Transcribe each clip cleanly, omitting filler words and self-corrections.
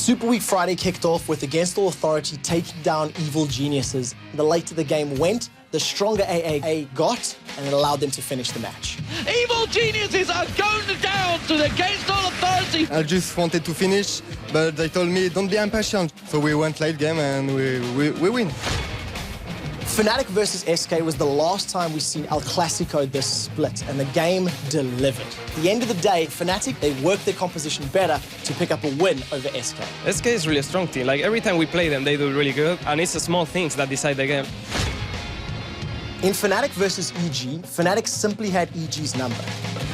Super Week Friday kicked off with Against All Authority taking down Evil Geniuses. The later the game went, the stronger AA got, and it allowed them to finish the match. Evil Geniuses are going down to the Against All Authority. I just wanted to finish, but they told me don't be impatient. So we went late game and we win. Fnatic versus SK was the last time we've seen El Clasico this split, and the game delivered. At the end of the day, Fnatic, they worked their composition better to pick up a win over SK. SK is really a strong team. Like, every time we play them, they do really good, and it's the small things that decide the game. In Fnatic versus EG, Fnatic simply had EG's number.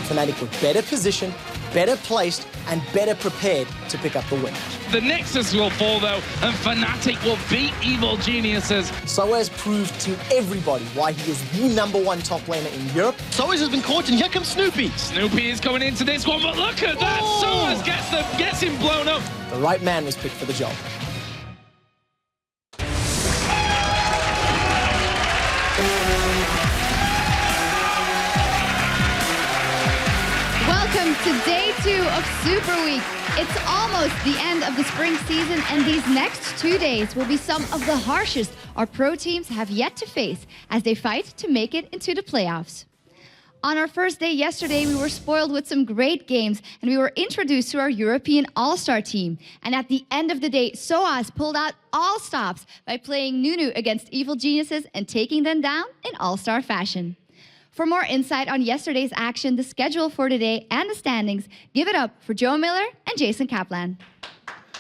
Fnatic were better positioned, better placed, and better prepared to pick up the win. The Nexus will fall, though, and Fnatic will beat Evil Geniuses. Soaz proved to everybody why he is the #1 top laner in Europe. Soaz has been caught, and here comes Snoopy. Snoopy is coming into this one, but look at that! Oh! Soaz gets him blown up. The right man was picked for the job. Welcome to day 2 of Super Week. It's almost the end of the spring season, and these next 2 days will be some of the harshest our pro teams have yet to face as they fight to make it into the playoffs. On our first day yesterday, we were spoiled with some great games, and we were introduced to our European All-Star team. And at the end of the day, Soaz pulled out all stops by playing Nunu against Evil Geniuses and taking them down in All-Star fashion. For more insight on yesterday's action, the schedule for today, and the standings, give it up for Joe Miller and Jason Kaplan.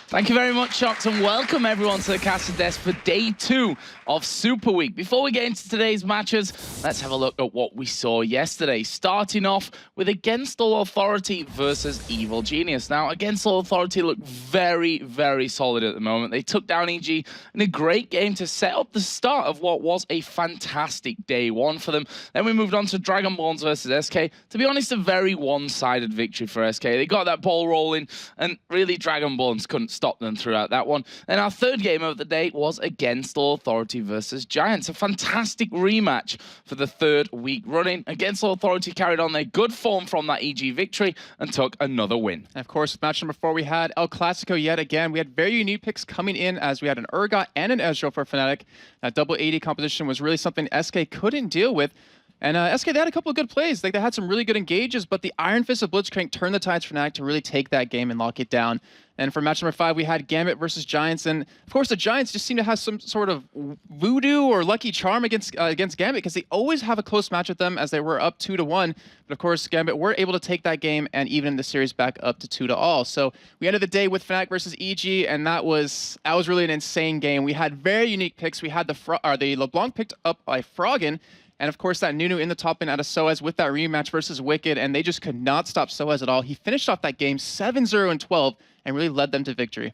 Thank you very much, Shocks, and welcome everyone to the Castle Desk for day 2 of Super Week. Before we get into today's matches, let's have a look at what we saw yesterday. Starting off with Against All Authority versus Evil Genius. Now, Against All Authority look very, very solid at the moment. They took down EG in a great game to set up the start of what was a fantastic day 1 for them. Then we moved on to Dragonborns versus SK. To be honest, a very one-sided victory for SK. They got that ball rolling, and really Dragonborns couldn't stop them throughout that one. And our third game of the day was Against All Authority versus Giants. A fantastic rematch for the 3rd week running. Against All Authority carried on their good form from that EG victory and took another win. And of course, with match number 4, we had El Clasico yet again. We had very unique picks coming in, as we had an Urgot and an Ezreal for Fnatic. That double 80 composition was really something SK couldn't deal with. And SK, they had a couple of good plays. Like, they had some really good engages, but the Iron Fist of Blitzcrank turned the tides for Fnatic to really take that game and lock it down. And for match number 5, we had Gambit versus Giants. And of course, the Giants just seem to have some sort of voodoo or lucky charm against Gambit, because they always have a close match with them, as they were up 2-1. But of course, Gambit were able to take that game and even the series back up to 2-all. So we ended the day with Fnatic versus EG, and that was really an insane game. We had very unique picks. We had the LeBlanc picked up by Froggen. And of course, that Nunu in the top lane out of Soaz with that rematch versus Wicked, and they just could not stop Soaz at all. He finished off that game 7-0-12 and really led them to victory.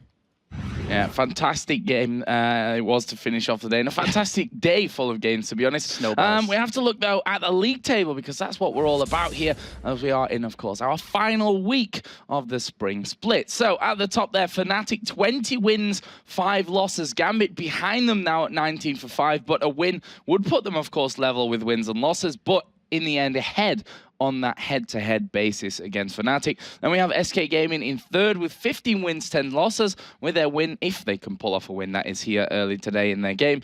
Yeah, fantastic game it was to finish off the day, and a fantastic day full of games, to be honest. We have to look, though, at the league table, because that's what we're all about here, as we are in, of course, our final week of the spring split. So at the top there, Fnatic, 20 wins, 5 losses. Gambit behind them now at 19 for 5, but a win would put them, of course, level with wins and losses, but in the end ahead on that head-to-head basis against Fnatic. Then we have SK Gaming in 3rd with 15 wins, 10 losses. With their win, if they can pull off a win that is here early today in their game,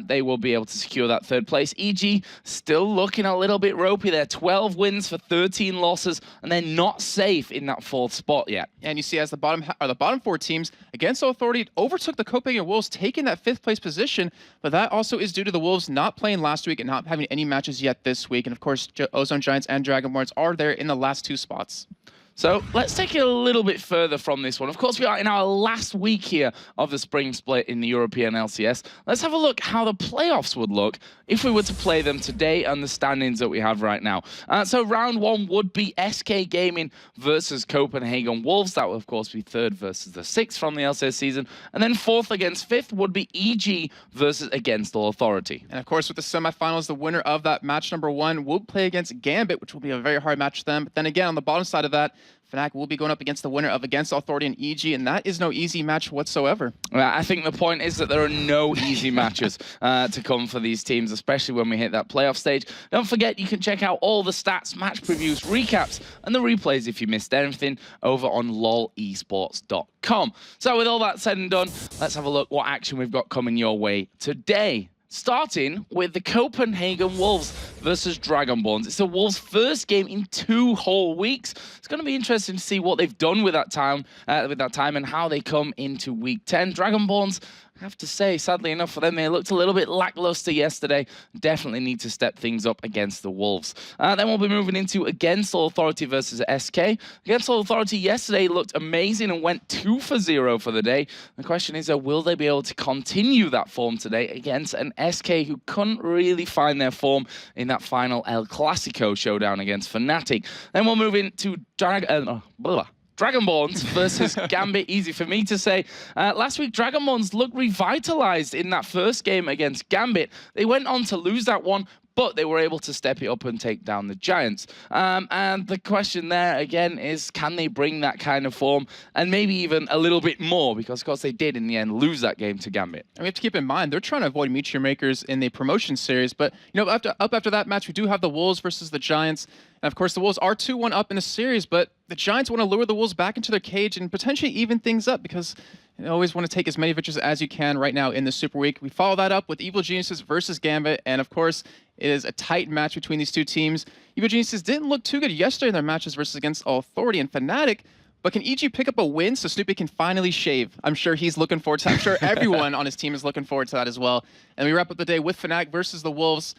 they will be able to secure that 3rd place. EG still looking a little bit ropey. They're 12 wins for 13 losses, and they're not safe in that 4th spot yet. And you see, as the bottom 4 teams, Against All Authority overtook the Copenhagen Wolves, taking that 5th place position, but that also is due to the Wolves not playing last week and not having any matches yet this week. And of course, Ozone Giants and Dragonborns are there in the last 2 spots. So let's take it a little bit further from this one. Of course, we are in our last week here of the spring split in the European LCS. Let's have a look how the playoffs would look if we were to play them today and the standings that we have right now. So round 1 would be SK Gaming versus Copenhagen Wolves. That would, of course, be 3rd versus the 6th from the LCS season. And then 4th against 5th would be EG versus Against All Authority. And of course, with the semifinals, the winner of that match number 1 will play against Gambit, which will be a very hard match for them. But then again, on the bottom side of that, Fnatic will be going up against the winner of Against All Authority and EG, and that is no easy match whatsoever. I think the point is that there are no easy matches to come for these teams, especially when we hit that playoff stage. Don't forget, you can check out all the stats, match previews, recaps, and the replays if you missed anything over on lolesports.com. So with all that said and done, let's have a look what action we've got coming your way today. Starting with the Copenhagen Wolves versus Dragonborns. It's the Wolves' first game in 2 whole weeks. It's going to be interesting to see what they've done with that time, and how they come into week 10. Dragonborns, I have to say, sadly enough for them, they looked a little bit lackluster yesterday. Definitely need to step things up against the Wolves. Then we'll be moving into Against All Authority versus SK. Against All Authority yesterday looked amazing and went 2 for 0 for the day. The question is, will they be able to continue that form today against an SK who couldn't really find their form in that final El Clasico showdown against Fnatic? Then we'll move into Dragonborns versus Gambit. Easy for me to say. Last week, Dragonborns looked revitalized in that first game against Gambit. They went on to lose that one, but they were able to step it up and take down the Giants. And the question there, again, is can they bring that kind of form and maybe even a little bit more? Because, of course, they did, in the end, lose that game to Gambit. And we have to keep in mind, they're trying to avoid Meteor Makers in the promotion series. But, you know, after that match, we do have the Wolves versus the Giants. And, of course, the Wolves are 2-1 up in the series, but the Giants want to lure the Wolves back into their cage and potentially even things up, because you always want to take as many victories as you can right now in the Super Week. We follow that up with Evil Geniuses versus Gambit, and, of course, it is a tight match between these 2 teams. Evil Geniuses didn't look too good yesterday in their matches versus Against All Authority and Fnatic, but can EG pick up a win so Snoopy can finally shave? I'm sure he's looking forward to that. I'm sure everyone on his team is looking forward to that as well. And we wrap up the day with Fnatic versus the Wolves.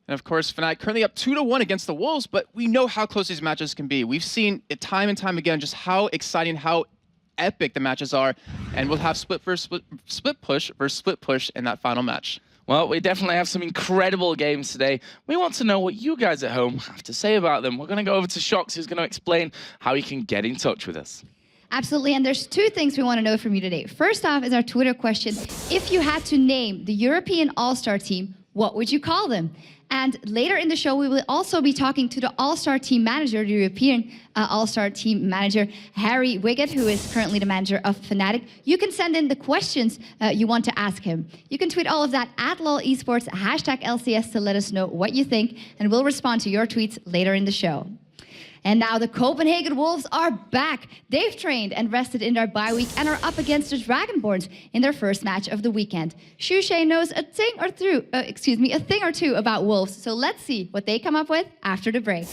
And of course, Fnatic currently up 2-1 against the Wolves, but we know how close these matches can be. We've seen it time and time again, just how exciting, how epic the matches are, and we'll have split push versus split push in that final match. Well, we definitely have some incredible games today. We want to know what you guys at home have to say about them. We're going to go over to Shox, who's going to explain how you can get in touch with us. Absolutely, and there's two things we want to know from you today. First off is our Twitter question. If you had to name the European All-Star team, what would you call them? And later in the show, we will also be talking to the All-Star team manager, the European All-Star team manager, Harry Wiggett, who is currently the manager of Fnatic. You can send in the questions you want to ask him. You can tweet all of that at LOL Esports, #LCS to let us know what you think, and we'll respond to your tweets later in the show. And now the Copenhagen Wolves are back. They've trained and rested in their bye week and are up against the Dragonborns in their first match of the weekend. Shushay knows a thing or two about Wolves, so let's see what they come up with after the break.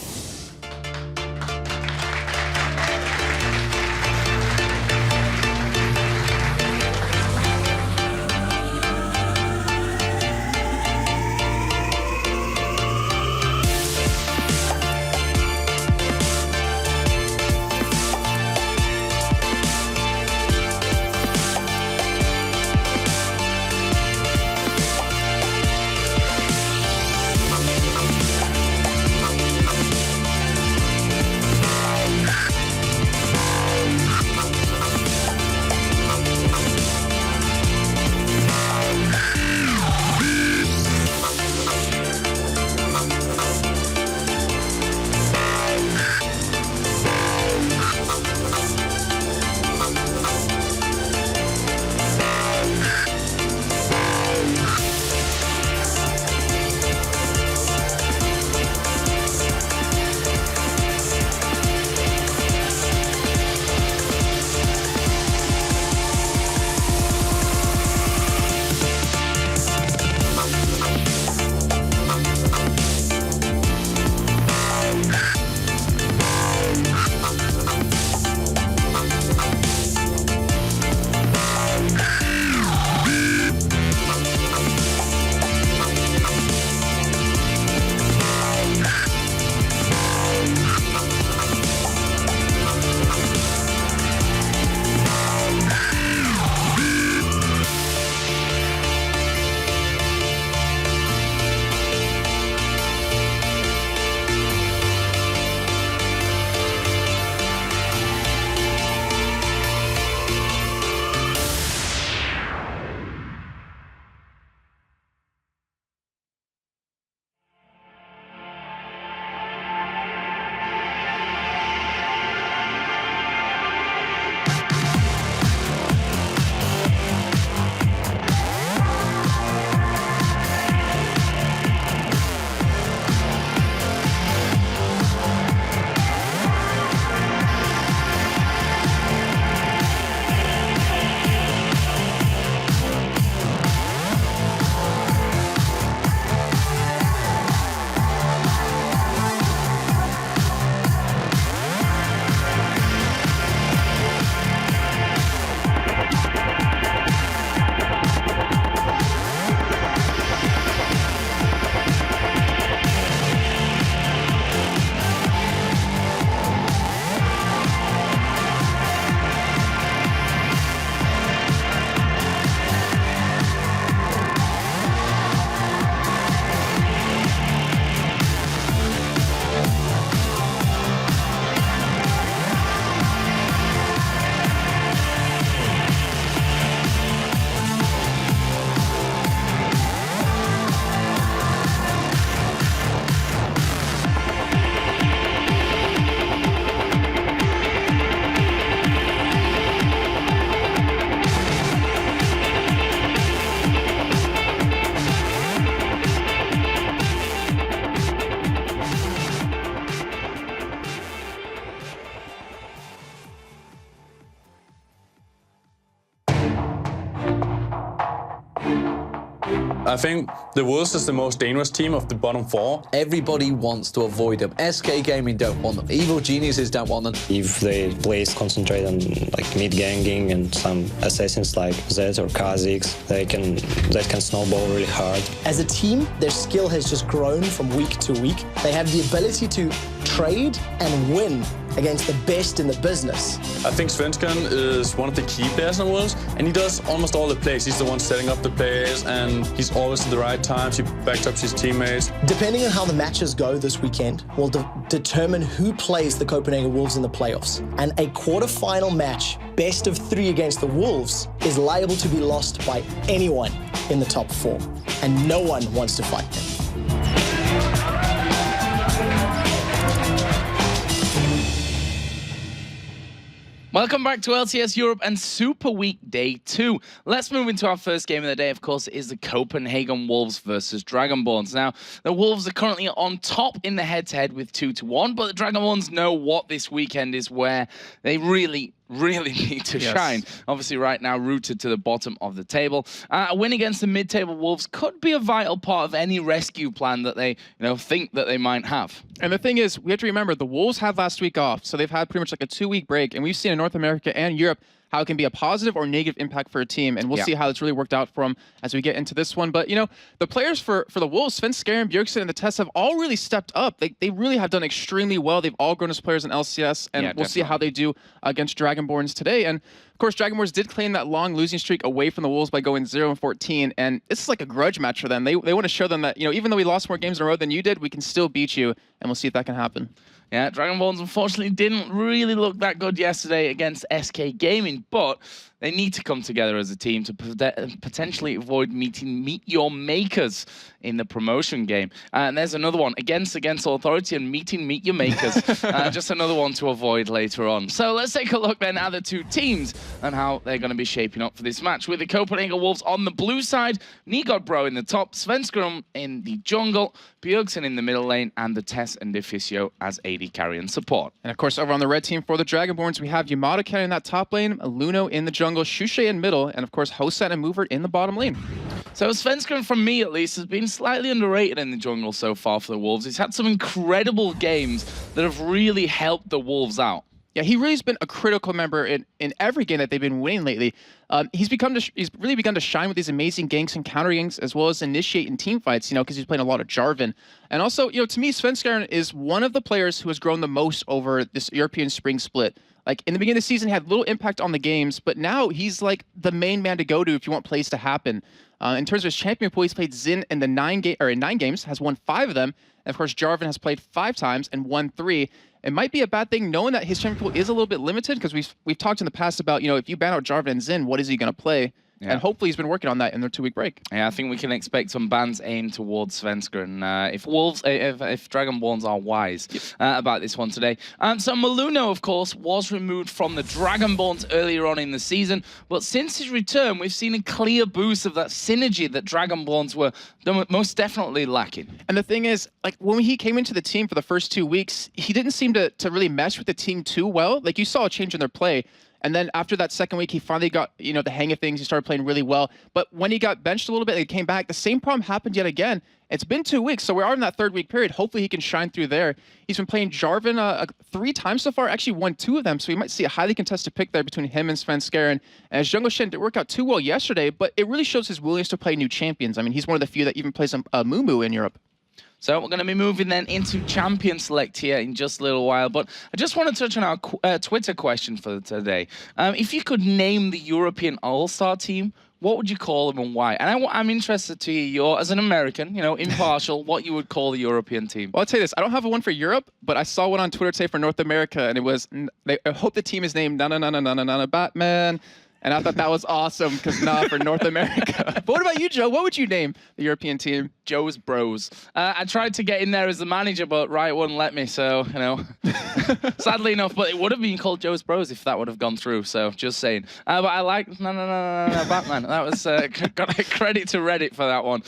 I think the Wolves is the most dangerous team of the bottom four. Everybody wants to avoid them. SK Gaming don't want them. Evil Geniuses don't want them. If they please concentrate on like mid-ganging and some assassins like Zed or Kha'Zix, that can snowball really hard. As a team, their skill has just grown from week to week. They have the ability to trade and win against the best in the business. I think Svensson is one of the key players in the Wolves, and he does almost all the plays. He's the one setting up the plays, and he's always at the right times. He backs up his teammates. Depending on how the matches go this weekend will determine who plays the Copenhagen Wolves in the playoffs. And a quarterfinal match, best of 3 against the Wolves, is liable to be lost by anyone in the top 4. And no one wants to fight them. Welcome back to LCS Europe and Super Week Day 2. Let's move into our first game of the day. Of course, it is the Copenhagen Wolves versus Dragonborns. Now, the Wolves are currently on top in the head-to-head with 2-1, but the Dragonborns know what this weekend is where they really need to shine. Obviously, right now, rooted to the bottom of the table. A win against the mid-table Wolves could be a vital part of any rescue plan that they, think that they might have. And the thing is, we have to remember, the Wolves had last week off, so they've had pretty much like a 2-week break, and we've seen in North America and Europe how it can be a positive or negative impact for a team, and we'll see how it's really worked out for them as we get into this one. But, the players for the Wolves, Svenskeren and Bjergsen and the Test have all really stepped up. They really have done extremely well. They've all grown as players in LCS, and we'll see how they do against Dragonborns today. And, of course, Dragonborns did claim that long losing streak away from the Wolves by going 0-14, and this is like a grudge match for them. They want to show them that, even though we lost more games in a row than you did, we can still beat you, and we'll see if that can happen. Yeah, Dragonborns unfortunately didn't really look that good yesterday against SK Gaming, but they need to come together as a team to potentially avoid meeting Meet Your Makers in the promotion game. And there's another one, against Authority and Meet Your Makers. Just another one to avoid later on. So let's take a look then at the two teams and how they're going to be shaping up for this match. With the Copenhagen Wolves on the blue side, Nigodbro in the top, Svenskeren in the jungle, Bjergsen in the middle lane, and the Tess and Deficio as AD carry and support. And of course, over on the red team for the Dragonborns, we have Yamada carrying that top lane, Luno in the jungle, Shushe in middle, and of course, Hosan and Movert in the bottom lane. So Svenskeren, from me at least, has been slightly underrated in the jungle so far for the Wolves. He's had some incredible games that have really helped the Wolves out. Yeah, he really has been a critical member in every game that they've been winning lately. He's really begun to shine with these amazing ganks and counter ganks, as well as initiating team fights, because he's playing a lot of Jarvan. And also, to me, Svenskeren is one of the players who has grown the most over this European spring split. Like, in the beginning of the season, he had little impact on the games, but now he's like the main man to go to if you want plays to happen. In terms of his champion pool, he's played Xin in the 9 games, has won 5 of them. And of course, Jarvan has played 5 times and won 3. It might be a bad thing knowing that his champion pool is a little bit limited, because we've talked in the past about, if you ban out Jarvan and Xin, what is he going to play? Yeah. And hopefully he's been working on that in their 2-week break. Yeah, I think we can expect some bans aimed towards Svenskeren. If Dragonborns are wise about this one today. So Maluno, of course, was removed from the Dragonborns earlier on in the season, but since his return, we've seen a clear boost of that synergy that Dragonborns were most definitely lacking. And the thing is, like, when he came into the team for the first 2 weeks, he didn't seem to really mesh with the team too well. Like, you saw a change in their play. And then after that second week, he finally got, the hang of things. He started playing really well. But when he got benched a little bit, he came back. The same problem happened yet again. It's been 2 weeks, so we are in that 3rd week period. Hopefully he can shine through there. He's been playing Jarvan 3 times so far, actually won 2 of them. So we might see a highly contested pick there between him and Svenskeren. And his jungle Shen didn't work out too well yesterday, but it really shows his willingness to play new champions. I mean, he's one of the few that even plays a Mumu in Europe. So we're going to be moving then into Champion Select here in just a little while. But I just want to touch on our Twitter question for today. If you could name the European All-Star team, what would you call them and why? And I'm interested to hear as an American, impartial, what you would call the European team. Well, I'll tell you this. I don't have one for Europe, but I saw one on Twitter today for North America, and it was, I hope the team is named Na Batman. And I thought that was awesome, because for North America. But what about you, Joe? What would you name the European team? Joe's Bros. I tried to get in there as the manager, but Riot wouldn't let me, so, sadly enough. But it would have been called Joe's Bros if that would have gone through, so just saying. But I like No, Batman. That was, got credit to Reddit for that one.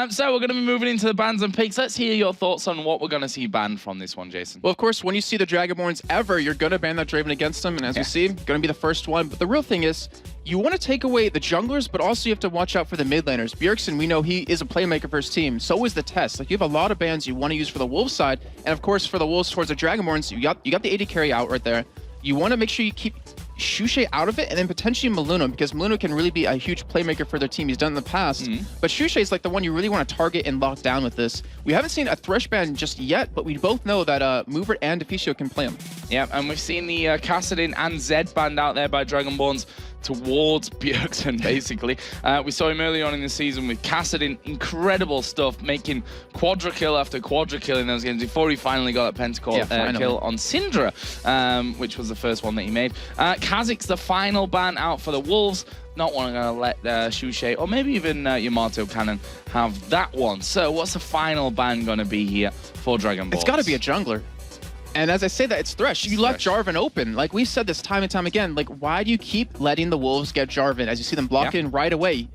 So we're going to be moving into the bans and picks. Let's hear your thoughts on what we're going to see banned from this one, Jason. Well, of course, when you see the Dragonborns ever, you're going to ban that Draven against them, and as we see, going to be the first one. But the real thing is, you want to take away the junglers, but also you have to watch out for the mid laners. Bjergsen, we know he is a playmaker for his team. So is the Test. Like, you have a lot of bans you want to use for the Wolves side, and of course for the Wolves towards the Dragonborns, you got the AD carry out right there. You want to make sure you keep Shushe out of it, and then potentially Maluno, because Maluno can really be a huge playmaker for their team. He's done in the past, but Shushe is like the one you really want to target and lock down with this. We haven't seen a Thresh ban just yet, but we both know that Movert and Deficio can play him. Yeah, and we've seen the Kassadin and Zed banned out there by Dragonborns towards Bjergsen, basically. We saw him early on in the season with Kassadin, incredible stuff, making quadra kill after quadra kill in those games before he finally got that pentakill kill on Syndra, which was the first one that he made. Kha'Zix's the final ban out for the Wolves. Not want to let Shushay or maybe even Yamato Cannon have that one. So what's the final ban going to be here for Dragonborns? It's got to be a jungler. And as I say that, it's Thresh. You left Jarvan open. Like, we've said this time and time again. Like, why do you keep letting the Wolves get Jarvan as you see them block in right away?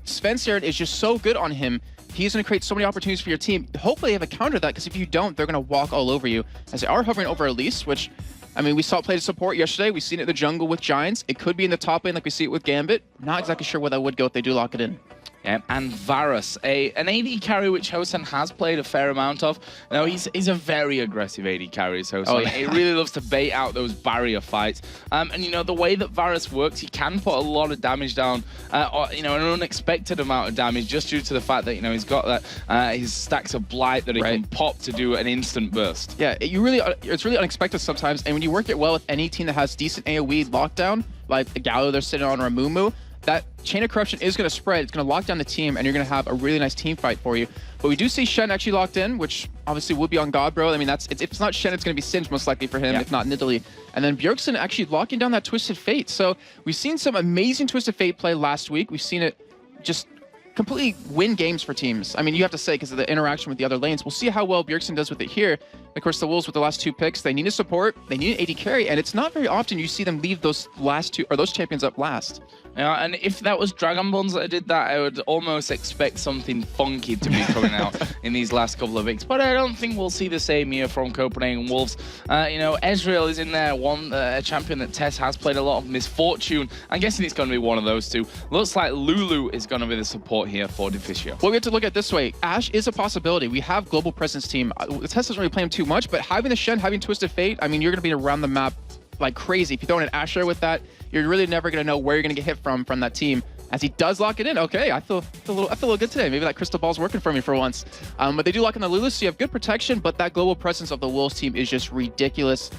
Spencer is just so good on him. He's going to create so many opportunities for your team. Hopefully, they have a counter to that, because if you don't, they're going to walk all over you. As they are hovering over Elise, which, I mean, we saw it play to support yesterday. We've seen it in the jungle with Giants. It could be in the top lane like we see it with Gambit. Not exactly sure where that would go if they do lock it in. Yeah, and Varus, an AD carry which Hosan has played a fair amount of. Now, he's a very aggressive AD carry, Hosan. Oh, yeah. He really loves to bait out those barrier fights. And, you know, the way that Varus works, he can put a lot of damage down, or, you know, an unexpected amount of damage just due to the fact that, you know, he's got that, his stacks of Blight that he can pop to do an instant burst. Yeah, it's really unexpected sometimes. And when you work it well with any team that has decent AoE lockdown, like the Gallo they're sitting on or a Mumu, that chain of corruption is going to spread. It's going to lock down the team, and you're going to have a really nice team fight for you. But we do see Shen actually locked in, which obviously would be on Godbro. I mean, if it's not Shen, it's going to be Singe most likely for him, if not Nidalee. And then Bjergsen actually locking down that Twisted Fate. So we've seen some amazing Twisted Fate play last week. We've seen it just completely win games for teams. I mean, you have to say, because of the interaction with the other lanes. We'll see how well Bjergsen does with it here. Of course, the Wolves with the last 2 picks, they need a support, they need an AD carry, and it's not very often you see them leave those last 2 or those champions up last. Yeah, and if that was Dragonborns that did that, I would almost expect something funky to be coming out in these last couple of weeks. But I don't think we'll see the same here from Copenhagen Wolves. You know, Ezreal is in there, a champion that Tess has played a lot of. Misfortune, I'm guessing it's going to be one of those two. Looks like Lulu is going to be the support here for Deficio. Well, we have to look at it this way. Ashe is a possibility. We have global presence team. Tess doesn't really play him too much, but having the Shen, having Twisted Fate, I mean, you're going to be around the map like crazy. If you throw in an Asher with that, you're really never going to know where you're going to get hit from that team. As he does lock it in, okay, I feel a little good today. Maybe that crystal ball's working for me for once. But they do lock in the Lulu, so you have good protection, but that global presence of the Wolves team is just ridiculous.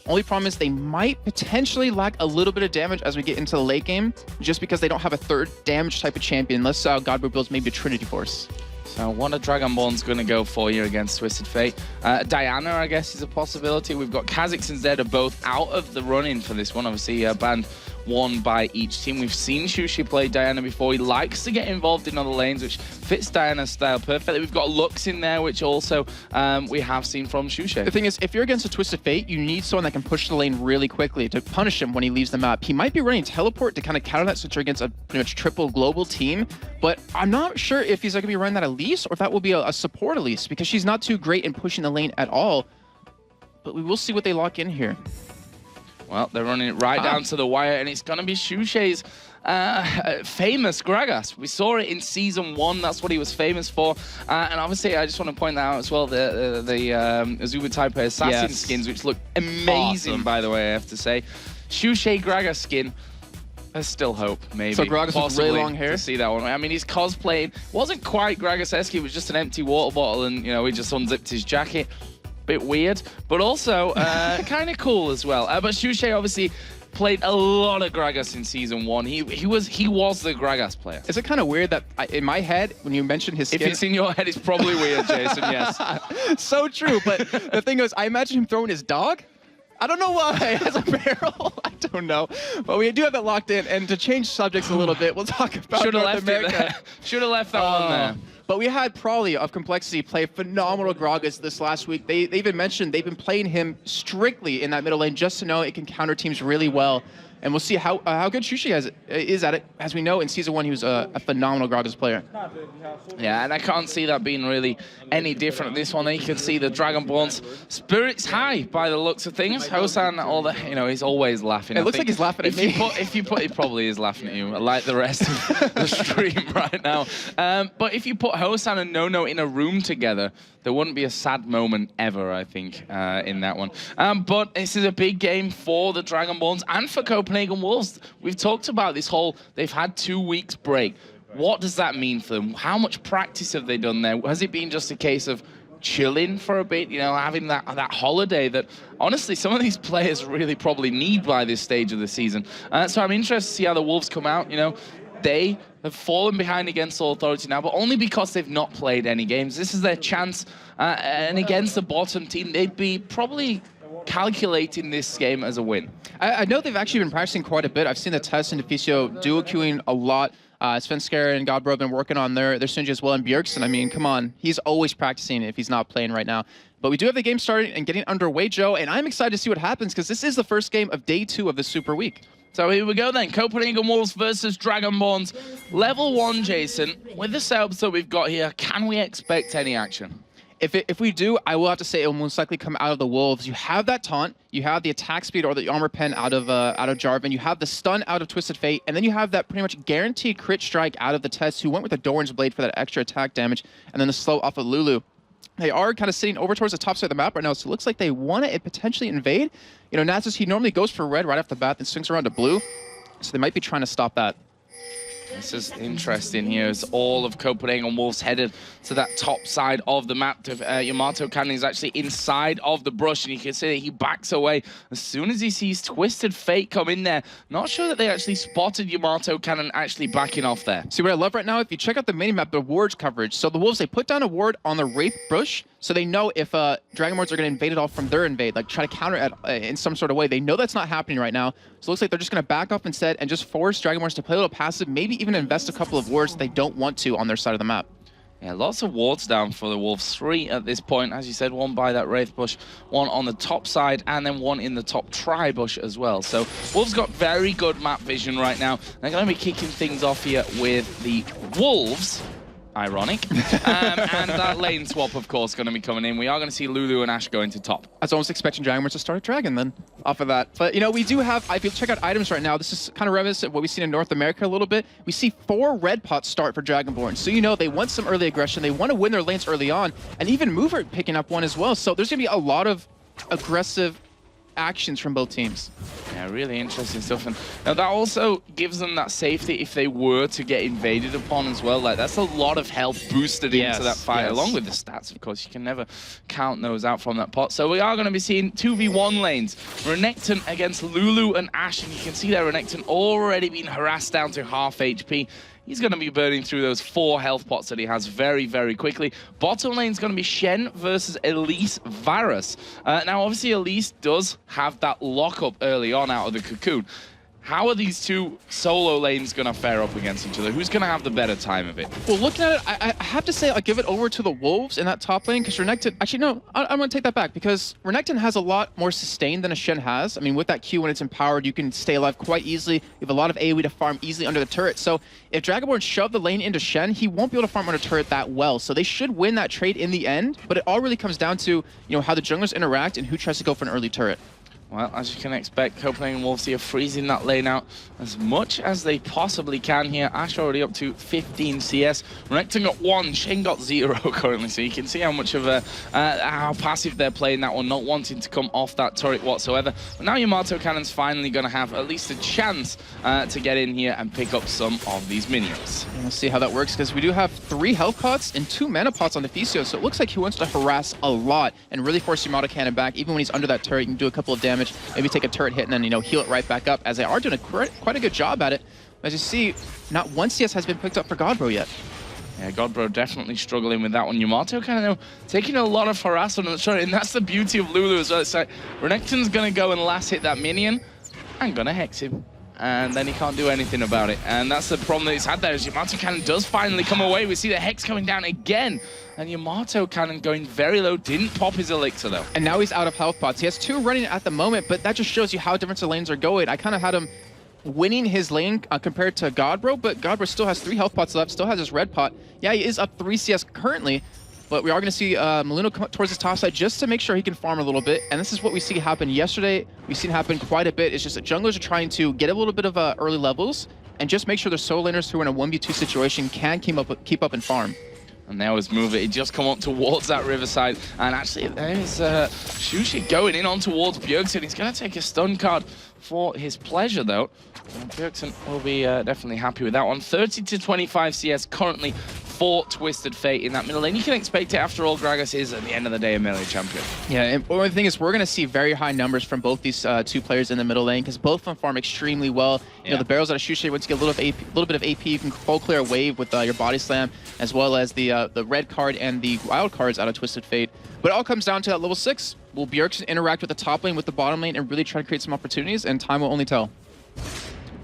Only problem is they might potentially lack a little bit of damage as we get into the late game, just because they don't have a third damage type of champion, unless Godbro builds maybe a Trinity Force. So what are Dragonborn's going to go for here against Twisted Fate? Diana, I guess, is a possibility. We've got Kha'Zix and Zed are both out of the running for this one. Obviously, banned one by each team. We've seen Shushi play Diana before. He likes to get involved in other lanes, which fits Diana's style perfectly. We've got Lux in there, which also we have seen from Shushi. The thing is, if you're against a Twisted Fate, you need someone that can push the lane really quickly to punish him when he leaves the map. He might be running Teleport to kind of counter that since you're against a pretty much triple global team, but I'm not sure if he's going to be running that Elise or if that will be a support Elise, because she's not too great in pushing the lane at all. But we will see what they lock in here. Well, they're running it right down to the wire, and it's going to be Shushe's famous Gragas. We saw it in Season 1. That's what he was famous for. And obviously, I just want to point that out as well, the Azuba Type Assassin skins, which look amazing, by the way, I have to say. Shushe Gragas skin. There's still hope, maybe. So Gragas with really long hair? To see that one. I mean, his cosplaying wasn't quite Gragas-esque. It was just an empty water bottle, and, you know, he just unzipped his jacket. Bit weird, but also kind of cool as well. But Shushe obviously played a lot of Gragas in Season 1. He was the Gragas player. Is it kind of weird that in my head, when you mentioned his skin... If it's in your head, it's probably weird, Jason, yes. So true, but the thing is, I imagine him throwing his dog. I don't know why, as a barrel. I don't know. But we do have it locked in, and to change subjects a little bit, we'll talk about North America. Should have left that one there. But we had Prawley of Complexity play phenomenal Gragas this last week. They even mentioned they've been playing him strictly in that middle lane just to know it can counter teams really well. And we'll see how good Shushi is at it. As we know, in Season 1, he was a phenomenal Gragas player. Yeah, and I can't see that being really any different this one. You can see the Dragonborn's spirits high by the looks of things. Hosan, you know, he's always laughing. It looks like he's laughing at me. He probably is laughing at you, like the rest of the stream right now. But if you put Hosan and Nono in a room together, there wouldn't be a sad moment ever, I think, in that one. But this is a big game for the Dragonborns and for Copenhagen Wolves. We've talked about this whole, they've had 2 weeks break. What does that mean for them? How much practice have they done there? Has it been just a case of chilling for a bit, you know, having that holiday that honestly some of these players really probably need by this stage of the season. So I'm interested to see how the Wolves come out. You know, they have fallen behind against Authority now, but only because they've not played any games. This is their chance, and against the bottom team, they'd be probably calculating this game as a win. I know they've actually been practicing quite a bit. I've seen the Tess and Deficio duo queuing a lot. Svenskar and Godbro have been working on their synergy as well, and Bjergsen, I mean, come on. He's always practicing if he's not playing right now. But we do have the game starting and getting underway, Joe, and I'm excited to see what happens because this is the first game of day 2 of the Super Week. So here we go then, Copenhagen Wolves versus Dragonborns. Level 1, Jason, with the setups that we've got here, can we expect any action? If we do, I will have to say it will most likely come out of the Wolves. You have that taunt, you have the attack speed or the armor pen out of Jarvan, you have the stun out of Twisted Fate, and then you have that pretty much guaranteed crit strike out of the Test, who went with the Doran's Blade for that extra attack damage, and then the slow off of Lulu. They are kind of sitting over towards the top side of the map right now, so it looks like they want to potentially invade. You know, Nasus, he normally goes for red right off the bat, then swings around to blue, so they might be trying to stop that. This is interesting here as all of Copenhagen Wolves headed to that top side of the map. Yamato Cannon is actually inside of the brush, and you can see that he backs away as soon as he sees Twisted Fate come in there. Not sure that they actually spotted Yamato Cannon actually backing off there. See what I love right now? If you check out the mini-map, the wards coverage. So the Wolves, they put down a ward on the Wraith bush, so they know if Dragonborns are going to invade it off from their invade, like try to counter it in some sort of way. They know that's not happening right now, so it looks like they're just going to back off instead and just force Dragonborns to play a little passive, maybe even invest a couple of wards they don't want to on their side of the map. Yeah, lots of wards down for the Wolves. 3 at this point, as you said, 1 by that Wraith bush, 1 on the top side, and then 1 in the top tri bush as well. So Wolves got very good map vision right now. They're going to be kicking things off here with the Wolves. Ironic. And that lane swap, of course, going to be coming in. We are going to see Lulu and Ashe going to top. I was almost expecting Dragonborns to start a Dragon then, off of that. But, you know, we do have, if you check out items right now, this is kind of reminiscent of what we've seen in North America a little bit. We see 4 red pots start for Dragonborn. So, you know, they want some early aggression. They want to win their lanes early on. And even Mover picking up 1 as well. So there's going to be a lot of aggressive actions from both teams. Yeah, really interesting stuff. And now that also gives them that safety if they were to get invaded upon as well. Like, that's a lot of health boosted into that fight, along with the stats, of course. You can never count those out from that pot. So we are going to be seeing 2v1 lanes. Renekton against Lulu and Ashe, and you can see there Renekton already being harassed down to half HP. He's going to be burning through those 4 health pots that he has very, very quickly. Bottom lane's going to be Shen versus Elise Varus. Now, obviously, Elise does have that lockup early on out of the cocoon. How are these 2 solo lanes going to fare up against each other? Who's going to have the better time of it? Well, looking at it, I have to say I'll give it over to the Wolves in that top lane, because Renekton... Actually, no, I'm going to take that back, because Renekton has a lot more sustain than a Shen has. I mean, with that Q, when it's empowered, you can stay alive quite easily. You have a lot of AoE to farm easily under the turret. So if Dragonborn shove the lane into Shen, he won't be able to farm under turret that well. So they should win that trade in the end, but it all really comes down to, you know, how the junglers interact and who tries to go for an early turret. Well, as you can expect, Copenhagen Wolves here freezing that lane out as much as they possibly can here. Ashe already up to 15 CS. Renekton got 1, Shen got 0 currently, so you can see how much of how passive they're playing that one, not wanting to come off that turret whatsoever. But now Yamato Cannon's finally going to have at least a chance to get in here and pick up some of these minions. We'll see how that works, because we do have 3 health pots and 2 mana pots on Deficio, so it looks like he wants to harass a lot and really force Yamato Cannon back. Even when he's under that turret, you can do a couple of damage, maybe take a turret hit and then, you know, heal it right back up, as they are doing quite a good job at it. As you see, not 1 CS has been picked up for Godbro yet. Yeah, Godbro definitely struggling with that one. Yamato kind of taking a lot of harassment on the turret, and that's the beauty of Lulu as well. It's like Renekton's going to go and last hit that minion and going to hex him. And then he can't do anything about it. And that's the problem that he's had there, is Yamato Cannon does finally come away. We see the Hex coming down again. And Yamato Cannon going very low, didn't pop his elixir though. And now he's out of health pots. He has 2 running at the moment, but that just shows you how different the lanes are going. I kind of had him winning his lane compared to Godbro, but Godbro still has 3 health pots left, still has his red pot. Yeah, he is up 3 CS currently, but we are going to see Maluno come towards his top side just to make sure he can farm a little bit. And this is what we see happen yesterday. We've seen happen quite a bit. It's just that junglers are trying to get a little bit of early levels and just make sure their solo laners who are in a 1v2 situation can keep up and farm. And there was Move It. He just come up towards that Riverside. And actually, there's Shushi going in on towards Bjergsen. He's going to take a stun card for his pleasure, though. And Bjergsen will be definitely happy with that one. 30 to 25 CS currently for Twisted Fate in that middle lane. You can expect it. After all, Gragas is, at the end of the day, a melee champion. Yeah, and the thing is, we're going to see very high numbers from both these two players in the middle lane because both of them farm extremely well. You know, the barrels out of Shushay, once you get a little bit of AP, you can full clear a wave with your body slam, as well as the red card and the wild cards out of Twisted Fate. But it all comes down to that level 6. Will Bjergsen interact with the top lane, with the bottom lane, and really try to create some opportunities? And time will only tell.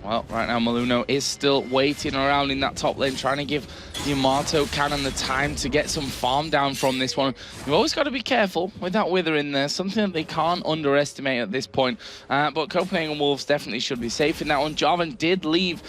Well, right now Maluno is still waiting around in that top lane, trying to give Yamato Cannon the time to get some farm down from this one. You've always got to be careful with that Wither in there, something that they can't underestimate at this point. But Copenhagen Wolves definitely should be safe in that one. Jarvan did leave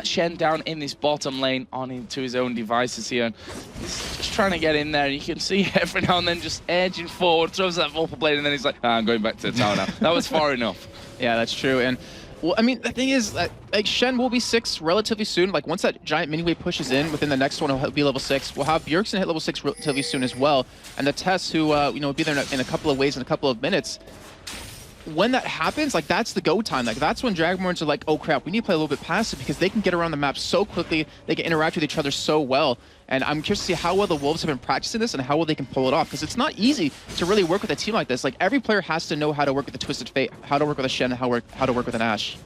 Shen down in this bottom lane on into his own devices here. And he's just trying to get in there. You can see every now and then just edging forward, throws that Vorpal blade, and then he's like, I'm going back to the tower now. That was far enough. Yeah, that's true. And well, I mean, the thing is that like Shen will be 6 relatively soon. Like once that giant mini wave pushes in, within the next one he'll be level 6. We'll have Bjergsen hit level 6 relatively soon as well, and the Tess, who you know, will be there in a couple of waves in a couple of minutes. When that happens, like that's the go time. Like that's when Dragonborns are like, oh crap, we need to play a little bit passive because they can get around the map so quickly. They can interact with each other so well. And I'm curious to see how well the Wolves have been practicing this and how well they can pull it off. Because it's not easy to really work with a team like this. Like every player has to know how to work with the Twisted Fate, how to work with a Shen, and how to work with an Ashe.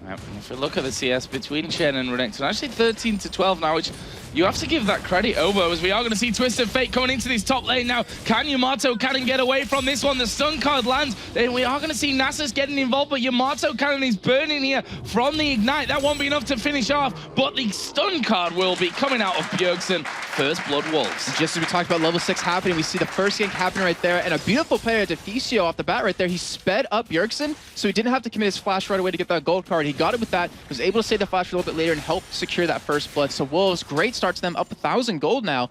Yep. And if we look at the CS between Shen and Renekton, actually 13-12 now, which you have to give that credit over, as we are going to see Twisted Fate coming into this top lane now. Can Yamato Cannon get away from this one? The stun card lands. Then we are going to see Nasus getting involved, but Yamato Cannon is burning here from the Ignite. That won't be enough to finish off, but the stun card will be coming out of Bjergsen. First Blood Wolves. Just as we talked about level 6 happening, we see the first gank happening right there, and a beautiful play at Deficio off the bat right there. He sped up Bjergsen, so he didn't have to commit his flash right away to get that gold card. He got it with that, was able to save the flash a little bit later and help secure that first blood. So Wolves, great start to them, up 1,000 gold now.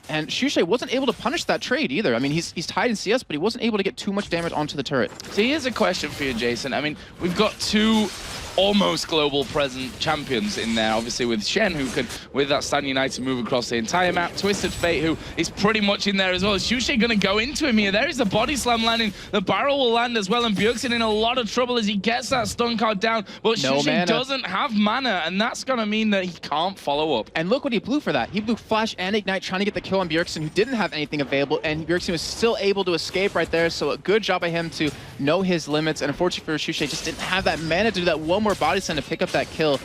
And Shushay wasn't able to punish that trade either. I mean, he's tied in CS, but he wasn't able to get too much damage onto the turret. So here's a question for you, Jason. I mean, we've got two almost global present champions in there, obviously with Shen, who could, with that Stand United, move across the entire map. Twisted Fate, who is pretty much in there as well. Is Shushay going to go into him here? There is the body slam landing. The barrel will land as well, and Bjergsen in a lot of trouble as he gets that stun card down. But Shushay doesn't have mana, and that's going to mean that he can't follow up. And look what he blew for that. He blew Flash and Ignite trying to get the kill on Bjergsen, who didn't have anything available, and Bjergsen was still able to escape right there. So a good job by him to know his limits, and unfortunately for Shushay, just didn't have that mana to do that one more body slam to pick up that kill.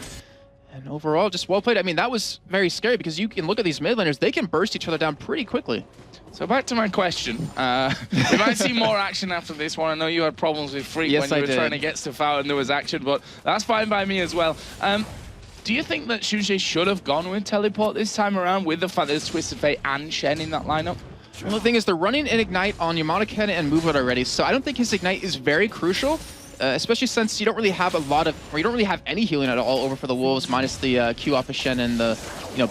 And overall, just well played. I mean, that was very scary because you can look at these mid laners, they can burst each other down pretty quickly. So back to my question. We might see more action after this one. I know you had problems with Freak when you were trying to get stuff out and there was action, but that's fine by me as well. Do you think that Shushay should have gone with Teleport this time around, with the fact that there's Twisted Fate and Shen in that lineup? Well, the thing is, they're running an Ignite on Yamato Cannon and Move It already, so I don't think his Ignite is very crucial. Especially since you don't really have you don't really have any healing at all over for the Wolves, minus the Q off of Shen and the, you know,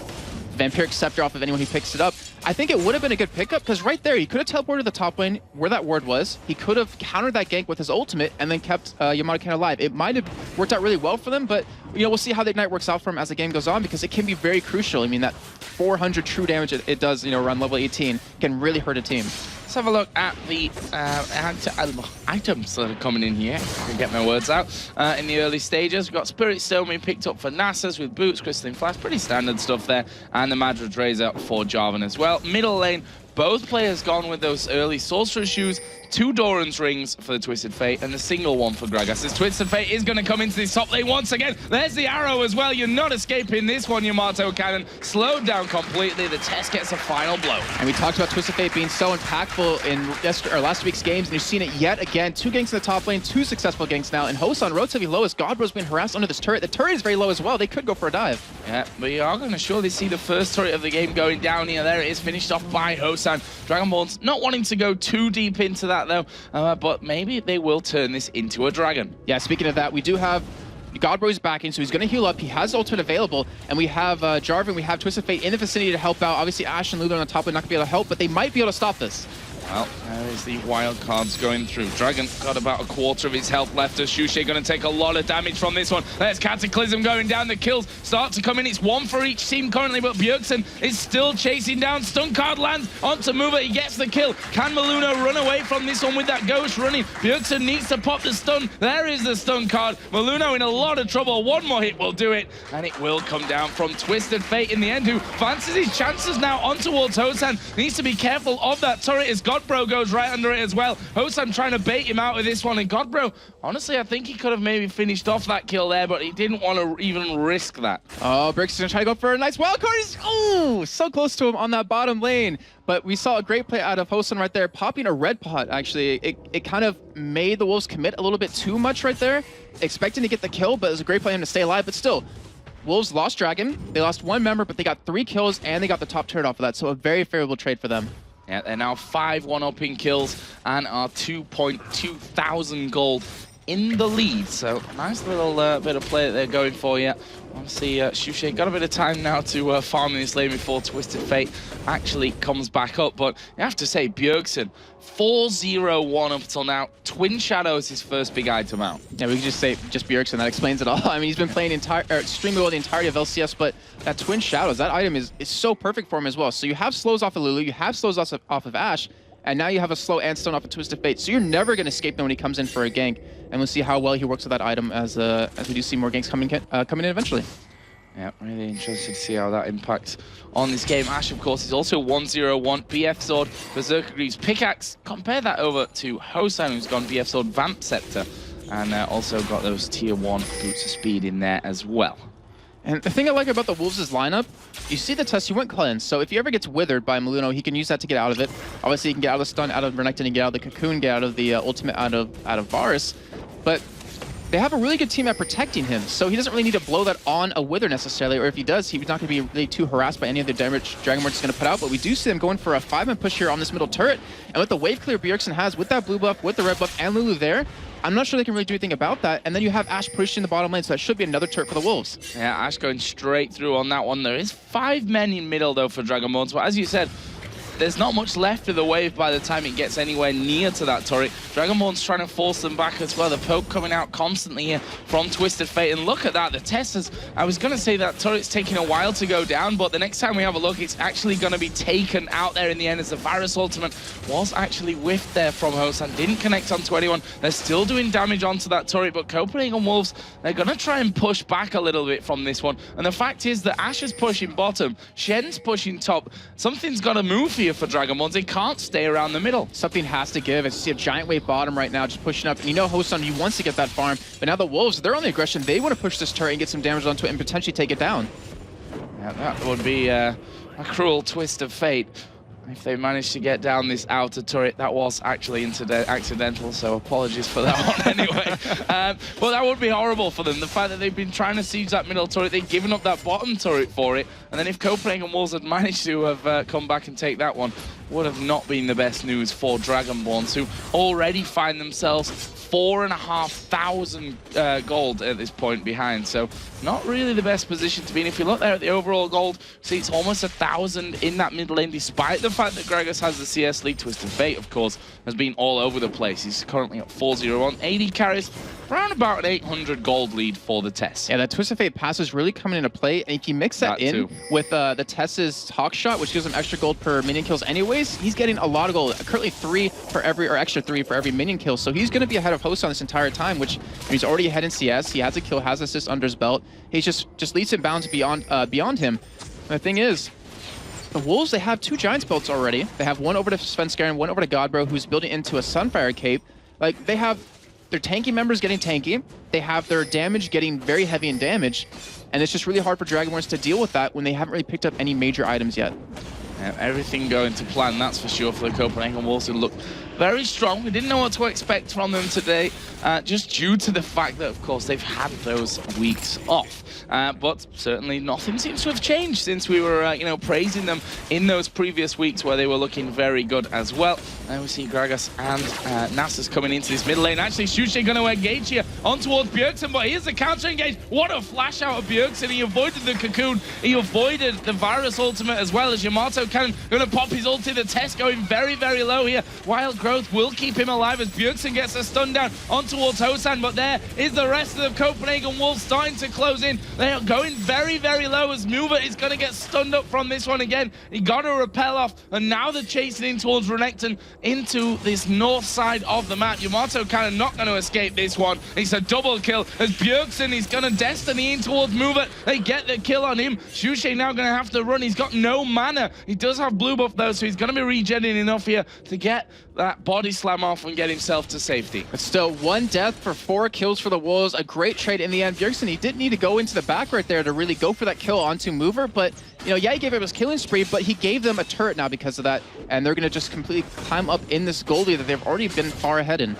Vampiric Scepter off of anyone who picks it up. I think it would have been a good pickup, because right there, he could have teleported the top lane where that ward was. He could have countered that gank with his ultimate and then kept Yamato Cannon alive. It might have worked out really well for them, but you know, we'll see how the Ignite works out for him as the game goes on, because it can be very crucial. I mean, that 400 true damage it does, you know, around level 18 can really hurt a team. Let's have a look at the items that are coming in here. I can get my words out. In the early stages, we've got Spirit Stone being picked up for Nasus with boots, Crystalline Flash, pretty standard stuff there, and the Madrid Razor for Jarvan as well. Middle lane, both players gone with those early Sorcerer Shoes, 2 Doran's Rings for the Twisted Fate, and a single one for Gragas. This Twisted Fate is going to come into this top lane once again. There's the arrow as well. You're not escaping this one, Yamato Cannon. Slowed down completely. The test gets a final blow. And we talked about Twisted Fate being so impactful in last week's games, and you've seen it yet again. 2 ganks in the top lane, 2 successful ganks now, and Hosan relatively low as Godbro's being harassed under this turret. The turret is very low as well. They could go for a dive. Yeah, but you are going to surely see the first turret of the game going down here. There it is, finished off by Hosan. Dragonborns not wanting to go too deep into that though, but maybe they will turn this into a dragon. Yeah, speaking of that, we do have Godbro's backing, so he's going to heal up. He has ultimate available, and we have Jarvan, we have Twisted Fate in the vicinity to help out. Obviously, Ashe and Lulu on the top are not going to be able to help, but they might be able to stop this. Well, there is the wild cards going through. Dragon got about a quarter of his health left as Shushay going to take a lot of damage from this one. There's Cataclysm going down. The kills start to come in. It's one for each team currently, but Bjergsen is still chasing down. Stun card lands onto Mover. He gets the kill. Can Maluno run away from this one with that ghost running? Bjergsen needs to pop the stun. There is the stun card. Maluno in a lot of trouble. One more hit will do it, and it will come down from Twisted Fate in the end, who fancies his chances now on towards Hosan. Needs to be careful of that turret as Godbro goes right under it as well. Hosan trying to bait him out with this one, and Godbro, honestly, I think he could have maybe finished off that kill there, but he didn't want to even risk that. Oh, Brick's gonna try to go for a nice wild card. Oh, so close to him on that bottom lane. But we saw a great play out of Hosan right there, popping a red pot, actually. It kind of made the Wolves commit a little bit too much right there, expecting to get the kill, but it was a great play for him to stay alive, but still. Wolves lost Dragon, they lost one member, but they got 3 kills, and they got the top turret off of that, so a very favorable trade for them. Yeah, they're now 5-1 up in kills and are 2.2 thousand gold in the lead. So nice little bit of play that they're going for. Yeah, obviously Shushay got a bit of time now to farm this lane before Twisted Fate actually comes back up. But you have to say, Bjergsen, 4-0-1 up till now. Twin Shadow is his first big item out. Yeah, we can just say just Bjergsen. That explains it all. I mean, he's been playing extremely well the entirety of LCS, but that Twin Shadows, that item is so perfect for him as well. So you have slows off of Lulu, you have slows off of Ashe, and now you have a slow and stun off of Twisted Fate. So you're never going to escape him when he comes in for a gank. And we'll see how well he works with that item as we do see more ganks coming in eventually. Yeah, really interested to see how that impacts on this game. Ashe, of course, is also 1-0-1. BF Sword, Berserker Greaves, Pickaxe. Compare that over to Hosan, who's gone BF Sword, Vamp Scepter, and also got those tier 1 boots of speed in there as well. And the thing I like about the Wolves' lineup, you see the test, he went cleanse. So if he ever gets withered by Maluno, he can use that to get out of it. Obviously, he can get out of the stun, out of Renekton, and get out of the cocoon, get out of the ultimate, out of Varus. But they have a really good team at protecting him, so he doesn't really need to blow that on a wither necessarily, or if he does, he's not going to be really too harassed by any of the damage Dragonborn is going to put out. But we do see them going for a 5-man push here on this middle turret, and with the wave clear Bjergsen has, with that blue buff, with the red buff, and Lulu there, I'm not sure they can really do anything about that. And then you have Ashe pushing the bottom lane, so that should be another turret for the Wolves. Yeah, Ashe going straight through on that one. There is 5 men in middle, though, for Dragonborn. But as you said, there's not much left of the wave by the time it gets anywhere near to that turret. Dragonborn's trying to force them back as well. The poke coming out constantly here from Twisted Fate. And look at that, the testers. I was going to say that turret's taking a while to go down, but the next time we have a look, it's actually going to be taken out there in the end as the Varus ultimate was actually whiffed there from Hosan. Didn't connect onto anyone. They're still doing damage onto that turret, but Copenhagen Wolves, they're going to try and push back a little bit from this one. And the fact is that Ashe is pushing bottom, Shen's pushing top. Something's got to move here for Dragonborn. They can't stay around the middle. Something has to give. I see a giant wave bottom right now, just pushing up. And you know Hosan, he wants to get that farm, but now the Wolves, they're on the aggression. They want to push this turret and get some damage onto it and potentially take it down. Yeah, that would be a cruel twist of fate if they managed to get down this outer turret. That was actually accidental, so apologies for that one anyway. But that would be horrible for them. The fact that they've been trying to siege that middle turret, they've given up that bottom turret for it, and then if Copenhagen Wolves had managed to have come back and take that one, would have not been the best news for Dragonborn, who already find themselves 4,500 gold at this point behind. So not really the best position to be in. If you look there at the overall gold, see it's almost 1,000 in that mid lane, despite the fact that Gregos has the CS lead. Twisted Fate, of course, has been all over the place. He's currently at 4-0-1. 80 carries, around about an 800 gold lead for the Tess. Yeah, that Twisted Fate pass is really coming into play, and if you mix that in with the Tess's Hawk Shot, which gives him extra gold per minion kills anyways, he's getting a lot of gold. Currently 3 for every, or extra 3 for every minion kill, so he's going to be ahead of Hosan this entire time, which he's already ahead in CS. He has a kill, has assist under his belt. He's just leaps and bounds beyond him. And the thing is, the Wolves, they have 2 Giants belts already. They have one over to Svenskar and one over to Godbro, who's building into a Sunfire Cape. Like, they have their tanky members getting tanky. They have their damage getting very heavy in damage. And it's just really hard for Dragonborns to deal with that when they haven't really picked up any major items yet. Everything going to plan, that's for sure, for the Copenhagen Wolves, who look very strong. We didn't know what to expect from them today, just due to the fact that, of course, they've had those weeks off. But certainly nothing seems to have changed since we were, you know, praising them in those previous weeks where they were looking very good as well. And we see Gragas and Nasus coming into this middle lane. Actually, Shushay going to engage here on towards Bjergsen, but here's the counter engage. What a flash out of Bjergsen. He avoided the cocoon. He avoided the virus ultimate as well as Yamato Cannon going to pop his ulti. The test going very, very low here. Wild Growth will keep him alive as Bjergsen gets a stun down on towards Hosan, but there is the rest of the Copenhagen Wolves starting to close in. They are going very, very low as Mover is going to get stunned up from this one again. He got to repel off, and now they're chasing in towards Renekton into this north side of the map. Yamato Cannon not going to escape this one. It's a double kill as Bjergsen is going to Destiny in towards Mover. They get the kill on him. Shushay now going to have to run. He's got no mana. He does have blue buff though, so he's going to be regenerating enough here to get that body slam off and get himself to safety. But still, 1 death for 4 kills for the Wolves. A great trade in the end. Bjergsen, he didn't need to go into the back right there to really go for that kill onto Mover, but you know, yeah, he gave him his killing spree, but he gave them a turret now because of that, and they're going to just completely climb up in this Goldie that they've already been far ahead in.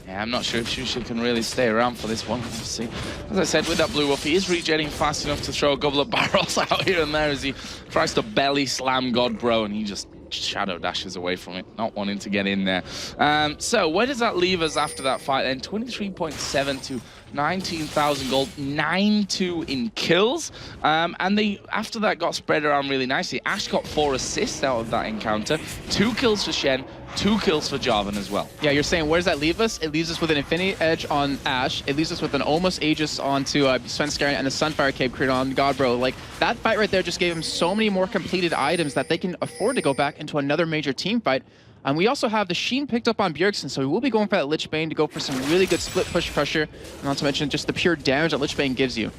Yeah, I'm not sure if Shushay can really stay around for this one. Let's see. As I said, with that blue buff, he is regenerating fast enough to throw a couple of barrels out here and there as he tries to belly slam God Bro, and he just shadow dashes away from it, not wanting to get in there. So where does that leave us after that fight then? 23.7 to 19,000 gold, 9-2 in kills, and they after that got spread around really nicely. Ashe got 4 assists out of that encounter, 2 kills for Shen, 2 kills for Jarvan as well. Yeah, you're saying, where does that leave us? It leaves us with an Infinity Edge on Ashe. It leaves us with an almost Aegis onto Svenskeren and a Sunfire Cape Crit on Godbro. Like, that fight right there just gave him so many more completed items that they can afford to go back into another major team fight. And we also have the Sheen picked up on Bjergsen, so we will be going for that Lich Bane to go for some really good split push pressure, and not to mention just the pure damage that Lich Bane gives you.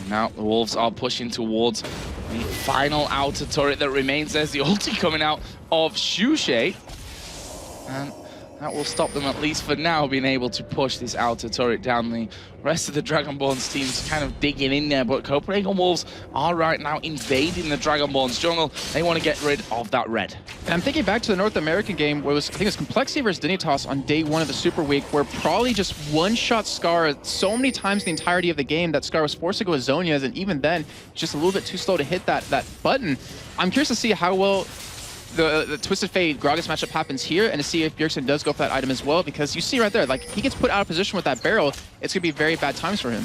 Now the Wolves are pushing towards the final outer turret that remains. There's the ulti coming out of Shushay, and that will stop them, at least for now, being able to push this outer turret down. The rest of the Dragonborn's team's kind of digging in there, but Copenhagen Wolves are right now invading the Dragonborn's jungle. They want to get rid of that red. And I'm thinking back to the North American game where I think it was Complexity versus Dignitas on day 1 of the Super Week, where probably just one-shot Scar so many times the entirety of the game that Scar was forced to go with Zhonya's, and even then, just a little bit too slow to hit that button. I'm curious to see how well the Twisted Fate Gragas matchup happens here, and to see if Bjergsen does go for that item as well, because you see right there, like, he gets put out of position with that barrel, it's going to be very bad times for him.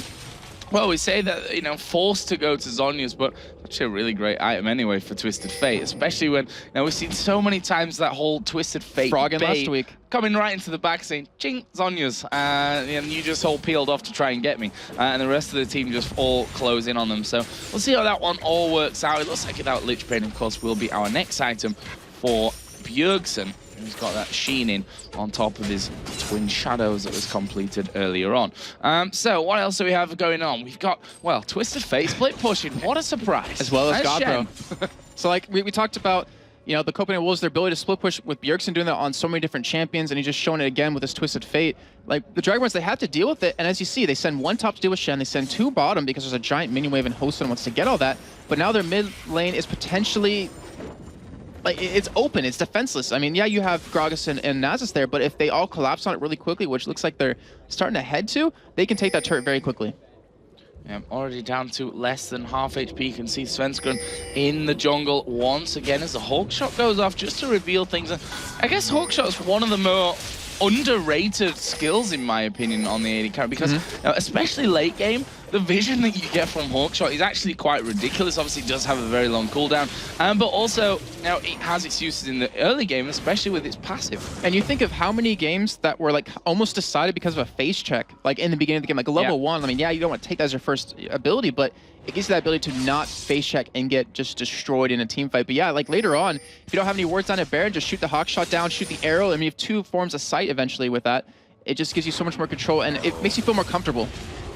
Well, we say that, you know, forced to go to Zhonya's, but actually a really great item anyway for Twisted Fate, especially when, you know, we've seen so many times that whole Twisted Fate Frog in last week coming right into the back saying, ching, Zhonya's, and you just all peeled off to try and get me. And the rest of the team just all close in on them. So we'll see how that one all works out. It looks like that Lich Bane, of course, will be our next item for Bjergsen, who's got that Sheen in on top of his Twin Shadows that was completed earlier on. So what else do we have going on? We've got, well, Twisted Fate split pushing. What a surprise. As well as Godbro. So like we talked about, you know, the Copenhagen Wolves, their ability to split push with Bjergsen doing that on so many different champions, and he's just showing it again with his Twisted Fate. Like, the Dragonborns, they have to deal with it, and as you see, they send 1 top to deal with Shen, they send 2 bottom because there's a giant mini wave and Hosen wants to get all that, but now their mid lane is potentially, like, it's open, it's defenseless. I mean, yeah, you have Gragas and Nasus there, but if they all collapse on it really quickly, which looks like they're starting to head to, they can take that turret very quickly. Yeah, already down to less than half HP. You can see Svenskeren in the jungle once again as the Hawkshot goes off just to reveal things. And I guess Hawkshot is one of the more underrated skills, in my opinion, on the AD carry, because you know, especially late game, the vision that you get from Hawkshot is actually quite ridiculous. Obviously, it does have a very long cooldown, but also, you know, it has its uses in the early game, especially with its passive. And you think of how many games that were like almost decided because of a face check, like in the beginning of the game, like a level 1. I mean, yeah, you don't want to take that as your first ability, but it gives you that ability to not face check and get just destroyed in a team fight. But yeah, like later on, if you don't have any wards down at Baron, just shoot the Hawkshot down, shoot the arrow. I mean, you have 2 forms of sight eventually with that. It just gives you so much more control, and it makes you feel more comfortable.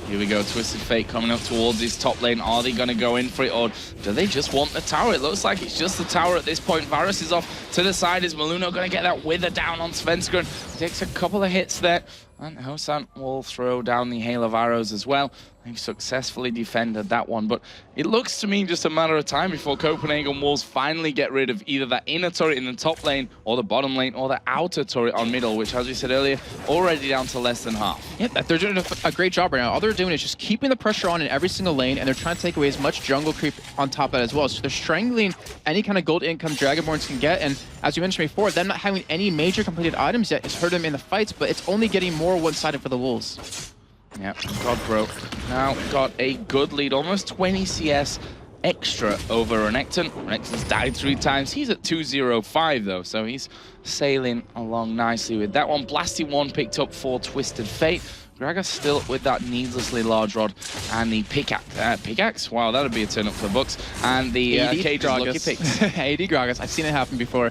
Here we go, Twisted Fate coming up towards his top lane. Are they going to go in for it, or do they just want the tower? It looks like it's just the tower at this point. Varus is off to the side. Is Maluno going to get that wither down on Svenskeren? Takes a couple of hits there. And Hosan will throw down the hail of arrows as well. They've successfully defended that one, but it looks to me just a matter of time before Copenhagen Wolves finally get rid of either that inner turret in the top lane, or the bottom lane, or the outer turret on middle, which, as we said earlier, already down to less than half. Yeah, they're doing a great job right now. All they're doing is just keeping the pressure on in every single lane, and they're trying to take away as much jungle creep on top of that as well. So they're strangling any kind of gold income Dragonborns can get, and as you mentioned before, them not having any major completed items yet has hurt them in the fights, but it's only getting more one-sided for the Wolves. Yeah, Godbro now got a good lead, almost 20 CS extra over Renekton. Renekton's died 3 times. He's at 205 though, so he's sailing along nicely with that one. Blasty 1 picked up for Twisted Fate. Gragas still with that needlessly large rod and the pickaxe. Wow, that'd be a turn up for the Bucks. And the Cage lucky picks. AD Gragas, I've seen it happen before.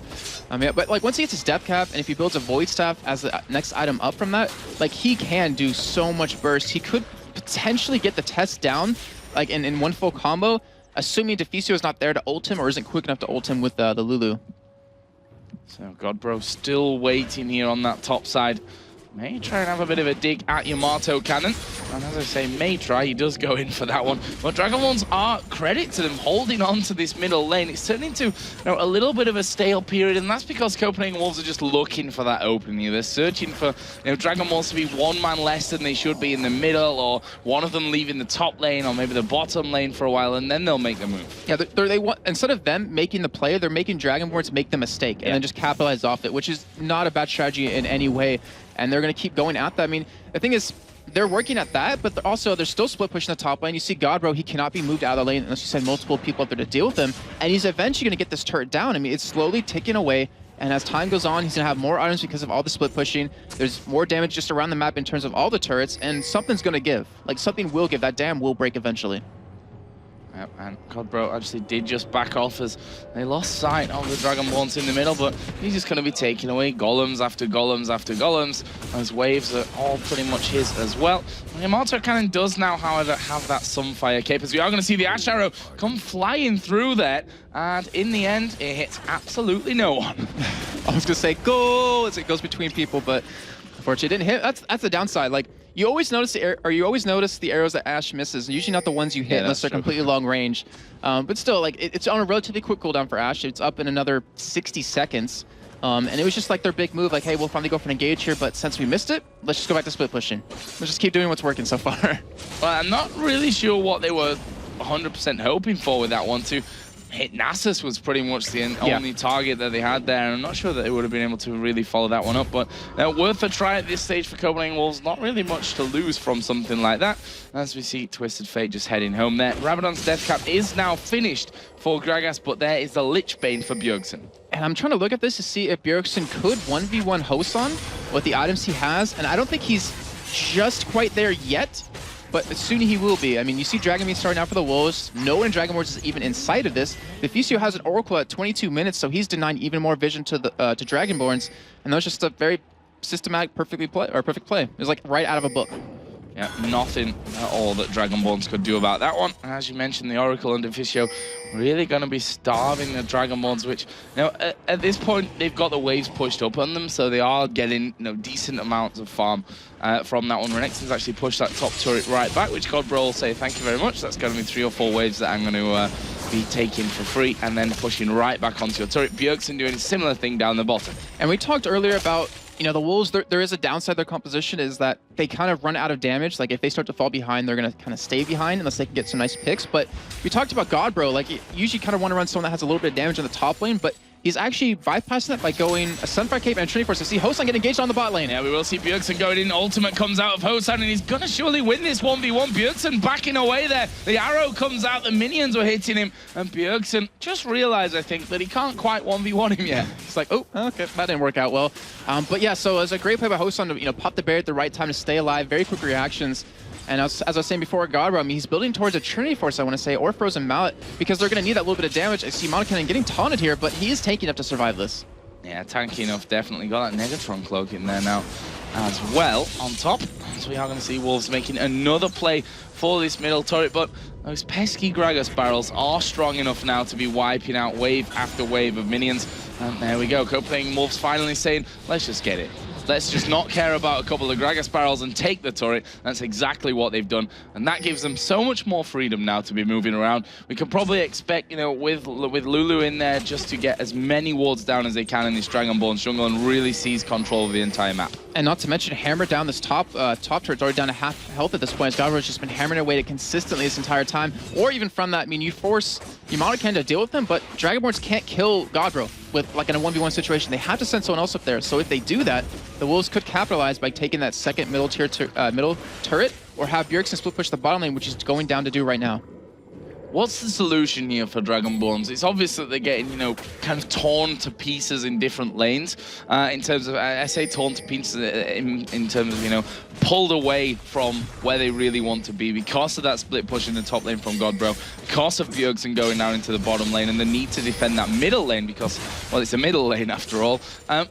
Yeah, but like once he gets his depth cap, and if he builds a Void Staff as the next item up from that, like he can do so much burst. He could potentially get the test down, like in one full combo, assuming Deficio is not there to ult him or isn't quick enough to ult him with the Lulu. So Godbro still waiting here on that top side. May try and have a bit of a dig at Yamato Cannon. And as I say, may try, he does go in for that one. But Dragonborns are, credit to them, holding on to this middle lane. It's turned into a little bit of a stale period, and that's because Copenhagen Wolves are just looking for that opening. They're searching for Dragonborns to be one man less than they should be in the middle, or one of them leaving the top lane, or maybe the bottom lane for a while, and then they'll make the move. Yeah, they want, instead of them making the play, they're making Dragonborns make the mistake and then just capitalize off it, which is not a bad strategy in any way. And they're going to keep going at that. I mean, the thing is, they're working at that, but they're still split pushing the top lane. You see Godbro, he cannot be moved out of the lane unless you send multiple people up there to deal with him. And he's eventually going to get this turret down. I mean, it's slowly ticking away. And as time goes on, he's going to have more items because of all the split pushing. There's more damage just around the map in terms of all the turrets. And something's going to give. Like, something will give. That dam will break eventually. Yep, and Godbro actually did just back off as they lost sight of the Dragonborns in the middle, but he's just going to be taking away golems after golems after golems, as waves are all pretty much his as well. And Yamato Cannon does now, however, have that Sunfire cape, as we are going to see the Ash Arrow come flying through there, and in the end, it hits absolutely no one. I was going to say go as it goes between people, but unfortunately it didn't hit. That's the downside. Like, you always notice the arrows that Ash misses. Usually not the ones you hit unless they're completely long range. But still, like it's on a relatively quick cooldown for Ash. It's up in another 60 seconds. And it was just like their big move, like, hey, we'll finally go for an engage here, but since we missed it, let's just go back to split pushing. Let's just keep doing what's working so far. Well, I'm not really sure what they were 100% hoping for with that one too. Hit Nasus was pretty much the only target that they had there, and I'm not sure that they would have been able to really follow that one up, but worth a try at this stage for Copenhagen Wolves. Not really much to lose from something like that, as we see Twisted Fate just heading home there. Rabadon's death cap is now finished for Gragas, but there is the Lich Bane for Bjergsen. And I'm trying to look at this to see if Bjergsen could 1v1 Hosan with the items he has, and I don't think he's just quite there yet. But soon he will be. I mean, you see Dragonmeat starting out for the Wolves. No one in Dragon Wars is even inside of this. Deficio has an Oracle at 22 minutes, so he's denying even more vision to the Dragonborns. And that was just a very systematic, perfect play. It was like right out of a book. Yeah, nothing at all that Dragonborns could do about that one. And as you mentioned, the Oracle and Deficio really going to be starving the Dragonborns, which, at this point, they've got the waves pushed up on them, so they are getting, decent amounts of farm from that one. Renekton's actually pushed that top turret right back, which Godbro will say, thank you very much. That's going to be 3 or 4 waves that I'm going to be taking for free, and then pushing right back onto your turret. Bjergsen doing a similar thing down the bottom. And we talked earlier about, the Wolves, there is a downside to their composition, is that they kind of run out of damage. Like, if they start to fall behind, they're going to kind of stay behind unless they can get some nice picks. But we talked about Godbro. Like, you usually kind of want to run someone that has a little bit of damage on the top lane, but he's actually bypassing that by going a Sunfire Cape and a Trinity Force to see Hosan get engaged on the bot lane. Yeah, we will see Bjergsen going in. Ultimate comes out of Hosan, and he's going to surely win this 1v1. Bjergsen backing away there. The arrow comes out, the minions were hitting him, and Bjergsen just realized, I think, that he can't quite 1v1 him yet. He's like, oh, okay, that didn't work out well. But yeah, so it was a great play by Hosan to, pop the bear at the right time to stay alive. Very quick reactions. And as I was saying before, Godbro, I mean, he's building towards a Trinity Force, I want to say, or Frozen Mallet, because they're going to need that little bit of damage. I see Monocannon getting taunted here, but he is tanky enough to survive this. Yeah, tanky enough, definitely. Got that Negatron cloak in there now as well on top. So we are going to see Wolves making another play for this middle turret, but those pesky Gragas barrels are strong enough now to be wiping out wave after wave of minions. And there we go, Copenhagen Wolves finally saying, let's just get it. let's just not care about a couple of Gragas barrels and take the turret. That's exactly what they've done, and that gives them so much more freedom now to be moving around. We can probably expect, you know, with Lulu in there, just to get as many wards down as they can in this Dragonborn's jungle and really seize control of the entire map. And not to mention, hammer down this top turret's already down to half health at this point. Godbro's just been hammering away at consistently this entire time. Or even from that, I mean, you force Yamato to deal with them, but Dragonborns can't kill Godbro with like in a 1v1 situation. They have to send someone else up there. So if they do that, the Wolves could capitalize by taking that second middle turret, or have Bjergsen split push the bottom lane, which he's going down to do right now. What's the solution here for Dragonborns? It's obvious that they're getting, you know, kind of torn to pieces in different lanes. In terms of, I say torn to pieces in terms of, you know, pulled away from where they really want to be because of that split push in the top lane from Godbro, because of Bjergsen going down into the bottom lane, and the need to defend that middle lane because, well, it's a middle lane after all.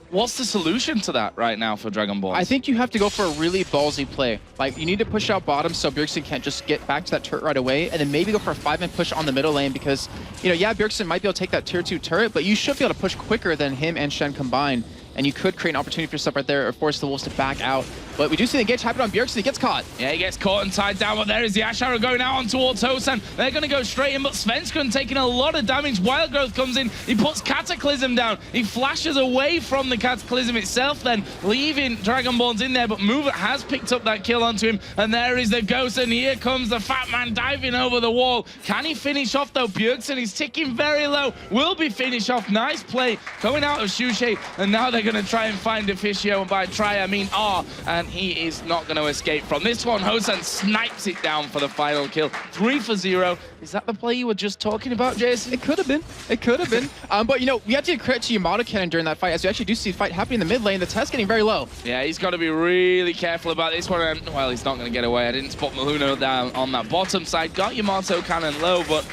What's the solution to that right now for Dragonborns? I think you have to go for a really ballsy play. Like, you need to push out bottom so Bjergsen can't just get back to that turret right away, and then maybe go for a 5-man push on the middle lane because, you know, yeah, Bjergsen might be able to take that tier 2 turret, but you should be able to push quicker than him and Shen combined. And you could create an opportunity for yourself right there or force the Wolves to back out. But we do see the engage happen on Bjergsen. He gets caught. Yeah, he gets caught and tied down, but there is the Ash Arrow going out on towards Hosan. They're going to go straight in, but Svenskun taking a lot of damage. Wild Growth comes in. He puts Cataclysm down. He flashes away from the Cataclysm itself then, leaving Dragonborns in there, but Mover has picked up that kill onto him, and there is the Ghost, and here comes the Fat Man diving over the wall. Can he finish off, though? Bjergsen is ticking very low. Will be finished off. Nice play going out of Shushe, and now they're going to try and find Officio, and by try I mean R, and he is not going to escape from this one. Hosan snipes it down for the final kill. 3 for 0. Is that the play you were just talking about, Jason? It could have been. It could have been. But, you know, we have to give credit to Yamato Cannon during that fight, as we actually do see the fight happening in the mid lane. The test getting very low. Yeah, he's got to be really careful about this one. And, well, he's not going to get away. I didn't spot Maluno down on that bottom side. Got Yamato Cannon low, but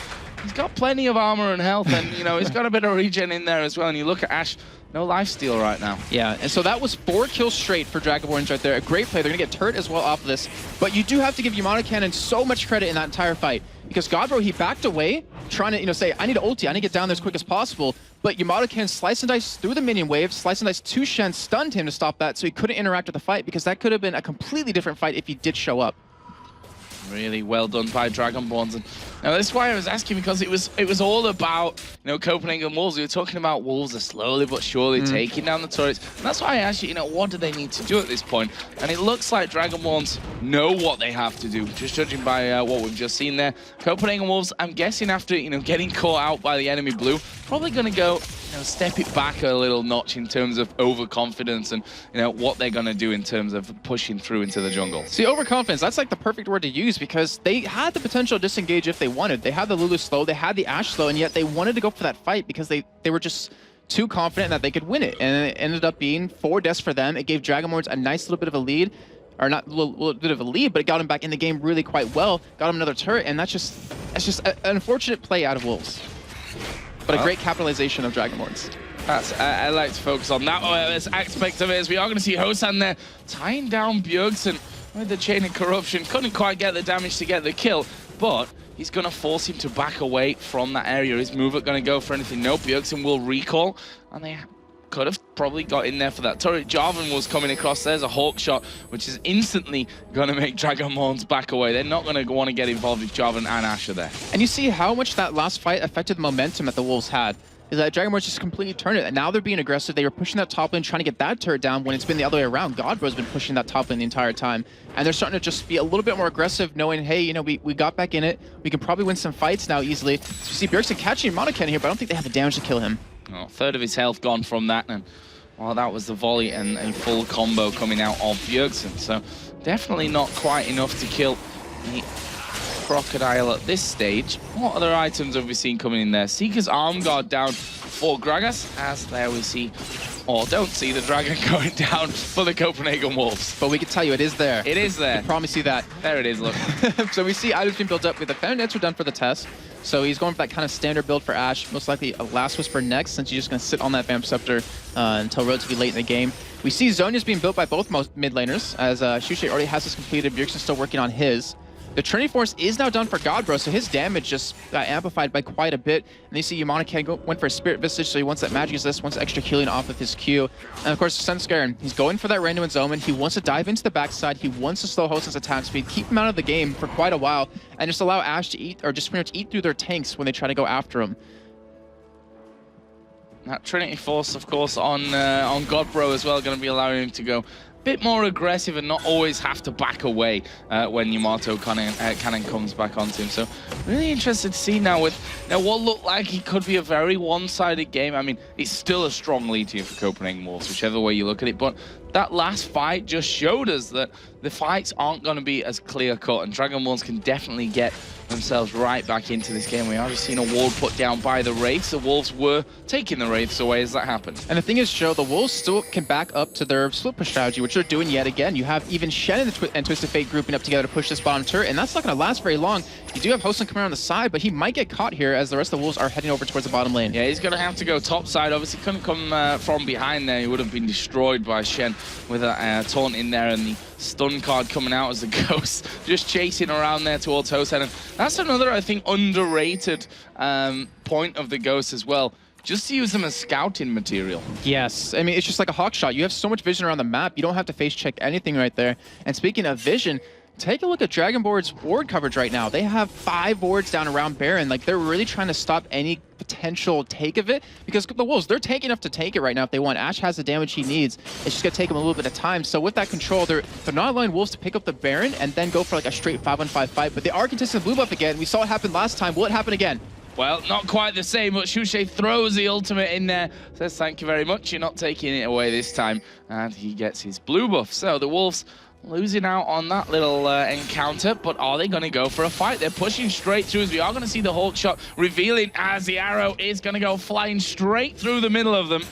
he's got plenty of armor and health, and, you know, he's got a bit of regen in there as well. And you look at Ash, no lifesteal right now. Yeah, and so that was 4 kills straight for Dragonborns right there. A great play. They're going to get turret as well off of this. But you do have to give Yamato Cannon so much credit in that entire fight. Because Godbro, he backed away, trying to, you know, say, I need to ulti, I need to get down there as quick as possible. But Yamato Cannon slice and dice through the minion wave, slice and dice to Shen, stunned him to stop that, so he couldn't interact with the fight, because that could have been a completely different fight if he did show up. Really well done by Dragonborns. And now this is why I was asking, because it was all about, you know, Copenhagen Wolves. We were talking about Wolves are slowly but surely taking down the turrets. And that's why I asked you, you know, what do they need to do at this point? And it looks like Dragonborns know what they have to do, just judging by what we've just seen there. Copenhagen Wolves, I'm guessing after, you know, getting caught out by the enemy blue, probably going to go, you know, step it back a little notch in terms of overconfidence and, you know, what they're going to do in terms of pushing through into the jungle. See, overconfidence, that's like the perfect word to use, because they had the potential to disengage if they wanted. They had the Lulu slow, they had the Ashe slow, and yet they wanted to go for that fight because they were just too confident that they could win it. And it ended up being 4 deaths for them. It gave Dragonborns a nice little bit of a lead. Or not a little bit of a lead, but it got him back in the game really quite well. Got him another turret, and that's just an unfortunate play out of Wolves. But a great capitalization of Dragonborns. I like to focus on that aspect of it, as we are going to see Hosan there tying down Bjergsen with the Chain of Corruption. Couldn't quite get the damage to get the kill, but he's going to force him to back away from that area. Is Mover going to go for anything? No, Bjergsen will recall, and they could have probably got in there for that turret. Jarvan was coming across. There's a Hawk shot, which is instantly going to make Dragonborns back away. They're not going to want to get involved if Jarvan and Ashe are there. And you see how much that last fight affected the momentum that the Wolves had. Is that Dragonborns just completely turned it, and now they're being aggressive. They were pushing that top lane, trying to get that turret down when it's been the other way around. Godbro's been pushing that top lane the entire time, and they're starting to just be a little bit more aggressive, knowing, hey, you know, we got back in it. We can probably win some fights now easily. So you see Bjergsen catching Yamato Cannon here, but I don't think they have the damage to kill him. Oh, 1/3 of his health gone from that, and well, that was the volley and a full combo coming out of Bjergsen. So definitely not quite enough to kill the Crocodile at this stage. What other items have we seen coming in there? Seeker's Arm Guard down for Gragas, as there we see, or don't see, the Dragon going down for the Copenhagen Wolves. But we can tell you, it is there. It is there. I promise you that. There it is, look. So we see items being built up with the Found Nets are done for the test. So he's going for that kind of standard build for Ashe, most likely a Last Whisper next, since he's just going to sit on that Vamp Scepter until relatively late in the game. We see Zhonya's being built by both mid laners, as Shushe already has this completed. Bjergsen's still working on his. The Trinity Force is now done for Godbro, so his damage just got amplified by quite a bit. And you see Yamana went for a Spirit Visage, so he wants that Magic Resist, wants extra healing off of his Q. And of course, Svenskeren, he's going for that random Omen. He wants to dive into the backside. He wants to slow Hosen's attack speed, keep him out of the game for quite a while, and just allow Ashe to eat, or just pretty much eat through their tanks when they try to go after him. That Trinity Force, of course, on Godbro as well, going to be allowing him to go a bit more aggressive and not always have to back away when Yamato Cannon comes back onto him. So really interested to see now with what looked like it could be a very one-sided game. I mean, it's still a strong lead here for Copenhagen Wolves, whichever way you look at it, but that last fight just showed us that the fights aren't going to be as clear-cut, and Dragon Wolves can definitely get themselves right back into this game. We are just seeing a ward put down by the Wraiths. The Wolves were taking the Wraiths away as that happened. And the thing is, Joe, the Wolves still can back up to their split push strategy, which they're doing yet again. You have even Shen and Twisted Fate grouping up together to push this bottom turret, and that's not going to last very long. You do have Hosen coming around the side, but he might get caught here as the rest of the Wolves are heading over towards the bottom lane. Yeah, he's going to have to go top side. Obviously, couldn't come from behind there. He would have been destroyed by Shen with a taunt in there, and the stun card coming out as the Ghost just chasing around there towards Hosen. And that's another, I think, underrated point of the Ghost as well. Just to use them as scouting material. Yes, I mean, it's just like a hawk shot. You have so much vision around the map. You don't have to face check anything right there. And speaking of vision, take a look at Dragonborn's ward coverage right now. They have 5 wards down around Baron. Like, they're really trying to stop any potential take of it, because the Wolves, they're tanky enough to take it right now if they want. Ashe has the damage he needs. It's just going to take him a little bit of time. So with that control, they're not allowing Wolves to pick up the Baron and then go for like a straight 5-on-5 fight. But they are contesting the blue buff again. We saw it happen last time. Will it happen again? Well, not quite the same, but Shushe throws the ultimate in there. Says, thank you very much. You're not taking it away this time. And he gets his blue buff. So the Wolves losing out on that little encounter, but are they going to go for a fight? They're pushing straight through, as we are going to see the Hulk shot revealing as the arrow is going to go flying straight through the middle of them.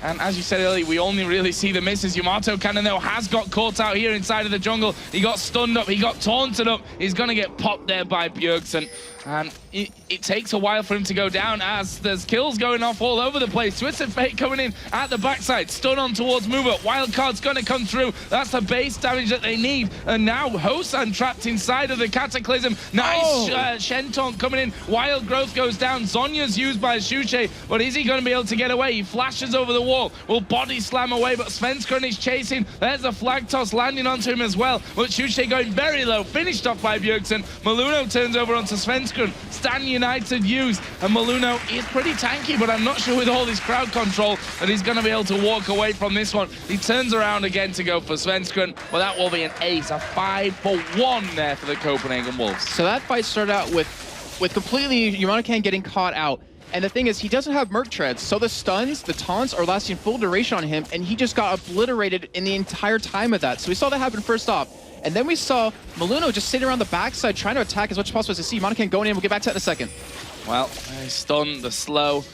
And as you said earlier, we only really see the misses. Yamato Cannon, though, has got caught out here inside of the jungle. He got stunned up. He got taunted up. He's going to get popped there by Bjergsen. And it takes a while for him to go down as there's kills going off all over the place. Twisted Fate coming in at the backside. Stun on towards Mover. Wildcard's going to come through. That's the base damage that they need. And now Hosen trapped inside of the Cataclysm. Nice Shen taunt coming in. Wild Growth goes down. Zonya's used by Shushe, but is he going to be able to get away? He flashes over the wall. Will body slam away, but Svenskeren is chasing. There's a flag toss landing onto him as well. But Shushe going very low. Finished off by Bjergsen. Maluno turns over onto Svenskeren. Stan United used, and Maluno is pretty tanky, but I'm not sure with all this crowd control that he's going to be able to walk away from this one. He turns around again to go for Svenskeren, but that will be an ace, a 5-for-1 there for the Copenhagen Wolves. So that fight started out with completely Yamana getting caught out. And the thing is, he doesn't have Merc Treads, so the stuns, the taunts are lasting full duration on him, and he just got obliterated in the entire time of that. So we saw that happen first off. And then we saw Maluno just sitting around the backside trying to attack as much as possible as to see Yamana going in. We'll get back to that in a second. Well, stun, the slow.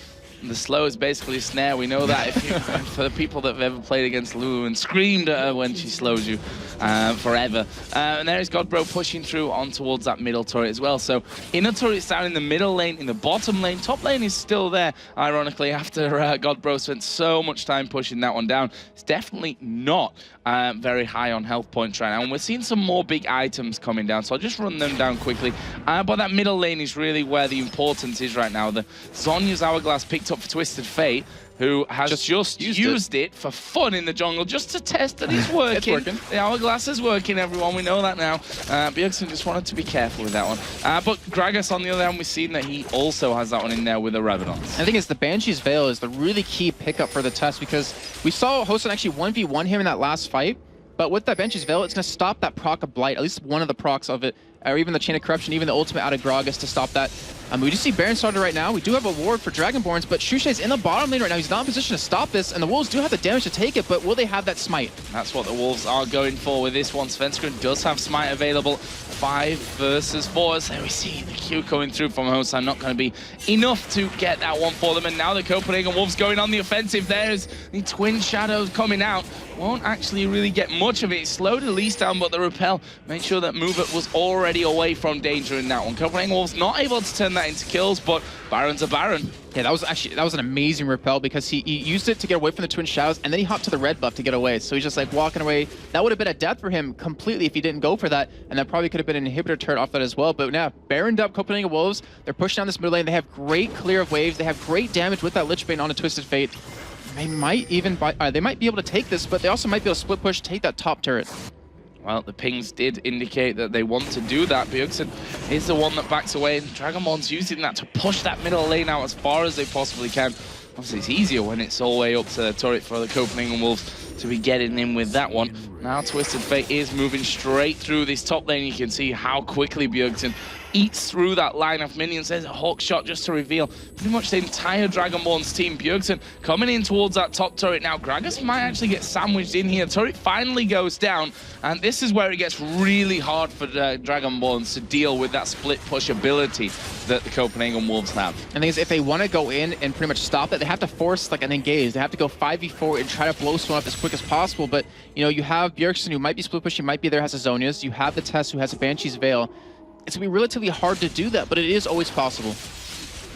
The slow is basically a snare. We know that if you, for the people that have ever played against Lulu and screamed at her when she slows you forever. And there is Godbro pushing through on towards that middle turret as well. So inner turret's down in the middle lane, in the bottom lane. Top lane is still there, ironically, after Godbro spent so much time pushing that one down. It's definitely not very high on health points right now. And we're seeing some more big items coming down. So I'll just run them down quickly. But that middle lane is really where the importance is right now. The Zonya's Hourglass picked up for Twisted Fate, who has just used it for fun in the jungle, just to test that it's working. It's working. The Hourglass is working, everyone. We know that now. Bjergsen just wanted to be careful with that one. But Gragas, on the other hand, we've seen that he also has that one in there with a Revenant. I think it's the Banshee's Veil is the really key pickup for the test, because we saw Hosen actually 1v1 him in that last fight. But with that Banshee's Veil, it's going to stop that proc of Blight, at least one of the procs of it, or even the Chain of Corruption, even the ultimate out of Gragas to stop that. We just see Baron started right now. We do have a ward for Dragonborns, but Shushe's in the bottom lane right now. He's not in position to stop this, and the Wolves do have the damage to take it, but will they have that smite? That's what the Wolves are going for with this one. Svenskeren does have smite available. 5 versus 4. So there we see the Q coming through from Hosen. Not going to be enough to get that one for them. And now the Copenhagen Wolves going on the offensive. There's the Twin Shadows coming out. Won't actually really get much of it. Slowed the least down, but the repel made sure that Mover was already already away from danger in that one. Copenhagen Wolves not able to turn that into kills, but Baron's a Baron. Yeah, that was an amazing repel because he used it to get away from the Twin Shadows, and then he hopped to the red buff to get away. So he's just like walking away. That would have been a death for him completely if he didn't go for that, and that probably could have been an inhibitor turret off that as well. But now, Baroned up Copenhagen Wolves. They're pushing down this mid lane. They have great clear of waves. They have great damage with that Lich Bane on a Twisted Fate. They might even they might be able to take this, but they also might be able to split push, take that top turret. Well, the pings did indicate that they want to do that. Bjergsen is the one that backs away, and Dragonborn's using that to push that middle lane out as far as they possibly can. Obviously, it's easier when it's all the way up to the turret for the Copenhagen Wolves to be getting in with that one. Now Twisted Fate is moving straight through this top lane. You can see how quickly Bjergsen eats through that line of minions. There's a hawk shot just to reveal pretty much the entire Dragonborn's team. Bjergsen coming in towards that top turret now. Gragas might actually get sandwiched in here. Turret finally goes down, and this is where it gets really hard for the Dragonborns to deal with that split push ability that the Copenhagen Wolves have. And the thing is, if they want to go in and pretty much stop that, they have to force like an engage. They have to go 5v4 and try to blow someone up as quick as possible. But you know, you have Bjergsen who might be split pushing, might be there, has a Zhonya's. You have the Tess who has a Banshee's Veil. It's going to be relatively hard to do that, but it is always possible.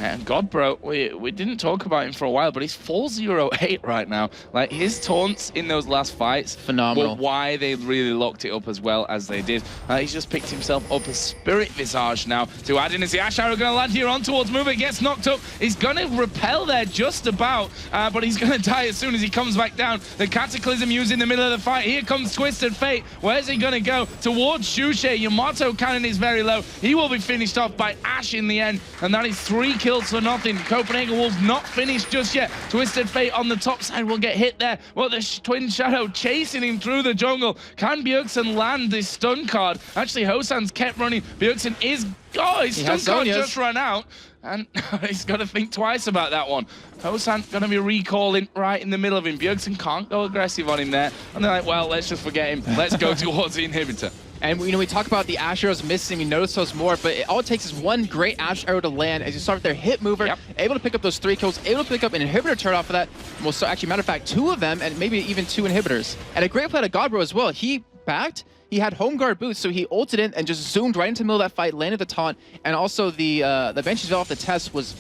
And Godbro, we didn't talk about him for a while, but he's 4-0-8 right now. Like, his taunts in those last fights phenomenal. Were why they really locked it up as well as they did. He's just picked himself up a Spirit Visage now to add in as the Ash Arrow going to land here on towards Movement, gets knocked up. He's going to repel there just about, but he's going to die as soon as he comes back down. The Cataclysm used in the middle of the fight. Here comes Twisted Fate. Where's he going to go? Towards Shushe. Yamato cannon is very low. He will be finished off by Ash in the end, and that is 3 kills for nothing. Copenhagen Wolves not finished just yet. Twisted Fate on the top side will get hit there. Well, the Twin Shadow chasing him through the jungle. Can Bjergsen land this stun card? Actually, Hosan's kept running. Bjergsen is... Oh, his stun card just ran out. And he's got to think twice about that one. Hosan going to be recalling right in the middle of him. Bjergsen can't go aggressive on him there. And they're like, well, let's just forget him. Let's go towards the inhibitor. And you know, we talk about the Ash Arrows missing, we notice those more, but all it takes is one great Ash Arrow to land as you start with their hit mover, able to pick up those 3 kills, able to pick up an inhibitor turret off of that. Well, so actually, matter of fact, 2 of them, and maybe even 2 inhibitors. And a great play to Godbro as well. He backed, he had home guard boots, so he ulted in and just zoomed right into the middle of that fight, landed the taunt, and also the Banshee's Veil off the test was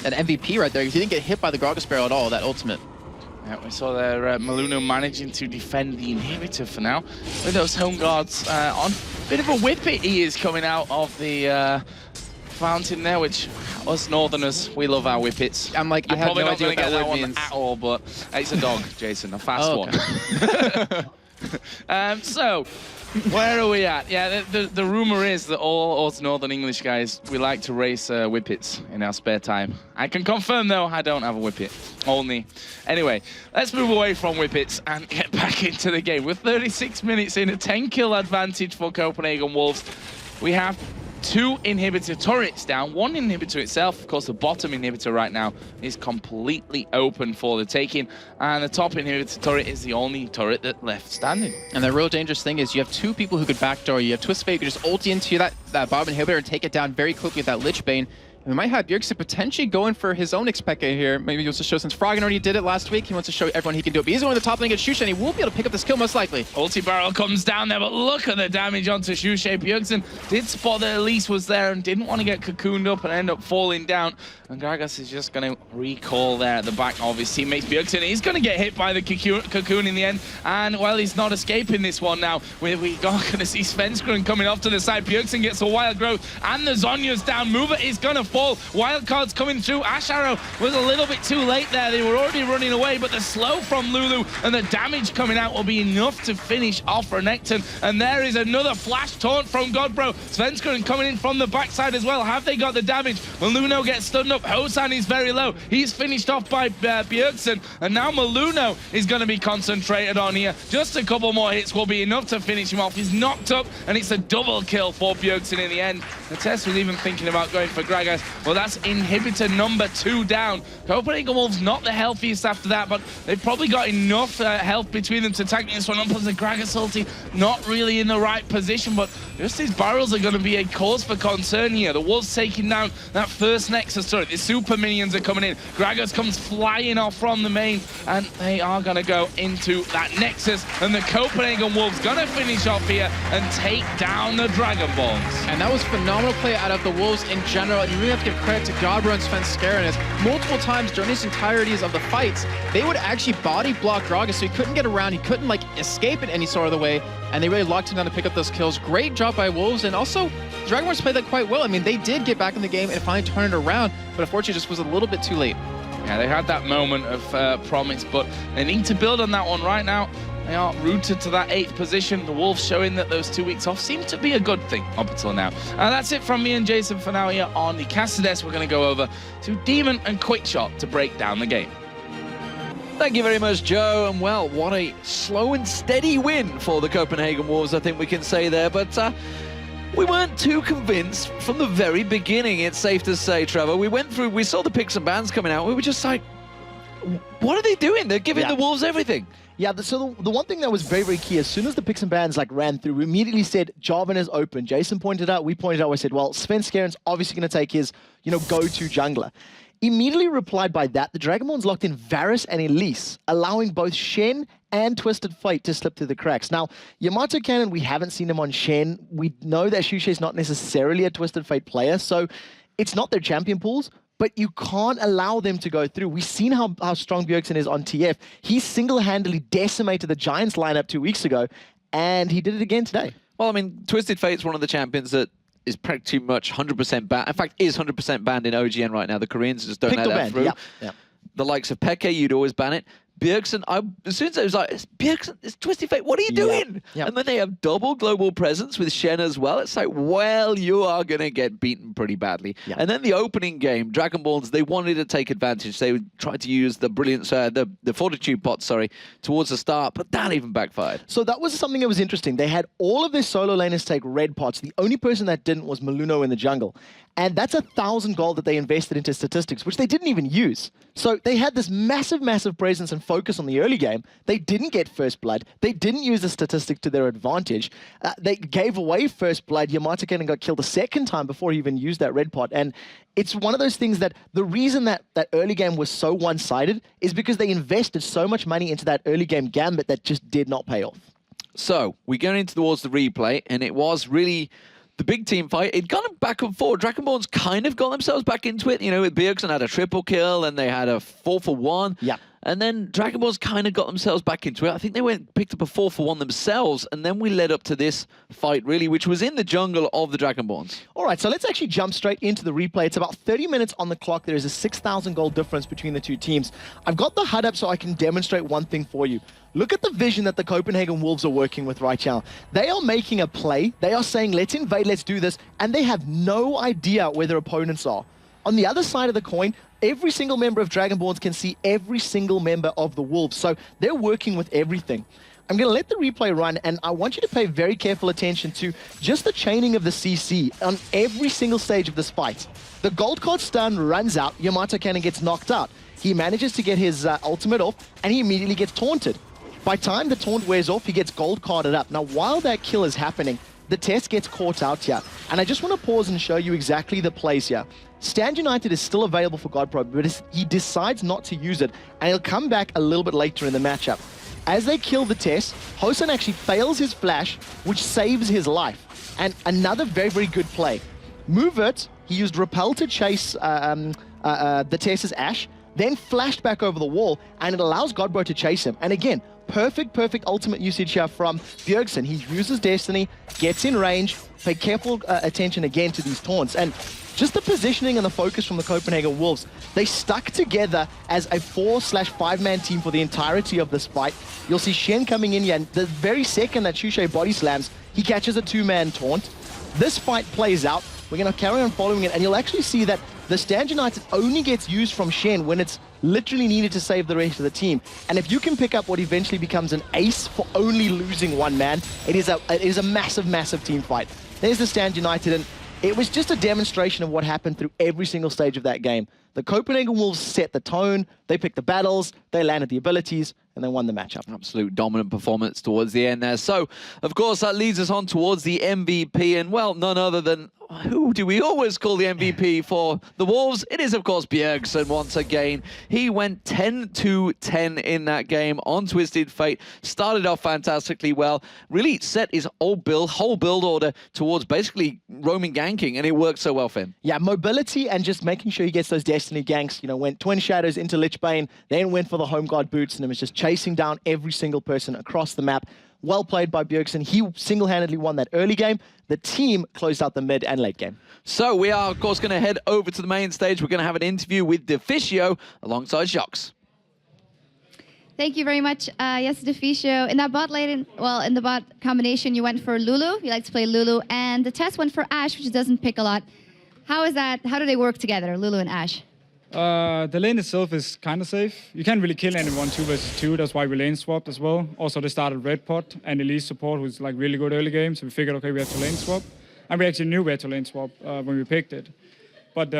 an MVP right there. He didn't get hit by the Gragas Sparrow at all, that ultimate. Yeah, we saw there Maluno managing to defend the inhibitor for now with those home guards on. Bit of a whippet he is coming out of the fountain there, which us Northerners, we love our whippets. I'm like, I'm probably not going to get that one at all, but it's a dog, Jason, a fast one. So, where are we at? Yeah, the rumor is that all us Northern English guys, we like to race whippets in our spare time. I can confirm, though, I don't have a whippet. Only. Anyway, let's move away from whippets and get back into the game. With 36 minutes in, a 10-kill advantage for Copenhagen Wolves. We have 2 inhibitor turrets down, 1 inhibitor itself. Of course, the bottom inhibitor right now is completely open for the taking, and the top inhibitor turret is the only turret that left standing. And the real dangerous thing is you have 2 people who could backdoor you. You have Twisted Fate who could just ulti into that bottom inhibitor and take it down very quickly with that Lich Bane. We might have Bjergsen potentially going for his own Expecka here. Maybe he wants to show, since Froggen already did it last week, he wants to show everyone he can do it. But he's going to the top lane against Shushe, and he will be able to pick up this kill most likely. Ulti barrel comes down there, but look at the damage onto Shushe. Bjergsen did spot that Elise was there and didn't want to get cocooned up and end up falling down. And Gragas is just going to recall there at the back of his teammates. Bjergsen is going to get hit by the cocoon in the end. And, well, he's not escaping this one now. We're going to see Svenskeren coming off to the side. Bjergsen gets a wild growth, and the Zhonya's down. Mover is going to fall. Wildcard's coming through. Ash Arrow was a little bit too late there. They were already running away, but the slow from Lulu and the damage coming out will be enough to finish off Renekton. And there is another flash taunt from Godbro. Svenskeren coming in from the backside as well. Have they got the damage? Maluno gets stunned up. Hosan is very low. He's finished off by Bjergsen, and now Maluno is going to be concentrated on here. Just a couple more hits will be enough to finish him off. He's knocked up, and it's a double kill for Bjergsen in the end. The test was even thinking about going for Gragas. Well, that's inhibitor number 2 down. Copenhagen Wolves not the healthiest after that, but they've probably got enough health between them to tank this one up as the Gragas ulti not really in the right position, but just these barrels are going to be a cause for concern here. The Wolves taking down that first Nexus turret. The super minions are coming in. Gragas comes flying off from the main, and they are going to go into that Nexus, and the Copenhagen Wolves going to finish off here and take down the Dragon Balls. And that was phenomenal play out of the Wolves in general, and you really have to give credit to Godbro and Svenskeren, as multiple times during these entirities of the fights, they would actually body block Gragas, so he couldn't get around, he couldn't like escape in any sort of the way, and they really locked him down to pick up those kills. Great job by Wolves, and also Dragon Balls played that quite well. I mean, they did get back in the game and finally turn it around, but unfortunately just was a little bit too late. Yeah, they had that moment of promise, but they need to build on that one right now. They are rooted to that 8th position. The Wolves showing that those 2 weeks off seem to be a good thing up until now. That's it from me and Jason for now here on the caster desk. We're going to go over to Demon and Quickshot to break down the game. Thank you very much, Joe. And well, what a slow and steady win for the Copenhagen Wolves, I think we can say there. But we weren't too convinced from the very beginning, it's safe to say, Trevor. We went through, we saw the picks and bans coming out. We were just like, what are they doing? They're giving the Wolves everything. Yeah, so the one thing that was very, very key, as soon as the picks and bans like ran through, we immediately said, Jarvan is open. Jason pointed out, we pointed out, we said, well, Svenskeren's obviously going to take his, go-to jungler. Immediately replied by that, the Dragonborns locked in Varus and Elise, allowing both Shen and Twisted Fate to slip through the cracks. Now, Yamato Cannon, we haven't seen him on Shen. We know that Shushe is not necessarily a Twisted Fate player, so it's not their champion pools, but you can't allow them to go through. We've seen how strong Bjergsen is on TF. He single-handedly decimated the Giants lineup 2 weeks ago, and he did it again today. Well, I mean, Twisted Fate's one of the champions that is pretty much 100% banned. In fact, is 100% banned in OGN right now. The Koreans just don't let that through. Yeah. The likes of Peke, you'd always ban it. Bjergsen, as soon as I was like, Bjergsen, it's Twisted Fate, what are you doing? Yep. And then they have double global presence with Shen as well. It's like, well, you are going to get beaten pretty badly. Yep. And then the opening game, Dragon Balls, they wanted to take advantage. They tried to use the brilliance, the Fortitude pot, towards the start, but that even backfired. So that was something that was interesting. They had all of their solo laners take red pots. The only person that didn't was Maluno in the jungle. And that's 1,000 gold that they invested into statistics, which they didn't even use. So they had this massive, massive presence and focus on the early game. They didn't get first blood. They didn't use the statistics to their advantage. They gave away first blood. Yamato Cannon got killed a second time before he even used that red pot. And it's one of those things that the reason that early game was so one-sided is because they invested so much money into that early game Gambit that just did not pay off. So we're going towards the replay, and it was really the big team fight. It got them back and forth. Dragonborns kind of got themselves back into it. With Bjergsen had a triple kill, and they had a 4-for-1. Yeah. And then Dragonborns kind of got themselves back into it. I think they picked up a 4-for-1 themselves, and then we led up to this fight, really, which was in the jungle of the Dragonborns. All right, so let's actually jump straight into the replay. It's about 30 minutes on the clock. There is a 6,000 gold difference between the two teams. I've got the HUD up so I can demonstrate one thing for you. Look at the vision that the Copenhagen Wolves are working with right now. They are making a play. They are saying, let's invade, let's do this, and they have no idea where their opponents are. On the other side of the coin, every single member of Dragonborns can see every single member of the Wolves, so they're working with everything. I'm going to let the replay run, and I want you to pay very careful attention to just the chaining of the CC on every single stage of this fight. The gold card stun runs out, Yamato Cannon gets knocked out. He manages to get his ultimate off, and he immediately gets taunted. By time the taunt wears off, he gets gold carded up. Now, while that kill is happening, the test gets caught out here. And I just want to pause and show you exactly the plays here. Stand United is still available for GodPro, but he decides not to use it, and he'll come back a little bit later in the matchup. As they kill the test, Hosen actually fails his flash, which saves his life. And another very, very good play. Move it, he used Repel to chase the Tess's Ashe, then flashed back over the wall, and it allows GodPro to chase him. And again, perfect ultimate usage here from Bjergsen. He uses Destiny, gets in range, pay careful attention again to these taunts. And just the positioning and the focus from the Copenhagen Wolves, they stuck together as a 4/5-man team for the entirety of this fight. You'll see Shen coming in here, and the very second that Shushe body slams, he catches a 2-man taunt. This fight plays out. We're going to carry on following it, and you'll actually see that the Stand United only gets used from Shen when it's literally needed to save the rest of the team. And if you can pick up what eventually becomes an ace for only losing one man, it is a massive, massive team fight. There's the Stand United, and It was just a demonstration of what happened through every single stage of that game. The Copenhagen Wolves set the tone, they picked the battles, they landed the abilities, and they won the matchup. Absolute dominant performance towards the end there. So, of course, that leads us on towards the MVP, and, well, none other than who do we always call the MVP for the Wolves? It is, of course, Bjergsen once again. He went 10-10 in that game on Twisted Fate. Started off fantastically well. Really set his whole build order towards basically roaming ganking, and it worked so well for him. Yeah, mobility and just making sure he gets those Destiny ganks. You know, went Twin Shadows into Lichbane, then went for the Home Guard boots, and it was just chasing down every single person across the map. Well played by Bjergsen. He single-handedly won that early game. The team closed out the mid and late game. So we are, of course, going to head over to the main stage. We're going to have an interview with Deficio alongside Shox. Thank you very much, yes, Deficio. In that bot lane, well, in the bot combination, you went for Lulu. You like to play Lulu, and the test went for Ashe, which doesn't pick a lot. How is that? How do they work together, Lulu and Ashe? The lane itself is kind of safe. You can't really kill anyone 2 versus 2. That's why we lane swapped as well. Also, they started red pot and Elise support, who's like really good early game. So we figured, okay, we have to lane swap. And we actually knew we had to lane swap when we picked it. But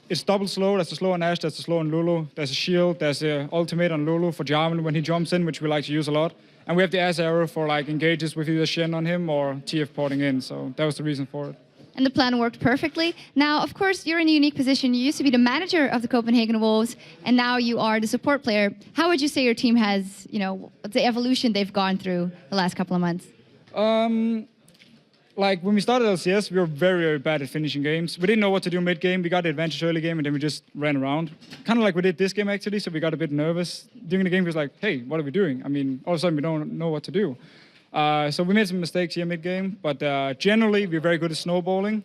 it's double slow. There's a slow on Ashe, there's a slow on Lulu. There's a shield, there's an ultimate on Lulu for Jarvan when he jumps in, which we like to use a lot. And we have the Ashe arrow for like engages with either Shen on him or TF porting in. So that was the reason for it. And the plan worked perfectly. Now, of course, you're in a unique position. You used to be the manager of the Copenhagen Wolves, and now you are the support player. How would you say your team has, you know, the evolution they've gone through the last couple of months? Like when we started LCS, we were very, very bad at finishing games. We didn't know what to do mid-game. We got the advantage early game, and then we just ran around. Kind of like we did this game, actually, so we got a bit nervous. During the game, we was like, hey, what are we doing? I mean, all of a sudden, we don't know what to do. So we made some mistakes here mid-game, but generally, we're very good at snowballing.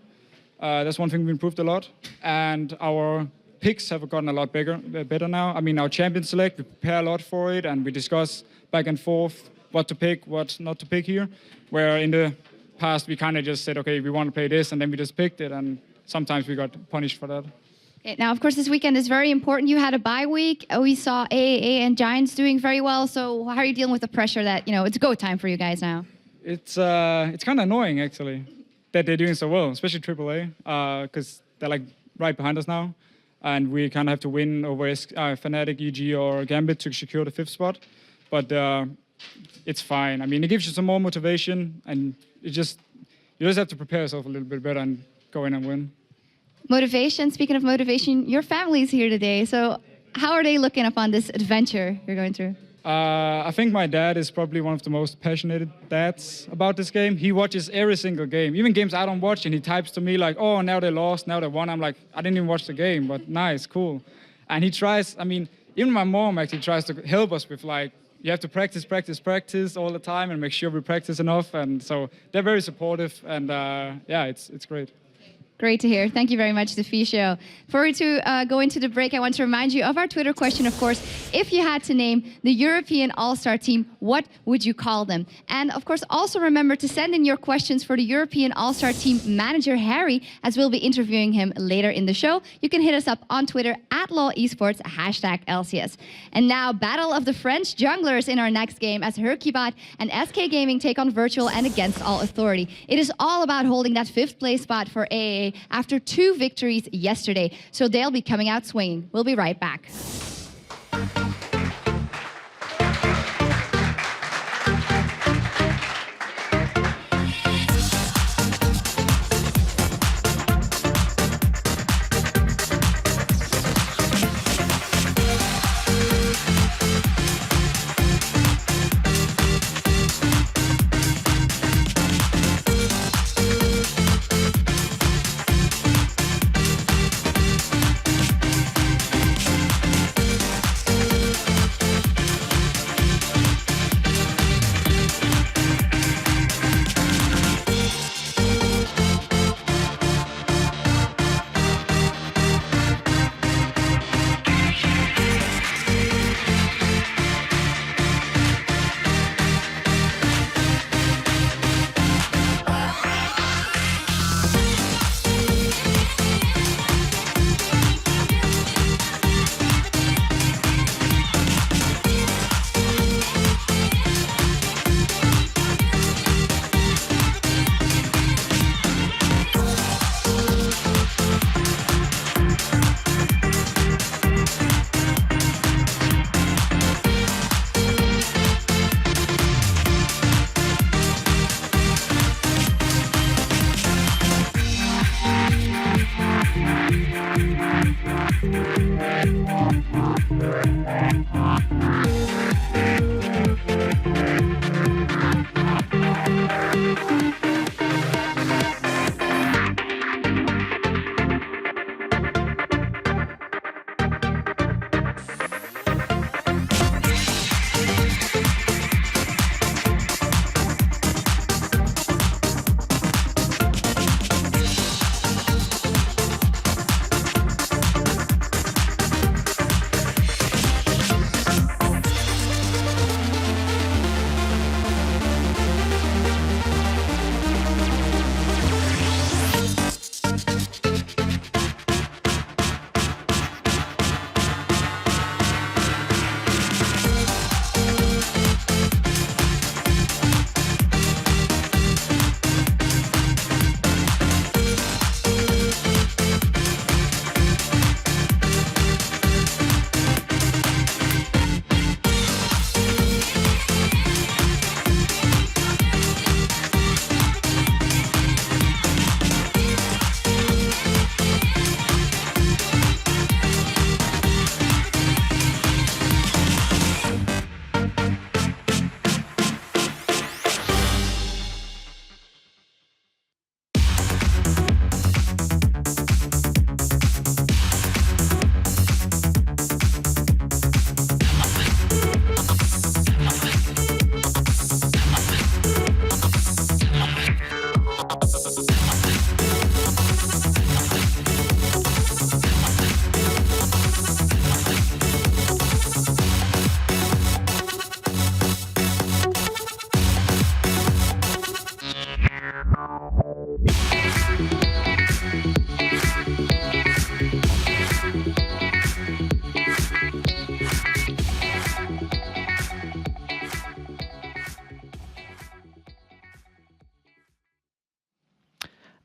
That's one thing we improved a lot. And our picks have gotten a lot better now. I mean, our champion select, we prepare a lot for it, and we discuss back and forth what to pick, what not to pick here. Where in the past, we kind of just said, okay, we want to play this, and then we just picked it, and sometimes we got punished for that. Okay, now, of course, this weekend is very important. You had a bye week. We saw AAA and Giants doing very well. So how are you dealing with the pressure that, you know, it's go time for you guys now? It's kind of annoying, actually, that they're doing so well, especially AAA, because they're like right behind us now. And we kind of have to win over Fnatic, EG, or Gambit to secure the 5th spot. But it's fine. I mean, it gives you some more motivation, and you just have to prepare yourself a little bit better and go in and win. Motivation, speaking of motivation, your family's here today. So how are they looking upon this adventure you're going through? I think my dad is probably one of the most passionate dads about this game. He watches every single game, even games I don't watch, and he types to me like, oh, now they lost, now they won. I'm like, I didn't even watch the game, but nice, cool. And he tries, I mean, even my mom actually tries to help us with like, you have to practice all the time and make sure we practice enough. And so they're very supportive, and yeah, it's great. Great to hear. Thank you very much, Deficio. Before we go into the break, I want to remind you of our Twitter question, of course. If you had to name the European All-Star team, what would you call them? And, of course, also remember to send in your questions for the European All-Star team manager, Harry, as we'll be interviewing him later in the show. You can hit us up on Twitter @LawEsports, #LCS. And now, Battle of the French Junglers in our next game as Herkibot and SK Gaming take on Virtual and Against All Authority. It is all about holding that 5th place spot for AA after 2 victories yesterday. So they'll be coming out swinging. We'll be right back.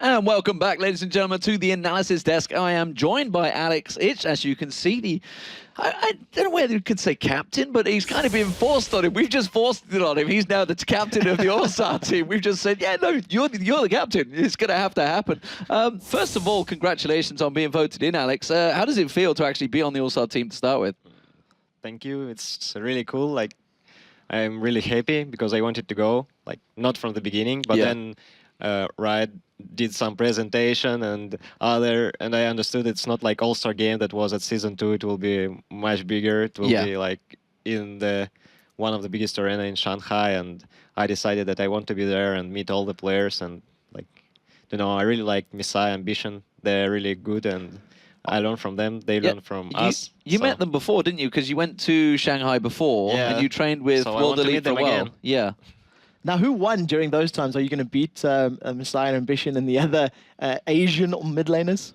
And welcome back, ladies and gentlemen, to the analysis desk. I am joined by Alex Itch, as you can see. I don't know whether you could say captain, but he's kind of been forced on him. We've just forced it on him. He's now the captain of the All-Star team. We've just said, yeah, no, you're the captain. It's going to have to happen. First of all, congratulations on being voted in, Alex. How does it feel to actually be on the All-Star team to start with? Thank you. It's really cool. Like, I'm really happy because I wanted to go, like, not from the beginning, but then Riot did some presentation and I understood it's not like All-Star game that was at Season 2. It will be much bigger. It will be like in one of the biggest arena in Shanghai, and I decided that I want to be there and meet all the players, and like, you know, I really like Misai, Ambition. They're really good, and I learn from them. They learn from us. You met them before, didn't you? Because you went to Shanghai before and you trained with World Elite for a while. Yeah. Now, who won during those times? Are you going to beat Messiah and Ambition and the other Asian mid laners?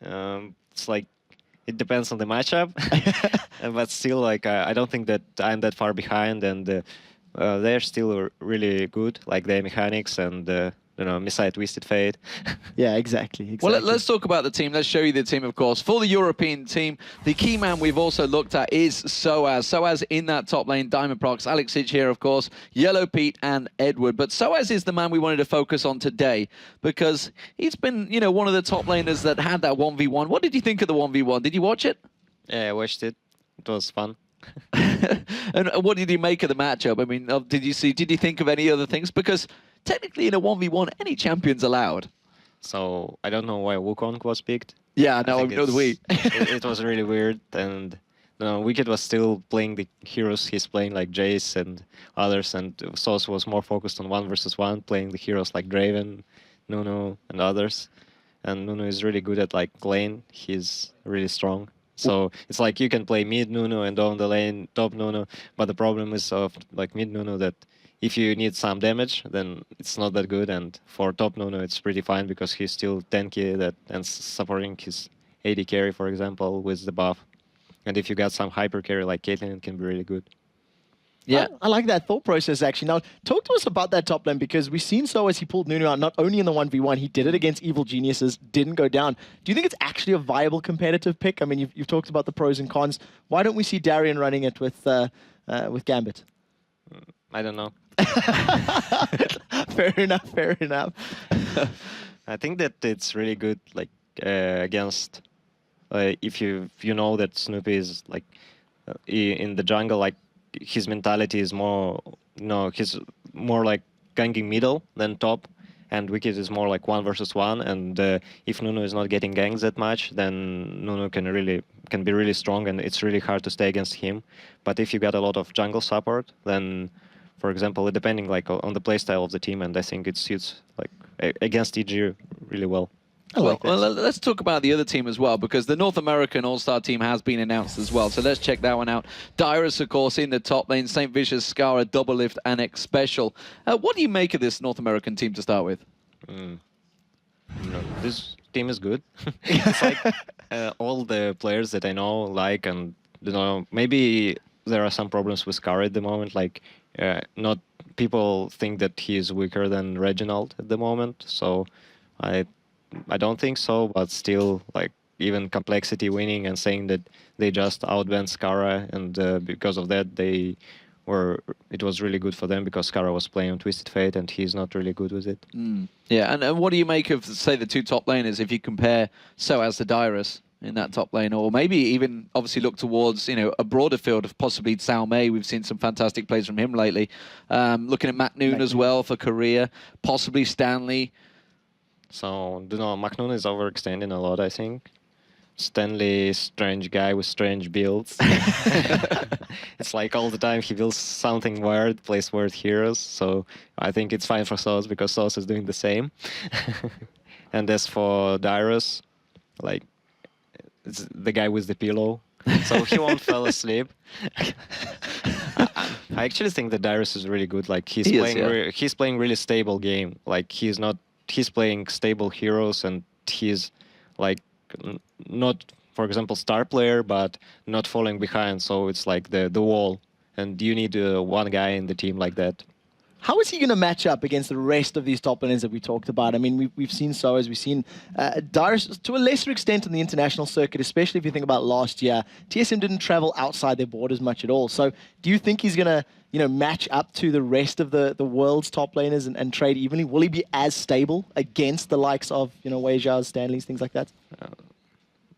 It's like, it depends on the matchup. But still, like, I don't think that I'm that far behind, and they're still really good, like their mechanics and you know, Messiah Twisted Fate. Yeah, exactly. Well, let's talk about the team. Let's show you the team, of course. For the European team, the key man we've also looked at is Soaz. Soaz in that top lane, Diamond Prox, Alex Itch here, of course, Yellow Pete and Edward. But Soaz is the man we wanted to focus on today because he's been, you know, one of the top laners that had that 1v1. What did you think of the 1v1? Did you watch it? Yeah, I watched it. It was fun. And what did you make of the matchup? I mean, did you think of any other things? Because technically in a 1v1, any champion's allowed. So I don't know why Wukong was picked. Yeah, no, it was really weird, and Wicked was still playing the heroes. He's playing like Jace and others, and Sauce was more focused on 1v1, playing the heroes like Draven, Nunu, and others. And Nunu is really good at like lane. He's really strong. So it's like you can play mid Nunu and down the lane top Nunu, but the problem is of like mid Nunu that if you need some damage, then it's not that good. And for top Nunu, it's pretty fine because he's still tanky and supporting his AD carry, for example, with the buff. And if you got some hyper carry like Caitlyn, it can be really good. Yeah, I like that thought process, actually. Now, talk to us about that top lane, because we've seen as he pulled Nunu out, not only in the 1v1, he did it against Evil Geniuses, didn't go down. Do you think it's actually a viable competitive pick? I mean, you've talked about the pros and cons. Why don't we see Darian running it with Gambit? I don't know. Fair enough, fair enough. I think that it's really good, like, against, if you know that Snoopy is, like, in the jungle, like, his mentality is more, he's more like ganking middle than top, and Wicked is more like 1v1. And if Nunu is not getting ganks that much, then Nunu can be really strong, and it's really hard to stay against him. But if you got a lot of jungle support, then, for example, depending like on the playstyle of the team, and I think it suits like against EG really well. Well, let's talk about the other team as well, because the North American All-Star team has been announced as well. So let's check that one out. Dyrus, of course, in the top lane. St. Vicious, Scara, Double Lift, and X Special. What do you make of this North American team to start with? This team is good. It's like all the players that I know like, and maybe there are some problems with Scara at the moment. Like, not people think that he is weaker than Reginald at the moment. So I don't think so, but still, like, even Complexity winning and saying that they just outbanned Scara, and because of that, it was really good for them, because Scara was playing on Twisted Fate, and he's not really good with it. Yeah, and what do you make of, say, the two top laners, if you compare Soaz to Dyrus in that top lane, or maybe even obviously look towards, a broader field of possibly Sao Mei? We've seen some fantastic plays from him lately. Looking at Macnoon as well for Korea, possibly Stanley. So, Macnoon is overextending a lot, I think. Stanley, strange guy with strange builds. It's like all the time he builds something weird, plays weird heroes. So I think it's fine for Sauce, because Sauce is doing the same. And as for Dyrus, like, it's the guy with the pillow. So he won't fall asleep. I actually think that Dyrus is really good. Like, he's playing really stable game. Like, he's playing stable heroes, and he's like not, for example, star player, but not falling behind. So it's like the wall, and you need one guy in the team like that. How is he going to match up against the rest of these top laners that we talked about? I mean, we've seen Soas, we've seen Darius to a lesser extent on the international circuit, especially if you think about last year. TSM didn't travel outside their borders much at all. So do you think he's going to, match up to the rest of the world's top laners and trade evenly? Will he be as stable against the likes of, Wei Zhao's, Stanley's, things like that?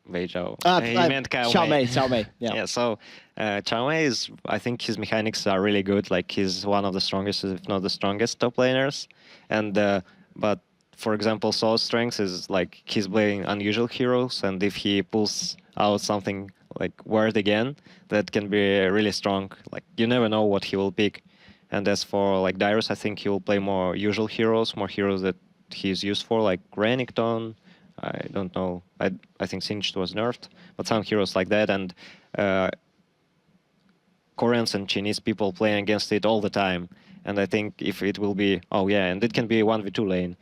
Wei Zhao. He meant Xiao Mei. Yeah, so Xiao Mei is, I think his mechanics are really good. Like, he's one of the strongest, if not the strongest top laners. And but for example, Soul's strength is like he's playing unusual heroes, and if he pulls out something like Word again, that can be really strong. Like, you never know what he will pick. And as for like Darius, I think he will play more usual heroes, more heroes that he's used for, like Renekton. I don't know. I think Singed was nerfed, but some heroes like that. And Koreans and Chinese people playing against it all the time. And I think if it will be, and it can be a 1v2 lane.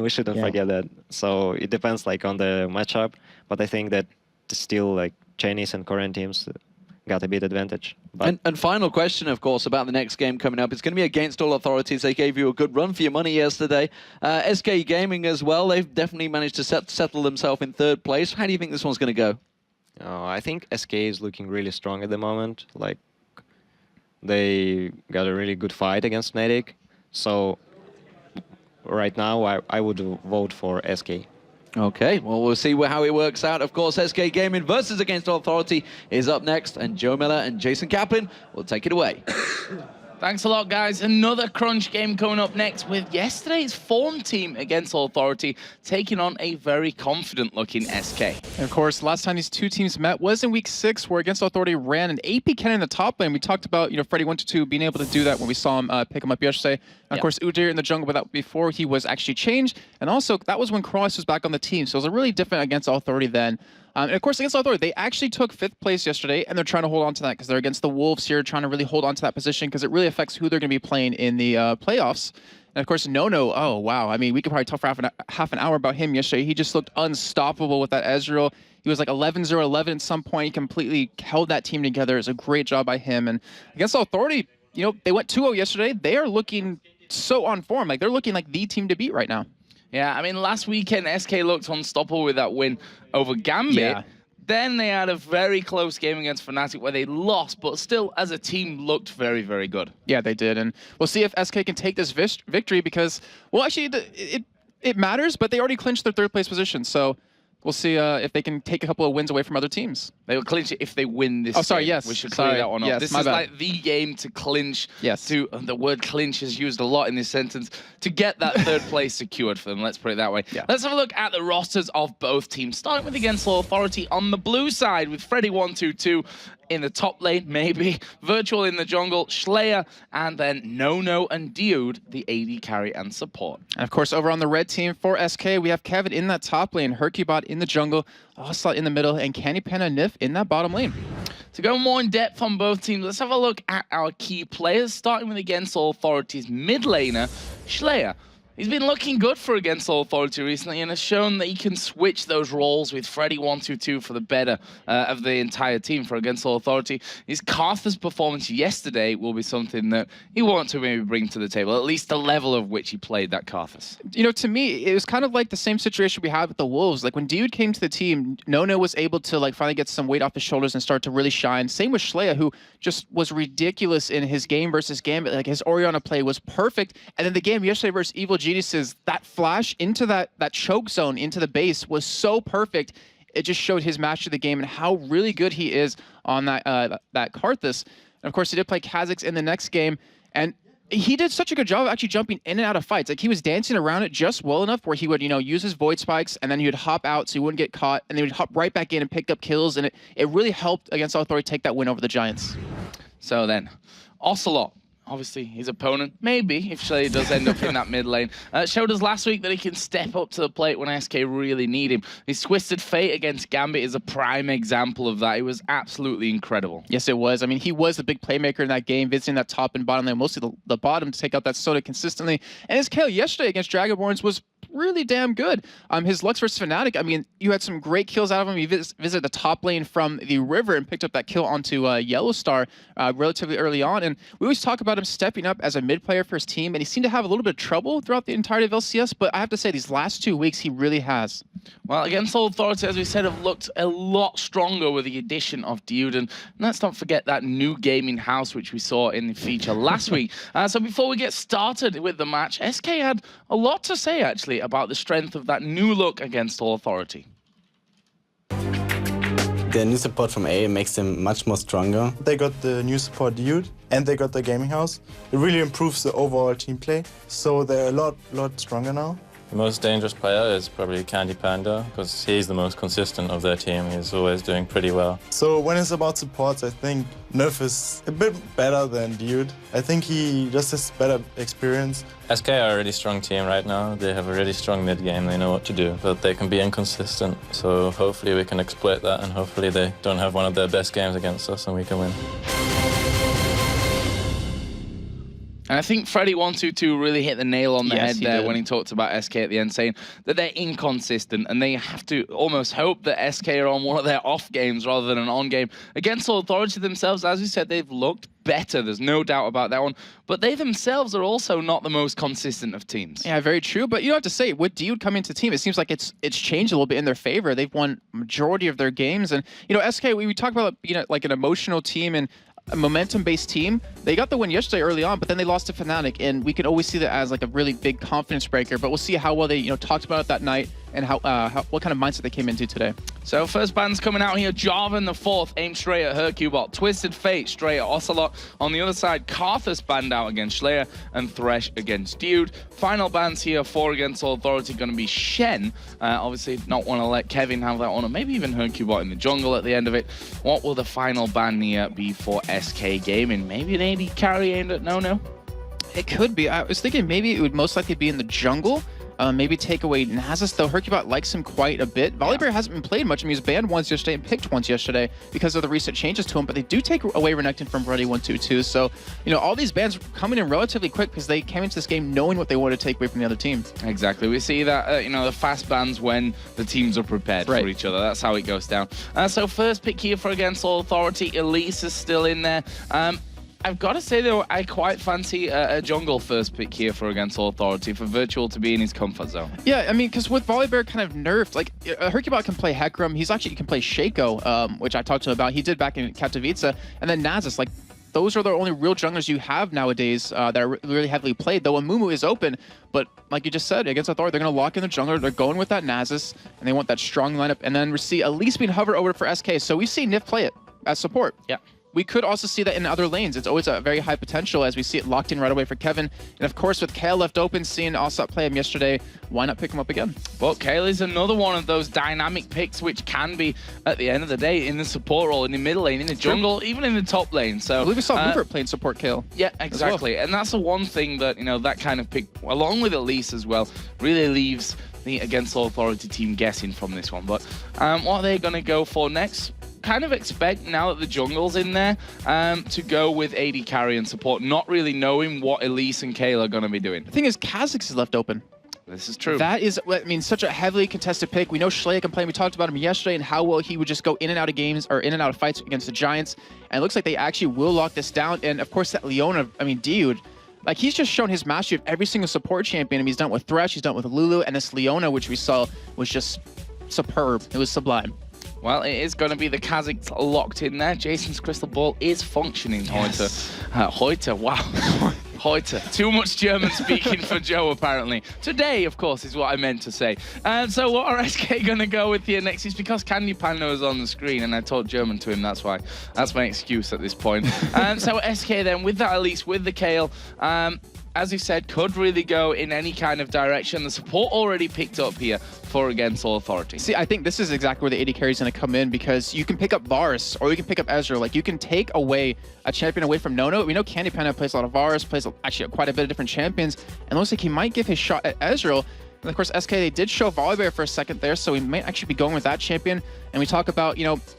We shouldn't forget that. So it depends like on the matchup. But I think that still like Chinese and Korean teams got a bit advantage. And final question, of course, about the next game coming up. It's going to be against All Authorities. They gave you a good run for your money yesterday. SK Gaming as well. They've definitely managed to settle themselves in 3rd place. How do you think this one's going to go? I think SK is looking really strong at the moment. Like, they got a really good fight against Fnatic. So right now, I would vote for SK. Okay, well, we'll see how it works out. Of course, SK Gaming versus Against Authority is up next, and Joe Miller and Jason Kaplan will take it away. Thanks a lot, guys. Another crunch game coming up next with yesterday's form team Against Authority taking on a very confident-looking SK. And of course, last time these two teams met was in Week 6, where Against Authority ran an AP cannon in the top lane. We talked about, Freddy122 being able to do that when we saw him pick him up yesterday. And of course, Udyr in the jungle, but that before he was actually changed. And also, that was when Cross was back on the team, so it was a really different Against Authority then. And of course, Against Authority, they actually took 5th place yesterday, and they're trying to hold on to that because they're against the Wolves here, trying to really hold on to that position because it really affects who they're going to be playing in the playoffs. And of course, Nono, oh wow, I mean, we could probably talk for half an hour about him yesterday. He just looked unstoppable with that Ezreal. He was like 11-0-11 at some point. He completely held that team together. It was a great job by him. And Against Authority, they went 2-0 yesterday. They are looking so on form. Like, they're looking like the team to beat right now. Yeah, I mean, last weekend, SK looked unstoppable with that win over Gambit. Yeah. Then they had a very close game against Fnatic where they lost, but still, as a team, looked very, very good. Yeah, they did. And we'll see if SK can take this victory because, well, actually, it matters, but they already clinched their 3rd place position. So we'll see if they can take a couple of wins away from other teams. They will clinch it if they win this. Oh, sorry, game. yes. We should clear that one up. Yes, this is like the game to clinch. Yes. The word clinch is used a lot in this sentence to get that 3rd place secured for them. Let's put it that way. Yeah. Let's have a look at the rosters of both teams. Starting with Against Authority on the blue side with Freddy122 in the top lane, maybe. Virtual in the jungle, Slayer, and then Nono and Dude, the AD carry and support. And of course, over on the red team for SK, we have Kevin in that top lane, Hercubot in the jungle, Ocelot in the middle, and Candy Penna Nif in that bottom lane. To go more in depth on both teams, let's have a look at our key players, starting with Against Authority's mid laner, Slayer. He's been looking good for Against Authority recently and has shown that he can switch those roles with Freddy122 for the better of the entire team for Against Authority. His Karthus performance yesterday will be something that he wants to maybe bring to the table, at least the level of which he played that Karthus. To me, it was kind of like the same situation we had with the Wolves. Like, when Dude came to the team, Nono was able to finally get some weight off his shoulders and start to really shine. Same with Slayer, who just was ridiculous in his game versus Gambit. Like, his Orianna play was perfect. And then the game yesterday versus Evil Geniuses, that flash into that choke zone into the base was so perfect. It just showed his mastery of the game and how really good he is on that Karthus. And of course, he did play Kha'Zix in the next game, and he did such a good job of actually jumping in and out of fights. Like, he was dancing around it just well enough where he would, use his void spikes, and then he would hop out so he wouldn't get caught, and then he would hop right back in and pick up kills, and it really helped Against Authority take that win over the Giants. So then, Ocelot. Obviously, his opponent, maybe, if Slayer does end up in that mid lane, showed us last week that he can step up to the plate when SK really need him. His Twisted Fate against Gambit is a prime example of that. It was absolutely incredible. Yes, it was. I mean, he was the big playmaker in that game, visiting that top and bottom lane, mostly the bottom to take out that Soda consistently. And his KO yesterday against Dragonborns was really damn good. His Lux versus Fnatic, I mean, you had some great kills out of him. He visited the top lane from the river and picked up that kill onto Yellow Star relatively early on. And we always talk about him stepping up as a mid player for his team, and he seemed to have a little bit of trouble throughout the entirety of LCS, but I have to say these last 2 weeks, he really has. Well, against Old Authority, as we said, have looked a lot stronger with the addition of Dude. And let's not forget that new gaming house, which we saw in the feature last week. So before we get started with the match, SK had a lot to say, actually, about the strength of that new look against All Authority. The new support from A makes them much more stronger. They got the new support Dude, and they got the gaming house. It really improves the overall team play, so they're a lot stronger now. The most dangerous player is probably Candy Panda, because he's the most consistent of their team. He's always doing pretty well. So when it's about supports, I think Nerf is a bit better than Dude. I think he just has better experience. SK are a really strong team right now. They have a really strong mid game. They know what to do, but they can be inconsistent. So hopefully we can exploit that, and hopefully they don't have one of their best games against us and we can win. And I think Freddy122 really hit the nail on the head there when he talked about SK at the end, saying that they're inconsistent and they have to almost hope that SK are on one of their off games rather than an on game. Against All Authority themselves, as we said, they've looked better. There's no doubt about that one. But they themselves are also not the most consistent of teams. Yeah, very true. But you have to say, with Dude coming to team, it seems like it's changed a little bit in their favor. They've won majority of their games. And, you know, SK, we talk about being like an emotional team and a momentum-based team. They got the win yesterday early on, but then they lost to Fnatic, and we can always see that as like a really big confidence breaker. But we'll see how well they, you know, talked about it that night and how what kind of mindset they came into today. So first bands coming out here, Jarvan the fourth, aimed straight at Hercubot. Twisted Fate straight at Ocelot. On the other side, Karthus banned out against Slayer and Thresh against Dude. Final bans here, 4 against All Authority, going to be Shen. Obviously not want to let Kevin have that one, or maybe even Hercubot in the jungle at the end of it. What will the final ban here be for SK Gaming? Maybe an AD carry aimed at No. It could be. I was thinking maybe it would most likely be in the jungle. Maybe take away Nasus, though Hercubot likes him quite a bit. Volibear hasn't been played much. I mean, he was banned once yesterday and picked once yesterday because of the recent changes to him, but they do take away Renekton from Freddy122. So, you know, all these bans coming in relatively quick because they came into this game knowing what they wanted to take away from the other team. Exactly. We see that, you know, the fast bans when the teams are prepared for each other. That's how it goes down. So first pick here for against All Authority. Elise is still in there. I've got to say, though, I quite fancy a jungle first pick here for against All Authority, for Virtual to be in his comfort zone. Yeah, I mean, because with Volibear kind of nerfed, like, Hercubot can play Hecarim. He can play Shaco, which I talked to him about. He did back in Katowice. And then Nasus, like, those are the only real junglers you have nowadays that are really heavily played, though Amumu is open. But like you just said, against Authority, they're going to lock in the jungler. They're going with that Nasus, and they want that strong lineup. And then we see Elise being hovered over for SK. So we see Nif play it as support. Yeah. We could also see that in other lanes. It's always a very high potential as we see it locked in right away for Kevin. And of course, with Kale left open, seeing Ocelot play him yesterday, why not pick him up again? Well, Kale is another one of those dynamic picks which can be, at the end of the day, in the support role, in the middle lane, in the jungle, even in the top lane. So I believe we saw Rupert playing support Kale. Yeah, exactly. And that's the one thing that, you know, that kind of pick, along with Elise as well, really leaves the against All Authority team guessing from this one. But what are they going to go for next? Kind of expect, now that the jungle's in there, to go with AD carry and support, not really knowing what Elise and Kale are going to be doing. The thing is, Kha'Zix is left open. This is true. That is, I mean, such a heavily contested pick. We know Schleia can play. We talked about him yesterday and how well he would just go in and out of games, or in and out of fights against the Giants. And it looks like they actually will lock this down. And of course, that Leona, I mean, Dude, like, he's just shown his mastery of every single support champion. I mean, he's done it with Thresh, he's done it with Lulu, and this Leona, which we saw, was just superb. It was sublime. Well, it is going to be the Kha'Zix locked in there. Jason's crystal ball is functioning, yes. Heute, wow. Heute. Too much German speaking for Joe, apparently. Today, of course, is what I meant to say. So what are SK going to go with here next? Is because Candy Panda is on the screen, and I taught German to him, that's why. That's my excuse at this point. So SK then, with that Elise, with the Kale, as you said, could really go in any kind of direction. The support already picked up here for against All Authority. See, I think this is exactly where the AD carry is going to come in, because you can pick up Varus or you can pick up Ezreal. Like, you can take away a champion away from No. We know Candy Panda plays a lot of Varus, plays actually quite a bit of different champions, and looks like he might give his shot at Ezreal. And of course, SK, they did show Volibear for a second there, so we might actually be going with that champion. And we talk about,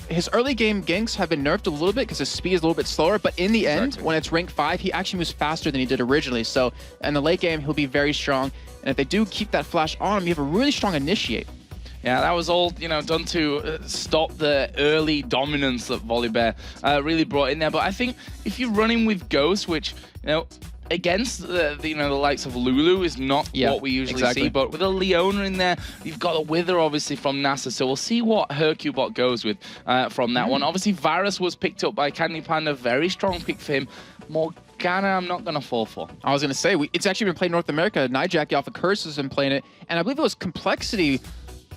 his early game ganks have been nerfed a little bit because his speed is a little bit slower, but in the end, when it's rank 5, he actually moves faster than he did originally. So in the late game, he'll be very strong. And if they do keep that flash on him, you have a really strong initiate. Yeah, that was all, done to stop the early dominance that Volibear really brought in there. But I think if you're running with Ghost, which, against the likes of Lulu is not what we usually see, but with a Leona in there, you've got a Wither obviously from NASA, so we'll see what Hercubot goes with from that one. Obviously, Varus was picked up by Candy Panda, very strong pick for him. Morgana, I'm not going to fall for. I was going to say, it's actually been played in North America. Nijaki off of Curse has been playing it, and I believe it was Complexity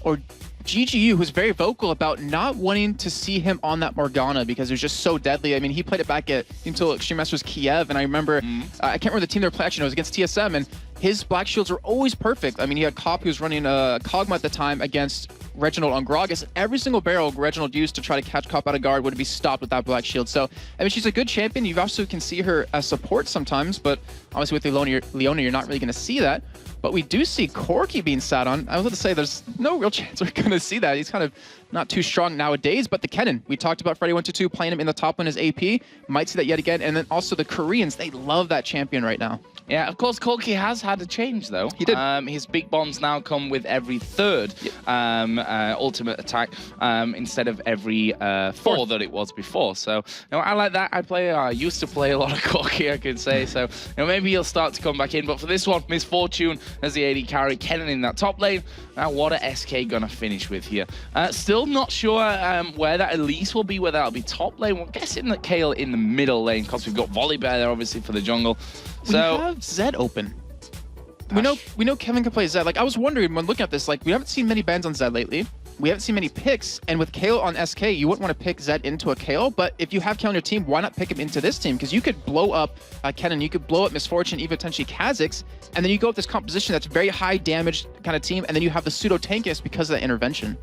or GGU who's very vocal about not wanting to see him on that Morgana because it was just so deadly. I mean, he played it back at until Extreme Masters Kiev, and I remember, I can't remember the team they were playing, actually, it was against TSM, and his black shields were always perfect. I mean, he had Cop who was running Kog'Maw at the time against Reginald on Gragas. Every single barrel Reginald used to try to catch Cop out of guard would be stopped with that black shield. So, I mean, she's a good champion. You also can see her as support sometimes, but obviously with Leona, you're not really going to see that. But we do see Corki being sat on. I was going to say there's no real chance we're going to see that. He's kind of not too strong nowadays. But the Kennen, we talked about Freddy122 playing him in the top lane as AP. Might see that yet again. And then also the Koreans, they love that champion right now. Yeah, of course, Corki has had a change, though. He did. His big bombs now come with every third ultimate attack instead of every four that it was before. So, I like that. I used to play a lot of Corki, I could say. So, maybe he'll start to come back in. But for this one, Misfortune as the AD carry, Kennen in that top lane. Now, what are SK going to finish with here? Still not sure where that Elise will be, whether that'll be top lane. We're guessing that Kayle in the middle lane, because we've got Volibear there, obviously, for the jungle. We have Zed open. We know Kevin can play Zed. Like, I was wondering when looking at this, like, we haven't seen many bans on Zed lately. We haven't seen many picks, and with Kayle on SK, you wouldn't want to pick Zed into a Kayle, but if you have Kayle on your team, why not pick him into this team? Because you could blow up Kennen, you could blow up Misfortune, even potentially Kha'Zix, and then you go with this composition that's very high damage kind of team, and then you have the pseudo-tankiest because of that intervention.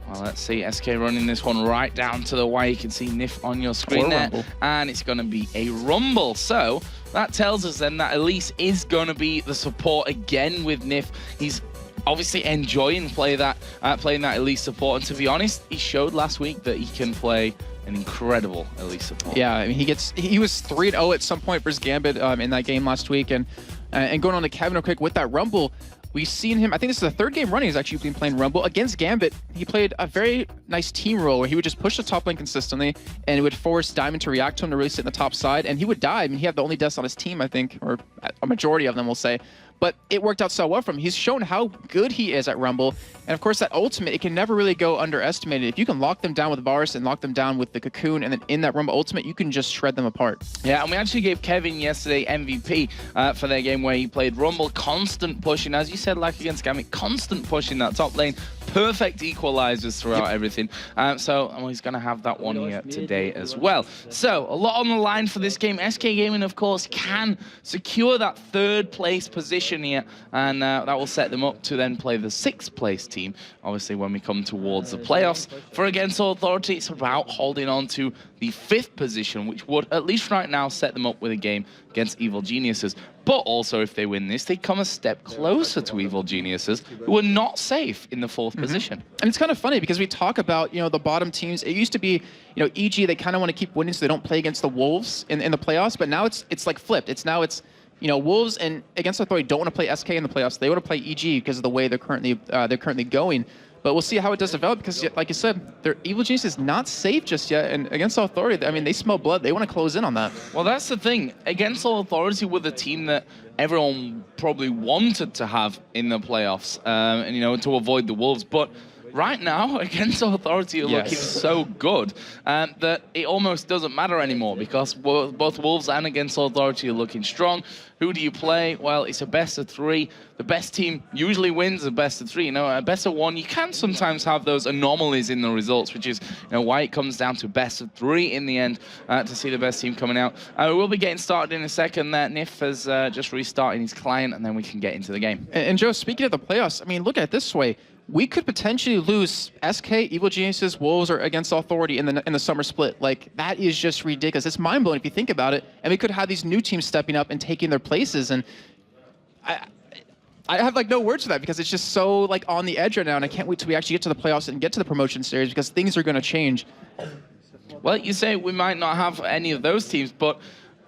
Well, let's see. SK running this one right down to the wire. You can see Nif on your screen there. Rumble. And it's going to be a Rumble. So that tells us then that Elise is going to be the support again with Nif. He's obviously enjoying playing that Elise support. And to be honest, he showed last week that he can play an incredible Elise support. Yeah, I mean, he was 3-0 at some point versus Gambit in that game last week. And going on to Kevin real quick with that Rumble, we've seen him, I think this is the third game running he's actually been playing Rumble. Against Gambit, he played a very nice team role where he would just push the top lane consistently and it would force Diamond to react to him to really sit in the top side, and he would die. I mean, he had the only deaths on his team, I think, or a majority of them, we'll say. But it worked out so well for him. He's shown how good he is at Rumble. And of course, that ultimate, it can never really go underestimated. If you can lock them down with Varus and lock them down with the Cocoon, and then in that Rumble ultimate, you can just shred them apart. Yeah, and we actually gave Kevin yesterday MVP for their game where he played Rumble, constant pushing, as you said, like against Gambit, constant pushing that top lane, perfect equalizers throughout everything. So he's going to have that one here today as well. So a lot on the line for this game. SK Gaming, of course, can secure that third place position here, and that will set them up to then play the 6th place team, obviously, when we come towards the playoffs. For Against Authority, it's about holding on to the 5th position, which would, at least right now, set them up with a game against Evil Geniuses. But also, if they win this, they come a step closer to Evil Geniuses, who are not safe in the 4th position. And it's kind of funny because we talk about, the bottom teams. It used to be, EG, they kind of want to keep winning so they don't play against the Wolves in the playoffs. But now it's like flipped. It's Wolves and Against Authority don't want to play SK in the playoffs. They want to play EG because of the way they're currently going. But we'll see how it does develop because, like you said, their Evil Genius is not safe just yet. And Against Authority, I mean, they smell blood. They want to close in on that. Well, that's the thing. Against Authority were the team that everyone probably wanted to have in the playoffs, and, to avoid the Wolves. But right now, Against Authority are looking so good that it almost doesn't matter anymore because both Wolves and Against Authority are looking strong. Who do you play? Well, it's a best of 3. The best team usually wins a best of 3. A best of 1, you can sometimes have those anomalies in the results, which is why it comes down to best of 3 in the end to see the best team coming out. We will be getting started in a second there. Nif is just restarting his client, and then we can get into the game. And Joe, speaking of the playoffs, I mean, look at it this way. We could potentially lose SK, Evil Geniuses, Wolves, or Against Authority in the summer split. Like, that is just ridiculous. It's mind-blowing if you think about it. And we could have these new teams stepping up and taking their places. And I have like no words for that because it's just so like on the edge right now, and I can't wait till we actually get to the playoffs and get to the promotion series because things are going to change. Well, you say we might not have any of those teams, but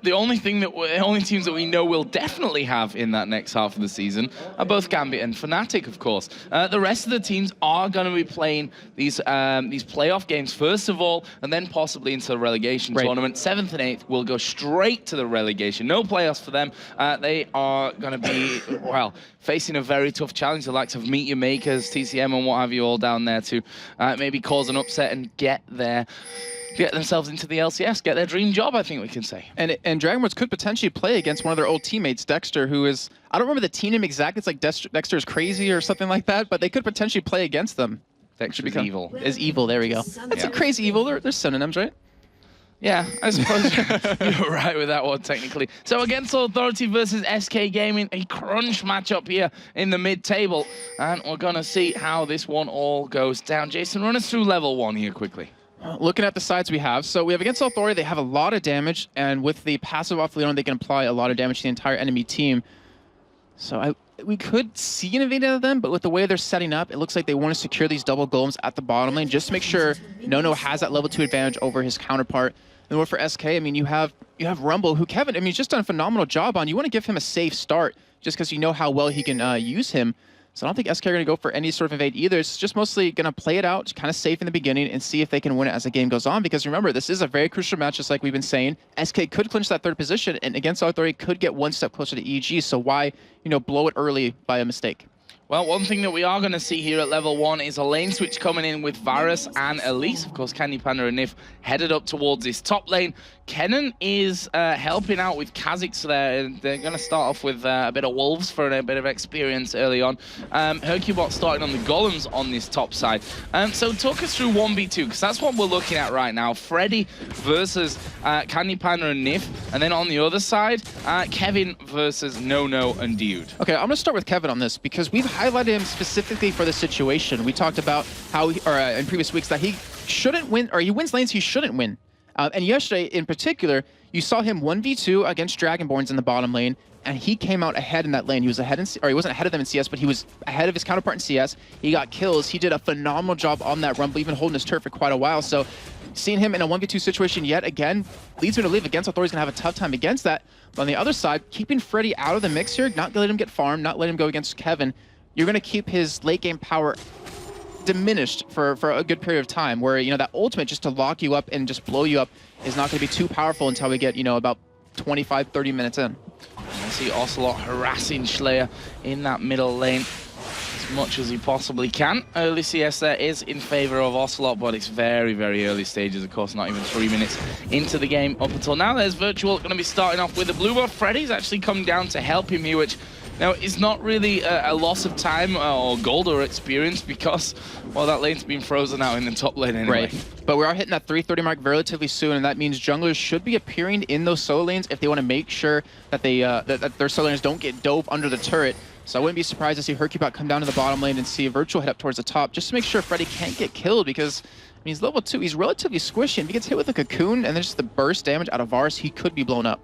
the only teams that we know we'll definitely have in that next half of the season are both Gambit and Fnatic, of course. The rest of the teams are going to be playing these playoff games first of all, and then possibly into the relegation tournament. 7th and 8th will go straight to the relegation. No playoffs for them. They are going to be, well, facing a very tough challenge. The likes of Meet Your Makers, TCM, and what have you all down there to maybe cause an upset and get themselves into the LCS, get their dream job, I think we can say. And Dragonborns could potentially play against one of their old teammates, Dexter, who is, I don't remember the team name exactly, it's like Dexter is crazy or something like that, but they could potentially play against them. Dexter is evil. Is evil, there we go. That's a crazy evil, they're synonyms, right? Yeah, I suppose you're right with that one, technically. So against Authority versus SK Gaming, a crunch matchup here in the mid-table, and we're going to see how this one all goes down. Jason, run us through level 1 here quickly. Looking at the sides we have, so we have against Authority, they have a lot of damage, and with the passive off Leon, they can apply a lot of damage to the entire enemy team. So we could see an evade out of them, but with the way they're setting up, it looks like they want to secure these double golems at the bottom lane just to make sure Nono has that level 2 advantage over his counterpart. And what for SK, I mean, you have Rumble, who Kevin, I mean, he's just done a phenomenal job on. You want to give him a safe start just because you know how well he can use him. So I don't think SK are going to go for any sort of invade either. It's just mostly going to play it out, kind of safe in the beginning, and see if they can win it as the game goes on. Because remember, this is a very crucial match, just like we've been saying. SK could clinch that 3rd position, and against Authority could get one step closer to EG. So why, blow it early by a mistake? Well, one thing that we are going to see here at level 1 is a lane switch coming in with Varus and Elise. Of course, Candy Panda and Nif headed up towards this top lane. Kennen is helping out with Kha'Zix there. They're going to start off with a bit of Wolves for a bit of experience early on. Hercubot starting on the Golems on this top side. So talk us through 1v2, because that's what we're looking at right now. Freddy versus Candy Panda and Nif. And then on the other side, Kevin versus Nono and Dude. Okay, I'm going to start with Kevin on this, because we've highlighted him specifically for this situation. We talked about how, in previous weeks, that he shouldn't win, or he wins lanes he shouldn't win. And yesterday, in particular, you saw him 1v2 against Dragonborns in the bottom lane, and he came out ahead in that lane. He was ahead he wasn't ahead of them in CS, but he was ahead of his counterpart in CS. He got kills. He did a phenomenal job on that Rumble, even holding his turret for quite a while. So seeing him in a 1v2 situation yet again leads me to believe against Authority's going to have a tough time against that. But on the other side, keeping Freddy out of the mix here, not letting him get farmed, not letting him go against Kevin, you're going to keep his late game power diminished for a good period of time, where that ultimate just to lock you up and just blow you up is not going to be too powerful until we get about 25-30 minutes in. I see Ocelot harassing Slayer in that middle lane as much as he possibly can. Early CS there is in favor of Ocelot, but it's very, very early stages, of course, not even 3 minutes into the game up until now. There's Virtual going to be starting off with the blue buff. Freddy's actually come down to help him here, which now, it's not really a loss of time or gold or experience because, well, that lane's been frozen out in the top lane anyway. Right. But we are hitting that 3:30 mark relatively soon, and that means junglers should be appearing in those solo lanes if they want to make sure that they that their solo lanes don't get dove under the turret. So I wouldn't be surprised to see Hercubot come down to the bottom lane and see Virtual head up towards the top, just to make sure Freddy can't get killed, because I mean, he's level 2. He's relatively squishy, and if he gets hit with a cocoon and then just the burst damage out of Varus, he could be blown up.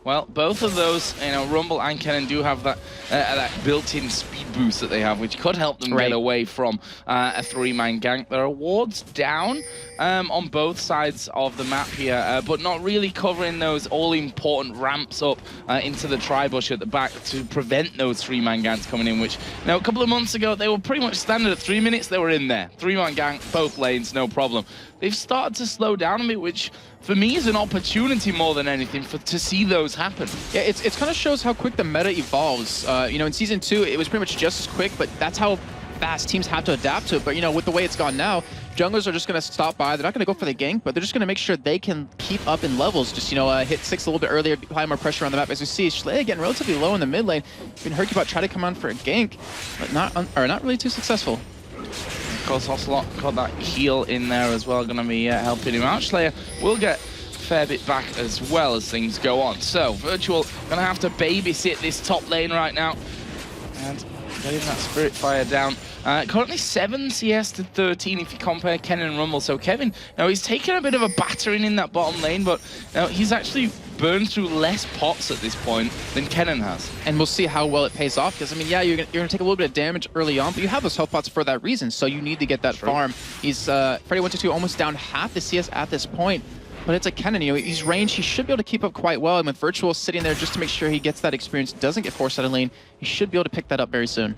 Well, both of those, Rumble and Kennen do have that built-in speed boost that they have, which could help them get away from a 3-man gank. There are wards down on both sides of the map here, but not really covering those all-important ramps up into the tri-bush at the back to prevent those 3-man ganks coming in, which, a couple of months ago, they were pretty much standard at 3 minutes. They were in there. 3-man gank, both lanes, no problem. They've started to slow down a bit, which for me is an opportunity more than anything to see those happen. Yeah, it's kind of shows how quick the meta evolves. In Season 2, it was pretty much just as quick, but that's how fast teams have to adapt to it. But, with the way it's gone now, junglers are just going to stop by. They're not going to go for the gank, but they're just going to make sure they can keep up in levels. Just, hit 6 a little bit earlier, apply more pressure on the map. As we see, Schley getting relatively low in the mid lane. Even Hercubot try to come on for a gank, but not really too successful. Of course, Ocelot got that heal in there as well, going to be helping him out. Slayer will get a fair bit back as well as things go on. So, Virtual going to have to babysit this top lane right now. And getting that Spirit Fire down. Currently 7 CS to 13 if you compare Kennen and Rumble. So Kevin, he's taken a bit of a battering in that bottom lane, but he's actually burned through less pots at this point than Kennen has. And we'll see how well it pays off, because, I mean, yeah, you're gonna take a little bit of damage early on, but you have those health pots for that reason, so you need to get that farm. He's, Freddy122 almost down half the CS at this point, but it's a Kennen, you know, he's ranged, he should be able to keep up quite well, and with Virtual sitting there just to make sure he gets that experience, doesn't get forced out of lane, he should be able to pick that up very soon.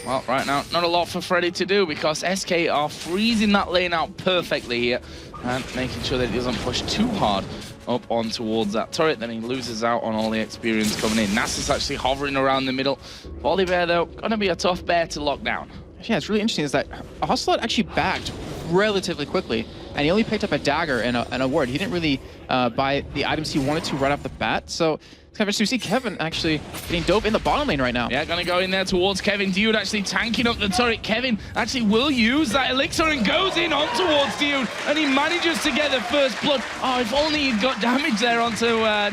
Well, right now, not a lot for Freddy to do, because SK are freezing that lane out perfectly here and making sure that he doesn't push too hard up on towards that turret. Then he loses out on all the experience coming in. Nasus actually hovering around the middle. Volibear, though, gonna be a tough bear to lock down. Yeah, it's really interesting is that Ocelot actually backed relatively quickly, and he only picked up a dagger and a ward. He didn't really buy the items he wanted to right off the bat, so it's kind of interesting to see Kevin actually getting dove in the bottom lane right now. Yeah, gonna go in there towards Kevin. Dude actually tanking up the turret. Kevin actually will use that elixir and goes in on towards Dude, and he manages to get the first blood. Oh, if only he'd got damage there onto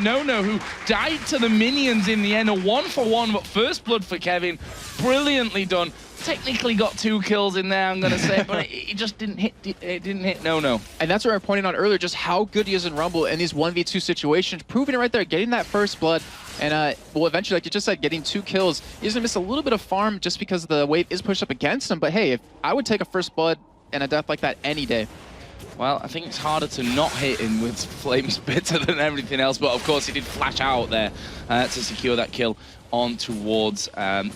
Nono, who died to the minions in the end. A 1-for-1, but first blood for Kevin. Brilliantly done. Technically got 2 kills in there, I'm gonna say, but it just didn't hit. It didn't hit Nono. And that's what I pointed out earlier, just how good he is in Rumble in these 1v2 situations, proving it right there, getting that first blood, and well, eventually, like you just said, getting 2 kills. He's gonna miss a little bit of farm just because the wave is pushed up against him. But hey, if I would take a first blood and a death like that any day. Well, I think it's harder to not hit him with Flames Bitter than everything else, but of course he did flash out there to secure that kill on towards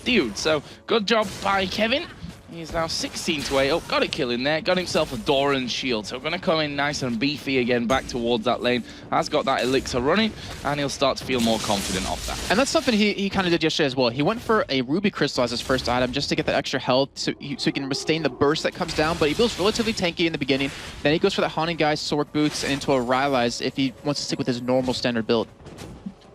Dude. So good job by Kevin. He's now 16-8. Oh, got a kill in there. Got himself a Doran's shield. So going to come in nice and beefy again back towards that lane. Has got that elixir running, and he'll start to feel more confident off that. And that's something he kind of did yesterday as well. He went for a Ruby Crystal as his first item just to get that extra health so he can sustain the burst that comes down. But he builds relatively tanky in the beginning. Then he goes for that Haunting Guy, Sword Boots, and into a Rylai's if he wants to stick with his normal standard build.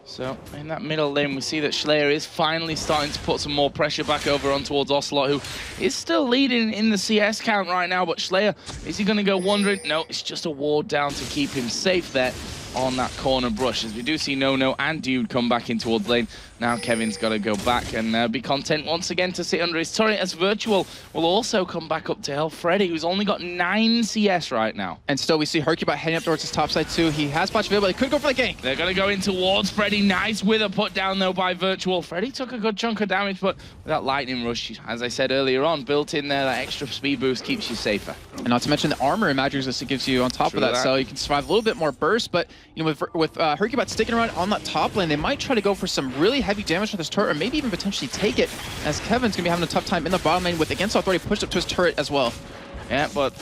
So in that middle lane, we see that Slayer is finally starting to put some more pressure back over on towards Ocelot, who is still leading in the CS count right now. But Slayer, is he going to go wandering? No, it's just a ward down to keep him safe there on that corner brush, as we do see Nono and Dude come back in towards lane. Now Kevin's got to go back and be content once again to sit under his turret, as Virtual will also come back up to help Freddy, who's only got 9 CS right now. And still we see Hercubot heading up towards his top side too. He has flash available, he could go for the gank. They're going to go in towards Freddy. Nice with a put down though by Virtual. Freddy took a good chunk of damage, but with that lightning rush, as I said earlier on, built in there, that extra speed boost keeps you safer. And not to mention the armor and magic resist it gives you on top of that, so you can survive a little bit more burst. But you know, with Hercubot sticking around on that top lane, they might try to go for some really heavy damage with this turret, or maybe even potentially take it, as Kevin's gonna be having a tough time in the bottom lane with Against Authority pushed up to his turret as well. Yeah, but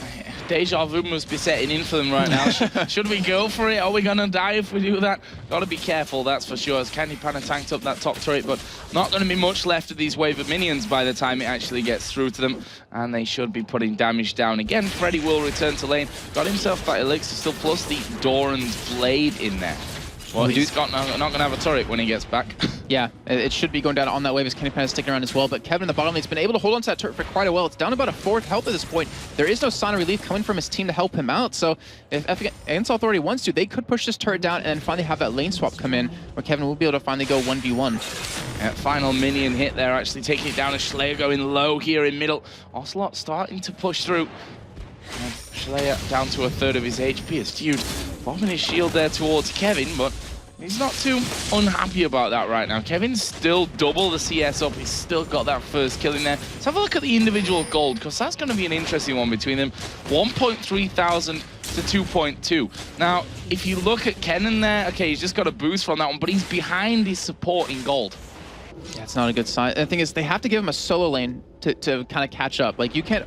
Deja Vu must be setting in for them right now. Should we go for it? Are we gonna die if we do that? Gotta be careful, that's for sure, as Candy Panna tanked up that top turret, but not gonna be much left of these wave of minions by the time it actually gets through to them, and they should be putting damage down again. Freddy will return to lane. Got himself that elixir still, plus the Doran's Blade in there. Well, he's not going to have a turret when he gets back. Yeah, it should be going down on that wave as Kenny Pan is sticking around as well. But Kevin in the bottom lane's been able to hold on to that turret for quite a while. It's down about a 4th health at this point. There is no sign of relief coming from his team to help him out. So if Against Authority wants to, they could push this turret down and then finally have that lane swap come in, where Kevin will be able to finally go 1v1. Yeah, final minion hit there, actually taking it down as Slayer going low here in middle. Ocelot starting to push through. And Slayer down to 1/3 of his HP as Dude bombing his shield there towards Kevin, but he's not too unhappy about that right now. Kevin's still double the CS up. He's still got that first kill in there. Let's have a look at the individual gold, because that's going to be an interesting one between them. 1.3 thousand to 2.2. Now, if you look at Kennen there, okay, he's just got a boost from that one, but he's behind his support in gold. Yeah, it's not a good sign. The thing is, they have to give him a solo lane to kind of catch up. Like, you can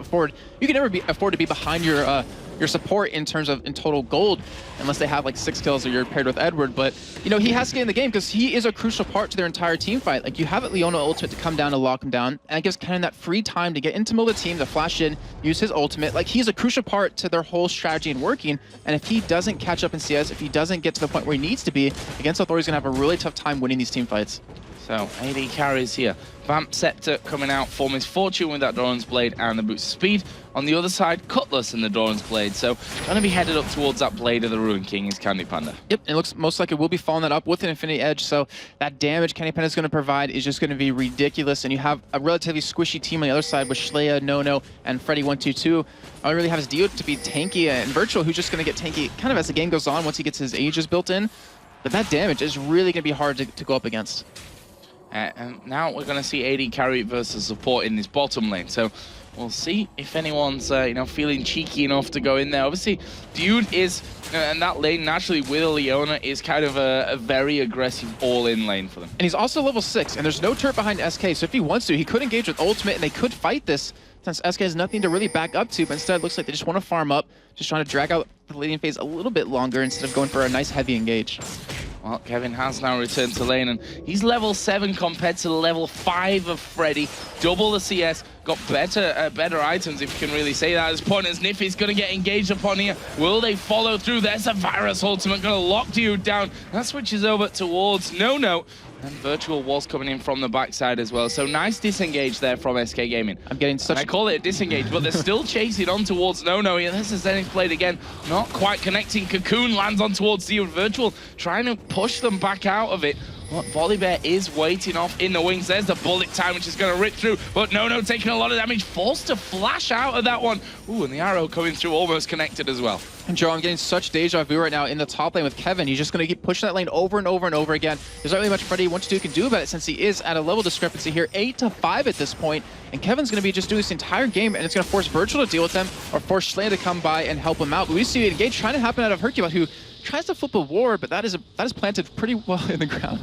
never afford to be behind your support in terms of in total gold, unless they have like 6 kills or you're paired with Edward. But you know, he has to get in the game because he is a crucial part to their entire team fight. Like, you have at Leona ultimate to come down to lock him down, and it gives Kennen that free time to get into the middle of the team, to flash in, use his ultimate. Like, he's a crucial part to their whole strategy and working. And if he doesn't catch up in CS, if he doesn't get to the point where he needs to be, Against Authority's gonna have a really tough time winning these team fights. So, AD carries here. Vamp Scepter coming out for Misfortune with that Doran's Blade and the Boost of Speed. On the other side, Cutlass and the Doran's Blade. So, going to be headed up towards that Blade of the Ruin King is Candy Panda. Yep, it looks most like it will be following that up with an Infinity Edge. So, that damage Candy Panda is going to provide is just going to be ridiculous. And you have a relatively squishy team on the other side with Shlea, Nono, and Freddy122. All you really have is Dio to be tanky, and Virtual, who's just going to get tanky kind of as the game goes on once he gets his ages built in. but that damage is really going to be hard to go up against. And now we're going to see AD carry versus support in this bottom lane. So we'll see if anyone's feeling cheeky enough to go in there. Obviously, Dude is, and that lane naturally with Leona is kind of a very aggressive all-in lane for them. And he's also level 6, and there's no turret behind SK, so if he wants to, he could engage with ultimate, and they could fight this, since SK has nothing to really back up to, but instead it looks like they just want to farm up, just trying to drag out the laning phase a little bit longer instead of going for a nice heavy engage. Well, Kevin has now returned to lane, and he's level 7 compared to the level 5 of Freddy. Double the CS, got better items, if you can really say that. At this point, as Nifty's going to get engaged upon here. Will they follow through? There's a Virus ultimate, going to lock Dude down. That switches over towards No. And Virtual was coming in from the backside as well. So nice disengage there from SK Gaming. I'm getting such... I call it a disengage, but they're still chasing on towards No. Here, this is Zenith played again. Not quite connecting. Cocoon lands on towards Dude. Virtual trying to push them back out of it. But Volibear is waiting off in the wings. There's the bullet time, which is going to rip through. But No taking a lot of damage. Forced to flash out of that one. Ooh, and the arrow coming through almost connected as well. And Joe, I'm getting such deja vu right now in the top lane with Kevin. He's just going to keep pushing that lane over and over and over again. There's not really much Freddy 1-2 can do about it since he is at a level discrepancy here, 8-5 at this point. And Kevin's going to be just doing this entire game, and it's going to force Virtual to deal with them or force Slay to come by and help him out. But we see engage trying to happen out of Hercule, who tries to flip a ward, but that is planted pretty well in the ground.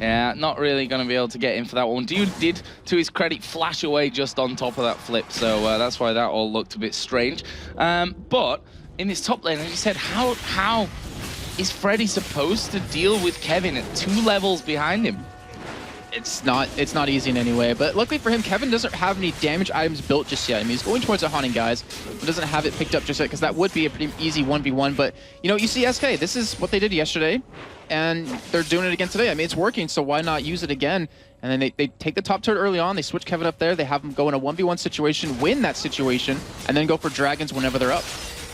Yeah, not really going to be able to get in for that one. Dude did, to his credit, flash away just on top of that flip, so that's why that all looked a bit strange. But in this top lane, as you said, how is Freddy supposed to deal with Kevin at 2 levels behind him? It's not easy in any way, but luckily for him, Kevin doesn't have any damage items built just yet. I mean, he's going towards the Haunting Guys, but doesn't have it picked up just yet, because that would be a pretty easy 1v1. But, you see SK, this is what they did yesterday, and they're doing it again today. I mean, it's working, so why not use it again? And then they take the top turret early on, they switch Kevin up there, they have him go in a 1v1 situation, win that situation, and then go for dragons whenever they're up.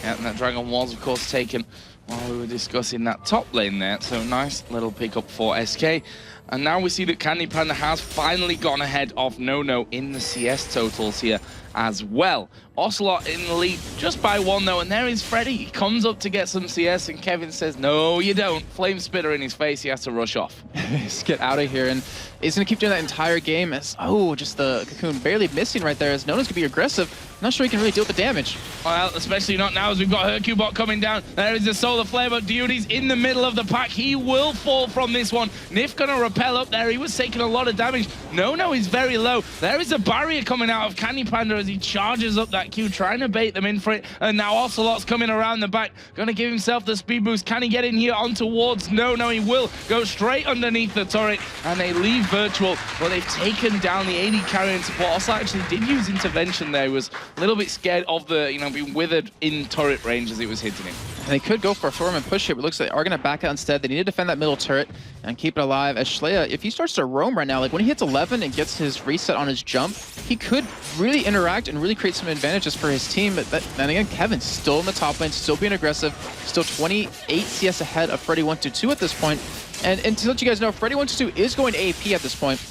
Yeah, and that dragon was, of course, taken while we were discussing that top lane there. So nice little pickup for SK. And now we see that Candy Panda has finally gone ahead of No in the CS totals here as well. Ocelot in the lead just by 1 though, and there is Freddy. He comes up to get some CS, and Kevin says, no, you don't. Flame Spitter in his face, he has to rush off. Just get out of here, and he's going to keep doing that entire game as, just the Cocoon barely missing right there, as Nona's going to be aggressive. I'm not sure he can really deal with the damage. Well, especially not now as we've got Hercubot coming down. There is the Solar Flare, but Duty's in the middle of the pack. He will fall from this one. Nif going to rappel up there. He was taking a lot of damage. No is very low. There is a barrier coming out of Candy Panda as he charges up that Q, trying to bait them in for it. And now Ocelot's coming around the back, going to give himself the speed boost. Can he get in here on towards No, he will go straight underneath the turret, and they leave Virtual. Well, they've taken down the AD carry and support. Ocelot actually did use intervention there. He was a little bit scared of the, being withered in turret range as it was hitting him. And they could go for a storm and push it, but it looks like they are going to back out instead. They need to defend that middle turret and keep it alive. As Shlea, if he starts to roam right now, like when he hits 11 and gets his reset on his jump, he could really interact and really create some advantages for his team. But then again, Kevin's still in the top lane, still being aggressive, still 28 CS ahead of Freddy 1-2 at this point. And to let you guys know, Freddy 1-2 is going AP at this point.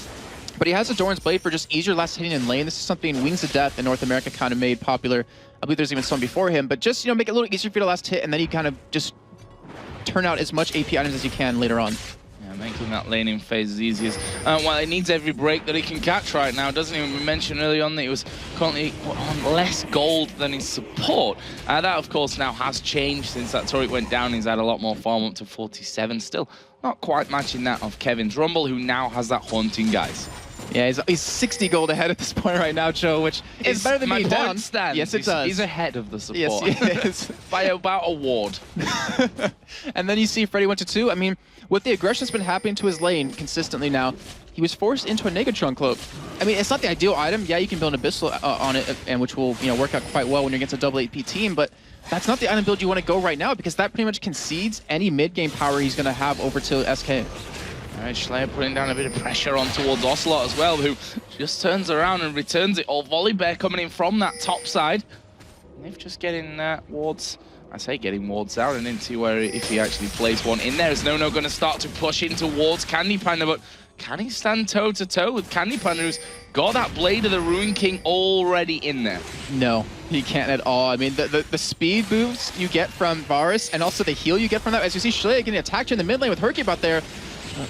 But he has a Doran's Blade for just easier last hitting in lane. This is something Wings of Death in North America kind of made popular. I believe there's even some before him, but just, make it a little easier for you to last hit, and then you kind of just turn out as much AP items as you can later on. Yeah, making that laning phase as easy as... well, it needs every break that he can catch right now. Doesn't even mention early on that he was currently on less gold than his support. That, of course, now has changed since that turret went down. He's had a lot more farm, up to 47. Still not quite matching that of Kevin's Rumble, who now has that Haunting Guys. Yeah, he's 60 gold ahead at this point right now, Joe, which is better than me down. Yes, it does. He's ahead of the support. Yes, he is. By about a ward. And then you see Freddy 1-2. I mean, with the aggression that's been happening to his lane consistently now, he was forced into a Negatron Cloak. I mean, it's not the ideal item. Yeah, you can build an Abyssal on it, and which will work out quite well when you're against a double AP team, but that's not the item build you want to go right now, because that pretty much concedes any mid-game power he's going to have over to SK. All right, Schleyer putting down a bit of pressure on towards Ocelot as well, who just turns around and returns it all. Volibear coming in from that top side. They've just getting wards. I say getting wards down and into where if he actually plays one in there. Is No going to start to push in towards Candy Panda, but can he stand toe-to-toe with Candypan, who's got that Blade of the Ruin King already in there? No, he can't at all. I mean, the speed boosts you get from Varus and also the heal you get from that. As you see Schley getting attacked in the mid lane with Herky out there,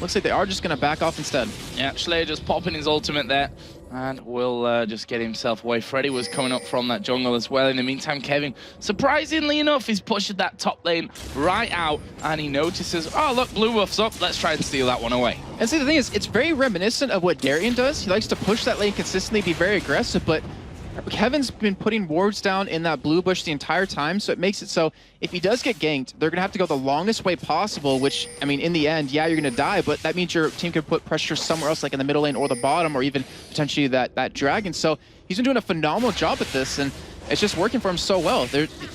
looks like they are just going to back off instead. Yeah, Schley just popping his ultimate there. And will just get himself away. Freddy was coming up from that jungle as well. In the meantime, Kevin, surprisingly enough, he's pushed that top lane right out. And he notices, oh, look, blue buff's up. Let's try and steal that one away. And see, the thing is, it's very reminiscent of what Darien does. He likes to push that lane consistently, be very aggressive, but Kevin's been putting wards down in that blue bush the entire time, so it makes it so if he does get ganked, they're going to have to go the longest way possible, which, I mean, in the end, yeah, you're going to die, but that means your team could put pressure somewhere else, like in the middle lane or the bottom, or even potentially that dragon. So he's been doing a phenomenal job at this, and it's just working for him so well.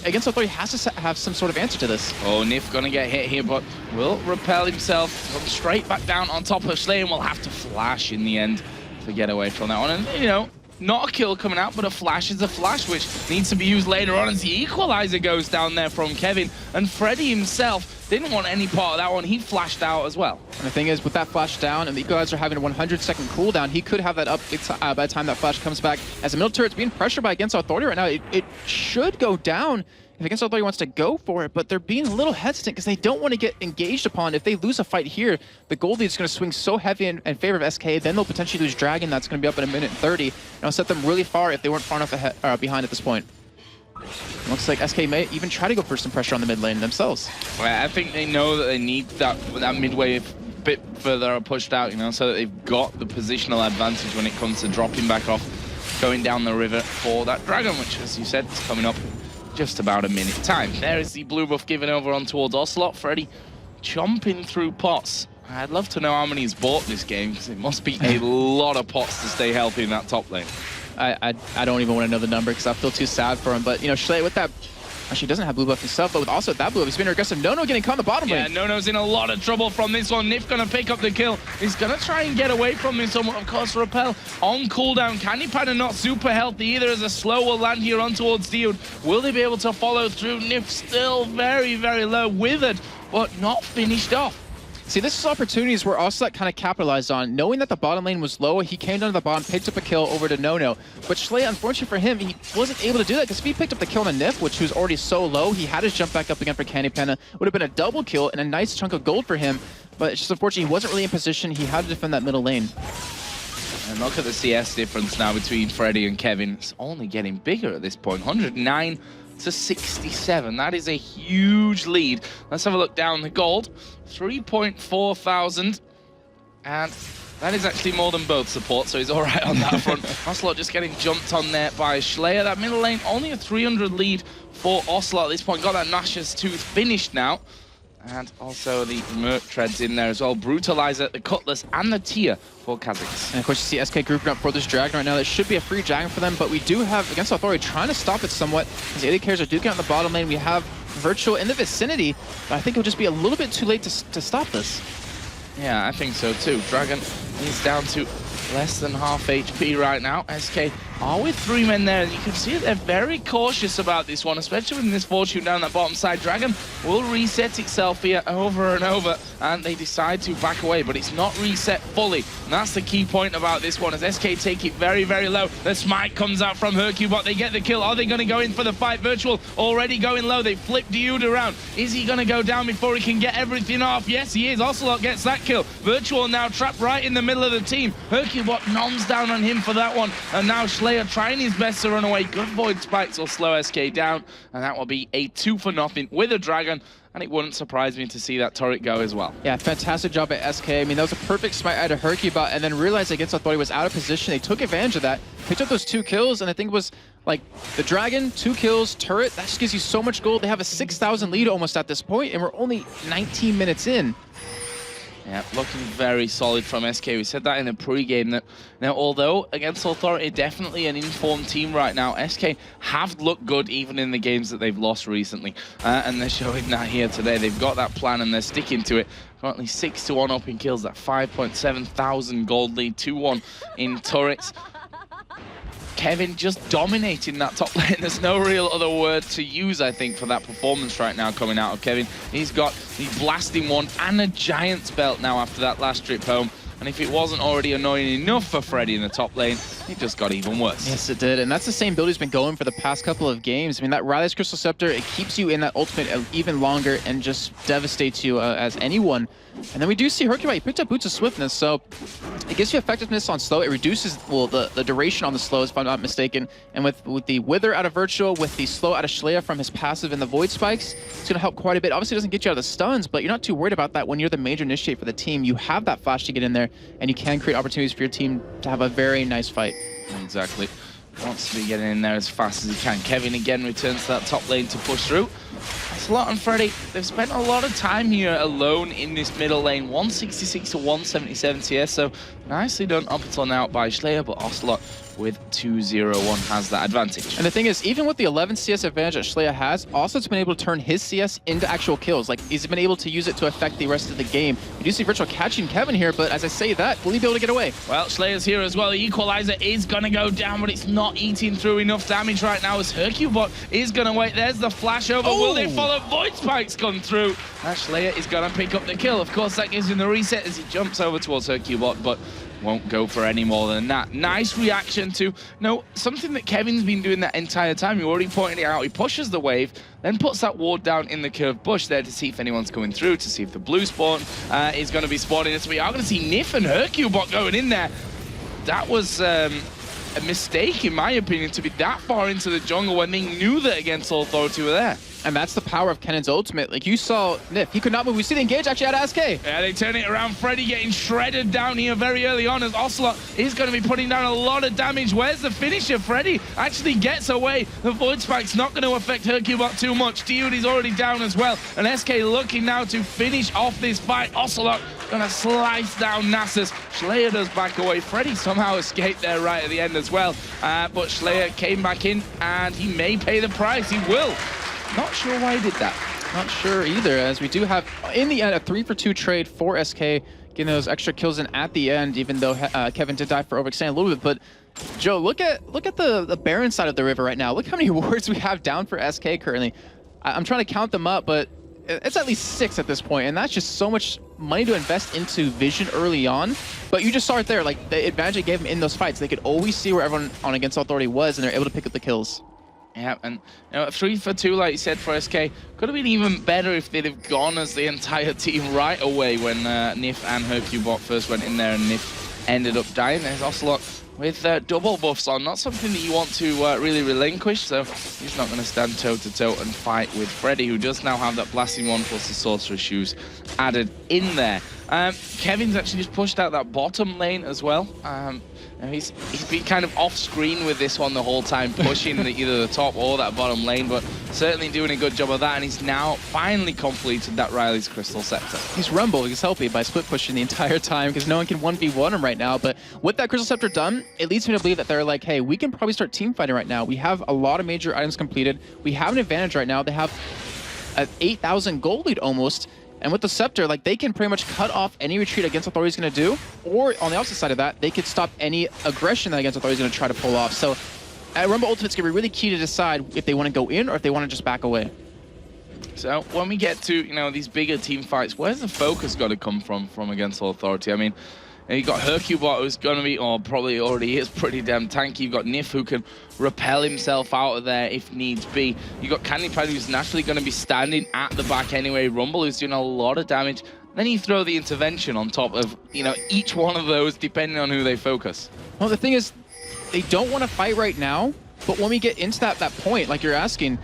Against Authority has to have some sort of answer to this. Oh, Nif going to get hit here, but will repel himself, come straight back down on top of Schley, and will have to flash in the end to get away from that one. And, you know, not a kill coming out, but a flash is a flash, which needs to be used later on as the equalizer goes down there from Kevin. And Freddy himself didn't want any part of that one. He flashed out as well. And the thing is, with that flash down and the equalizer having a 100-second cooldown, he could have that up by the time that flash comes back. As the middle turret's being pressured by Against Authority right now, it should go down if Against Authority wants to go for it, but they're being a little hesitant because they don't want to get engaged upon. If they lose a fight here, the gold lead is going to swing so heavy in favor of SK, then they'll potentially lose Dragon. That's going to be up in 1:30, and it'll set them really far if they weren't far enough ahead, behind at this point. Looks like SK may even try to go for some pressure on the mid lane themselves. Well, I think they know that they need that midway a bit further pushed out, you know, so that they've got the positional advantage when it comes to dropping back off, going down the river for that Dragon, which, as you said, is coming up just about a minute time. There is the blue buff given over on towards Ocelot. Freddy chomping through pots. I'd love to know how many he's bought this game, because it must be a lot of pots to stay healthy in that top lane. I don't even want to know the number because I feel too sad for him. But, you know, Schley with that, actually doesn't have blue buff himself, but with also that blue buff, he's been aggressive. Nono getting caught in the bottom lane. Yeah, Nono's in a lot of trouble from this one. Nif gonna pick up the kill. He's gonna try and get away from this one. Of course, Repel on cooldown. Candypan not super healthy either, as a slow will land here on towards Diode. Will they be able to follow through? Nif still very, very low, withered, but not finished off. See, this is opportunities where Ocelot kind of capitalized on. Knowing that the bottom lane was low, he came down to the bottom, picked up a kill over to Nono. But Schley, unfortunately for him, he wasn't able to do that, because if he picked up the kill on Nif, which was already so low, he had his jump back up again for Candypan. It would have been a double kill and a nice chunk of gold for him. But it's just unfortunate he wasn't really in position. He had to defend that middle lane. And look at the CS difference now between Freddy and Kevin. It's only getting bigger at this point. 109 to 67. That is a huge lead. Let's have a look down the gold. 3.4 thousand. And that is actually more than both support, so he's all right on that front. Ocelot just getting jumped on there by Schley. That middle lane, only a 300 lead for Ocelot at this point. Got that Nash's Tooth finished now. And also the Merc Treads in there as well. Brutalizer, the Cutlass, and the Tier for Kha'Zix. And of course, you see SK grouping up for this Dragon right now. That should be a free Dragon for them, but we do have, Against Authority, trying to stop it somewhat. As the AD carries are duking out in the bottom lane, we have Virtual in the vicinity, but I think it'll just be a little bit too late to stop this. Yeah, I think so too. Dragon is down to less than half HP right now. SK are with 3 men there, and you can see that they're very cautious about this one, especially with this fortune down that bottom side. Dragon will reset itself here over and over, and they decide to back away, but it's not reset fully. And that's the key point about this one, as SK take it very, very low. The smite comes out from Hercubot. They get the kill. Are they going to go in for the fight? Virtual already going low. They flip Diode around. Is he going to go down before he can get everything off? Yes, he is. Ocelot gets that kill. Virtual now trapped right in the middle of the team. Hercubot noms down on him for that one, and now Schley trying his best to run away. Good void spikes will slow SK down, and that will be a 2-for-0 with a Dragon, and it wouldn't surprise me to see that turret go as well. Yeah, fantastic job at SK. I mean, that was a perfect smite out of Hercubot, and then realized Against Authority was out of position. They took advantage of that, picked up those 2 kills, and I think it was like the Dragon, 2 kills, turret. That just gives you so much gold. They have a 6,000 lead almost at this point, and we're only 19 minutes in. Yeah, looking very solid from SK. We said that in the pre-game that now, although Against Authority definitely an informed team right now, SK have looked good even in the games that they've lost recently, and they're showing that here today. They've got that plan and they're sticking to it. Currently 6-1 up in kills, that 5.7 thousand gold lead, 2-1 in turrets. Kevin just dominating that top lane. There's no real other word to use, I think, for that performance right now coming out of Kevin. He's got the blasting one and a Giant's belt now after that last trip home. And if it wasn't already annoying enough for Freddy in the top lane, it just got even worse. Yes, it did. And that's the same build he's been going for the past couple of games. I mean, that Riley's Crystal Scepter, it keeps you in that ultimate even longer and just devastates you as anyone. And then we do see Hercubot, he picked up Boots of Swiftness, so it gives you effectiveness on slow. It reduces, well, the duration on the slows, if I'm not mistaken. And with the Wither out of Virtual, with the slow out of Shlea from his passive and the Void Spikes, it's going to help quite a bit. Obviously, it doesn't get you out of the stuns, but you're not too worried about that when you're the major initiate for the team. You have that flash to get in there, and you can create opportunities for your team to have a very nice fight. Exactly. Wants to be getting in there as fast as he can. Kevin again returns to that top lane to push through. Ocelot and Freddy, they've spent a lot of time here alone in this middle lane. 166 to 177 CS, so nicely done up until now by Shlea, but Ocelot with 2-0-1 has that advantage. And the thing is, even with the 11 CS advantage that Shlea has, Ocelot's been able to turn his CS into actual kills. Like, he's been able to use it to affect the rest of the game. You do see Virtual catching Kevin here, but as I say that, will he be able to get away? Well, Schlea's here as well. The Equalizer is going to go down, but it's not eating through enough damage right now as Hercubot is going to wait. There's the flash over. Will they follow? Void Spikes come through. And Shlea is going to pick up the kill. Of course, that gives him the reset as he jumps over towards Hercubot, but won't go for any more than that. Nice reaction to, something that Kevin's been doing that entire time. You already pointed it out. He pushes the wave, then puts that ward down in the curved bush there to see if anyone's coming through, to see if the blue spawn is going to be spawning. So we are going to see Nif and Hercubot going in there. That was a mistake, in my opinion, to be that far into the jungle when they knew that Against All Authority were there. And that's the power of Kennan's ultimate. Like, you saw Nif, he could not move. We see the engage actually out of SK. Yeah, they turn it around. Freddy getting shredded down here very early on as Ocelot is going to be putting down a lot of damage. Where's the finisher? Freddy actually gets away. The Void Spike's not going to affect Hercubot too much. Dude is already down as well. And SK looking now to finish off this fight. Ocelot going to slice down Nasus. Shlea does back away. Freddy somehow escaped there right at the end as well. But Shlea came back in and he may pay the price. He will. Not sure why he did that. Not sure either, as we do have, in the end, a 3-for-2 trade for SK, getting those extra kills in at the end, even though Kevin did die for overextending a little bit. But, Joe, look at the Baron side of the river right now. Look how many wards we have down for SK currently. I'm trying to count them up, but it's at least 6 at this point, and that's just so much money to invest into vision early on. But you just saw it there, like, the advantage it gave them in those fights. They could always see where everyone on Against Authority was, and they're able to pick up the kills. Yeah, and 3-for-2, like you said, for SK, could have been even better if they'd have gone as the entire team right away when Nif and Hercubot first went in there and Nif ended up dying. There's Ocelot with double buffs on, not something that you want to really relinquish, so he's not going to stand toe-to-toe and fight with Freddy, who does now have that blasting one plus the sorcerer's shoes added in there. Kevin's actually just pushed out that bottom lane as well. He's been kind of off-screen with this one the whole time, pushing either the top or that bottom lane, but certainly doing a good job of that, and he's now finally completed that Riley's Crystal Scepter. He's Rumble, he's healthy by split pushing the entire time, because no one can 1v1 him right now, but with that Crystal Scepter done, it leads me to believe that they're like, hey, we can probably start team fighting right now. We have a lot of major items completed. We have an advantage right now. They have an 8,000 gold lead almost. And with the Scepter, like, they can pretty much cut off any retreat Against Authority is going to do, or on the opposite side of that, they could stop any aggression that Against Authority is going to try to pull off. So at Rumble Ultimate's going to be really key to decide if they want to go in or if they want to just back away. So when we get to, these bigger team fights, where's the focus got to come from Against All Authority? I mean, you got Hercubot, who's going to be, or probably already is, pretty damn tanky. You've got Nif, who can repel himself out of there if needs be. You got Candypad, who's naturally going to be standing at the back anyway. Rumble, who's doing a lot of damage. Then you throw the intervention on top of, each one of those, depending on who they focus. Well, the thing is, they don't want to fight right now, but when we get into that point, like you're asking,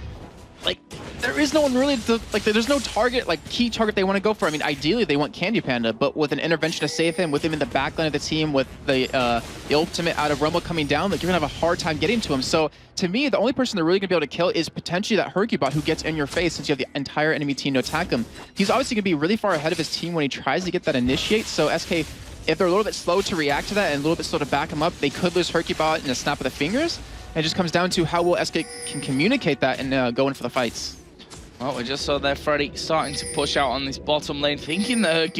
like, there is no one really, there's no target, key target they want to go for. I mean, ideally, they want Candy Panda, but with an intervention to save him, with him in the backline of the team, with the ultimate out of Rumble coming down, you're going to have a hard time getting to him. So, to me, the only person they're really going to be able to kill is potentially that Hercubot who gets in your face since you have the entire enemy team to attack him. He's obviously going to be really far ahead of his team when he tries to get that initiate, so SK, if they're a little bit slow to react to that and a little bit slow to back him up, they could lose Hercubot in a snap of the fingers. And it just comes down to how well SK can communicate that and go in for the fights. Well, we just saw there Freddy starting to push out on this bottom lane, thinking that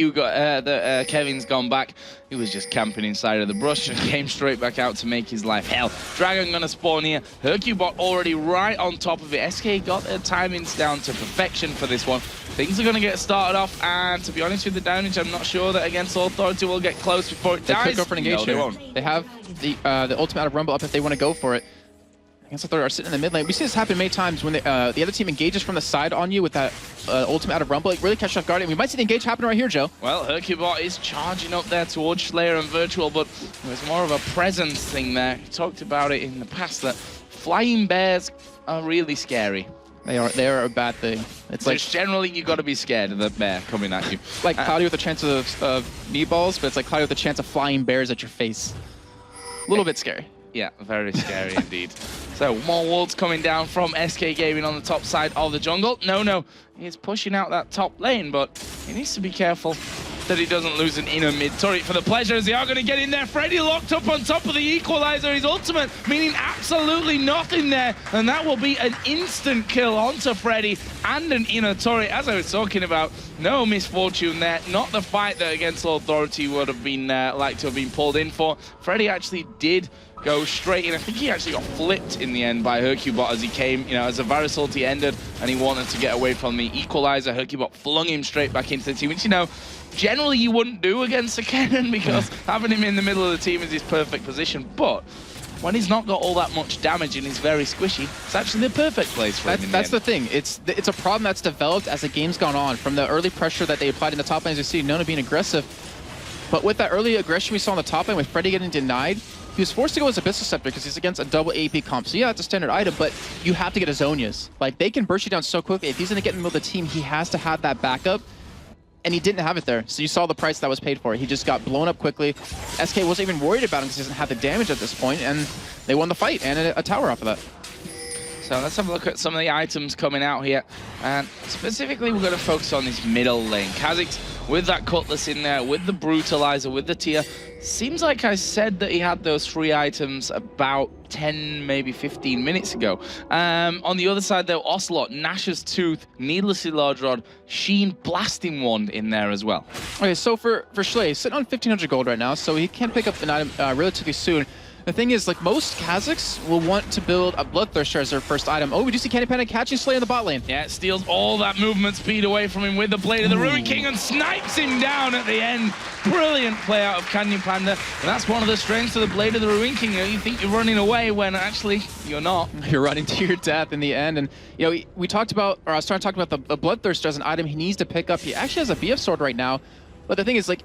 Kevin's gone back. He was just camping inside of the brush and came straight back out to make his life hell. Dragon gonna spawn here. Hercubot already right on top of it. SK got their timings down to perfection for this one. Things are gonna get started off, and to be honest with the damage, I'm not sure that Against Authority will get close before it dies. They could go for an engage No, here. they won't. They have the ultimate out of Rumble up if they want to go for it. Against Authority are sitting in the mid lane. We see this happen many times when the other team engages from the side on you with that ultimate out of Rumble. It really catches off guard. And we might see the engage happen right here, Joe. Well, Hercubot is charging up there towards Slayer and Virtual, but it was more of a presence thing there. We talked about it in the past that flying bears are really scary. They are a bad thing. It's like just generally you got to be scared of the bear coming at you. like Cloudy with a chance of meatballs, but it's like Cloudy with a chance of flying bears at your face. A little bit scary. Yeah, very scary indeed. So more wolves coming down from SK Gaming on the top side of the jungle. No, he's pushing out that top lane, but he needs to be careful that he doesn't lose an inner mid turret for the pleasure, as they are going to get in there. Freddy locked up on top of the equalizer, his ultimate, meaning absolutely nothing there. And that will be an instant kill onto Freddy and an inner turret. As I was talking about, no misfortune there. Not the fight that Against Authority would have been like to have been pulled in for. Freddy actually did go straight in. I think he actually got flipped in the end by Hercubot as he came, as the Varus ulti ended and he wanted to get away from the equalizer. Hercubot flung him straight back into the team, which, generally you wouldn't do against a Kennen because having him in the middle of the team is his perfect position. But when he's not got all that much damage and he's very squishy, it's actually the perfect place for him. That's the thing. It's a problem that's developed as the game's gone on. From the early pressure that they applied in the top lane, as you see, Nona being aggressive. But with that early aggression we saw on the top lane with Freddy getting denied, he was forced to go as Abyssal Scepter because he's against a double AP comp. So yeah, it's a standard item, but you have to get a Zhonya's. Like, they can burst you down so quickly. If he's going to get in the middle of the team, he has to have that backup. And he didn't have it there. So you saw the price that was paid for. He just got blown up quickly. SK wasn't even worried about him because he doesn't have the damage at this point, and they won the fight and a tower off of that. So let's have a look at some of the items coming out here. And specifically, we're going to focus on this middle lane. Kha'Zix with that Cutlass in there, with the Brutalizer, with the Tear. Seems like I said that he had those 3 items about 10, maybe 15 minutes ago. On the other side, though, Ocelot, Nash's Tooth, Needlessly Large Rod, Sheen, Blasting Wand in there as well. Okay, so for Schley, he's sitting on 1,500 gold right now, so he can pick up an item relatively soon. The thing is, like, most Kha'Zix will want to build a Bloodthirster as their first item. Oh, we do see Candy Panic catching Slay in the bot lane. Yeah, it steals all that movement speed away from him with the Blade of the Ruin King and snipes him down at the end. Brilliant play out of Canyon Panda. And that's one of the strengths of the Blade of the Ruin King. You think you're running away when actually you're not. You're running to your death in the end. And, we talked about, or I was trying to talk about the Bloodthirster as an item he needs to pick up. He actually has a BF sword right now. But the thing is, like,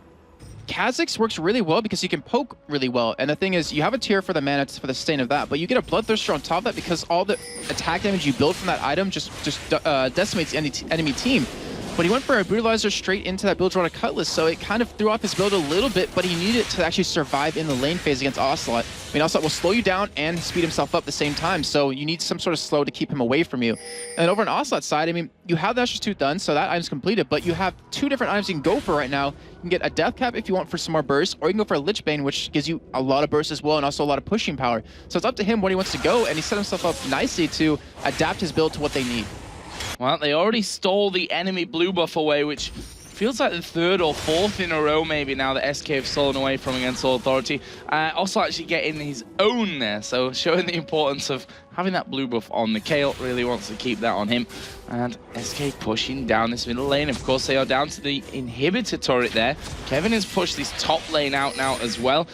Kha'Zix works really well because you can poke really well. And the thing is, you have a tier for the mana for the sustain of that, but you get a Bloodthirster on top of that because all the attack damage you build from that item just decimates the enemy team. But he went for a Brutalizer straight into that build draw to Cutlass, so it kind of threw off his build a little bit, but he needed to actually survive in the lane phase against Ocelot. I mean, Ocelot will slow you down and speed himself up at the same time, so you need some sort of slow to keep him away from you. And over on Ocelot's side, I mean, you have the Nash's Tooth done, so that item's completed, but you have 2 different items you can go for right now. You can get a Death Cap if you want for some more burst, or you can go for a Lich Bane, which gives you a lot of burst as well, and also a lot of pushing power. So it's up to him where he wants to go, and he set himself up nicely to adapt his build to what they need. Well, they already stole the enemy blue buff away, which feels like the 3rd or 4th in a row maybe now that SK have stolen away from Against Authority. Also actually getting his own there, so showing the importance of having that blue buff on the Kayle. Really wants to keep that on him. And SK pushing down this middle lane. Of course, they are down to the inhibitor turret there. Kevin has pushed this top lane out now as well.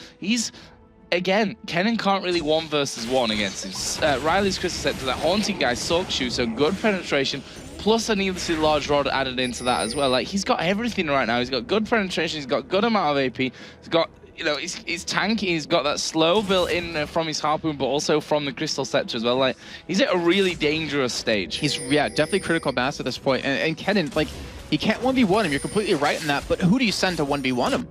Again, Kennen can't really 1 versus 1 against him. Riley's Crystal Scepter, that Haunting guy, Soak Shoe, so good penetration, plus a Needlessly Large Rod added into that as well. Like, he's got everything right now. He's got good penetration, he's got good amount of AP, he's got, he's tanky, he's got that slow built in from his Harpoon, but also from the Crystal Scepter as well. Like, he's at a really dangerous stage. He's, definitely critical mass at this point. And Kennen, like, he can't 1v1 him, you're completely right in that, but who do you send to 1v1 him?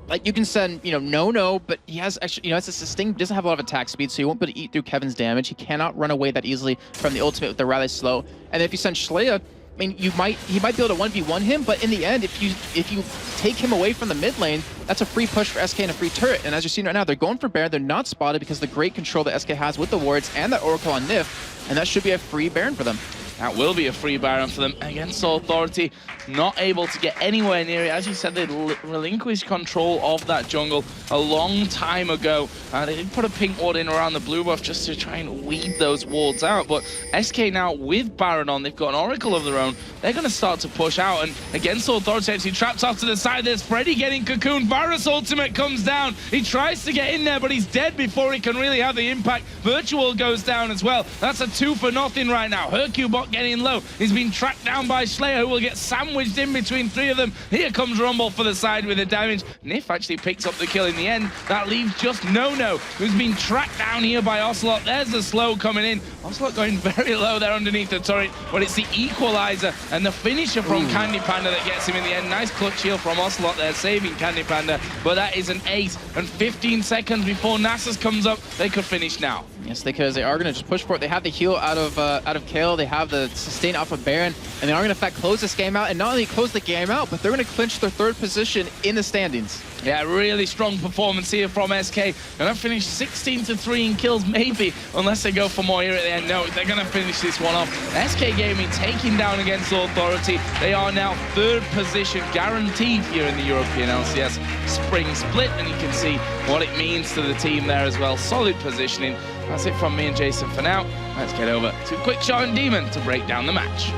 Like, you can send, no, but he has actually, it's a sustain, doesn't have a lot of attack speed, so you won't be able to eat through Kevin's damage. He cannot run away that easily from the ultimate with the rally slow. And if you send Shlea, I mean, he might be able to 1v1 him, but in the end, if you take him away from the mid lane, that's a free push for SK and a free turret. And as you're seeing right now, they're going for Baron. They're not spotted because of the great control that SK has with the wards and that Oracle on Nif, and that should be a free Baron for them. That will be a free Baron for them against Authority. Not able to get anywhere near it. As you said, they relinquished control of that jungle a long time ago. They did put a pink ward in around the blue buff just to try and weed those wards out. But SK now with Baron on, they've got an Oracle of their own. They're going to start to push out. And against Authority, actually traps off to the side. There's Freddy getting cocooned. Varus ultimate comes down. He tries to get in there, but he's dead before he can really have the impact. Virtual goes down as well. That's a 2-for-0 right now. Hercubot getting low. He's been tracked down by Slayer, who will get sandwiched in between 3 of them. Here comes Rumble for the side with the damage. Nif actually picks up the kill in the end. That leaves just No-No, who's been tracked down here by Ocelot. There's the slow coming in. Ocelot going very low there underneath the turret, but it's the equalizer and the finisher from Candy Panda that gets him in the end. Nice clutch heal from Ocelot there, saving Candy Panda, but that is an 8 and 15 seconds before Nasus comes up. They could finish now. Yes, they could. They are going to just push for it. They have the heal out of Kale. They have the sustain off of Baron, and they are going to, in fact, close this game out. And not only close the game out, but they're going to clinch their 3rd position in the standings. Yeah, really strong performance here from SK. They're going to finish 16-3 in kills, maybe, unless they go for more here at the end. No, they're going to finish this one off. SK Gaming taking down against Authority. They are now 3rd position, guaranteed here in the European LCS Spring Split, and you can see what it means to the team there as well. Solid positioning. That's it from me and Jason for now. Let's get over to Quickshot and Demon to break down the match.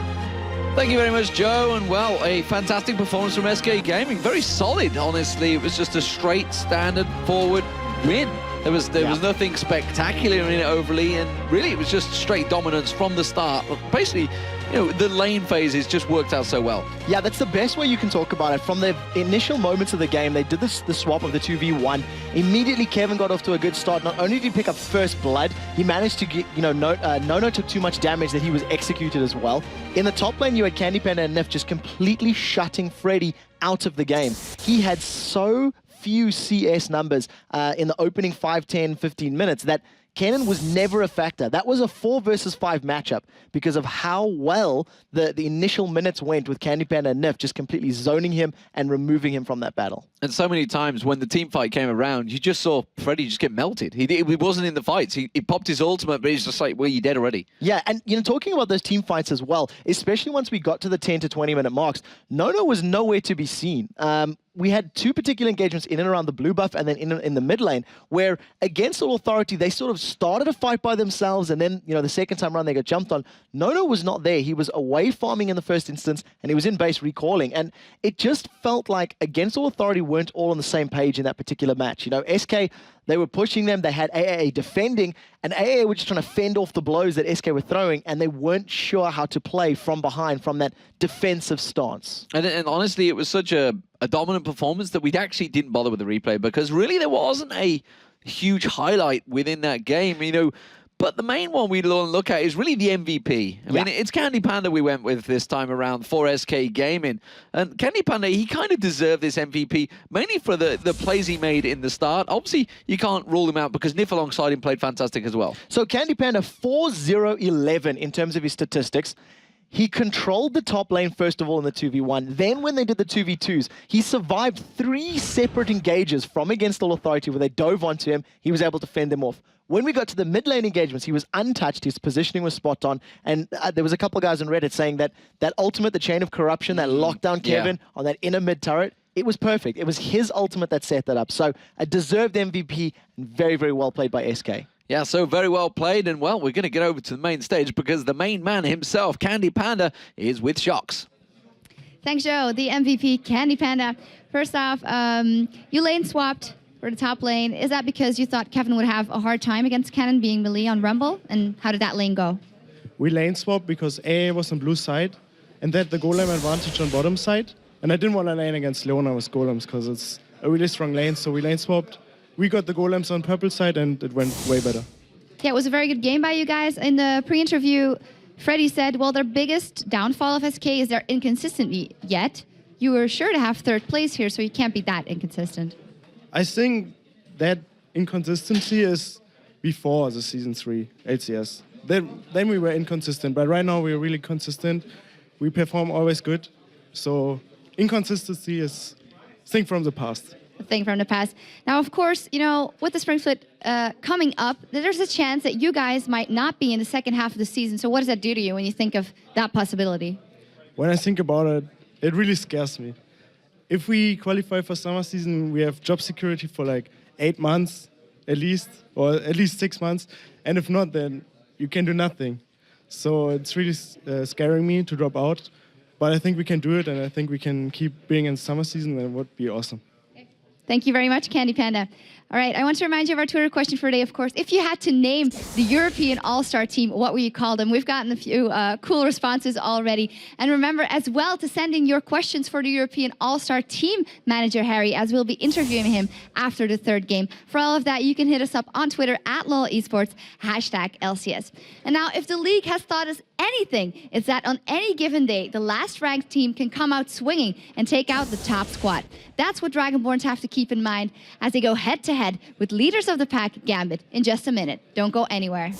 Thank you very much, Joe, and well, a fantastic performance from SK Gaming. Very solid, honestly. It was just a straight, standard, forward win. There was nothing spectacular in it overly, and really it was just straight dominance from the start. Basically, you know, the lane phases just worked out so well. Yeah, that's the best way you can talk about it. From the initial moments of the game, they did the swap of the 2v1. Immediately, Kevin got off to a good start. Not only did he pick up first blood, he managed to get, No-No took too much damage that he was executed as well. In the top lane, you had Candy Panda and Nif just completely shutting Freddy out of the game. He had so few CS numbers in the opening 5, 10, 15 minutes that Kennen was never a factor. That was a 4 versus 5 matchup because of how well the initial minutes went with Candy Panda and Nif just completely zoning him and removing him from that battle. And so many times when the team fight came around, you just saw Freddy just get melted. He wasn't in the fights. He popped his ultimate, but he's just like, well, you're dead already. Yeah, and talking about those team fights as well, especially once we got to the 10 to 20 minute marks, No-No was nowhere to be seen. We had 2 particular engagements in and around the blue buff and then in the mid lane, where against All Authority, they sort of started a fight by themselves, and then, the second time around they got jumped on. No-No was not there. He was away farming in the first instance, and he was in base recalling, and it just felt like against All Authority weren't all on the same page in that particular match. SK, they were pushing them, they had AAA defending, and AAA were just trying to fend off the blows that SK were throwing, and they weren't sure how to play from behind, from that defensive stance. And honestly, it was such a dominant performance that we actually didn't bother with the replay, because really there wasn't a huge highlight within that game, But the main one we look at is really the MVP. I mean, it's Candy Panda we went with this time around for SK Gaming. And Candy Panda, he kind of deserved this MVP, mainly for the plays he made in the start. Obviously, you can't rule him out because Nif alongside him played fantastic as well. So Candy Panda, 4-0-11 in terms of his statistics. He controlled the top lane, first of all, in the 2v1. Then when they did the 2v2s, he survived 3 separate engages from against All Authority where they dove onto him. He was able to fend them off. When we got to the mid lane engagements, he was untouched. His positioning was spot on. And there was a couple of guys on Reddit saying that ultimate, the Chain of Corruption, that lockdown Kevin on that inner mid turret, it was perfect. It was his ultimate that set that up. So a deserved MVP and very, very well played by SK. Yeah, so very well played, and well, we're going to get over to the main stage because the main man himself, Candy Panda, is with Shox. Thanks, Joe. The MVP, Candy Panda. First off, you lane swapped for the top lane. Is that because you thought Kevin would have a hard time against Cannon being melee on Rumble? And how did that lane go? We lane swapped because AA was on blue side, and they had the golem advantage on bottom side. And I didn't want to lane against Leona with golems because it's a really strong lane, so we lane swapped. We got the golems on purple side, and it went way better. Yeah, it was a very good game by you guys. In the pre-interview, Freddy said, well, their biggest downfall of SK is their inconsistency. Yet, you were sure to have 3rd place here, so you can't be that inconsistent. I think that inconsistency is before the Season 3 LCS. Then we were inconsistent, but right now we're really consistent. We perform always good. So inconsistency is a thing from the past. a thing from the past. Now, of course, you know, with the Spring Split coming up, there's a chance that you guys might not be in the second half of the season. So what does that do to you when you think of that possibility? When I think about it, it really scares me. If we qualify for summer season, we have job security for like 8 months at least, or at least 6 months. And if not, then you can do nothing. So it's really scaring me to drop out. But I think we can do it, and I think we can keep being in summer season, and it would be awesome. Thank you very much, Candy Panda. All right, I want to remind you of our Twitter question for today, of course. If you had to name the European All-Star team, what would you call them? We've gotten a few cool responses already. And remember as well to send in your questions for the European All-Star team manager, Harry, as we'll be interviewing him after the third game. For all of that, you can hit us up on Twitter at @LOLesports, #LCS. And now, if the league has taught us anything, it's that on any given day, the last ranked team can come out swinging and take out the top squad. That's what Dragonborns have to keep in mind as they go head-to-head with leaders of the pack, Gambit, in just a minute. Don't go anywhere.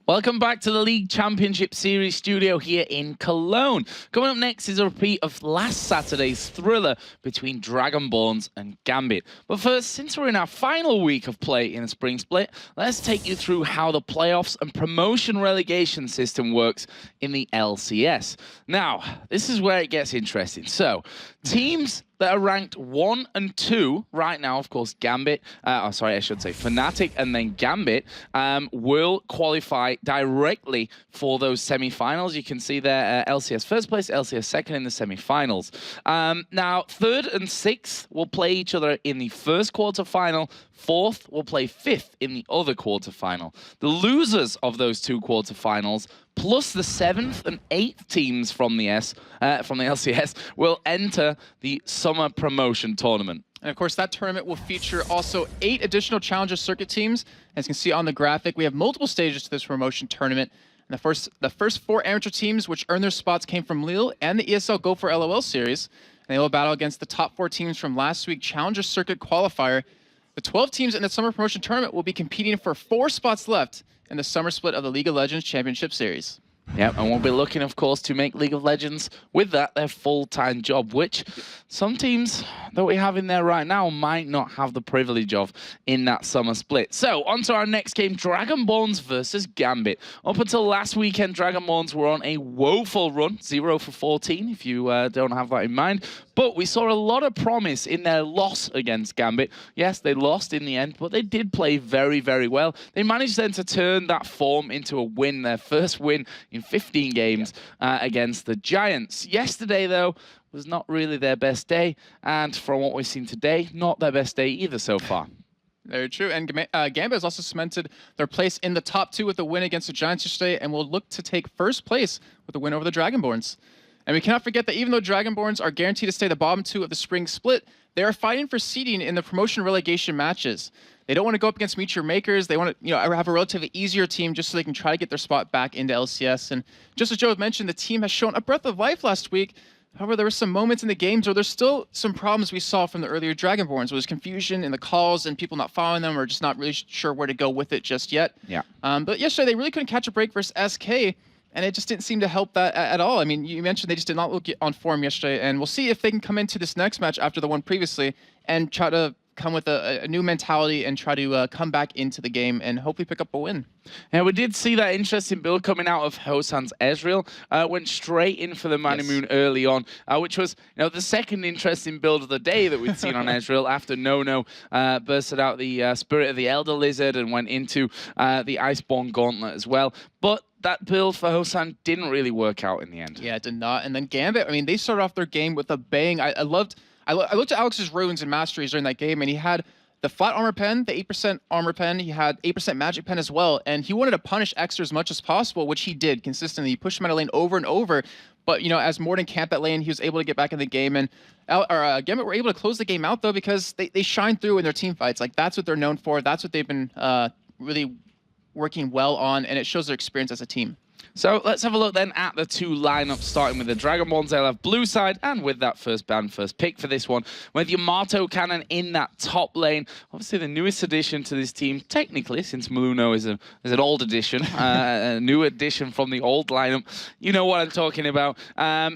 Welcome back to the League Championship Series studio here in Cologne. Coming up next is a repeat of last Saturday's thriller between Dragonborns and Gambit. But first, since we're in our final week of play in the Spring Split, let's take you through how the playoffs and promotion relegation system works in the LCS. Now, this is where it gets interesting. So, teams that are ranked 1 and 2 right now, of course, Gambit, I should say Fnatic and then Gambit, will qualify directly for those semi-finals. You can see there LCS first place, LCS second in the semi-finals. Now, 3rd and 6th will play each other in the first quarter-final. 4th will play 5th in the other quarter-final. The losers of those 2 quarter-finals plus the 7th and 8th teams from the LCS will enter the Summer Promotion Tournament. And of course, that tournament will feature also 8 additional Challenger Circuit teams. As you can see on the graphic, we have multiple stages to this promotion tournament. And the first 4 amateur teams which earned their spots came from Lille and the ESL Go for LOL series. And they will battle against the top 4 teams from last week's Challenger Circuit qualifier. The 12 teams in the Summer Promotion Tournament will be competing for 4 spots left in the summer split of the League of Legends Championship Series. Yep, and we'll be looking, of course, to make League of Legends, with that, their full-time job, which some teams that we have in there right now might not have the privilege of in that summer split. So, on to our next game, Dragonborns versus Gambit. Up until last weekend, Dragonborns were on a woeful run, 0 for 14, if you don't have that in mind. But we saw a lot of promise in their loss against Gambit. Yes, they lost in the end, but they did play very, very well. They managed then to turn that form into a win, their first win in 15 games against the Giants. Yesterday, though, was not really their best day. And from what we've seen today, not their best day either so far. Very true. And Gambit has also cemented their place in the top 2 with a win against the Giants yesterday and will look to take first place with a win over the Dragonborns. And we cannot forget that even though Dragonborns are guaranteed to stay the bottom 2 of the spring split, they are fighting for seeding in the promotion relegation matches. They don't want to go up against Meet Your Makers. They want to have a relatively easier team just so they can try to get their spot back into LCS. And just as Joe mentioned, the team has shown a breath of life last week. However, there were some moments in the games where there's still some problems we saw from the earlier Dragonborns. There was confusion in the calls and people not following them or just not really sure where to go with it just yet. Yeah. But yesterday, they really couldn't catch a break versus SK. And it just didn't seem to help that at all. I mean, you mentioned they just did not look on form yesterday, and we'll see if they can come into this next match after the one previously and try to come with a new mentality and try to come back into the game and hopefully pick up a win. Yeah, we did see that interesting build coming out of Hosan's Ezreal. Went straight in for the Manimoon early on, which was the second interesting build of the day that we'd seen on Ezreal after Nono bursted out the Spirit of the Elder Lizard and went into the Iceborne Gauntlet as well. But that build for Hosan didn't really work out in the end. Yeah, it did not. And then Gambit, I mean, they started off their game with a bang. I looked at Alex's runes and masteries during that game, and he had the flat armor pen, the 8% armor pen. He had 8% magic pen as well, and he wanted to punish Exter as much as possible, which he did consistently. He pushed him out of lane over and over. But as Morden camped that lane, he was able to get back in the game, and Gambit were able to close the game out though because they shine through in their team fights. Like that's what they're known for. That's what they've been really working well on, and it shows their experience as a team. So let's have a look then at the 2 lineups, starting with the Dragonborns. They'll have blue side, and with that first pick for this one, with Yamato Cannon in that top lane. Obviously the newest addition to this team, technically, since Maluno is an old addition, a new addition from the old lineup. You know what I'm talking about.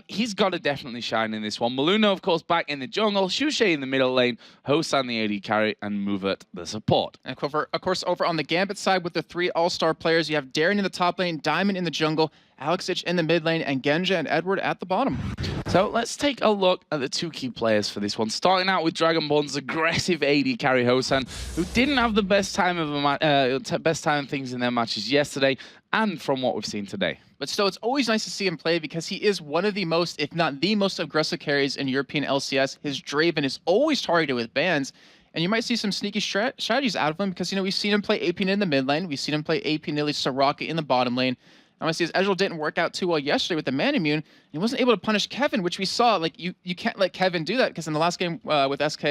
He's got to definitely shine in this one. Maluno, of course, back in the jungle, Shushay in the middle lane, Hosan the AD carry, and Muvert the support. And of course, over on the Gambit side with the 3 all-star players, you have Darren in the top lane, Diamond in the jungle, Alexich in the mid lane, and Genja and Edward at the bottom. So let's take a look at the 2 key players for this one. Starting out with Dragonborn's aggressive AD carry Hosan, who didn't have the best time of things in their matches yesterday, and from what we've seen today. But still, it's always nice to see him play because he is one of the most, if not the most aggressive carries in European LCS. His Draven is always targeted with bans. And you might see some sneaky strategies out of him because, we've seen him play AP in the mid lane. We've seen him play AP Nilly Soraka in the bottom lane. I want to see his Ezreal didn't work out too well yesterday with the Manimune. He wasn't able to punish Kevin, which we saw. Like, you can't let Kevin do that because in the last game with SK,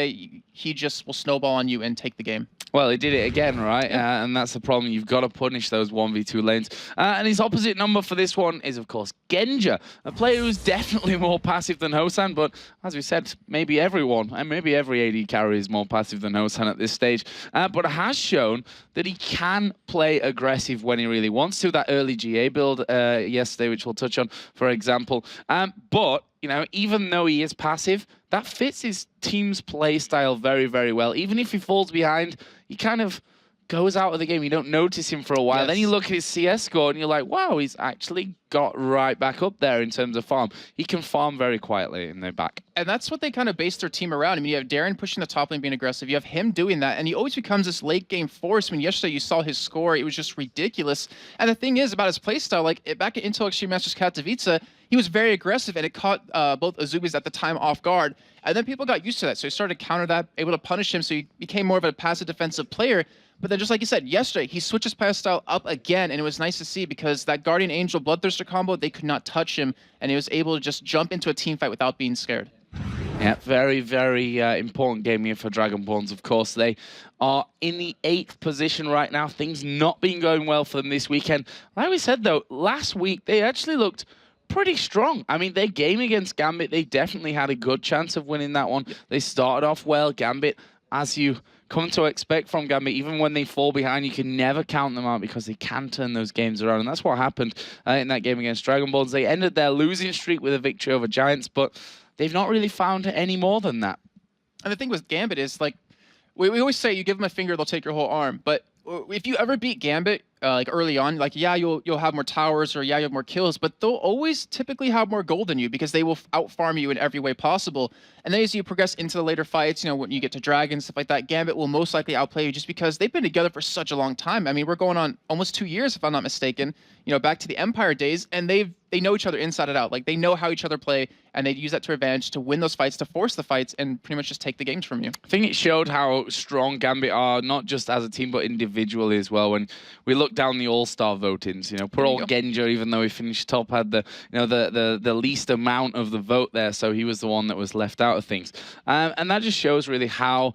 he just will snowball on you and take the game. Well, he did it again, right? And that's the problem. You've got to punish those 1v2 lanes. And his opposite number for this one is, of course, Genja, a player who's definitely more passive than Hosan, but as we said, maybe everyone, and maybe every AD carry is more passive than Hosan at this stage, but has shown that he can play aggressive when he really wants to. That early GA build yesterday, which we'll touch on, for example. But you know, even though he is passive, that fits his team's play style very, very well. Even if he falls behind, he kind of goes out of the game. You don't notice him for a while. Yes. Then you look at his CS score and you're like, wow, he's actually got right back up there in terms of farm. He can farm very quietly in their back. And that's what they kind of base their team around. I mean, you have Darren pushing the top lane, being aggressive. You have him doing that, and he always becomes this late game force. I mean, yesterday you saw his score. It was just ridiculous. And the thing is about his playstyle, like back at Intel Extreme Masters Katowice, he was very aggressive, and it caught both Azubis at the time off guard. And then people got used to that, so he started to counter that, able to punish him, so he became more of a passive defensive player. But then, just like you said, yesterday, he switched his play style up again, and it was nice to see because that Guardian Angel Bloodthirster combo, they could not touch him, and he was able to just jump into a team fight without being scared. Yeah, very, very important game here for Dragonborns, of course. They are in the 8th position right now. Things not been going well for them this weekend. Like we said, though, last week, they actually looked pretty strong. I mean, their game against Gambit, they definitely had a good chance of winning that one. They started off well. Gambit, as you come to expect from Gambit, even when they fall behind, you can never count them out because they can turn those games around. And that's what happened in that game against Dragonborns. They ended their losing streak with a victory over Giants, but they've not really found any more than that. And the thing with Gambit is, like, we always say you give them a finger, they'll take your whole arm. But if you ever beat Gambit, like early on, like, yeah, you'll have more towers or yeah, you have more kills, but they'll always typically have more gold than you because they will out-farm you in every way possible. And then as you progress into the later fights, you know, when you get to Dragons, stuff like that, Gambit will most likely outplay you just because they've been together for such a long time. I mean, we're going on almost 2 years, if I'm not mistaken, you know, back to the Empire days, and they know each other inside and out. Like, they know how each other play, and they use that to advantage to win those fights, to force the fights, and pretty much just take the games from you. I think it showed how strong Gambit are, not just as a team, but individually as well. When we look down the All-Star votings, you know, poor old Genja, even though he finished top, had the, you know, the least amount of the vote there, so he was the one that was left out of things. And that just shows really how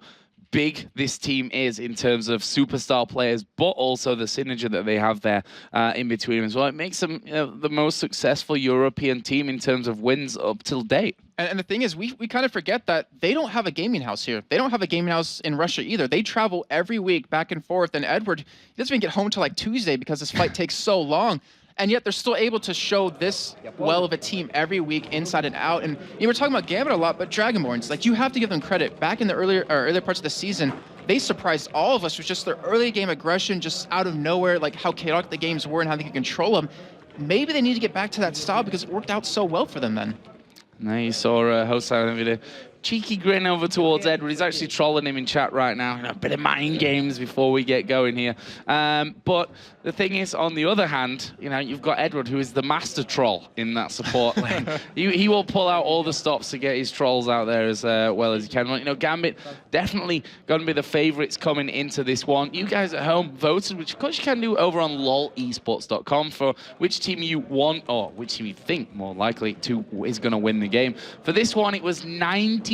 big this team is in terms of superstar players, but also the synergy that they have there in between as well. It makes them, you know, the most successful European team in terms of wins up till date. And the thing is, we kind of forget that they don't have a gaming house here. They don't have a gaming house in Russia either. They travel every week back and forth, and Edward, he doesn't even get home till like Tuesday because this fight takes so long. And yet they're still able to show this well of a team every week, inside and out. And you were talking about Gambit a lot, but Dragonborns, like, you have to give them credit. Back in the earlier parts of the season, they surprised all of us with just their early game aggression, just out of nowhere, like how chaotic the games were and how they could control them. Maybe they need to get back to that style because it worked out so well for them then. Now you saw Hosan with a cheeky grin over towards Edward. He's actually trolling him in chat right now. You know, a bit of mind games before we get going here. But the thing is, on the other hand, you know, you've got Edward, who is the master troll in that support lane. He will pull out all the stops to get his trolls out there as well as he can. You know, Gambit definitely going to be the favorites coming into this one. You guys at home voted, which of course you can do over on lolesports.com, for which team you want, or which team you think more likely to is going to win the game. For this one, it was 95%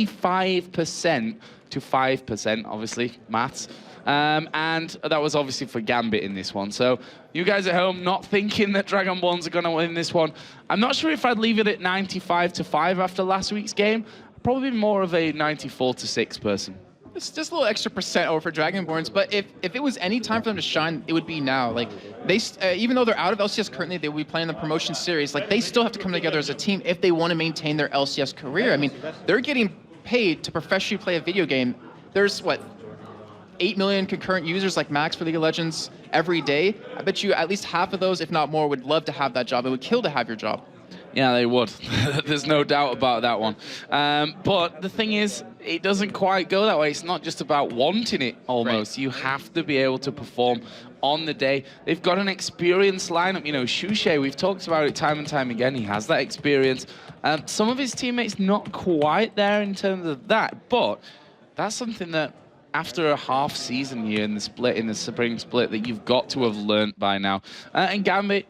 to 5%, obviously, maths. And that was obviously for Gambit in this one. So you guys at home not thinking that Dragonborns are going to win this one. I'm not sure if I'd leave it at 95 to 5 after last week's game. Probably more of a 94 to 6 person. It's just a little extra percent over for Dragonborns, but if it was any time for them to shine, it would be now. Like, they, even though they're out of LCS currently, they will be playing the promotion series. Like, they still have to come together as a team if they want to maintain their LCS career. I mean, they're getting paid to professionally play a video game. There's, what, 8 million concurrent users like max for League of Legends every day. I bet you at least half of those, if not more, would love to have that job. It would kill to have your job. Yeah, they would. There's no doubt about that one. But the thing is, it doesn't quite go that way. It's not just about wanting it, almost. Right. You have to be able to perform on the day. They've got an experienced lineup. You know, Shushe, we've talked about it time and time again. He has that experience. Some of his teammates not quite there in terms of that, but that's something that after a half season here in the split, in the spring split, that you've got to have learnt by now. And Gambit,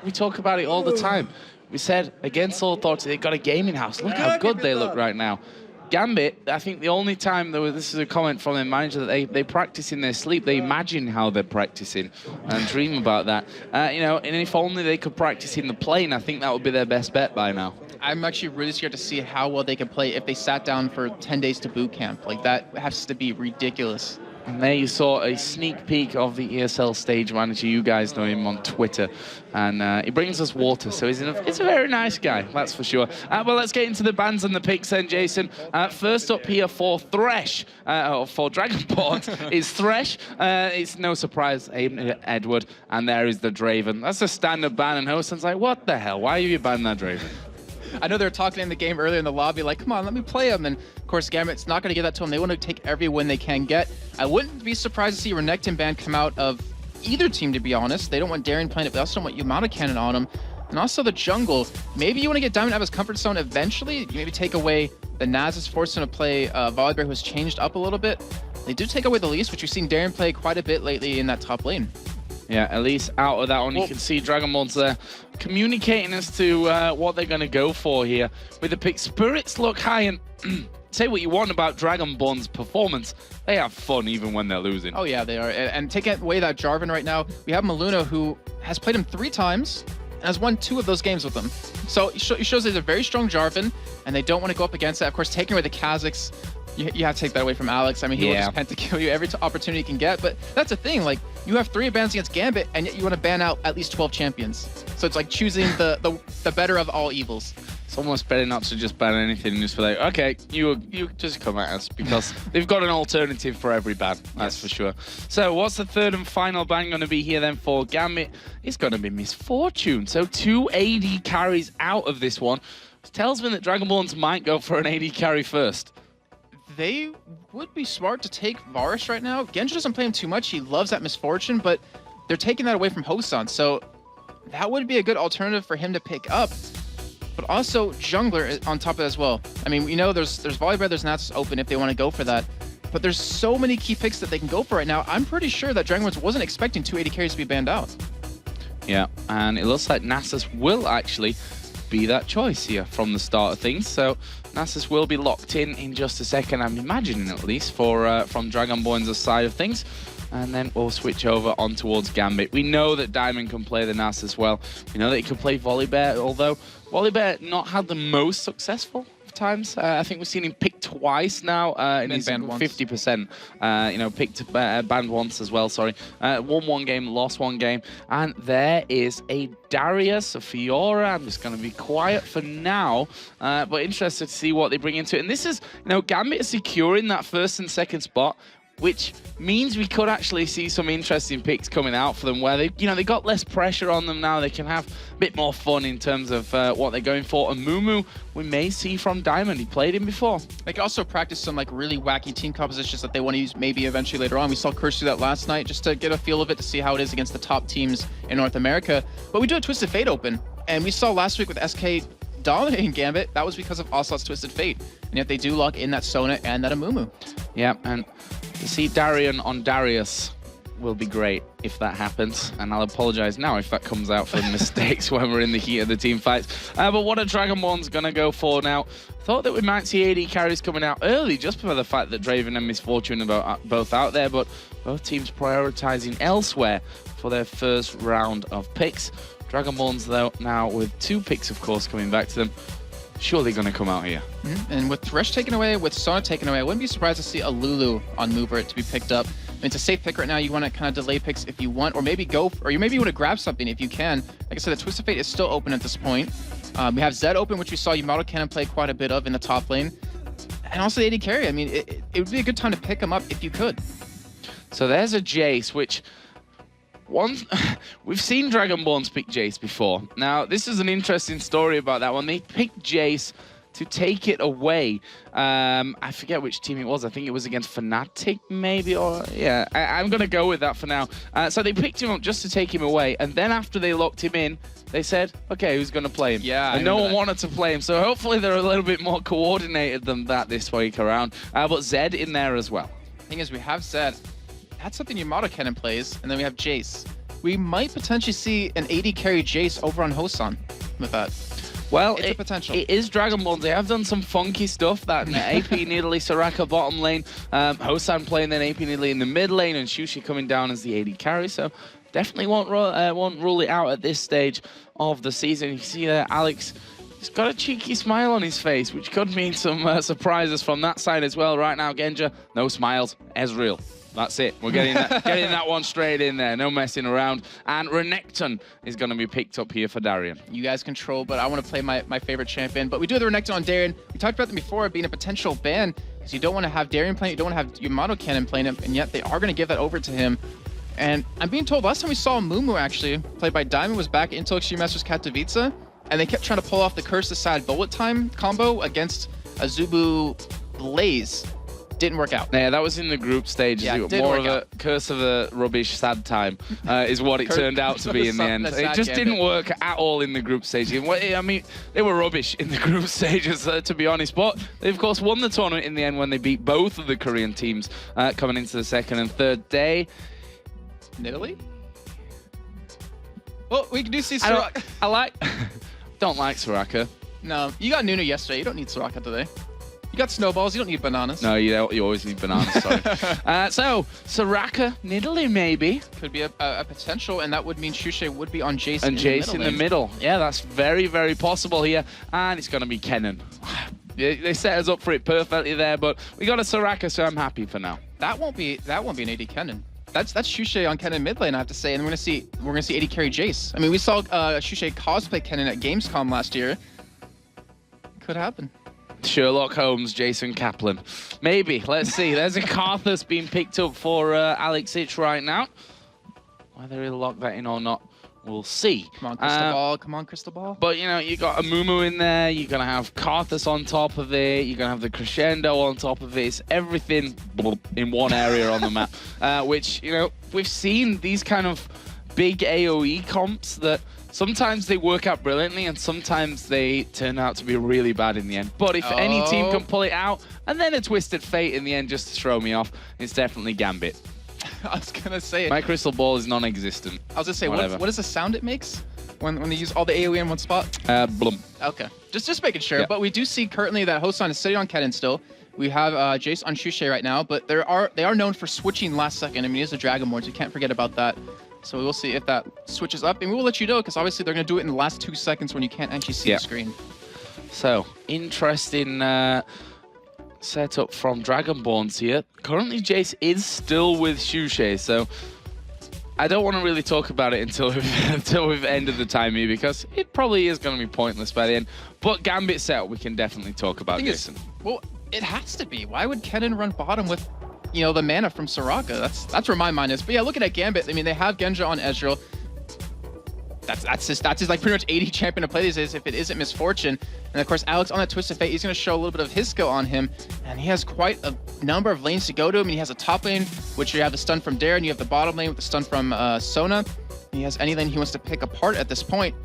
we talk about it all the time. We said, against all authority, they've got a gaming house. Look how good they look right now. Gambit, I think the only time this is a comment from their manager, that they practice in their sleep. They imagine how they're practicing and dream about that. You know, and if only they could practice in the plane, I think that would be their best bet by now. I'm actually really scared to see how well they can play if they sat down for 10 days to boot camp. Like, that has to be ridiculous. And there you saw a sneak peek of the ESL stage manager. You guys know him on Twitter. And he brings us water, so he's a very nice guy, that's for sure. Well, let's get into the bans and the picks then, Jason. First up here for Thresh, or for Dragonborn, is Thresh. It's no surprise, Edward. And there is the Draven. That's a standard ban, and Hosen's like, what the hell? Why are you banning that Draven? I know they were talking in the game earlier in the lobby, like, come on, let me play him. And of course, Gambit's not going to give that to him. They want to take every win they can get. I wouldn't be surprised to see a Renekton ban come out of either team, to be honest. They don't want Darien playing it, but they also don't want Yamada Cannon on him. And also the jungle. Maybe you want to get Diamond out of his comfort zone eventually. Maybe take away the Nasus, force him to play Volibear, who's changed up a little bit. They do take away the Elise, which we've seen Darien play quite a bit lately in that top lane. Yeah, Elise out of that one. You can see Dragonborn's there communicating as to what they're going to go for here. With the pick, Spirits look high, and say what you want about Dragonborn's performance, they have fun even when they're losing. Oh yeah, they are. And taking away that Jarvan right now, we have Maluna, who has played him 3 times and has won 2 of those games with him. So it shows there's a very strong Jarvan, and they don't want to go up against that. Of course, taking away the Kazakhs, you have to take that away from Alex. I mean, he will just pentakill you every opportunity he can get. But that's the thing, like, you have 3 bans against Gambit, and yet you want to ban out at least 12 champions. So it's like choosing the better of all evils. It's almost better not to just ban anything and just be like, okay, you just come at us, because they've got an alternative for every ban, that's for sure. So what's the third and final ban going to be here then for Gambit? It's going to be Misfortune. So 2 AD carries out of this one. It tells me that Dragonborns might go for an AD carry first. They would be smart to take Varus right now. Genji doesn't play him too much. He loves that Misfortune, but they're taking that away from Hosan. So that would be a good alternative for him to pick up. But also Jungler on top of it as well. I mean, we know there's Volibear, there's Nasus open if they want to go for that. But there's so many key picks that they can go for right now. I'm pretty sure that Dragonborns wasn't expecting 2 AD carries to be banned out. Yeah, and it looks like Nasus will actually be that choice here from the start of things. So Nasus will be locked in just a second, I'm imagining, at least, for from Dragonborn's side of things. And then we'll switch over on towards Gambit. We know that Diamond can play the Nasus well. We know that he can play Volibear, although Volibear not had the most successful times. I think we've seen him pick twice now in his 50%. You know, picked banned once as well, sorry. Won 1 game, lost 1 game. And there is a Darius, a Fiora. I'm just going to be quiet for now, but interested to see what they bring into it. And this is, you know, Gambit is securing that 1st and 2nd spot, which means we could actually see some interesting picks coming out for them, where they, you know, they got less pressure on them now. They can have a bit more fun in terms of what they're going for. And Mumu, we may see from Diamond. He played him before. They can also practice some like really wacky team compositions that they want to use maybe eventually later on. We saw Curse do that last night just to get a feel of it, to see how it is against the top teams in North America. But we do a Twisted Fate open, and we saw last week with SK dominating Gambit, that was because of Ocelot's Twisted Fate. And yet they do lock in that Sona and that Amumu. Yeah, and to see Darien on Darius will be great if that happens. And I'll apologize now if that comes out for mistakes when we're in the heat of the team fights. But what are Dragonborn's going to go for now? Thought that we might see AD carries coming out early, just for the fact that Draven and Misfortune are both out there, but both teams prioritizing elsewhere for their first round of picks. Dragonborns, though, now with 2 picks, of course, coming back to them, surely going to come out here. And with Thresh taken away, with Sona taken away, I wouldn't be surprised to see a Lulu on Mover to be picked up. I mean, it's a safe pick right now. You want to kind of delay picks if you want, or maybe go, or you maybe want to grab something if you can. Like I said, the Twisted Fate is still open at this point. We have Zed open, which we saw Yamato Cannon play quite a bit of in the top lane. And also the AD carry. I mean, it would be a good time to pick him up if you could. So there's a Jace, which... we've seen Dragonborns pick Jace before. Now, this is an interesting story about that one. They picked Jace to take it away. I forget which team it was. I think it was against Fnatic, maybe, or yeah. I'm going to go with that for now. So they picked him up just to take him away, and then after they locked him in, they said, okay, who's going to play him? Yeah, and no one wanted to play him, so hopefully they're a little bit more coordinated than that this week around. But Zed in there as well. The thing is, we have Zed. That's something Yamato Cannon plays, and then we have Jace. We might potentially see an AD carry Jace over on Hosan with that. Well, it's a potential. It is Dragonborn. They have done some funky stuff. That AP Nidalee, Soraka bottom lane, Hosan playing then AP Nidalee in the mid lane, and Shushi coming down as the AD carry. So definitely won't rule it out at this stage of the season. You see there, Alex. He's got a cheeky smile on his face, which could mean some surprises from that side as well. Right now, Genja, no smiles, Ezreal. That's it. We're getting that one straight in there. No messing around. And Renekton is going to be picked up here for Darien. You guys control, but I want to play my favorite champion. But we do have the Renekton on Darien. We talked about them before being a potential ban, because you don't want to have Darien playing, you don't want to have Yamato Cannon playing him, and yet they are going to give that over to him. And I'm being told last time we saw Mumu, actually, played by Diamond, was back in Extreme Masters Katowice, and they kept trying to pull off the Curse Aside Bullet Time combo against Azubu Blaze. Didn't work out. Yeah, that was in the group stage. Yeah, more of a curse of a rubbish sad time is what it turned out to be in the end. It just didn't work at all in the group stage. I mean, they were rubbish in the group stages, to be honest. But they, of course, won the tournament in the end when they beat both of the Korean teams coming into the second and third day. Nidalee? Well, we do see Soraka. Don't like Soraka. No, you got Nunu yesterday. You don't need Soraka today. You got snowballs, you don't need bananas. No, you always need bananas, sorry. So, Soraka, Nidalee maybe. Could be a potential, and that would mean Shushi would be on Jace and Jace in the middle. Yeah, that's very, very possible here. And it's going to be Kennen. They set us up for it perfectly there, but we got a Soraka, so I'm happy for now. That won't be an AD Kennen. That's Shushi on Kennen mid lane, I have to say, and we're gonna see AD carry Jace. I mean, we saw Shushi cosplay Kennen at Gamescom last year. Could happen. Sherlock Holmes, Jason Kaplan. Maybe. Let's see. There's a Karthus being picked up for Alex Ich right now. Whether he'll lock that in or not, we'll see. Come on, Crystal Ball. Come on, Crystal Ball. But, you know, you got a Mumu in there. You're going to have Karthus on top of it. You're going to have the Crescendo on top of it. It's everything in one area on the map, which, you know, we've seen these kind of big AoE comps that sometimes they work out brilliantly and sometimes they turn out to be really bad in the end. But if any team can pull it out and then a twisted fate in the end just to throw me off, it's definitely Gambit. I was going to say it. My crystal ball is non-existent. I was going to say, what is the sound it makes when they use all the AoE in one spot? Blum. Okay. Just making sure. Yeah. But we do see currently that Hosan is sitting on Kennen still. We have Jace on Shushi right now, but they are known for switching last second. I mean, he's a Dragonborn, so you can't forget about that. So we will see if that switches up, and we will let you know, because obviously they're going to do it in the last 2 seconds when you can't actually see the screen. So, interesting setup from Dragonborns here. Currently, Jace is still with Shushi, so I don't want to really talk about it until we've ended the time here, because it probably is going to be pointless by the end. But Gambit setup, we can definitely talk about, Jason. Well, it has to be. Why would Kennen run bottom with, you know, the mana from Soraka? That's where my mind is. But yeah, looking at Gambit, I mean, they have Genja on Ezreal. That's his like pretty much 80 champion to play these days if it isn't Misfortune. And of course, Alex on that Twisted Fate, he's going to show a little bit of his skill on him. And he has quite a number of lanes to go to him. He has a top lane, which you have the stun from Darren. You have the bottom lane with the stun from Sona. He has any lane he wants to pick apart at this point.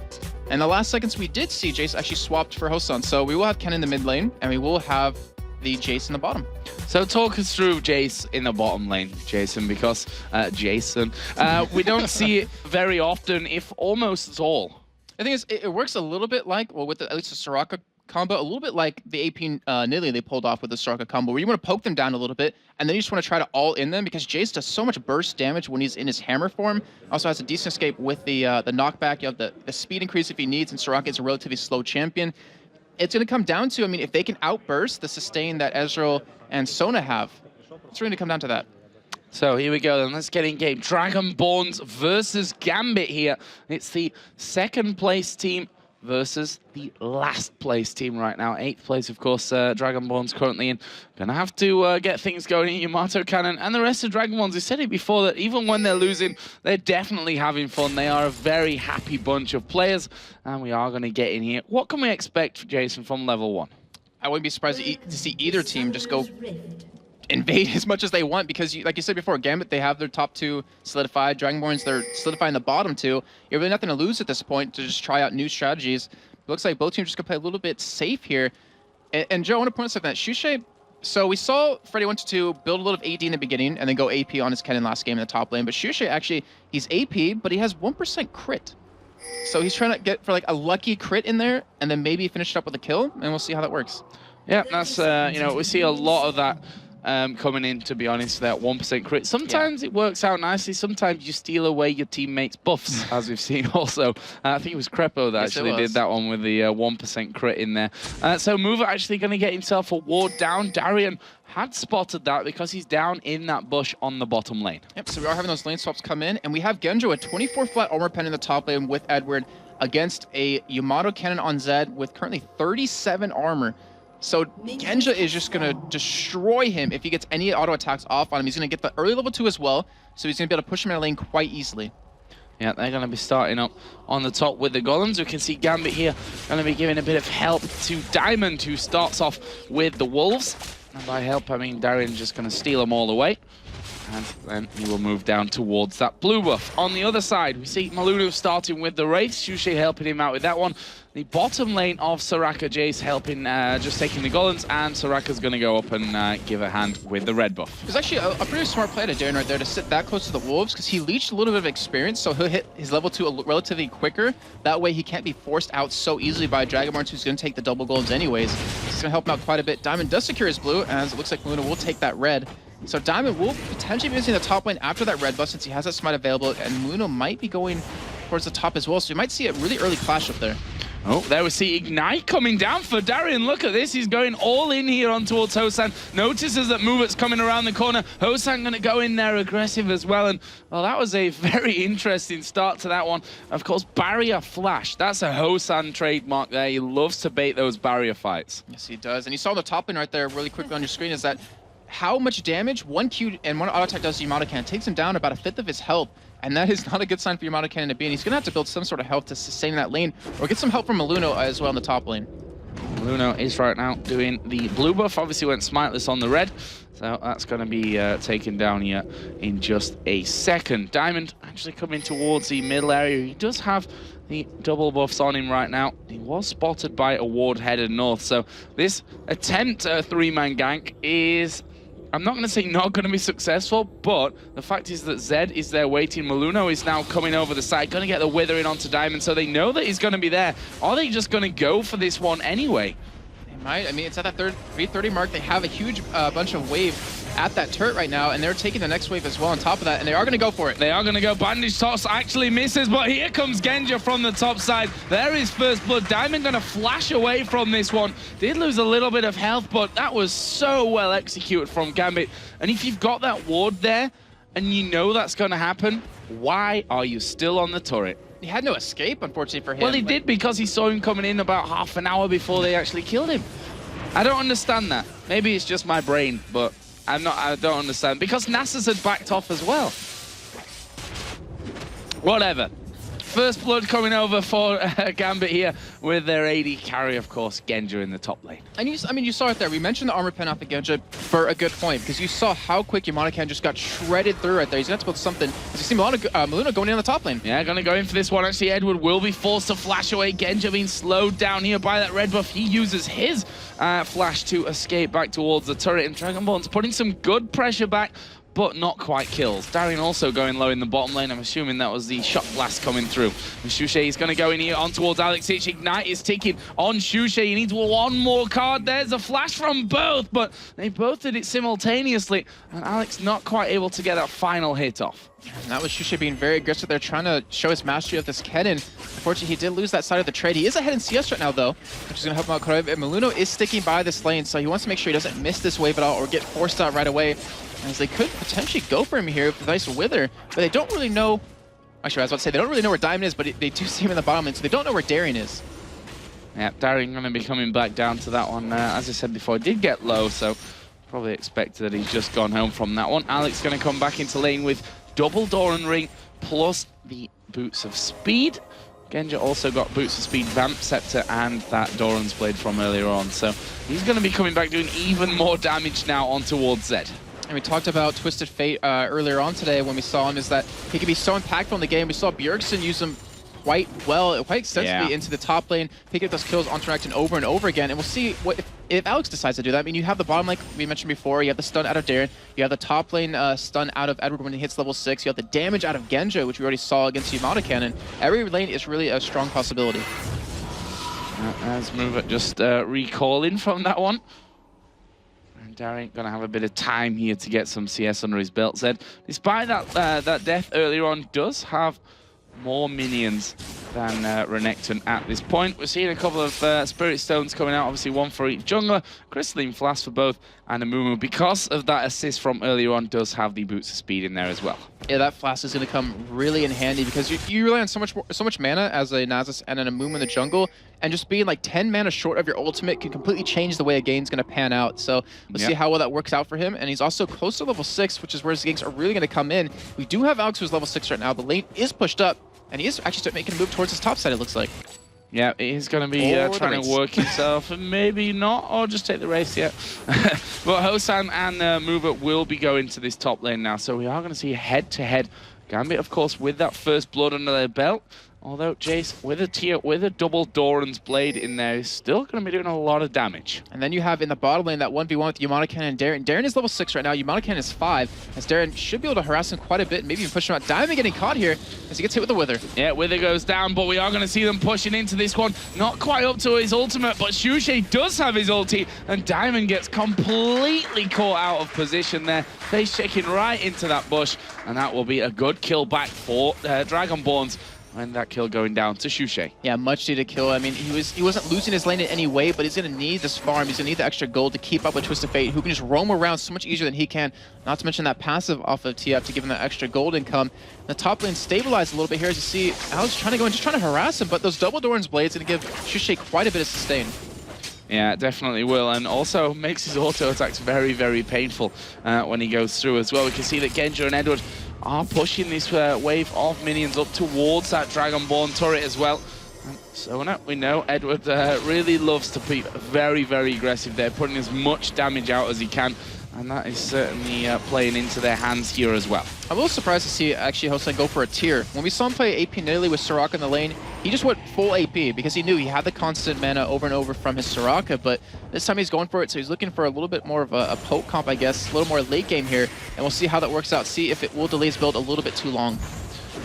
And the last seconds we did see Jace actually swapped for Hosan. So we will have Ken in the mid lane, and we will have the Jace in the bottom. So talk us through Jace in the bottom lane, Jason, because we don't see it very often, if almost at all. The thing is, it works a little bit like, well, with at least the Soraka combo, a little bit like the AP Nidalee they pulled off with the Soraka combo, where you want to poke them down a little bit, and then you just want to try to all in them, because Jace does so much burst damage when he's in his hammer form. Also has a decent escape with the knockback. You have the speed increase if he needs, and Soraka is a relatively slow champion. It's going to come down to, I mean, if they can outburst the sustain that Ezreal and Sona have, it's going to come down to that. So here we go then, let's get in game. Dragonborns versus Gambit here. It's the second place team versus the last place team right now. 8th place, of course, Dragonborns currently in. Gonna have to get things going in Yamato Cannon. And the rest of Dragonborns, we said it before, that even when they're losing, they're definitely having fun. They are a very happy bunch of players, and we are gonna get in here. What can we expect, Jason, from level 1? I wouldn't be surprised to see either team just go invade as much as they want, because like you said before, Gambit, they have their top 2 solidified. Dragonborns, they're solidifying the bottom 2. You have really nothing to lose at this point to just try out new strategies. It looks like both teams just gonna play a little bit safe here. And Joe, I want to point out something that Shushi, so we saw Freddy 1-2 build a little of AD in the beginning and then go AP on his Kennen last game in the top lane, but Shushi actually, he's AP, but he has 1% crit. So he's trying to get for like a lucky crit in there, and then maybe finish it up with a kill, and we'll see how that works. Yeah, that's, you know, we see a lot of that coming in, to be honest, that 1% crit. Sometimes it works out nicely. Sometimes you steal away your teammates' buffs, as we've seen also. I think it was Crepo that actually did that one with the 1% crit in there. So Mover actually going to get himself a ward down. Darian had spotted that because he's down in that bush on the bottom lane. Yep, so we are having those lane swaps come in, and we have Genjo, a 24 flat armor pen in the top lane with Edward against a Yamato cannon on Zed with currently 37 armor. So Genja is just going to destroy him if he gets any auto attacks off on him. He's going to get the early level 2 as well, so he's going to be able to push him in a lane quite easily. Yeah, they're going to be starting up on the top with the golems. We can see Gambit here going to be giving a bit of help to Diamond, who starts off with the Wolves. And by help, I mean Darian's just going to steal them all away. And then he will move down towards that blue buff. On the other side, we see Maluno starting with the Wraith. Shushe helping him out with that one. The bottom lane of Soraka, Jace helping, just taking the golems, and Soraka's going to go up and give a hand with the red buff. It's actually a pretty smart play to Darren right there to sit that close to the Wolves, because he leached a little bit of experience, so he'll hit his level 2 relatively quicker. That way he can't be forced out so easily by Dragonmarts, who's going to take the double golems anyways. It's going to help him out quite a bit. Diamond does secure his blue, as it looks like Luna will take that red. So Diamond will potentially be using the top lane after that red buff, since he has that smite available, and Muno might be going towards the top as well, so you might see a really early clash up there. Oh, there we see Ignite coming down for Darian. Look at this. He's going all in here on towards Hosan. Notices that Movert's coming around the corner. Hosan going to go in there aggressive as well. And, well, that was a very interesting start to that one. Of course, Barrier Flash. That's a Hosan trademark there. He loves to bait those barrier fights. Yes, he does. And you saw the top lane right there really quickly on your screen is that how much damage one Q and one auto attack does to Yamato Cannon takes him down about 1/5 of his health. And that is not a good sign for Yamato Cannon to be in. He's going to have to build some sort of health to sustain that lane, or get some help from Maluno as well in the top lane. Maluno is right now doing the blue buff. Obviously went smiteless on the red, so that's going to be taken down here in just a second. Diamond actually coming towards the middle area. He does have the double buffs on him right now. He was spotted by a ward headed north, so this attempt at a 3-man gank is, I'm not going to say not going to be successful, but the fact is that Zed is there waiting. Maluno is now coming over the side, going to get the withering onto Diamond, so they know that he's going to be there. Are they just going to go for this one anyway? They might. I mean, it's at that 330 mark. They have a huge bunch of wave at that turret right now, and they're taking the next wave as well on top of that, and they are going to go for it. They are going to go. Bandage toss actually misses, but here comes Genja from the top side. There is first blood. Diamond going to flash away from this one. Did lose a little bit of health, but that was so well executed from Gambit. And if you've got that ward there, and you know that's going to happen, why are you still on the turret? He had no escape, unfortunately, for him. Well, he did, because he saw him coming in about half an hour before they actually killed him. I don't understand that. Maybe it's just my brain, but I don't understand. Because Nasus had backed off as well. Whatever. First blood coming over for Gambit here with their AD carry, of course, Genja in the top lane. And you saw it there. We mentioned the armor pen off of Genja for a good point, because you saw how quick Yamato Cannon just got shredded through right there. He's going to have to build something. You see Maluno going in on the top lane. Yeah, going to go in for this one. Actually, Edward will be forced to flash away. Genja being slowed down here by that red buff. He uses his flash to escape back towards the turret, and Dragonborn's putting some good pressure back, but not quite kills. Darian also going low in the bottom lane. I'm assuming that was the shot blast coming through. And Shushe is going to go in here on towards Alex. Ignite is ticking on Shushe. He needs one more card. There's a flash from both, but they both did it simultaneously. And Alex not quite able to get that final hit off. And that was Shushe being very aggressive there, trying to show his mastery of this cannon. Unfortunately, he did lose that side of the trade. He is ahead in CS right now, though, which is going to help him out quite a bit. Maluno is sticking by this lane, so he wants to make sure he doesn't miss this wave at all or get forced out right away, as they could potentially go for him here with a nice wither, but they don't really know. Actually, I was about to say they don't really know where Diamond is, but they do see him in the bottom lane, so they don't know where Darian is. Yeah, Darian going to be coming back down to that one. As I said before, it did get low, so probably expected that he's just gone home from that one. Alex going to come back into lane with double Doran Ring plus the Boots of Speed. Genja also got Boots of Speed, Vamp Scepter, and that Doran's Blade from earlier on. So he's going to be coming back doing even more damage now on towards Zed. And we talked about Twisted Fate earlier on today when we saw him, is that he can be so impactful in the game. We saw Bjergsen use him quite well, quite extensively into the top lane, picking up those kills onto Renekton over and over again. And we'll see what if Alex decides to do that. I mean, you have the bottom, like we mentioned before, you have the stun out of Darren, you have the top lane stun out of Edward when he hits level 6, you have the damage out of Genjo, which we already saw against Yamato Cannon. Every lane is really a strong possibility. As Mover just recalling from that one. And Darren gonna have a bit of time here to get some CS under his belt. Zed, despite that that death earlier on, does have more minions than Renekton at this point. We're seeing a couple of Spirit Stones coming out, obviously one for each jungler, Crystalline Flask for both, and Amumu, because of that assist from earlier on, does have the Boots of Speed in there as well. Yeah, that Flask is going to come really in handy because you rely on so much mana as a Nasus and an Amumu in the jungle, and just being like 10 mana short of your ultimate can completely change the way a game's going to pan out. So let's see how well that works out for him. And he's also close to level 6, which is where his ganks are really going to come in. We do have Alex who's level 6 right now. The lane is pushed up, and he is actually starting making a move towards his top side, it looks like. Yeah, he's going to be trying to work himself, and maybe not, or just take the race, yeah. But Hosan and Mover will be going to this top lane now, so we are going to see head-to-head. Gambit, of course, with that first blood under their belt. Although Jace, with a double Doran's Blade in there, is still going to be doing a lot of damage. And then you have in the bottom lane that 1v1 with Yamato Cannon and Darren. Darren is level 6 right now, Yamato Cannon is 5, as Darren should be able to harass him quite a bit, maybe even push him out. Diamond getting caught here as he gets hit with the Wither. Yeah, Wither goes down, but we are going to see them pushing into this one. Not quite up to his ultimate, but Shushay does have his ulti, and Diamond gets completely caught out of position there. Face checking right into that bush, and that will be a good kill back for Dragonborns. And that kill going down to Shushay. Yeah, much needed kill. I mean, he wasn't losing his lane in any way, but he's going to need this farm. He's going to need the extra gold to keep up with Twisted Fate, who can just roam around so much easier than he can. Not to mention that passive off of TF to give him that extra gold income. The top lane stabilized a little bit here, as you see Alex trying to go in, just trying to harass him, but those double Doran's Blades going to give Shushay quite a bit of sustain. Yeah, definitely will, and also makes his auto attacks very, very painful when he goes through as well. We can see that Genjo and Edward are pushing this wave of minions up towards that Dragonborn turret as well. So now we know Edward really loves to be very, very aggressive there, putting as much damage out as he can. And that is certainly playing into their hands here as well. I'm a little surprised to see actually Hosan go for a tier. When we saw him play AP Nidalee with Soraka in the lane, he just went full AP because he knew he had the constant mana over and over from his Soraka, but this time he's going for it, so he's looking for a little bit more of a poke comp, I guess, a little more late game here, and we'll see how that works out, see if it will delay his build a little bit too long.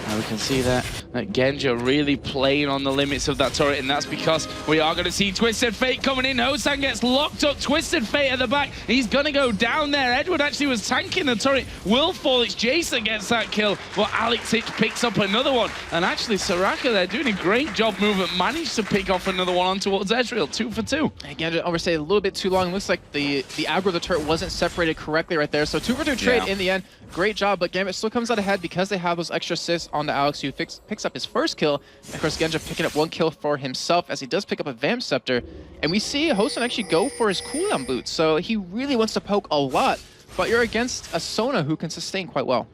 Now we can see that Genjo really playing on the limits of that turret, and that's because we are going to see Twisted Fate coming in. Hosan gets locked up, Twisted Fate at the back. He's going to go down there. Edward actually was tanking the turret. Will fall. It's Jace that gets that kill, but Alex Hitch picks up another one. And actually, Soraka there doing a great job movement, managed to pick off another one on towards Ezreal. 2 for 2. Again, I overstayed a little bit too long. Looks like the aggro of the turret wasn't separated correctly right there. So 2 for 2 trade in the end. Great job, but Gambit still comes out ahead because they have those extra assists on the Alex, who picks up his first kill. And of course, Genjo picking up 1 kill for himself as he does pick up a Vamp Scepter. And we see Hosan actually go for his cooldown boots, so he really wants to poke a lot. But you're against a Sona who can sustain quite well.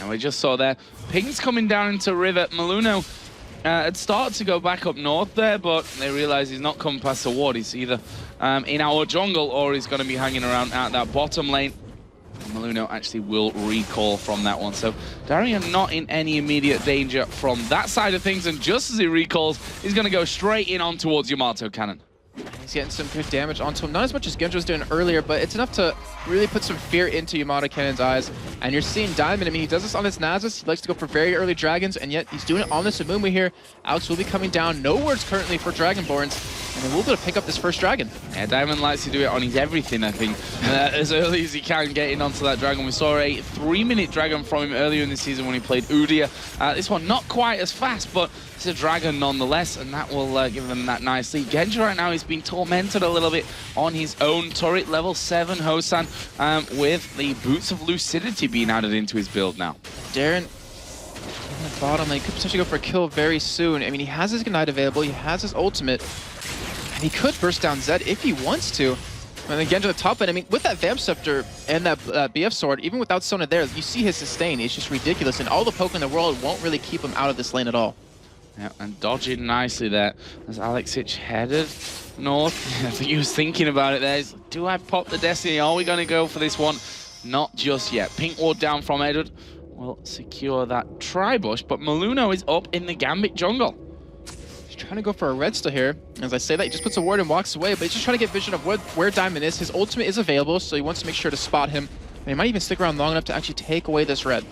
And we just saw there, pings coming down into River. Maluno had started to go back up north there, but they realize he's not coming past the ward. He's either in our jungle or he's going to be hanging around at that bottom lane. Maluno actually will recall from that one. So Darian not in any immediate danger from that side of things, and just as he recalls, he's going to go straight in on towards Yamato Cannon. He's getting some good damage onto him. Not as much as Genjo was doing earlier, but it's enough to really put some fear into Yamato Cannon's eyes. And you're seeing Diamond. I mean, he does this on his Nasus. He likes to go for very early dragons, and yet he's doing it on this Amumu here. Alex will be coming down. No words currently for Dragonborns, and they will be able to pick up this first dragon. Yeah, Diamond likes to do it on his everything, I think. As early as he can get in onto that dragon. We saw a 3-minute dragon from him earlier in the season when he played Udyr. This one not quite as fast, but it's a dragon nonetheless, and that will give them that nice lead. Genjo right now, he's been tormented a little bit on his own turret. Level 7 Hosan with the Boots of Lucidity being added into his build now. Darren in the bottom lane could potentially go for a kill very soon. I mean, he has his Ignite available, he has his ultimate, and he could burst down Zed if he wants to. And again to the top end, I mean, with that Vamp Scepter and that BF Sword, even without Sona there, you see his sustain. It's just ridiculous, and all the poke in the world won't really keep him out of this lane at all. Yeah, and dodging nicely there as Alex Hitch headed north. I think he was thinking about it there. He's like, do I pop the Destiny? Are we going to go for this one? Not just yet. Pink ward down from Edward. will secure that tri-bush, but Maluno is up in the Gambit jungle. He's trying to go for a red still here. As I say that, he just puts a ward and walks away, but he's just trying to get vision of where Diamond is. His ultimate is available, so he wants to make sure to spot him. And he might even stick around long enough to actually take away this red.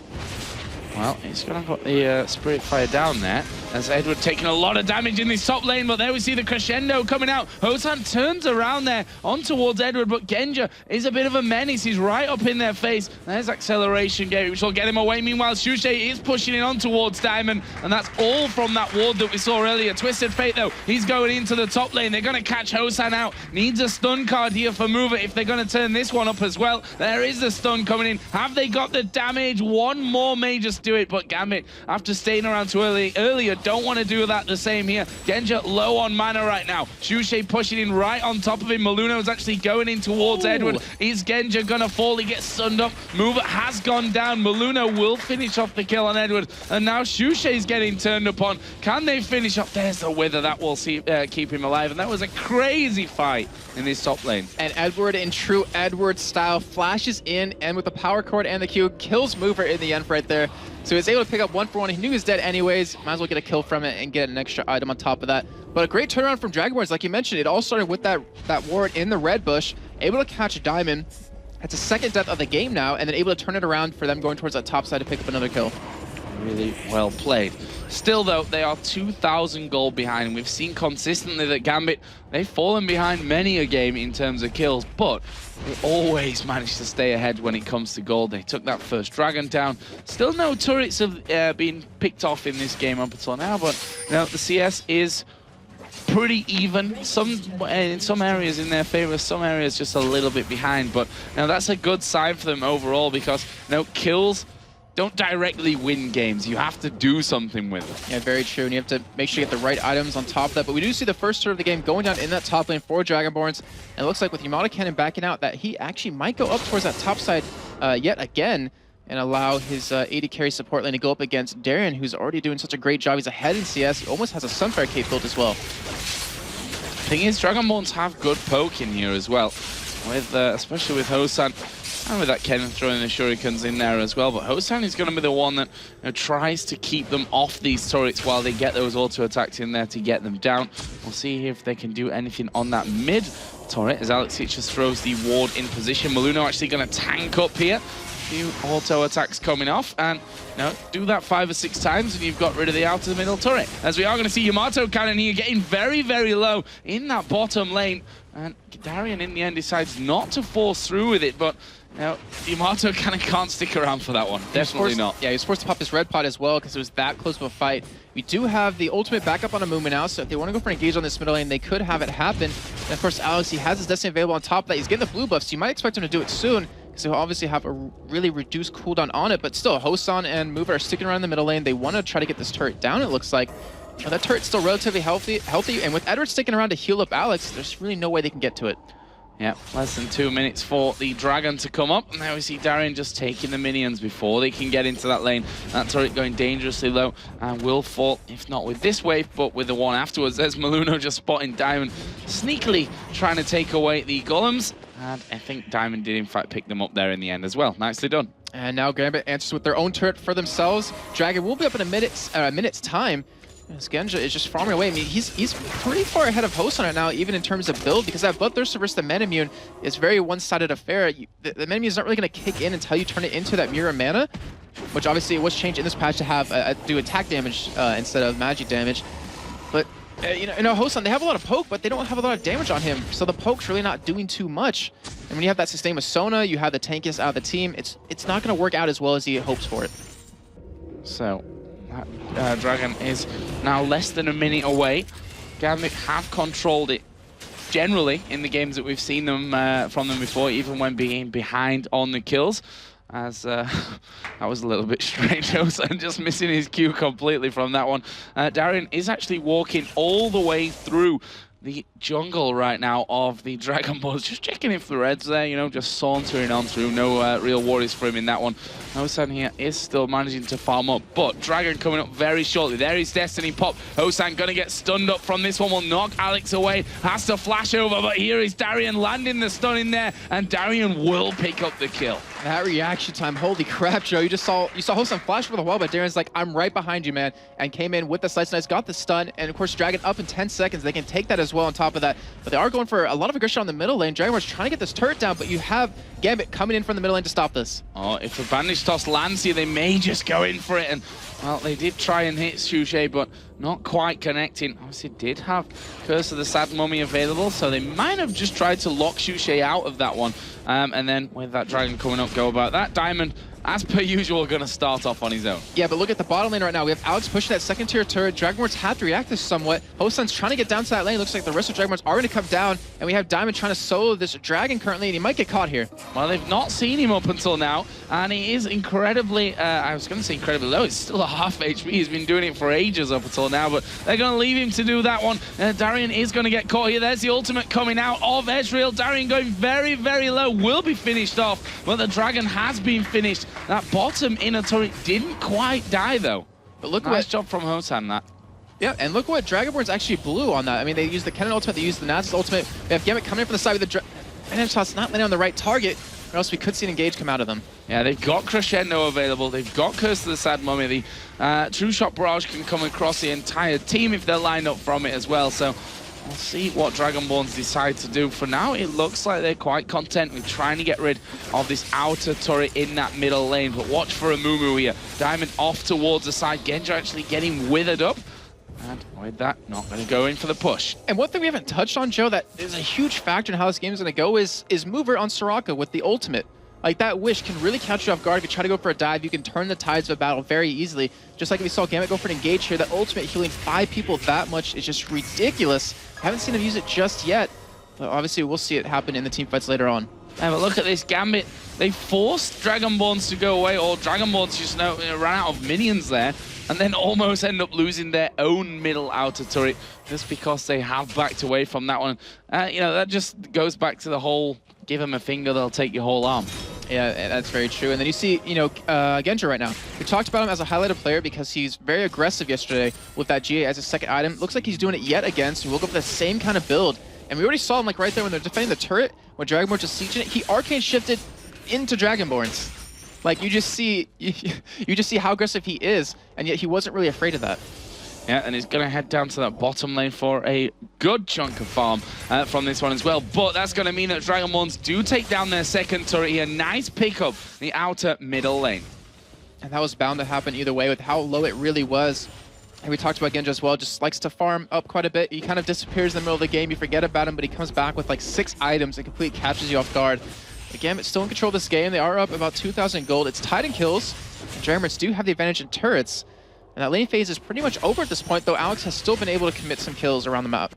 Well, he's going to put the Spirit Fire down there, as Edward taking a lot of damage in this top lane, but there we see the crescendo coming out. Hosan turns around there on towards Edward, but Genja is a bit of a menace. He's right up in their face. There's acceleration gate, which will get him away. Meanwhile, Shushe is pushing it on towards Diamond, and that's all from that ward that we saw earlier. Twisted Fate, though, he's going into the top lane. They're going to catch Hosan out. Needs a stun card here for Mover if they're going to turn this one up as well. There is the stun coming in. Have they got the damage? One more may just do it, but Gambit, after staying around too earlier, don't want to do that the same here. Genja low on mana right now. Shushe pushing in right on top of him. Maluno's actually going in towards Edward. Is Genja gonna fall? He gets stunned up. Mover has gone down. Maluno will finish off the kill on Edward, and now Shushe's getting turned upon. Can they finish up? There's the wither that will keep him alive, and that was a crazy fight in this top lane. And Edward, in true Edward style, flashes in, and with the power chord and the Q, kills Mover in the end right there. So he was able to pick up 1 for 1. He knew he was dead anyways. Might as well get a kill from it and get an extra item on top of that. But a great turnaround from Dragonborns. Like you mentioned, it all started with that ward in the red bush. Able to catch Diamond. It's a second death of the game now, and then able to turn it around for them going towards that top side to pick up another kill. Really well played. Still, though, they are 2,000 gold behind. We've seen consistently that Gambit, they've fallen behind many a game in terms of kills, but they always manage to stay ahead when it comes to gold. They took that first dragon down. Still no turrets have been picked off in this game up until now, but you know, the CS is pretty even. In some areas in their favor, some areas just a little bit behind, but now that's a good sign for them overall, because you know, kills don't directly win games. You have to do something with it. Yeah, very true. And you have to make sure you get the right items on top of that. But we do see the first turret of the game going down in that top lane for Dragonborns. And it looks like with Yamato Cannon backing out that he actually might go up towards that top side yet again and allow his AD carry support lane to go up against Darien, who's already doing such a great job. He's ahead in CS. He almost has a Sunfire cape built as well. Thing is, Dragonborns have good poke in here as well, with especially with Hosan. And with that Ken throwing the shurikens in there as well. But Hosan is going to be the one that tries to keep them off these turrets while they get those auto attacks in there to get them down. We'll see if they can do anything on that mid turret as Alexic just throws the ward in position. Maluno actually going to tank up here. A few auto attacks coming off, and do that 5 or 6 times and you've got rid of the outer middle turret. As we are going to see Yamato Cannon here getting very, very low in that bottom lane. And Darien in the end decides not to force through with it, but Yamato kind of can't stick around for that one. Definitely not. Yeah, he was forced to pop his red pot as well because it was that close of a fight. We do have the ultimate backup on a movement now, so if they want to go for an engage on this middle lane, they could have it happen. And of course, Alex, he has his Destiny available on top of that. He's getting the blue buff, so you might expect him to do it soon, because he'll obviously have a really reduced cooldown on it. But still, Hosan and Mover are sticking around the middle lane. They want to try to get this turret down, it looks like. But that turret's still relatively healthy, and with Edward sticking around to heal up Alex, there's really no way they can get to it. Yeah, less than 2 minutes for the Dragon to come up. And now we see Darien just taking the minions before they can get into that lane. That turret going dangerously low and will fall, if not with this wave, but with the one afterwards. There's Maluno just spotting Diamond, sneakily trying to take away the golems. And I think Diamond did in fact pick them up there in the end as well. Nicely done. And now Gambit answers with their own turret for themselves. Dragon will be up in a minute's time. As Genja is just farming away. I mean, he's pretty far ahead of Hosan right now, even in terms of build, because that Bloodthirster versus the Metamune is very one-sided affair. The Metamune is not really going to kick in until you turn it into that Mirror Mana, which obviously it was changed in this patch to have do attack damage instead of magic damage. But Hosan, they have a lot of poke, but they don't have a lot of damage on him, so the poke's really not doing too much. And when you have that sustain with Sona, you have the tankiest out of the team, it's not going to work out as well as he hopes for it. So Dragon is now less than a minute away. Gambit have controlled it generally in the games that we've seen them from them before, even when being behind on the kills. As that was a little bit strange. And just missing his cue completely from that one. Darien is actually walking all the way through the jungle right now of the Dragonborns, just checking if the red's there, just sauntering on through. No real worries for him in that one. Hosan here is still managing to farm up, but Dragon coming up very shortly. There is Destiny pop. Hosan gonna get stunned up from this one, will knock Alex away, has to flash over, but here is Darien landing the stun in there, and Darien will pick up the kill. That reaction time, holy crap, Joe. You saw Hosan flash for the wall, but Darren's like, I'm right behind you, man. And came in with the Slice Nice, got the stun, and of course Dragon up in 10 seconds. They can take that as well on top of that. But they are going for a lot of aggression on the middle lane. Dragon's trying to get this turret down, but you have Gambit coming in from the middle lane to stop this. Oh, if a bandage toss lands here, they may just go in for it. And, well, they did try and hit Shushay, but not quite connecting. Obviously did have Curse of the Sad Mummy available, so they might have just tried to lock Shushay out of that one. And then with that Dragon coming up, go about that. Diamond, as per usual, going to start off on his own. Yeah, but look at the bottom lane right now. We have Alex pushing that second tier turret. Dragonborns have to react to this somewhat. Hosan's trying to get down to that lane. Looks like the rest of Dragonborns are going to come down. And we have Diamond trying to solo this Dragon currently, and he might get caught here. Well, they've not seen him up until now. And he is incredibly, I was going to say incredibly low. It's still a half HP. He's been doing it for ages up until now. But they're going to leave him to do that one. Darian is going to get caught here. There's the ultimate coming out of Ezreal. Darian going very, very low. Will be finished off. But the Dragon has been finished. That bottom inner turret didn't quite die though. But look, nice job from Hosan that. Yeah, and look what Dragonborns actually blew on that. I mean, they used the Kennen ultimate, they used the Nasus ultimate. We have Gambit coming in from the side with the and toss not landing on the right target, or else we could see an engage come out of them. Yeah, they've got Crescendo available. They've got Curse of the Sad Mummy. The True Shot Barrage can come across the entire team if they're lined up from it as well. So we'll see what Dragonborns decide to do. For now, it looks like they're quite content with trying to get rid of this outer turret in that middle lane. But watch for a Mumu here. Diamond off towards the side. Genja actually getting withered up. And with that, not going to go in for the push. And one thing we haven't touched on, Joe, that is a huge factor in how this game is going to go is Mover on Soraka with the ultimate. Like, that wish can really catch you off guard. If you try to go for a dive, you can turn the tides of a battle very easily. Just like we saw Gambit go for an engage here, that ultimate healing 5 people that much is just ridiculous. Haven't seen him use it just yet, but obviously we'll see it happen in the team fights later on. Yeah, but look at this Gambit. They forced Dragonborns to go away, or Dragonborns just ran out of minions there, and then almost end up losing their own middle outer turret just because they have backed away from that one. You know, that just goes back to the whole, give them a finger, they'll take your whole arm. Yeah, that's very true. And then you see, you know, Genja right now. We talked about him as a highlighted player because he's very aggressive yesterday with that GA as a second item. Looks like he's doing it yet again, so we'll go for the same kind of build. And we already saw him like right there when they're defending the turret, when Dragonborns just sieging it. He arcane shifted into Dragonborns. Like, you just see how aggressive he is, and yet he wasn't really afraid of that. Yeah, and he's going to head down to that bottom lane for a good chunk of farm from this one as well. But that's going to mean that Dragonborns do take down their second turret here. Nice pickup the outer middle lane. And that was bound to happen either way with how low it really was. And we talked about Genja as well, just likes to farm up quite a bit. He kind of disappears in the middle of the game. You forget about him, but he comes back with like 6 items and completely catches you off guard. Again, it's still in control of this game. They are up about 2,000 gold. It's tied in kills. And Dragonborns do have the advantage in turrets. And that lane phase is pretty much over at this point, though Alex has still been able to commit some kills around the map.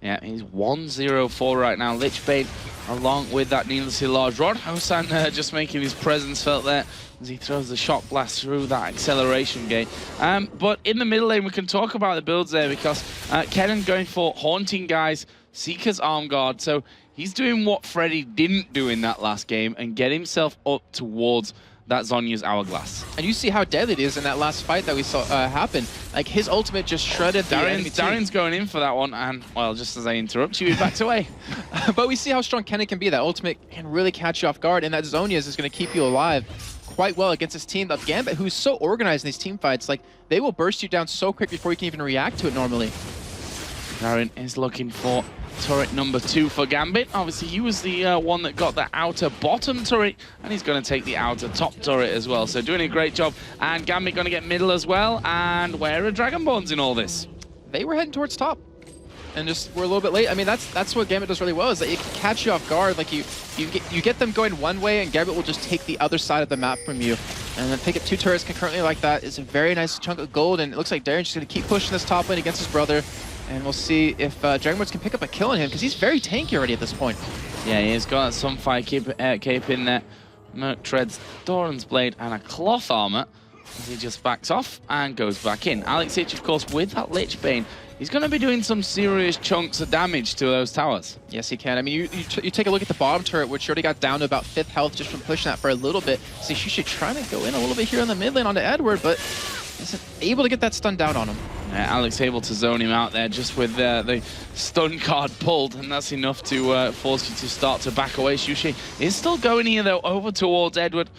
Yeah, he's 1-0-4 right now. Lichbane along with that needlessly large rod. Hosan just making his presence felt there as he throws the shot blast through that acceleration gate. But in the middle lane, we can talk about the builds there because Kennen going for Haunting Guys, Seeker's Arm Guard. So he's doing what Freddy didn't do in that last game and get himself up towards that Zhonya's Hourglass. And you see how deadly it is in that last fight that we saw happen. Like, his ultimate just shredded the enemy team. Darian's going in for that one, and, well, just as I interrupt you, he backed away. But we see how strong Kennen can be. That ultimate can really catch you off guard, and that Zhonya's is going to keep you alive quite well against this team of Gambit, who's so organized in these team fights. Like, they will burst you down so quick before you can even react to it normally. Darian is looking for turret number 2 for Gambit. Obviously, he was the one that got the outer bottom turret, and he's going to take the outer top turret as well. So doing a great job. And Gambit going to get middle as well. And where are Dragonborns in all this? They were heading towards top. And just we're a little bit late. I mean, that's what Gambit does really well, is that it can catch you off guard. Like, you get them going one way, and Gambit will just take the other side of the map from you. And then pick up 2 turrets concurrently like that is a very nice chunk of gold. And it looks like Darian's just going to keep pushing this top lane against his brother. And we'll see if Dragonborns can pick up a kill on him, because he's very tanky already at this point. Yeah, he's got some fire cape in there. Merc treads Doran's blade and a cloth armor as he just backs off and goes back in. Alex Hitch, of course, with that Lichbane, he's going to be doing some serious chunks of damage to those towers. Yes, he can. I mean, you take a look at the bottom turret, which already got down to about 5th health just from pushing that for a little bit. So you should try to go in a little bit here on the mid lane onto Edward, but isn't able to get that stun down on him. Alex able to zone him out there just with the stun card pulled, and that's enough to force you to start to back away. Xuexi is still going here, though, over towards Edward.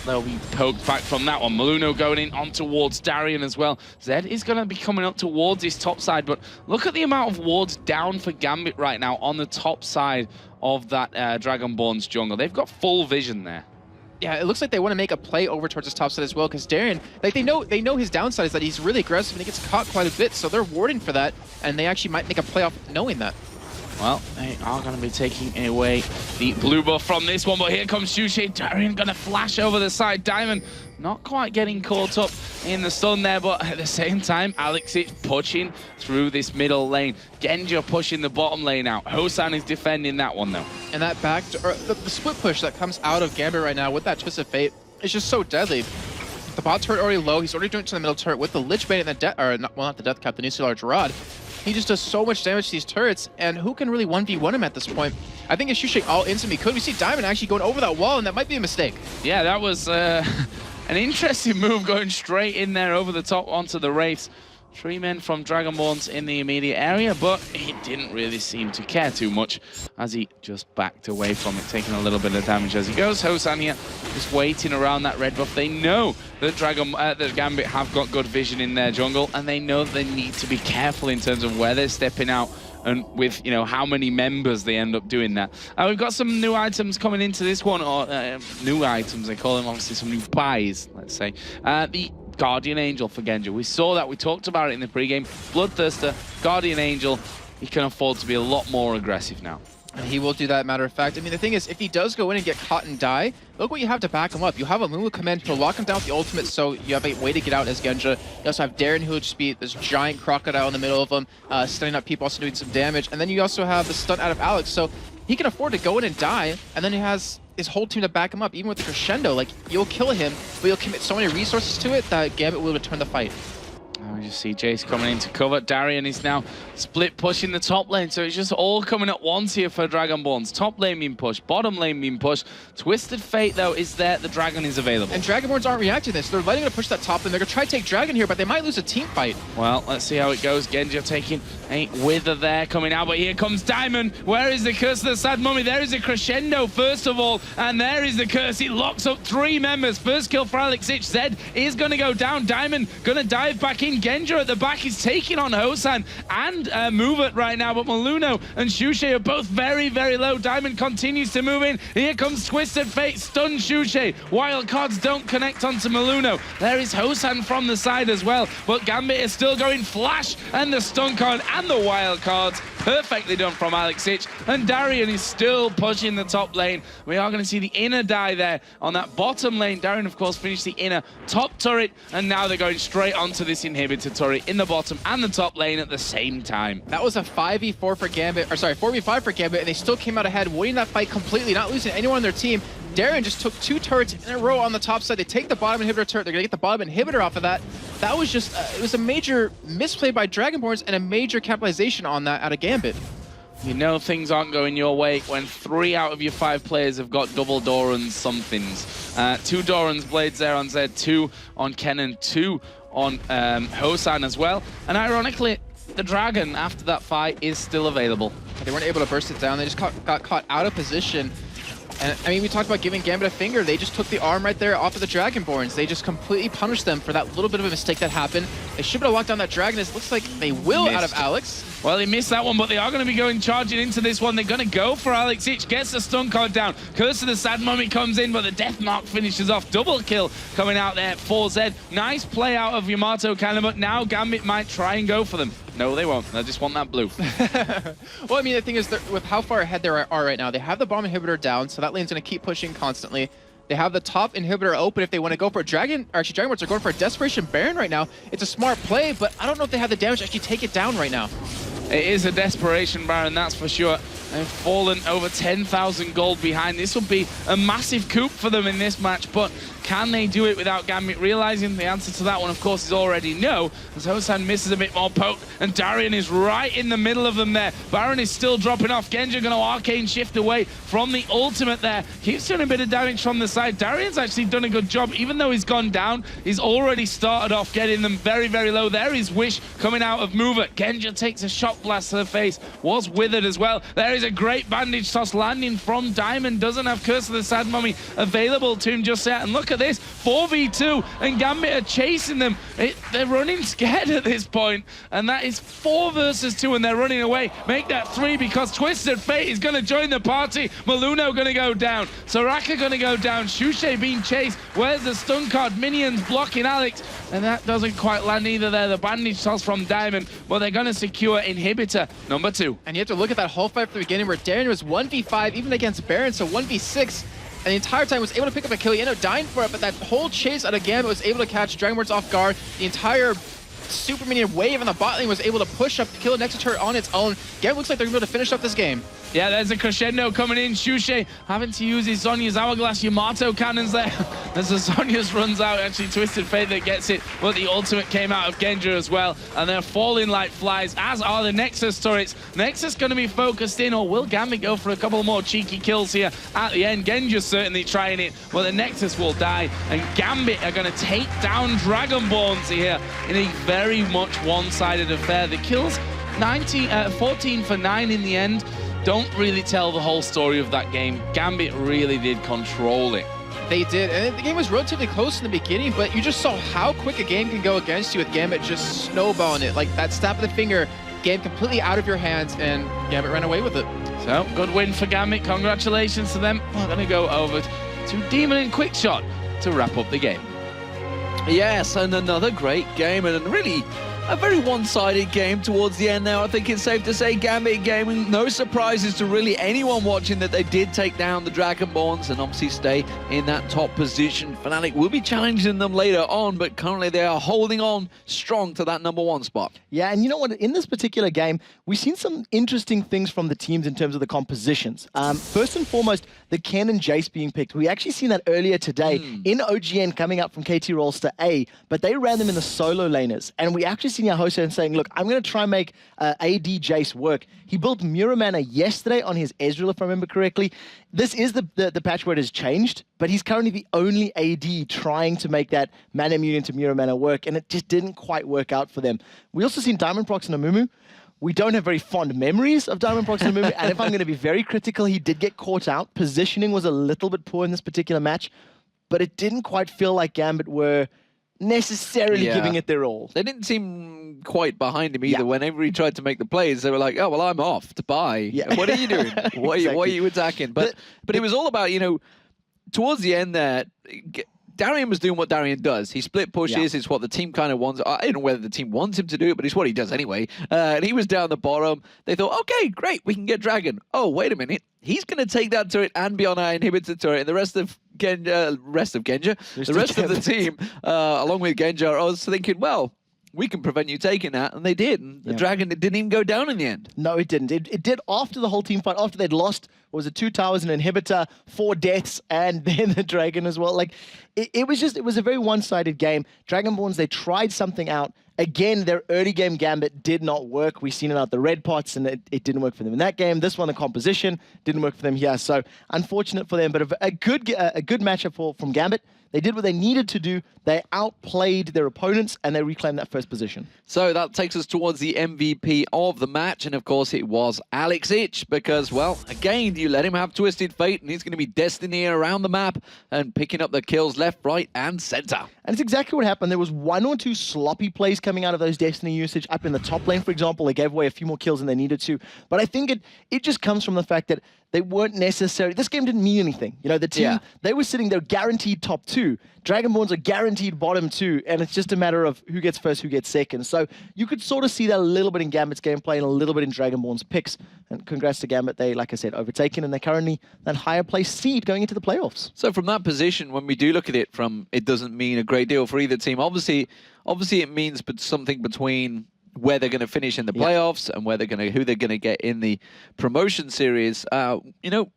They'll be poked back from that one. Maluno going in on towards Darian as well. Zed is going to be coming up towards his top side, but look at the amount of wards down for Gambit right now on the top side of that Dragonborn's jungle. They've got full vision there. Yeah, it looks like they want to make a play over towards his top side as well, because Darian, like they know his downside is that he's really aggressive and he gets caught quite a bit, so they're warding for that, and they actually might make a play off knowing that. Well, they are going to be taking away the blue buff from this one, but here comes Xuexi. Darian going to flash over the side. Diamond not quite getting caught up in the stun there, but at the same time, Alex is pushing through this middle lane. Genja pushing the bottom lane out. Hosan is defending that one, though. And that the split push that comes out of Gambit right now with that Twist of Fate is just so deadly. The bot turret already low. He's already doing it to the middle turret with the Lich Bane and the not the Death Cap, the Nuclear Large Rod. He just does so much damage to these turrets, and who can really 1v1 him at this point? I think if Xuexi all into me could. We see Diamond actually going over that wall, and that might be a mistake. Yeah, that was an interesting move, going straight in there over the top onto the Wraiths. 3 men from Dragonborns in the immediate area, but he didn't really seem to care too much as he just backed away from it, taking a little bit of damage as he goes. Hosan here just waiting around that red buff. They know that that Gambit have got good vision in their jungle, and they know they need to be careful in terms of where they're stepping out and with, you know, how many members they end up doing that. We've got some new items coming into this one, or new items, they call them, obviously some new buys, let's say. The Guardian Angel for Genja. We saw that, we talked about it in the pregame. Bloodthirster, Guardian Angel, he can afford to be a lot more aggressive now. And he will do that, matter of fact. I mean, the thing is, if he does go in and get caught and die, look what you have to back him up. You have a Mumu come in, he'll lock him down with the ultimate, so you have a way to get out as Genja. You also have Darren, who will just be this giant crocodile in the middle of him, stunning up people, also doing some damage. And then you also have the stun out of Alex, so he can afford to go in and die, and then he has his whole team to back him up, even with the crescendo. Like, you'll kill him, but you'll commit so many resources to it that Gambit will return the fight. We just see Jace coming in to cover. Darian is now split pushing the top lane, so it's just all coming at once here for Dragonborns. Top lane being pushed, bottom lane being pushed. Twisted Fate, though, is there. The Dragon is available. And Dragonborns aren't reacting to this. They're letting it push that top lane. They're going to try to take Dragon here, but they might lose a team fight. Well, let's see how it goes. Genja taking a wither there coming out, but here comes Diamond. Where is the Curse of the Sad Mummy? There is a crescendo, first of all, and there is the curse. He locks up 3 members. First kill for Alex Ich. Zed is going to go down. Diamond going to dive back in. Genja at the back. He's taking on Hosan and Movet right now, but Maluno and Xuexi are both very, very low. Diamond continues to move in. Here comes Twisted Fate, stun Xuexi. Wild cards don't connect onto Maluno. There is Hosan from the side as well, but Gambit is still going flash, and the stun card and the wild cards. Perfectly done from Alex Ich, and Darian is still pushing the top lane. We are going to see the inner die there on that bottom lane. Darian, of course, finished the inner top turret, and now they're going straight onto this inhibitor turret in the bottom and the top lane at the same time. That was a 5v4 for Gambit, or sorry, 4v5 for Gambit, and they still came out ahead, winning that fight completely, not losing anyone on their team. Darren just took 2 turrets in a row on the top side. They take the bottom inhibitor turret. They're going to get the bottom inhibitor off of that. That was just, it was a major misplay by Dragonborns and a major capitalization on that out of Gambit. You know things aren't going your way when 3 out of your 5 players have got double Doran's somethings. 2 Doran's blades there on Zed, 2 on Kennen, 2 on Hosan as well. And ironically, the Dragon, after that fight, is still available. They weren't able to burst it down. They just got caught out of position. And I mean, we talked about giving Gambit a finger. They just took the arm right there off of the Dragonborns. They just completely punished them for that little bit of a mistake that happened. They should have locked down that Dragon. It looks like they will out of Alex. Well, he missed that one, but they are going to be going charging into this one. They're going to go for Alex Ich. Gets the stun card down. Curse of the Sad Mummy comes in, but the Death Mark finishes off. Double kill coming out there for Zed. Nice play out of Yamato Cannon, but now Gambit might try and go for them. No, they won't. They just want that blue. Well, I mean, the thing is, with how far ahead they are right now, they have the bomb inhibitor down, so that lane's going to keep pushing constantly. They have the top inhibitor open if they want to go for a Dragon, or actually Dragonborns are going for a Desperation Baron right now. It's a smart play, but I don't know if they have the damage to actually take it down right now. It is a Desperation Baron, that's for sure. They've fallen over 10,000 gold behind. This will be a massive coup for them in this match, but can they do it without Gambit realizing? The answer to that one, of course, is already no, as Hosan misses a bit more poke, and Darian is right in the middle of them there. Baron is still dropping off. Genja going to arcane shift away from the ultimate there. Keeps doing a bit of damage from the side. Darian's actually done a good job, even though he's gone down. He's already started off getting them very, very low. There is Wish coming out of Mover. Genja takes a shock blast to the face, was withered as well. There is a great bandage toss landing from Diamond. Doesn't have Curse of the Sad Mummy available to him just yet. And look at this, 4v2, and Gambit are chasing them. They're running scared at this point, and that is 4 versus 2, and they're running away. Make that 3 because Twisted Fate is going to join the party. Maluno going to go down. Soraka going to go down. Shushe being chased. Where's the stun card? Minions blocking Alex, and that doesn't quite land either there. The bandage toss from Diamond, but they're going to secure inhibitor number 2. And you have to look at that whole fight from the beginning where Darren was 1v5 even against Baron, so 1v6. And the entire time was able to pick up a kill. He ended up dying for it, but that whole chase out of Gambit was able to catch Dragonborns off guard. The entire super minion wave on the bot lane was able to push up the kill Nexus turret on its own. Gambit looks like they're able to finish up this game. Yeah, there's a crescendo coming in. Shushe having to use his Zhonya's Hourglass Yamato cannons there. As the Zhonya's runs out, actually Twisted Fate that gets it, but the ultimate came out of Genja as well. And they're falling like flies, as are the Nexus turrets. Nexus going to be focused in, or will Gambit go for a couple more cheeky kills here at the end? Genja's certainly trying it, but the Nexus will die. And Gambit are going to take down Dragonborns here in a very much one-sided affair. The kills 14 for 9 in the end. Don't really tell the whole story of that game. Gambit really did control it. They did, and the game was relatively close in the beginning, but you just saw how quick a game can go against you with Gambit just snowballing it. Like that snap of the finger, game completely out of your hands, and Gambit ran away with it. So, good win for Gambit. Congratulations to them. We're going to go over to Demon and Quickshot to wrap up the game. Yes, and another great game, and really a very one-sided game towards the end now. I think it's safe to say Gambit Gaming, no surprises to really anyone watching that they did take down the Dragonborns and obviously stay in that top position. Fnatic will be challenging them later on, but currently they are holding on strong to that #1 spot. Yeah, and you know what? In this particular game, we've seen some interesting things from the teams in terms of the compositions. First and foremost, the Ken and Jace being picked. We actually seen that earlier today in OGN coming up from KT Rolster A, but they ran them in the solo laners, and we actually seen Hosan saying, look, I'm going to try and make AD Jace work. He built Muramana yesterday on his Ezreal, if I remember correctly. This is the patch where it has changed, but he's currently the only AD trying to make that mana immune into Muramana work, and it just didn't quite work out for them. We also seen Diamond Prox and Amumu. We don't have very fond memories of Diamond Prox and Amumu, and if I'm going to be very critical, he did get caught out. Positioning was a little bit poor in this particular match, but it didn't quite feel like Gambit were necessarily giving it their all. They didn't seem quite behind him either. Whenever he tried to make the plays, they were like, oh, well, I'm off to buy. What are you doing? Why are you attacking? But it was all about, you know, towards the end there, Darian was doing what Darian does. He split pushes. It's what the team kind of wants. I don't know whether the team wants him to do it, but it's what he does anyway. And he was down the bottom. They thought, okay, great, we can get Dragon. Oh, wait a minute. He's going to take that turret and be on our inhibitor turret. And the rest of Genja, the rest of the team, along with Genja, I was thinking, well, we can prevent you taking that, and they did. And the Dragon, it didn't even go down in the end. No, it didn't. It did after the whole team fight, after they'd lost, what was it, 2 towers, an inhibitor, 4 deaths, and then the Dragon as well. Like, it was a very one-sided game. Dragonborns, they tried something out. Again, their early game Gambit did not work. We've seen it out the red pots, and it didn't work for them in that game. This one, the composition, didn't work for them here. So, unfortunate for them, but a good matchup from Gambit. They did what they needed to do. They outplayed their opponents, and they reclaimed that first position. So that takes us towards the MVP of the match, and of course it was Alex Ich, because, well, again, you let him have Twisted Fate, and he's going to be Destiny around the map and picking up the kills left, right, and center. And it's exactly what happened. There was 1 or 2 sloppy plays coming out of those Destiny usage. Up in the top lane, for example, they gave away a few more kills than they needed to. But I think it just comes from the fact that they weren't necessarily... This game didn't mean anything. You know, the team, they were sitting there guaranteed top 2. Dragonborns are guaranteed bottom 2, and it's just a matter of who gets first, who gets second. So you could sort of see that a little bit in Gambit's gameplay and a little bit in Dragonborn's picks. And congrats to Gambit. They, like I said, overtaken, and they're currently that higher place seed going into the playoffs. So from that position, when we do look at it from, it doesn't mean a great deal for either team. Obviously it means something between where they're going to finish in the playoffs and who they're going to get in the promotion series. You know,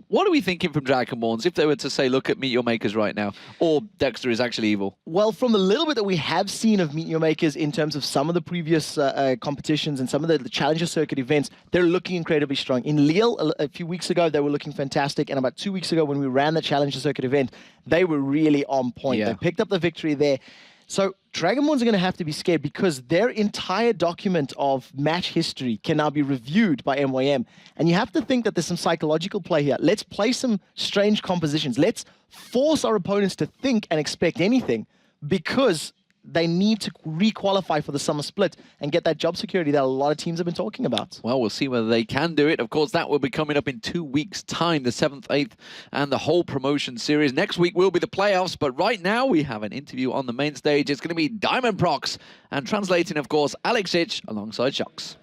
what are we thinking from Dragonborns if they were to say, look at Meet Your Makers right now, or Dexter is actually evil? Well, from the little bit that we have seen of Meet Your Makers in terms of some of the previous competitions and some of the Challenger Circuit events, they're looking incredibly strong. In Lille, a few weeks ago, they were looking fantastic. And about 2 weeks ago, when we ran the Challenger Circuit event, they were really on point. Yeah. They picked up the victory there. So Dragonborns are going to have to be scared because their entire document of match history can now be reviewed by MYM. And you have to think that there's some psychological play here. Let's play some strange compositions. Let's force our opponents to think and expect anything because they need to re-qualify for the summer split and get that job security that a lot of teams have been talking about. Well, we'll see whether they can do it. Of course, that will be coming up in 2 weeks' time, the 7th, 8th, and the whole promotion series. Next week will be the playoffs, but right now we have an interview on the main stage. It's going to be Diamond Prox, and translating, of course, Alex Ich alongside Shocks.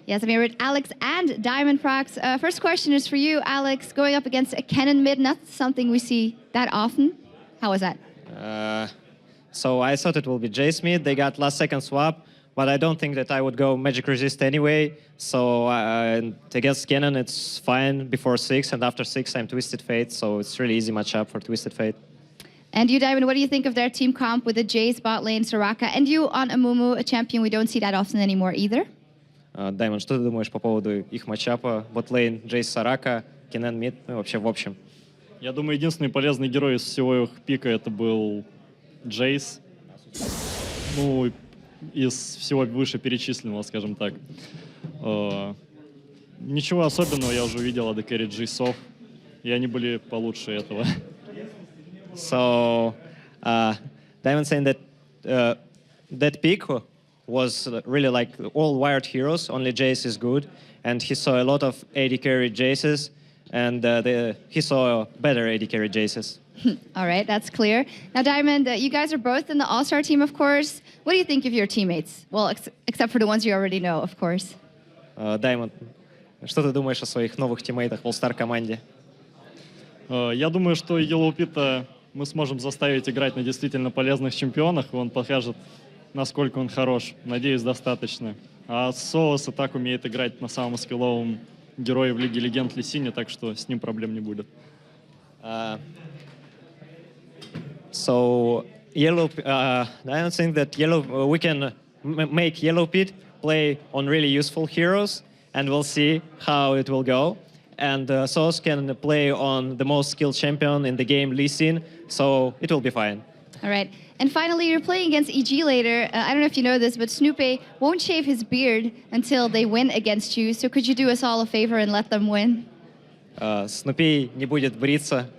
Yes, I'm here with Alex and Diamond Prox. First question is for you, Alex. Going up against a Cannon mid, not something we see that often. How was that? So I thought it will be Jace mid. They got last second swap, but I don't think that I would go Magic Resist anyway. So against Cannon, it's fine before 6, and after 6, I'm Twisted Fate. So it's really easy matchup for Twisted Fate. And you, Diamond, what do you think of their team comp with the Jace, bot lane, Soraka, and you on Amumu, a champion we don't see that often anymore either? Diamond, что ты думаешь по поводу их матчапа? Ботлейн, Джейс, Сорака, Cannon mid, ну вообще в общем. Я думаю, единственный полезный герой из всего их пика это был Джейс. Ну, из всего вышеперечисленного, скажем так. Ничего особенного я уже увидел от Carry Джейсов. И они были получше этого. So, Diamond saying that that pick was really like all wired heroes, only Jace is good. And he saw a lot of AD carry Jaces, and he saw better AD carry Jaces. All right, that's clear. Now, Diamond, you guys are both in the All-Star team, of course. What do you think of your teammates? Well, except for the ones you already know, of course. Diamond, что ты думаешь о своих новых тиммейтах в All-Star команде? Я думаю, что Yellow Pit мы сможем заставить играть на действительно полезных чемпионах, и он покажет, насколько он хорош. Надеюсь, достаточно. А Соус и так умеет играть на самом скилловом герое в Лиге Легенд Лисине, так что с ним проблем не будет. So Yellow, I don't think that we can make Yellow Pit play on really useful heroes, and we'll see how it will go. And Sauce can play on the most skilled champion in the game, Lee Sin, so it will be fine. All right. And finally, you're playing against EG later. I don't know if you know this, but Snoopy won't shave his beard until they win against you. So could you do us all a favor and let them win? Снупи не будет бриться,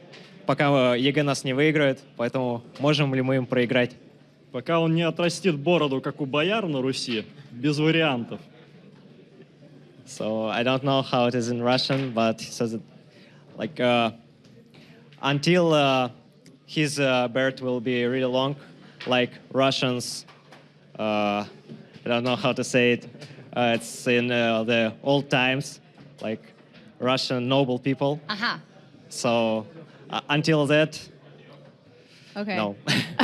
пока ЕГЭ нас не выиграет, поэтому можем ли мы им проиграть? Пока он не отрастит бороду, как у бояр на Руси, без вариантов. So I don't know how it is in Russian, but he says it like until his beard will be really long, like Russians. I don't know how to say it. It's in the old times, like Russian noble people. Aha. So until that, okay. no.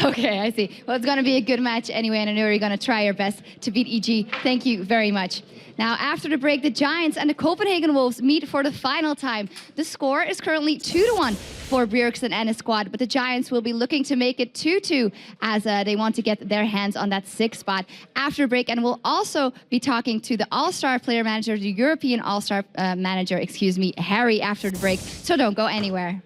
Okay, I see. Well, it's going to be a good match anyway, and I know you're going to try your best to beat EG. Thank you very much. Now, after the break, the Giants and the Copenhagen Wolves meet for the final time. The score is currently 2-1 for Bjergsen and his squad, but the Giants will be looking to make it 2-2 as they want to get their hands on that 6th spot after the break. And we'll also be talking to the All-Star player manager, the European All-Star manager, excuse me, Harry, after the break. So don't go anywhere.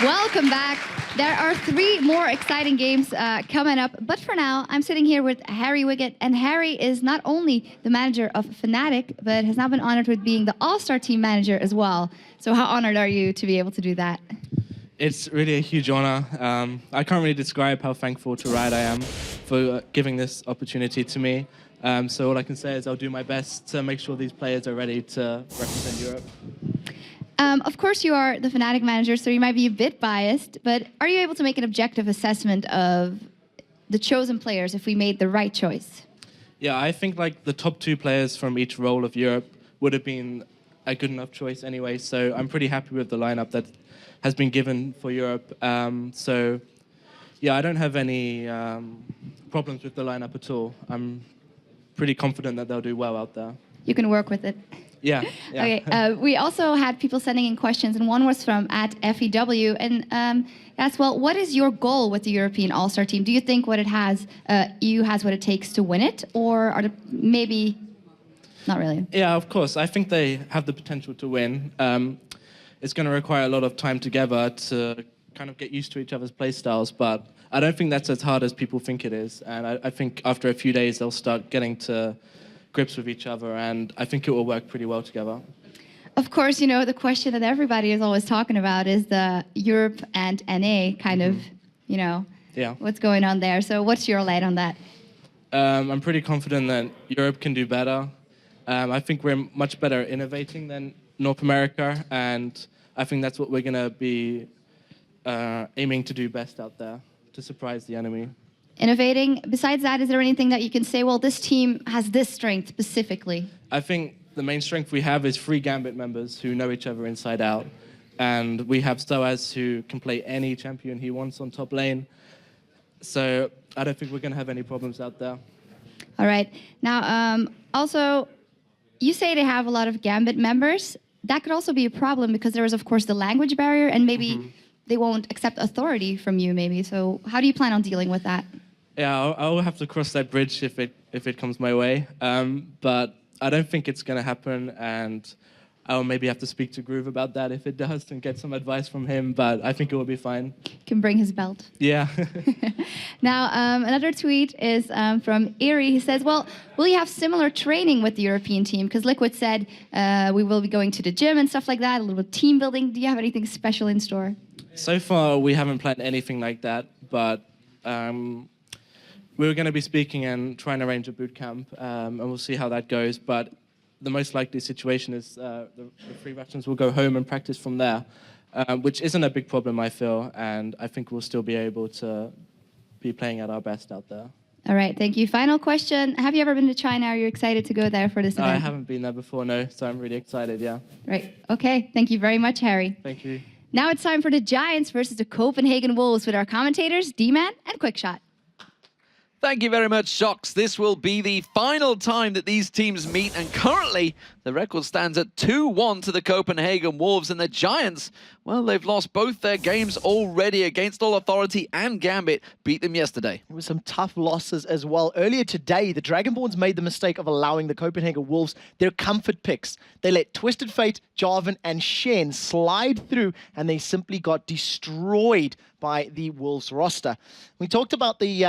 Welcome back. There are 3 more exciting games coming up, but for now, I'm sitting here with Harry Wiggett, and Harry is not only the manager of Fnatic, but has now been honored with being the All-Star team manager as well. So how honored are you to be able to do that? It's really a huge honor. I can't really describe how thankful to Riot I am for giving this opportunity to me. So all I can say is I'll do my best to make sure these players are ready to represent Europe. Of course, you are the Fnatic manager, so you might be a bit biased, but are you able to make an objective assessment of the chosen players if we made the right choice? Yeah, I think like the top 2 players from each role of Europe would have been a good enough choice anyway, so I'm pretty happy with the lineup that has been given for Europe. So yeah, I don't have any problems with the lineup at all. I'm pretty confident that they'll do well out there. You can work with it. Yeah. Okay. We also had people sending in questions, and one was from @FEW, and asked, well, what is your goal with the European All-Star team? Do you think what it has, EU has what it takes to win it, or are there maybe not really? Yeah, of course. I think they have the potential to win. It's going to require a lot of time together to kind of get used to each other's play styles, but I don't think that's as hard as people think it is. And I think after a few days, they'll start getting to grips with each other, and I think it will work pretty well together. Of course, you know, the question that everybody is always talking about is the Europe and NA kind of, you know, what's going on there. So what's your light on that? I'm pretty confident that Europe can do better. I think we're much better at innovating than North America, and I think that's what we're going to be aiming to do best out there, to surprise the enemy. Innovating. Besides that, is there anything that you can say, well, this team has this strength specifically? I think the main strength we have is 3 Gambit members who know each other inside out. And we have Stoaz who can play any champion he wants on top lane. So I don't think we're going to have any problems out there. All right. Now, also, you say they have a lot of Gambit members. That could also be a problem because there is, of course, the language barrier, and maybe they won't accept authority from you, maybe. So how do you plan on dealing with that? Yeah, I'll have to cross that bridge if it comes my way. But I don't think it's going to happen, and I'll maybe have to speak to Groove about that if it does and get some advice from him, but I think it will be fine. Can bring his belt. Yeah. Now, another tweet is from Erie. He says, well, will you have similar training with the European team? Because Liquid said we will be going to the gym and stuff like that, a little team building. Do you have anything special in store? So far, we haven't planned anything like that, but we're going to be speaking and trying to arrange a boot camp, and we'll see how that goes. But the most likely situation is the 3 veterans will go home and practice from there, which isn't a big problem, I feel, and I think we'll still be able to be playing at our best out there. All right, thank you. Final question. Have you ever been to China? Are you excited to go there for this event? I haven't been there before, no, so I'm really excited, yeah. Right, okay. Thank you very much, Harry. Thank you. Now it's time for the Giants versus the Copenhagen Wolves with our commentators, D-Man and Quickshot. Thank you very much, Shocks. This will be the final time that these teams meet, and currently the record stands at 2-1 to the Copenhagen Wolves, and the Giants, well, they've lost both their games already against All Authority and Gambit, beat them yesterday. It was some tough losses as well. Earlier today, the Dragonborns made the mistake of allowing the Copenhagen Wolves their comfort picks. They let Twisted Fate, Jarvan, and Shen slide through, and they simply got destroyed by the Wolves roster. We talked about the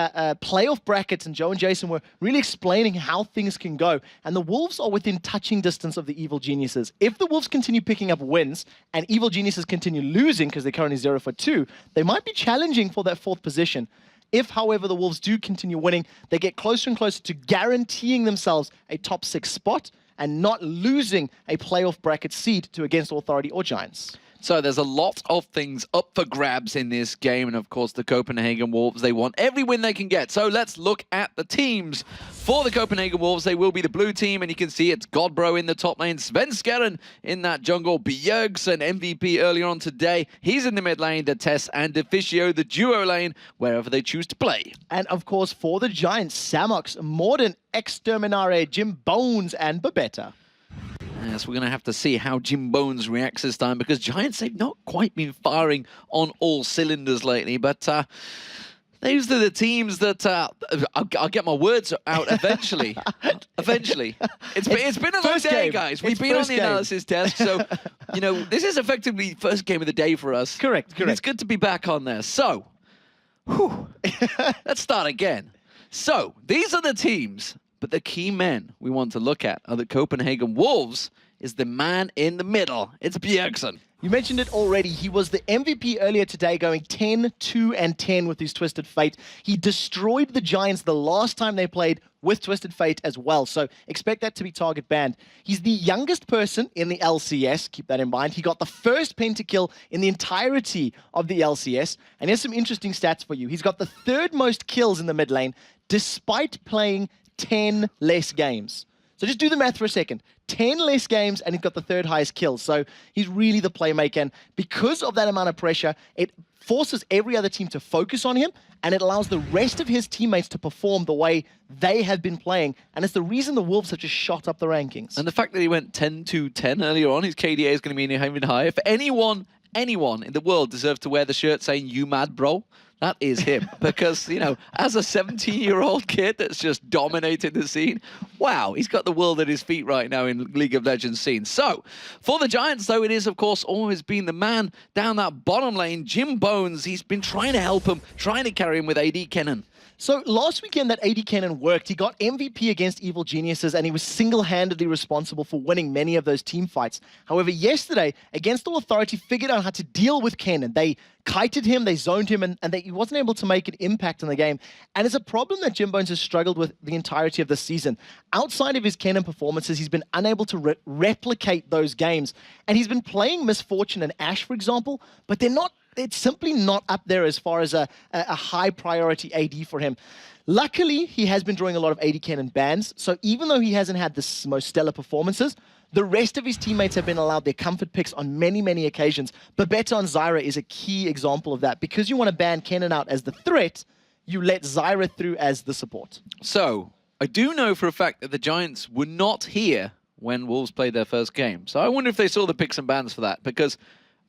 playoff brackets, and Joe and Jason were really explaining how things can go. And the Wolves are within touching distance of the Evil Geniuses. If the Wolves continue picking up wins and Evil Geniuses continue losing because they're currently 0-2, they might be challenging for that 4th position. If, however, the Wolves do continue winning, they get closer and closer to guaranteeing themselves a top 6 spot and not losing a playoff bracket seed to against Authority or Giants. So there's a lot of things up for grabs in this game. And of course, the Copenhagen Wolves, they want every win they can get. So let's look at the teams. For the Copenhagen Wolves, they will be the blue team. And you can see it's Godbro in the top lane. Svenskeren in that jungle. Bjergsen, MVP earlier on today. He's in the mid lane. Detes and Deficio, the duo lane, wherever they choose to play. And of course, for the Giants, Samox, Morden, Exterminare, Jim Bones, and Babetta. Yes, we're going to have to see how Jim Bones reacts this time, because Giants, they've not quite been firing on all cylinders lately. But These are the teams that I'll get my words out eventually. Eventually, it's been a long day, guys. We've been on the analysis desk, so you know this is effectively first game of the day for us. Correct. It's good to be back on there. So, let's start again. So these are the teams, but the key men we want to look at are the Copenhagen Wolves. Is the man in the middle? It's Bjergsen. You mentioned it already. He was the MVP earlier today, going 10, 2, and 10 with his Twisted Fate. He destroyed the Giants the last time they played with Twisted Fate as well, so expect that to be target banned. He's the youngest person in the LCS, keep that in mind. He got the first pentakill in the entirety of the LCS, and here's some interesting stats for you. He's got the third most kills in the mid lane, despite playing 10 less games. So just do the math for a second. 10 less games, and he's got the third highest kills. So he's really the playmaker. And because of that amount of pressure, it forces every other team to focus on him, and it allows the rest of his teammates to perform the way they have been playing. And it's the reason the Wolves have just shot up the rankings. And the fact that he went 10-10 earlier on, his KDA is going to be even higher. If anyone in the world deserves to wear the shirt saying, "You mad, bro?" that is him. Because, you know, as a 17-year-old kid that's just dominated the scene, wow, he's got the world at his feet right now in League of Legends scene. So, for the Giants, though, it is, of course, always been the man down that bottom lane, Jim Bones. He's been trying to help him, trying to carry him with AD Kennen. So last weekend that AD Kennen worked. He got MVP against Evil Geniuses, and he was single-handedly responsible for winning many of those team fights. However, yesterday, Against All Authority figured out how to deal with Kennen. They kited him, they zoned him, and he wasn't able to make an impact in the game. And it's a problem that Jim Bones has struggled with the entirety of the season. Outside of his Kennen performances, he's been unable to replicate those games. And he's been playing Misfortune and Ashe, for example, but it's simply not up there as far as a high priority AD for him. Luckily, he has been drawing a lot of AD Kennen bans, so even though he hasn't had the most stellar performances, the rest of his teammates have been allowed their comfort picks on many, many occasions. Babetta on Zyra is a key example of that. Because you want to ban Kennen out as the threat, you let Zyra through as the support. So, I do know for a fact that the Giants were not here when Wolves played their first game. So I wonder if they saw the picks and bans for that, because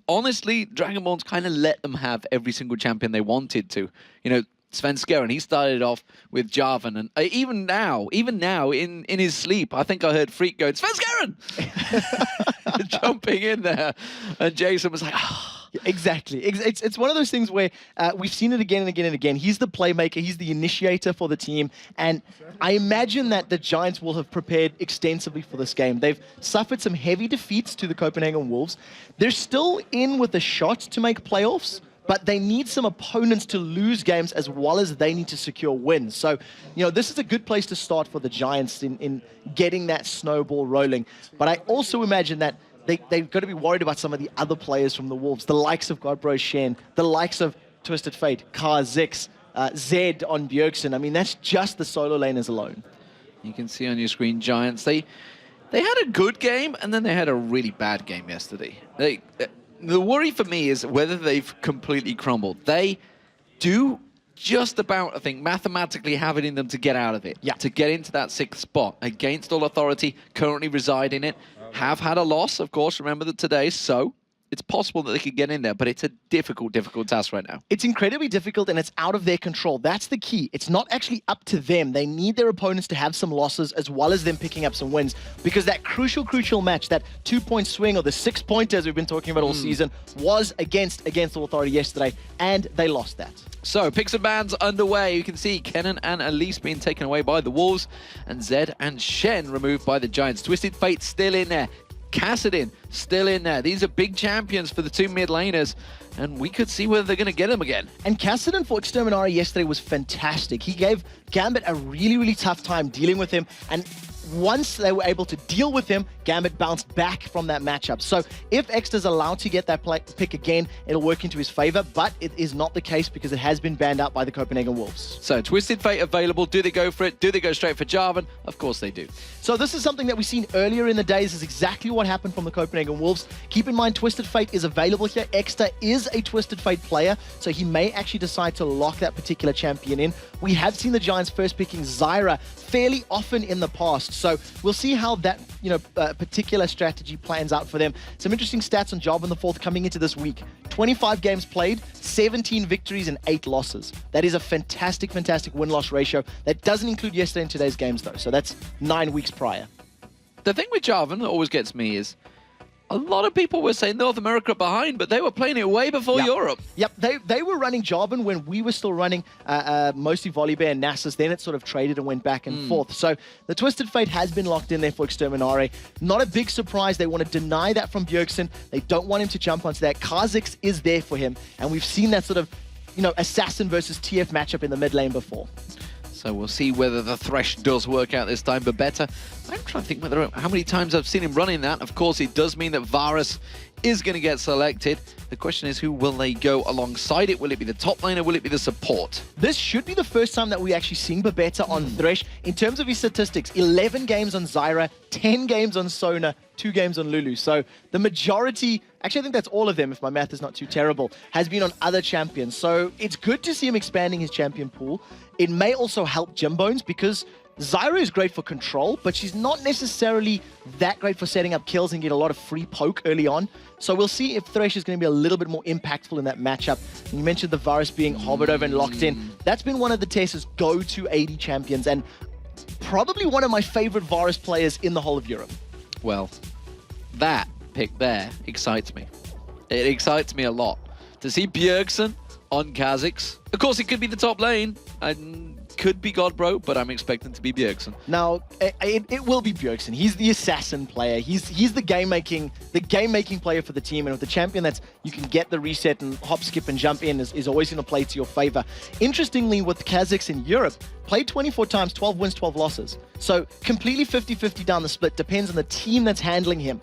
honestly, Dragonborn's kind of let them have every single champion they wanted to. You know, Sven Skeren, he started off with Jarvan, and even now, in his sleep, I think I heard Freak going, "Sven Skeren!" jumping in there, and Jason was like, "Ah." Exactly. It's one of those things where we've seen it again and again and again. He's the playmaker, he's the initiator for the team, and I imagine that the Giants will have prepared extensively for this game. They've suffered some heavy defeats to the Copenhagen Wolves. They're still in with a shot to make playoffs, but they need some opponents to lose games as well as they need to secure wins. So, you know, this is a good place to start for the Giants in getting that snowball rolling. But I also imagine that they've got to be worried about some of the other players from the Wolves, the likes of Godbro Shen, the likes of Twisted Fate, Kha'Zix, Zed on Bjergsen. I mean, that's just the solo laners alone. You can see on your screen, Giants, they had a good game, and then they had a really bad game yesterday. The worry for me is whether they've completely crumbled. They do just about, I think, mathematically have it in them to get out of it. Yeah. To get into that 6th spot. Against All Authority, currently reside in it. Have had a loss, of course, remember that today, so it's possible that they could get in there, but it's a difficult task right now. It's incredibly difficult, and it's out of their control. That's the key. It's not actually up to them. They need their opponents to have some losses as well as them picking up some wins, because that crucial match, that 2-point swing or the 6-pointers we've been talking about all season, was against All Authority yesterday, and they lost that. So, picks and bans underway. You can see Kennen and Elise being taken away by the Wolves, and Zed and Shen removed by the Giants. Twisted Fate still in there. Kassadin still in there. These are big champions for the two mid laners, and we could see whether they're going to get them again. And Kassadin for Exterminari yesterday was fantastic. He gave Gambit a really, really tough time dealing with him, and once they were able to deal with him, Gambit bounced back from that matchup. So if Exter's allowed to get that pick again, it'll work into his favor, but it is not the case because it has been banned out by the Copenhagen Wolves. So Twisted Fate available. Do they go for it? Do they go straight for Jarvan? Of course they do. So this is something that we've seen earlier in the days. This is exactly what happened from the Copenhagen Wolves. Keep in mind, Twisted Fate is available here. Exter is a Twisted Fate player, so he may actually decide to lock that particular champion in. We have seen the Giants first picking Zyra fairly often in the past, So we'll see how that particular strategy plans out for them. Some interesting stats on Job in the Fourth coming into this week. 25 games played, 17 victories and 8 losses. That is a fantastic, fantastic win-loss ratio. That doesn't include yesterday and today's games though, so that's 9 weeks prior. The thing with Jarvan that always gets me is a lot of people were saying North America behind, but they were playing it way before Europe. Yep, they were running Jarvan when we were still running mostly Volibear and Nasus. Then it sort of traded and went back and forth. So the Twisted Fate has been locked in there for Exterminare. Not a big surprise. They want to deny that from Bjergsen. They don't want him to jump onto that. Kha'Zix is there for him. And we've seen that sort of, assassin versus TF matchup in the mid lane before. So we'll see whether the Thresh does work out this time, but better. I'm trying to think how many times I've seen him running that. Of course, it does mean that Varus is going to get selected. The question is, who will they go alongside it? Will it be the top lane or will it be the support? This should be the first time that we actually seen Babetta on Thresh. In terms of his statistics, 11 games on Zyra, 10 games on Sona, 2 games on Lulu. So the majority, actually I think that's all of them if my math is not too terrible, has been on other champions. So it's good to see him expanding his champion pool. It may also help Jimbones because Zyra is great for control, but she's not necessarily that great for setting up kills and get a lot of free poke early on. So we'll see if Thresh is going to be a little bit more impactful in that matchup. And you mentioned the Varus being hovered over and locked in. That's been one of the TES's go-to AD champions and probably one of my favorite Varus players in the whole of Europe. Well, that pick there excites me. It excites me a lot. To see Bjergsen on Kha'Zix. Of course, it could be the top lane. And could be Godbro, but I'm expecting to be Bjergsen. Now, it will be Bjergsen. He's the assassin player. He's the game-making player for the team. And with the champion that's you can get the reset and hop, skip, and jump in is always going to play to your favor. Interestingly, with Kha'Zix in Europe, played 24 times, 12 wins, 12 losses. So completely 50-50 down the split. Depends on the team that's handling him.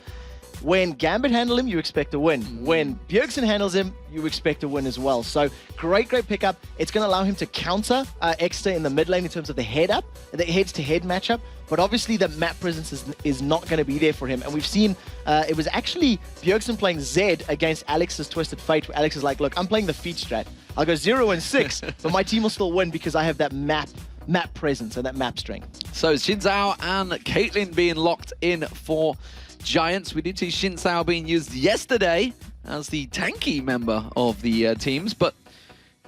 When Gambit handle him, you expect a win. When Bjergsen handles him, you expect a win as well. So great pickup. It's going to allow him to counter Exeter in the mid lane in terms of the heads-to-head matchup. But obviously the map presence is not going to be there for him. And we've seen it was actually Bjergsen playing Zed against Alex's Twisted Fate, where Alex is like, look, I'm playing the feat strat. I'll go 0-6, but my team will still win because I have that map presence and that map strength. So Xin Zhao and Caitlyn being locked in for Giants. We did see Xin Zhao being used yesterday as the tanky member of the teams, but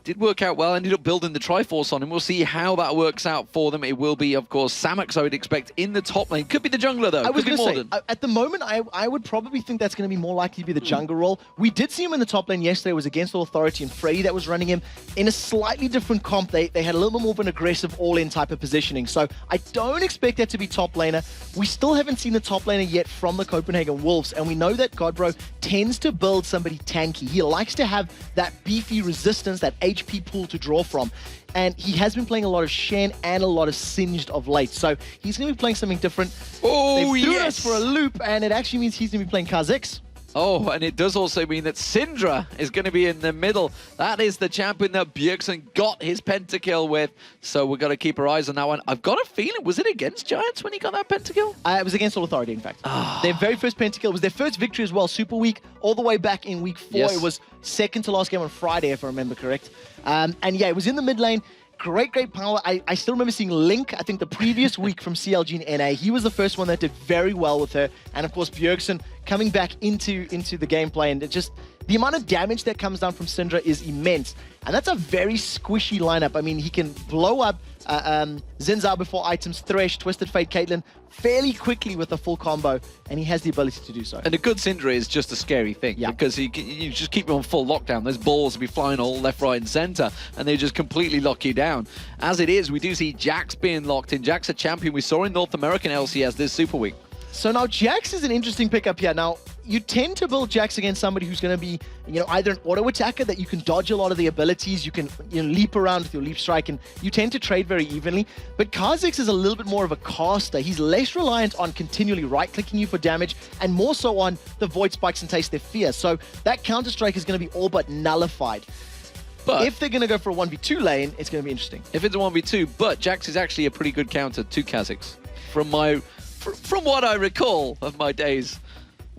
did work out well. Ended up building the Triforce on him. We'll see how that works out for them. It will be, of course, Samux, I would expect, in the top lane. Could be the jungler, though. I was going to say, at the moment, I would probably think that's going to be more likely to be the jungle role. We did see him in the top lane yesterday. It was against Authority and Freddy that was running him in a slightly different comp. They had a little bit more of an aggressive all-in type of positioning. So I don't expect that to be top laner. We still haven't seen the top laner yet from the Copenhagen Wolves, and we know that Godbro tends to build somebody tanky. He likes to have that beefy resistance, that HP pool to draw from. And he has been playing a lot of Shen and a lot of Singed of late. So he's going to be playing something different. Oh, They've threw us for a loop, and it actually means he's going to be playing Kha'Zix. Oh, and it does also mean that Syndra is going to be in the middle. That is the champion that Bjergsen got his pentakill with. So we've got to keep our eyes on that one. I've got a feeling, was it against Giants when he got that pentakill? It was against All Authority, in fact. Their very first pentakill was their first victory as well, Super Week, all the way back in week 4. Yes. It was second to last game on Friday, if I remember correct. And yeah, it was in the mid lane. Great power. I still remember seeing Link, I think the previous week from CLG and NA. He was the first one that did very well with her. And of course, Bjergsen coming back into the gameplay. And it just, the amount of damage that comes down from Syndra is immense. And that's a very squishy lineup. I mean, he can blow up Xin Zhao before items, Thresh, Twisted Fate, Caitlyn fairly quickly with a full combo, and he has the ability to do so. And a good Syndra is just a scary thing, because you just keep him on full lockdown. Those balls will be flying all left, right, and center, and they just completely lock you down. As it is, we do see Jax being locked in. Jax, a champion we saw in North American LCS this Super Week. So now Jax is an interesting pickup here. Now, you tend to build Jax against somebody who's going to be, either an auto attacker that you can dodge a lot of the abilities, you can leap around with your leap strike, and you tend to trade very evenly. But Kha'Zix is a little bit more of a caster. He's less reliant on continually right-clicking you for damage, and more so on the Void Spikes and Taste Their Fear. So that counter-strike is going to be all but nullified. But if they're going to go for a 1v2 lane, it's going to be interesting. If it's a 1v2, but Jax is actually a pretty good counter to Kha'Zix. From what I recall of my days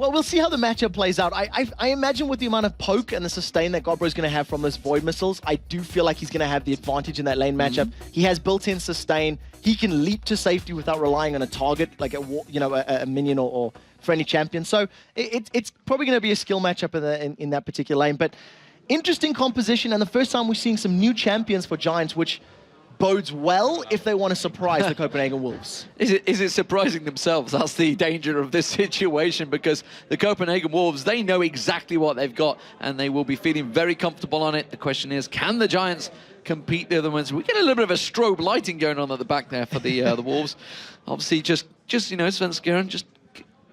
Well, we'll see how the matchup plays out. I imagine with the amount of poke and the sustain that Godbro's going to have from those Void Missiles, I do feel like he's going to have the advantage in that lane matchup. He has built-in sustain. He can leap to safety without relying on a target, like a minion or friendly champion. So it's probably going to be a skill matchup in that particular lane. But interesting composition, and the first time we're seeing some new champions for Giants, which bodes well if they want to surprise the Copenhagen Wolves. Is it surprising themselves? That's the danger of this situation, because the Copenhagen Wolves, they know exactly what they've got, and they will be feeling very comfortable on it. The question is, can the Giants compete the other ones? We get a little bit of a strobe lighting going on at the back there for the Wolves. Obviously, just Svenskeren, just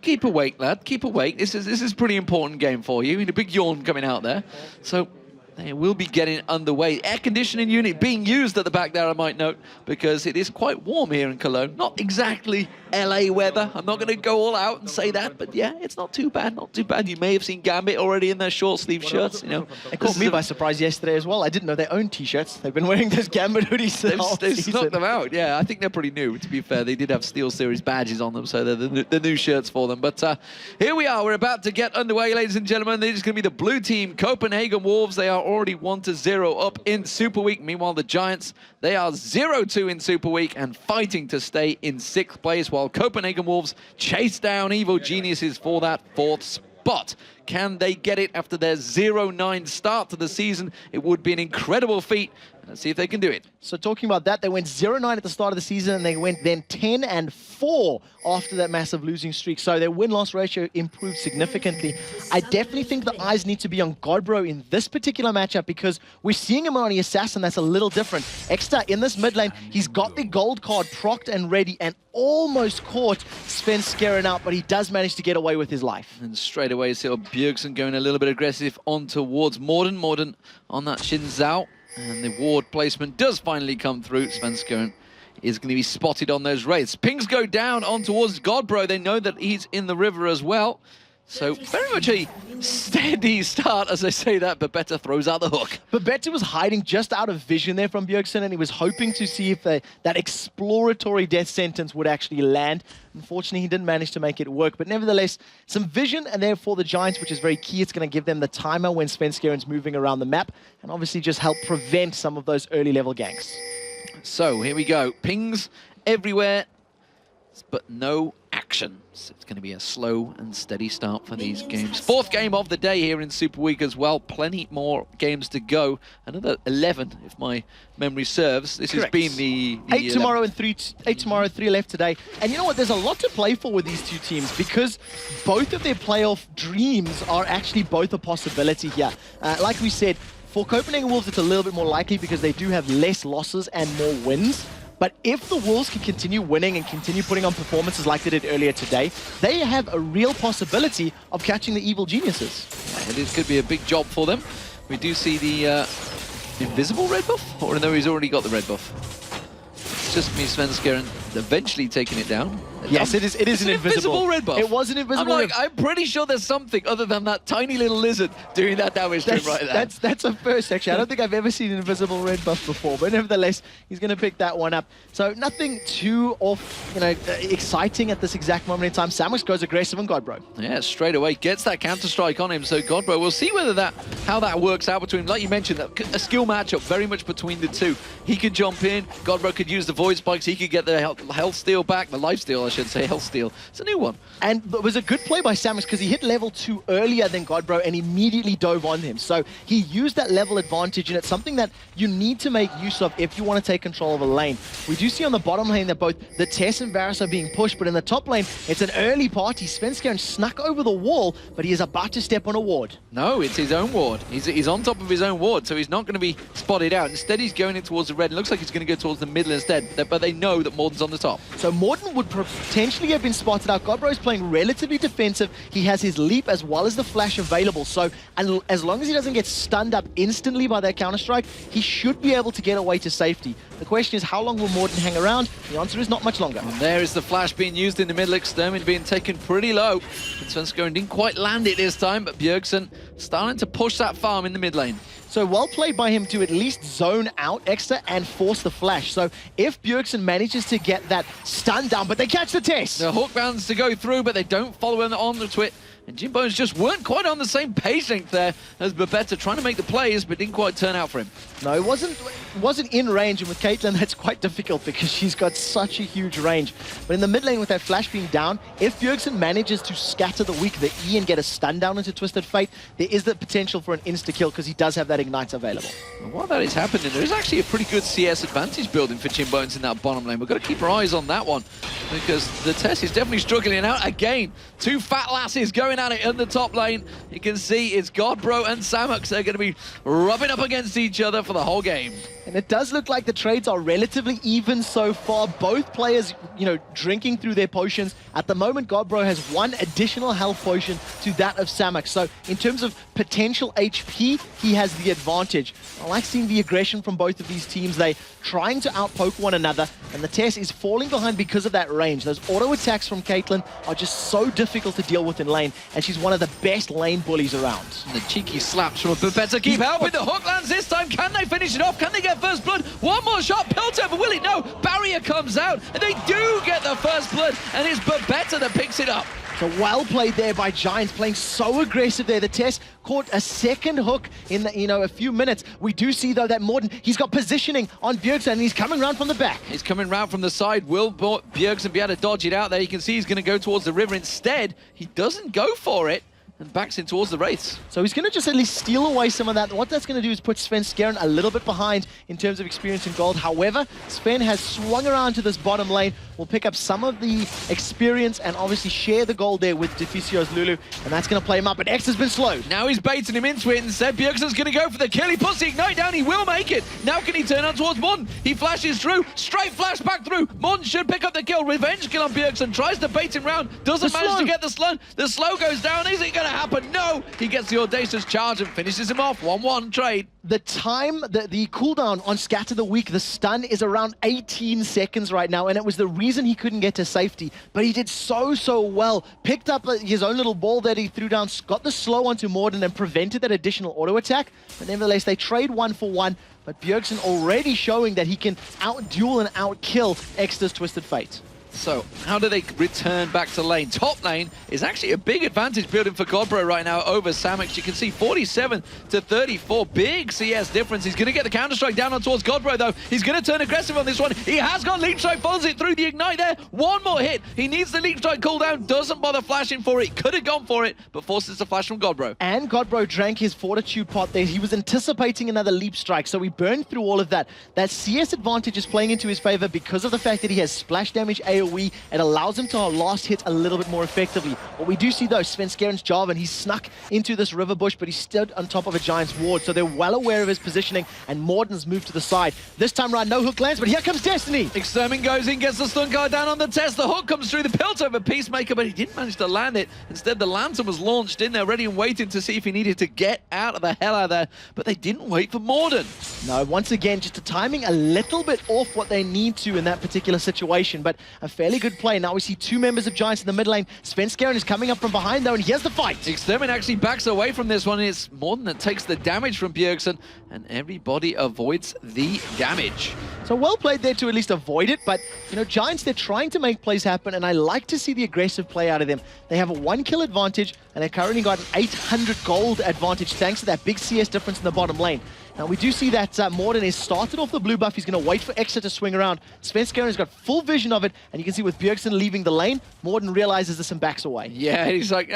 keep awake, lad. Keep awake. This is a pretty important game for you. A big yawn coming out there. So they will be getting underway. Air conditioning unit being used at the back there, I might note, because it is quite warm here in Cologne. Not exactly LA weather. I'm not going to go all out and say that, but yeah, it's not too bad, not too bad. You may have seen Gambit already in their short sleeve shirts, you know. It caught me by surprise yesterday as well. I didn't know they own t-shirts. They've been wearing those Gambit hoodies They've snuck them out, yeah. I think they're pretty new, to be fair. They did have Steel Series badges on them, so they're the new shirts for them. But here we are. We're about to get underway, ladies and gentlemen. This is going to be the blue team, Copenhagen Wolves. They are already 1-0 up in Super Week. Meanwhile, the Giants, they are 0-2 in Super Week and fighting to stay in 6th place, while Copenhagen Wolves chase down Evil Geniuses for that 4th spot. Can they get it after their 0-9 start to the season? It would be an incredible feat. Let's see if they can do it. So talking about that, they went 0-9 at the start of the season, and they went then 10-4 after that massive losing streak. So their win-loss ratio improved significantly. I definitely think the eyes need to be on Godbro in this particular matchup, because we're seeing him on the Assassin. That's a little different. Extra in this mid lane, he's got the gold card procced and ready, and almost caught Svenskeren out, but he does manage to get away with his life. And straight away, see Bjergsen going a little bit aggressive on towards Morden. Morden on that Xin Zhao. And the ward placement does finally come through. Svenskeren is going to be spotted on those raids. Pings go down on towards Godbro. They know that he's in the river as well. So very much a steady start as I say that. Babetta throws out the hook. Babetta was hiding just out of vision there from Bjergsen, and he was hoping to see if that exploratory death sentence would actually land. Unfortunately, he didn't manage to make it work, but nevertheless, some vision, and therefore the Giants, which is very key. It's going to give them the timer when Svenskeren's moving around the map, and obviously just help prevent some of those early level ganks. So here we go. Pings everywhere, but no action. So it's going to be a slow and steady start for these games. 4th game of the day here in Super Week as well. Plenty more games to go. Another 11, if my memory serves. This Correct. has been the 8 tomorrow and 3 tomorrow, 3 left today. And you know what? There's a lot to play for with these two teams, because both of their playoff dreams are actually both a possibility here. Like we said, for Copenhagen Wolves, it's a little bit more likely because they do have less losses and more wins. But if the Wolves can continue winning and continue putting on performances like they did earlier today, they have a real possibility of catching the Evil Geniuses. Yeah, it could be a big job for them. We do see the invisible red buff, or no, he's already got the red buff. It's just me, Svenskeren, eventually taking it down. Yes, it is an invisible red buff. It was an invisible red buff. I'm pretty sure there's something other than that tiny little lizard doing that damage to him right there. That's a first, actually. I don't think I've ever seen an invisible red buff before, but nevertheless, he's going to pick that one up. So nothing too exciting at this exact moment in time. Samus goes aggressive on Godbro. Yeah, straight away gets that counter strike on him. So Godbro, we'll see how that works out between, like you mentioned, a skill matchup very much between the two. He could jump in, Godbro could use the void spikes, he could get the health steal back, the life steal, I should say, health steal. It's a new one. And it was a good play by Samus because he hit level 2 earlier than Godbro and immediately dove on him. So he used that level advantage, and it's something that you need to make use of if you want to take control of a lane. We do see on the bottom lane that both the Tess and Varus are being pushed, but in the top lane, it's an early party. Svenskeren snuck over the wall, but he is about to step on a ward. No, it's his own ward. He's on top of his own ward, so he's not going to be spotted out. Instead, he's going in towards the red. It looks like he's going to go towards the middle instead, but they know that Morden's on the top. So Morden would potentially have been spotted out. Godbro is playing relatively defensive. He has his leap as well as the flash available. So and as long as he doesn't get stunned up instantly by that Counter-Strike, he should be able to get away to safety. The question is, how long will Morden hang around? The answer is not much longer. And there is the flash being used in the middle. Extermin being taken pretty low. Svenskeren didn't quite land it this time, but Bjergsen starting to push that farm in the mid lane. So well played by him to at least zone out Exeter and force the flash. So if Bjergsen manages to get that stun down, but they catch the Tess. The hook bounds to go through, but they don't follow him on to it. And Jimbones just weren't quite on the same page length there as Babetta, trying to make the plays, but didn't quite turn out for him. No, it wasn't in range, and with Caitlyn, that's quite difficult because she's got such a huge range. But in the mid lane with that flash being down, if Bjergsen manages to scatter the weak, the E, and get a stun down into Twisted Fate, there is the potential for an insta-kill because he does have that Ignite available. And while that is happening, there is actually a pretty good CS advantage building for Jimbones in that bottom lane. We've got to keep our eyes on that one because the Tess is definitely struggling out. Again, two fat lasses going at it in the top lane. You can see it's Godbro and Samux. They're going to be rubbing up against each other for the whole game. And it does look like the trades are relatively even so far. Both players, drinking through their potions. At the moment, Godbro has one additional health potion to that of Samux. So in terms of potential HP, he has the advantage. I like seeing the aggression from both of these teams. They trying to outpoke one another, and the Tess is falling behind because of that range. Those auto attacks from Caitlyn are just so difficult to deal with in lane, and she's one of the best lane bullies around. And the cheeky slaps from Babetta keep helping. The hook lands this time. Can they finish it off? Can they get first blood? One more shot. Piltover, will it? No. Barrier comes out, and they do get the first blood, and it's Babetta that picks it up. So well played there by Giants, playing so aggressive there. The Tess caught a second hook in the, a few minutes. We do see, though, that Morden, he's got positioning on Bjergsen, and he's coming around from the back. He's coming round from the side. Will Bjergsen be able to dodge it out there? You can see he's going to go towards the river. Instead, he doesn't go for it and backs in towards the Wraiths. So he's going to just at least steal away some of that. What that's going to do is put Sven Skjern a little bit behind in terms of experience and gold. However, Sven has swung around to this bottom lane, will pick up some of the experience and obviously share the gold there with Deficio's Lulu, and that's going to play him up, but X has been slowed. Now he's baiting him into it, and instead Bjergsen's going to go for the kill. He puts the Ignite down, he will make it. Now can he turn on towards Morden? He flashes through, straight flash back through. Morden should pick up the kill. Revenge kill on Bjergsen, tries to bait him round, doesn't manage to get the slow. The slow goes down, is it going to happen? No! He gets the audacious charge and finishes him off. 1-1 trade. The time, the cooldown on Scatter the Weak, the stun, is around 18 seconds right now, and it was the reason he couldn't get to safety. But he did so well. Picked up his own little ball that he threw down, got the slow onto Morden, and prevented that additional auto attack. But nevertheless, they trade 1 for 1. But Bjergsen already showing that he can out-duel and out-kill Exeter's Twisted Fate. So, how do they return back to lane? Top lane is actually a big advantage building for Godbro right now over Samux. You can see 47 to 34. Big CS difference. He's going to get the Counter-Strike down on towards Godbro, though. He's going to turn aggressive on this one. He has got Leap Strike, follows it through the Ignite there. One more hit. He needs the Leap Strike cooldown. Doesn't bother flashing for it. Could have gone for it, but forces the flash from Godbro. And Godbro drank his Fortitude pot there. He was anticipating another Leap Strike, so he burned through all of that. That CS advantage is playing into his favor because of the fact that he has splash damage AoE. It allows him to last hit a little bit more effectively. What we do see, though, Sven Skjern's Jarvan, he snuck into this river bush, but he stood on top of a Giant's ward, so they're well aware of his positioning, and Morden's moved to the side. This time around, no hook lands, but here comes Destiny. Extermin goes in, gets the stun guard down on the Test. The hook comes through the Piltover Peacemaker, but he didn't manage to land it. Instead, the Lantern was launched in there, ready and waiting to see if he needed to get out of the hell out of there, but they didn't wait for Morden. No, once again, just the timing a little bit off what they need to in that particular situation, but a fairly good play. Now we see two members of Giants in the mid lane. Sven Skjern is coming up from behind, though, and here's the fight. Extermin actually backs away from this one. It's Morden that takes the damage from Bjergsen, and everybody avoids the damage. So well played there to at least avoid it, but, Giants, they're trying to make plays happen, and I like to see the aggressive play out of them. They have a 1 kill advantage, and they've currently got an 800 gold advantage thanks to that big CS difference in the bottom lane. Now, we do see that Morden is started off the blue buff. He's going to wait for Exeter to swing around. Sven Skjern has got full vision of it, and you can see with Bjergsen leaving the lane, Morden realizes this and backs away. Yeah, he's like,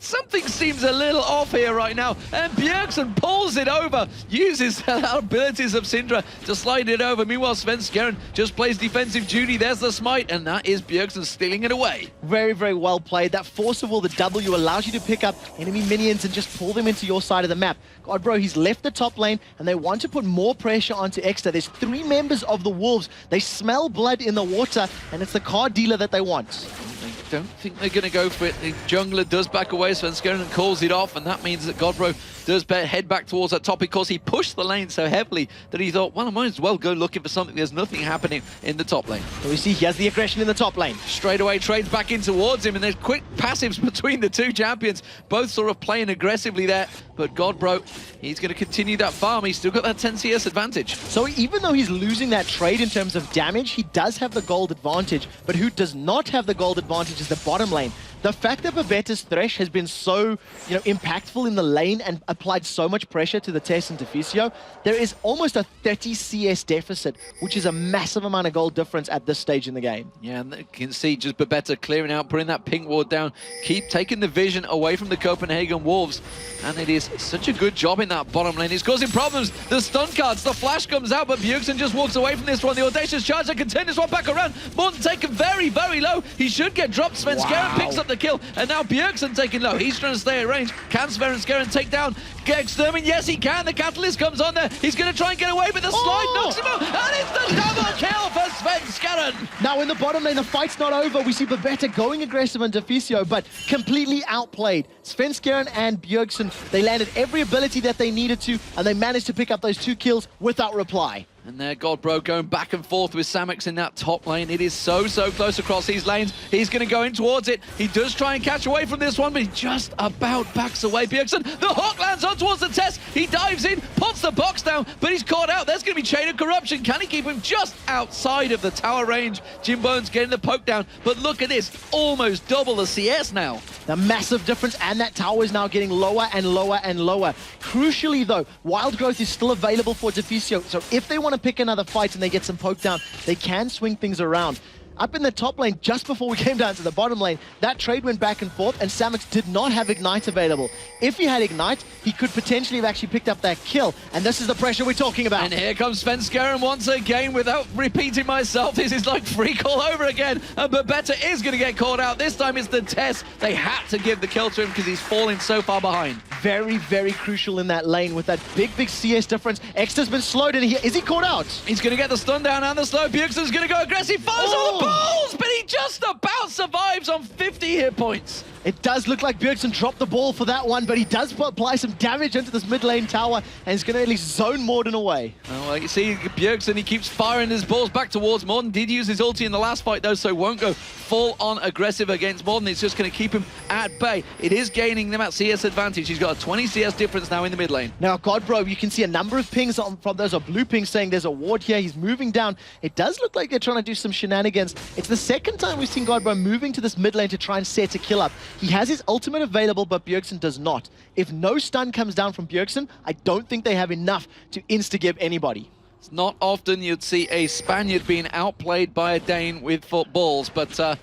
something seems a little off here right now. And Bjergsen pulls it over, uses the abilities of Syndra to slide it over. Meanwhile, Sven Skjern just plays defensive duty. There's the smite, and that is Bjergsen stealing it away. Very, very well played. That Force of Will, the W, allows you to pick up enemy minions and just pull them into your side of the map. Godbro, he's left the top lane, and they want to put more pressure onto Exeter. There's 3 members of the Wolves. They smell blood in the water, and it's the card dealer that they want. I don't think they're going to go for it. The jungler does back away, Sven Skjern calls it off, and that means that Godbro does head back towards that top because he pushed the lane so heavily that he thought, well, I might as well go looking for something. There's nothing happening in the top lane. So we see he has the aggression in the top lane. Straight away trades back in towards him, and there's quick passives between the two champions, both sort of playing aggressively there. But Godbro, he's going to continue that farm. He's still got that 10 CS advantage. So even though he's losing that trade in terms of damage, he does have the gold advantage. But who does not have the gold advantage is the bottom lane. The fact that Babetta's Thresh has been so, impactful in the lane and applied so much pressure to the Tess and Deficio, there is almost a 30 CS deficit, which is a massive amount of gold difference at this stage in the game. Yeah, and you can see just Babetta clearing out, putting that pink ward down, keep taking the vision away from the Copenhagen Wolves. And it is such a good job in that bottom lane. It's causing problems. The stun cards, the flash comes out, but Bjergsen just walks away from this one. The audacious charge that can turn this one back around. Morten taken very, very low. He should get dropped. Svenskeren picks up the kill, and now Bjergsen taking low. He's trying to stay at range. Can Svenskeren take down Extermin? Yes, he can. The catalyst comes on there. He's going to try and get away, but the slide knocks him out, and it's the double kill for Svenskeren. Now in the bottom lane, the fight's not over. We see Babetta going aggressive on Deficio, but completely outplayed. Svenskeren and Bjergsen, they landed every ability that they needed to, and they managed to pick up those 2 kills without reply. And there, Godbro going back and forth with Samux in that top lane. It is so close across these lanes. He's going to go in towards it. He does try and catch away from this one, but he just about backs away. Bjergsen, the hook lands on towards the Tess. He dives in, puts the box down, but he's caught out. There's going to be Chain of Corruption. Can he keep him just outside of the tower range? Jimbone's getting the poke down, but look at this. Almost double the CS now. The massive difference, and that tower is now getting lower and lower and lower. Crucially, though, Wild Growth is still available for Deficio, so if they want to pick another fight and they get some poke down, they can swing things around. Up in the top lane, just before we came down to the bottom lane, that trade went back and forth, and Samux did not have Ignite available. If he had Ignite, he could potentially have actually picked up that kill, and this is the pressure we're talking about. And here comes Svenskeren once again, without repeating myself. This is like Freak all over again, and Babetta is going to get caught out. This time it's the Tess. They had to give the kill to him because he's falling so far behind. Very, very crucial in that lane with that big CS difference. Extra's been slowed in here. Is he caught out? He's going to get the stun down and the slow. Bjergsen's going to go aggressive. Fires all the balls, but he just about survives on 50 hit points. It does look like Bjergsen dropped the ball for that one, but he does apply some damage into this mid lane tower, and he's going to at least zone Morten away. Oh, well, you see Bjergsen, he keeps firing his balls back towards Morten. Did use his ulti in the last fight, though, so won't go full-on aggressive against Morten. It's just going to keep him at bay. It is gaining them at CS advantage. He's got a 20 CS difference now in the mid lane. Now, Godbro, you can see a number of pings from those are blue pings saying there's a ward here. He's moving down. It does look like they're trying to do some shenanigans. It's the second time we've seen Godbro moving to this mid lane to try and set a kill up. He has his ultimate available, but Bjergsen does not. If no stun comes down from Bjergsen, I don't think they have enough to insta-give anybody. It's not often you'd see a Spaniard being outplayed by a Dane with footballs, but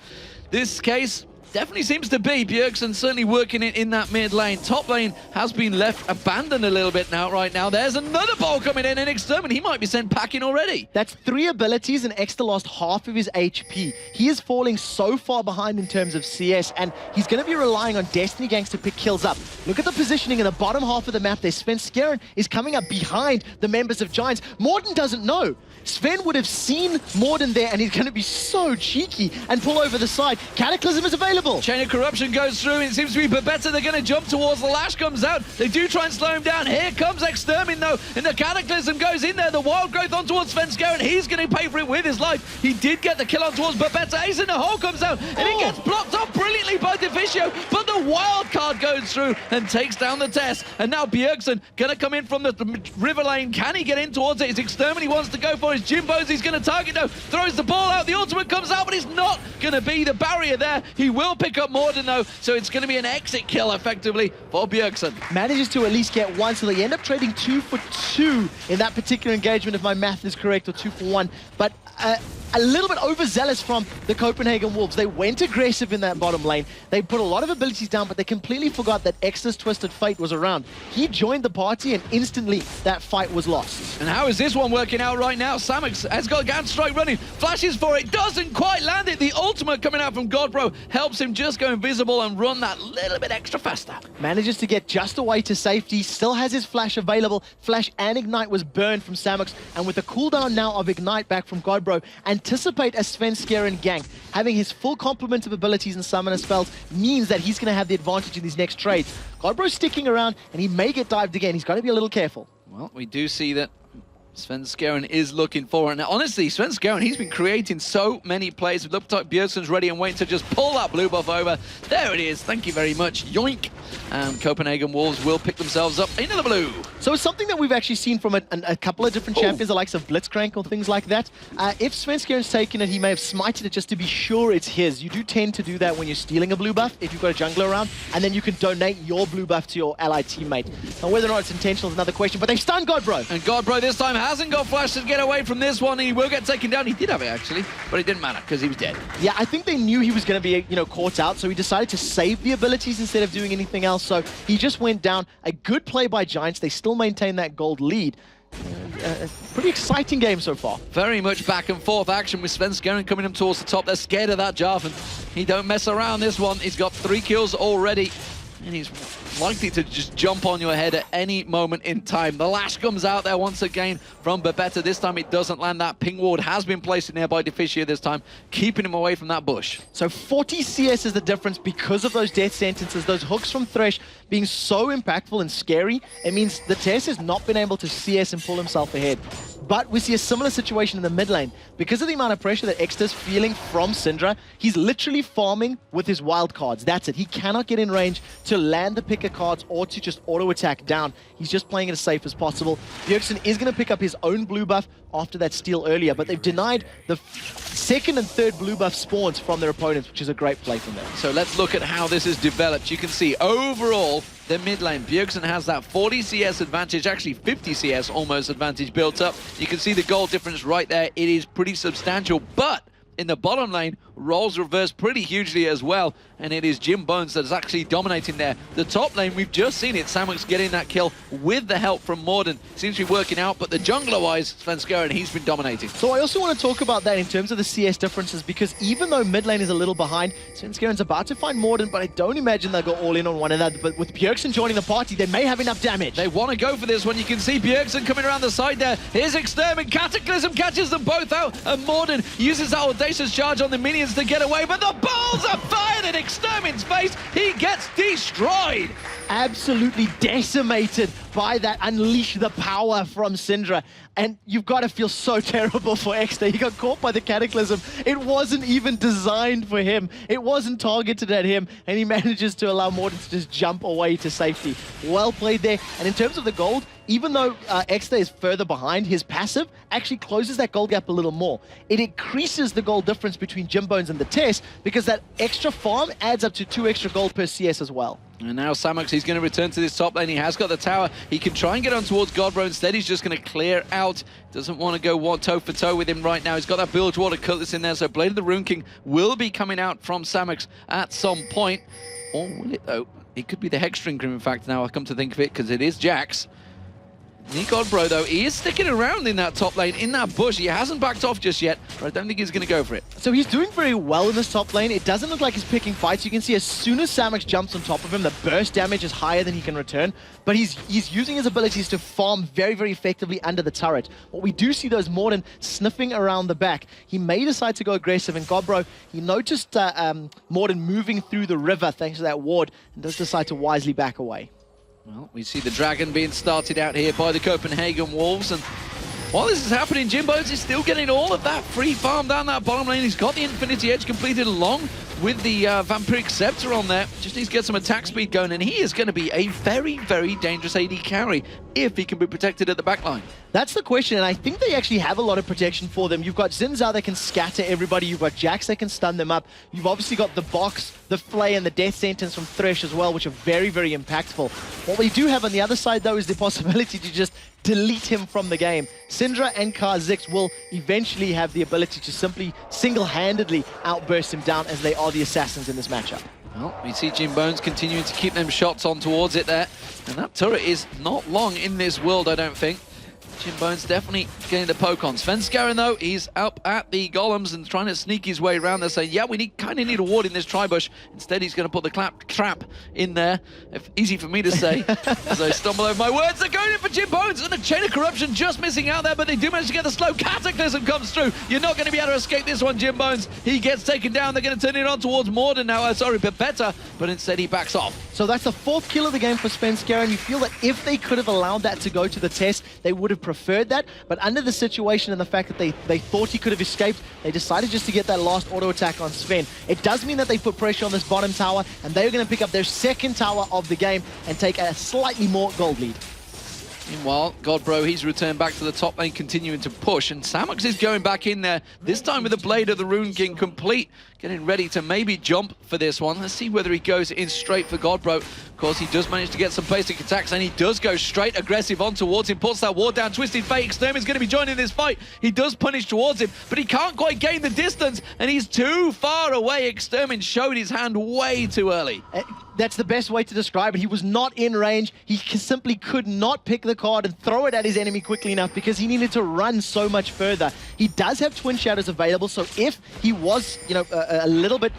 this case definitely seems to be. Bjergsen certainly working it in that mid lane. Top lane has been left abandoned a little bit now. Right now, there's another ball coming in, and Extermin, he might be sent packing already. That's 3 abilities, and Exter lost half of his HP. He is falling so far behind in terms of CS, and he's going to be relying on Destiny ganks to pick kills up. Look at the positioning in the bottom half of the map there. Svenskeren is coming up behind the members of Giants. Morten doesn't know. Sven would have seen Morten there, and he's going to be so cheeky and pull over the side. Cataclysm is available. Chain of Corruption goes through. It seems to be Babetta. They're going to jump towards the Lash comes out. They do try and slow him down. Here comes Extermin, though, and the Cataclysm goes in there. The Wild Growth on towards Svenskeren. He's going to pay for it with his life. He did get the kill on towards Babetta. Ace in the hole comes out, and it gets blocked off brilliantly by Deficio, but the wild card goes through and takes down the Tess. And now Bjergsen going to come in from the river lane. Can he get in towards it? It's Extermin he wants to go for. His Jimbos he's going to target, though. Throws the ball out. The ultimate comes out, but it's not going to be the barrier there. He will pick up Morten, though, so it's going to be an exit kill, effectively, for Bjergsen. Manages to at least get one, so they end up trading 2 for 2 in that particular engagement, if my math is correct, or 2 for 1. But a little bit overzealous from the Copenhagen Wolves. They went aggressive in that bottom lane. They put a lot of abilities down, but they completely forgot that Exter's Twisted Fate was around. He joined the party, and instantly that fight was lost. And how is this one working out right now? Samux has got Gant Strike running, flashes for it, doesn't quite land it. The ultimate coming out from Godbro helps him just go invisible and run that little bit extra faster. Manages to get just away to safety, still has his flash available. Flash and Ignite was burned from Samux, and with the cooldown now of Ignite back from Godbro, anticipate a Svenskeren gank. Having his full complement of abilities and summoner spells means that he's going to have the advantage in these next trades. Godbro's sticking around, and he may get dived again. He's got to be a little careful. Well, we do see that Svenskeren is looking for it. Now, honestly, Svenskeren, he's been creating so many plays. It looks like Bjergsen's ready and waiting to just pull that blue buff over. There it is. Thank you very much. Yoink. and Copenhagen Wolves will pick themselves up into the blue. So it's something that we've actually seen from a couple of different champions, the likes of Blitzcrank or things like that. If Svenskjæren's taken it, he may have smited it just to be sure it's his. You do tend to do that when you're stealing a blue buff, if you've got a jungler around, and then you can donate your blue buff to your allied teammate. Now, whether or not it's intentional is another question, but they've stunned Godbro. And Godbro this time hasn't got flash to get away from this one. He will get taken down. He did have it, actually, but it didn't matter because he was dead. Yeah, I think they knew he was going to be, caught out, so he decided to save the abilities instead of doing anything else. So he just went down. A good play by Giants. They still maintain that gold lead. Pretty exciting game so far. Very much back and forth action with Svenskjæren coming up towards the top. They're scared of that Jarvan. He don't mess around this one. He's got 3 kills already, and he's likely to just jump on your head at any moment in time. The lash comes out there once again from Babetta. This time it doesn't land. That ping ward has been placed in there by Deficio this time, keeping him away from that bush. So 40 CS is the difference because of those death sentences, those hooks from Thresh being so impactful and scary. It means the Tess has not been able to CS and pull himself ahead. But we see a similar situation in the mid lane. Because of the amount of pressure that Exter's feeling from Syndra, he's literally farming with his wild cards. That's it. He cannot get in range to land the picker cards or to just auto-attack down. He's just playing it as safe as possible. Bjergsen is going to pick up his own blue buff after that steal earlier, but they've denied the second and third blue buff spawns from their opponents, which is a great play from them. So let's look at how this has developed. You can see overall, the mid lane, Bjergsen has that 40 CS advantage, actually 50 CS almost advantage built up. You can see the goal difference right there. It is pretty substantial, but in the bottom lane, roles reverse pretty hugely as well, and it is Jim Bones that is actually dominating there. The top lane, we've just seen it. Samux getting that kill with the help from Morden. Seems to be working out, but the jungler-wise, Svenskjæren, he's been dominating. So I also want to talk about that in terms of the CS differences, because even though mid lane is a little behind, Svenskjæren's about to find Morden, but I don't imagine they'll go all in on one another. But with Bjergsen joining the party, they may have enough damage. They want to go for this one. You can see Bjergsen coming around the side there. Here's Extermin. Cataclysm catches them both out, and Morden uses that audacious charge on the minions to get away, but the balls are fired in Extermin's face. He gets destroyed. Absolutely decimated by that unleash the power from Syndra. And you've got to feel so terrible for Exter. He got caught by the Cataclysm. It wasn't even designed for him. It wasn't targeted at him. And he manages to allow Morden to just jump away to safety. Well played there. And in terms of the gold, even though Exter is further behind, his passive actually closes that gold gap a little more. It increases the gold difference between Jim Bones and the Tess, because that extra farm adds up to 2 extra gold per CS as well. And now Samux, he's going to return to this top lane. He has got the tower. He can try and get on towards Godbro. Instead, he's just going to clear out. Doesn't want to go toe for toe with him right now. He's got that Bilge Water Cutlass in there, so Blade of the Rune King will be coming out from Samux at some point. Or will it, though? It could be the Hex Drinker, in fact, now I come to think of it, because it is Jax. Godbro, though, he is sticking around in that top lane, in that bush. He hasn't backed off just yet, but I don't think he's going to go for it. So he's doing very well in this top lane. It doesn't look like he's picking fights. You can see as soon as Samux jumps on top of him, the burst damage is higher than he can return. But he's using his abilities to farm very, very effectively under the turret. What we do see, though, is Morden sniffing around the back. He may decide to go aggressive, and Godbro, he noticed Morden moving through the river thanks to that ward, and does decide to wisely back away. Well, we see the Dragon being started out here by the Copenhagen Wolves, and while this is happening, Jim Bones is still getting all of that free farm down that bottom lane. He's got the Infinity Edge completed along with the Vampiric Scepter on there. Just needs to get some attack speed going, and he is going to be a very, very dangerous AD carry if he can be protected at the back line. That's the question, and I think they actually have a lot of protection for them. You've got Zinzao that can scatter everybody. You've got Jax that can stun them up. You've obviously got the Box, the Flay, and the Death Sentence from Thresh as well, which are very, very impactful. What we do have on the other side, though, is the possibility to just delete him from the game. Syndra and Kha'Zix will eventually have the ability to simply single-handedly outburst him down, as they are the assassins in this matchup. Well, we see Jim Bones continuing to keep them shots on towards it there. And that turret is not long in this world, I don't think. Jim Bones definitely getting the poke on. Svenskjæren, though, he's up at the golems and trying to sneak his way around there, saying, yeah, we kind of need a ward in this tri-bush. Instead, he's going to put the trap in there. Easy for me to say, as I stumble over my words. They're going in for Jim Bones, and the Chain of Corruption just missing out there, but they do manage to get the slow. Cataclysm comes through. You're not going to be able to escape this one, Jim Bones. He gets taken down. They're going to turn it on towards Morden now. Sorry, Babetta, but instead he backs off. So that's the 4th kill of the game for Svenskjæren. You feel that if they could have allowed that to go to the test, they would have preferred that, but under the situation and the fact that they thought he could have escaped, they decided just to get that last auto attack on Sven. It does mean that they put pressure on this bottom tower, and they're going to pick up their second tower of the game and take a slightly more gold lead. Meanwhile, Godbro, he's returned back to the top lane, continuing to push, and Samux is going back in there, this time with the Blade of the Rune King complete, getting ready to maybe jump for this one. Let's see whether he goes in straight for Godbro. Of course, he does manage to get some basic attacks, and he does go straight aggressive on towards him, puts that ward down. Twisted Fate, Extermin's going to be joining this fight. He does punish towards him, but he can't quite gain the distance, and he's too far away. Extermin showed his hand way too early. That's the best way to describe it. He was not in range. He simply could not pick the card and throw it at his enemy quickly enough because he needed to run so much further. He does have Twin Shadows available, so if he was, a little bit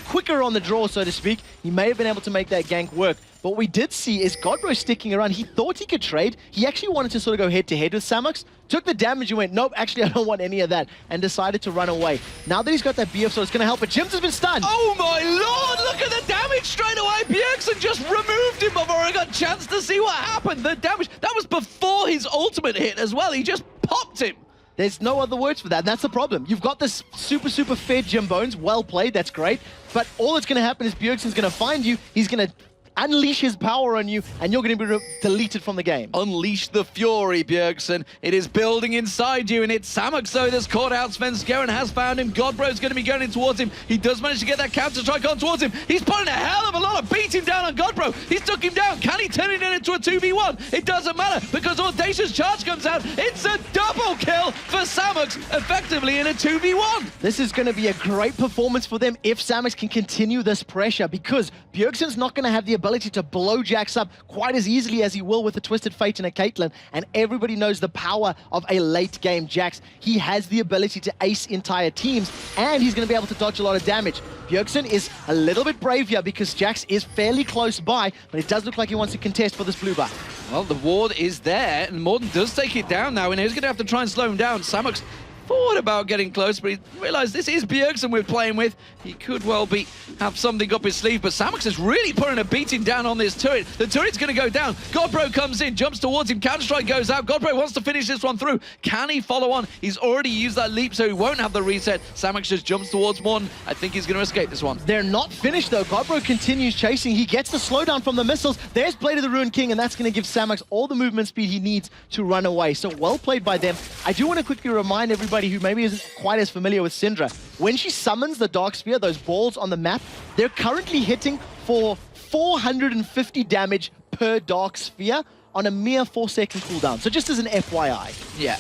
quicker on the draw, so to speak, he may have been able to make that gank work. But what we did see is Godbro sticking around. He thought he could trade. He actually wanted to sort of go head-to-head with Samux, took the damage and went, nope, actually I don't want any of that, and decided to run away. Now that he's got that BF, so it's going to help, but Jims has been stunned. Oh my lord, look at the damage straight away. Bjergsen just removed him before I got a chance to see what happened. The damage, that was before his ultimate hit as well. He just popped him. There's no other words for that, and that's the problem. You've got this super fair Jim Bones, well played, that's great, but all that's going to happen is Bjergsen's going to find you, he's going to unleash his power on you, and you're going to be deleted from the game. Unleash the fury, Bjergsen. It is building inside you, and it's Samux though that's caught out. Svenskeren has found him. Godbro's going to be going in towards him. He does manage to get that counter strike on towards him. He's putting a hell of a lot of beating down on Godbro. He's took him down. Can he turn it into a 2v1? It doesn't matter because Audacious Charge comes out. It's a double kill for Samux, effectively in a 2v1. This is going to be a great performance for them if Samux can continue this pressure, because Bjergsen's not going to have the ability to blow Jax up quite as easily as he will with a Twisted Fate and a Caitlyn, and everybody knows the power of a late game Jax. He has the ability to ace entire teams, and he's going to be able to dodge a lot of damage. Bjergsen is a little bit brave here because Jax is fairly close by, but it does look like he wants to contest for this blue buff. Well, the ward is there, and Morden does take it down now, and he's going to have to try and slow him down. Samux thought about getting close, but he realized this is Bjergsen we're playing with. He could well have something up his sleeve, but Samux is really putting a beating down on this turret. The turret's going to go down. Godbro comes in, jumps towards him. Counter-strike goes out. Godbro wants to finish this one through. Can he follow on? He's already used that leap, so he won't have the reset. Samux just jumps towards Morton. I think he's going to escape this one. They're not finished, though. Godbro continues chasing. He gets the slowdown from the missiles. There's Blade of the Ruined King, and that's going to give Samux all the movement speed he needs to run away. So well played by them. I do want to quickly remind everybody who maybe isn't quite as familiar with Syndra. When she summons the Dark Sphere, those balls on the map, they're currently hitting for 450 damage per Dark Sphere on a mere 4-second cooldown. So just as an FYI. Yeah,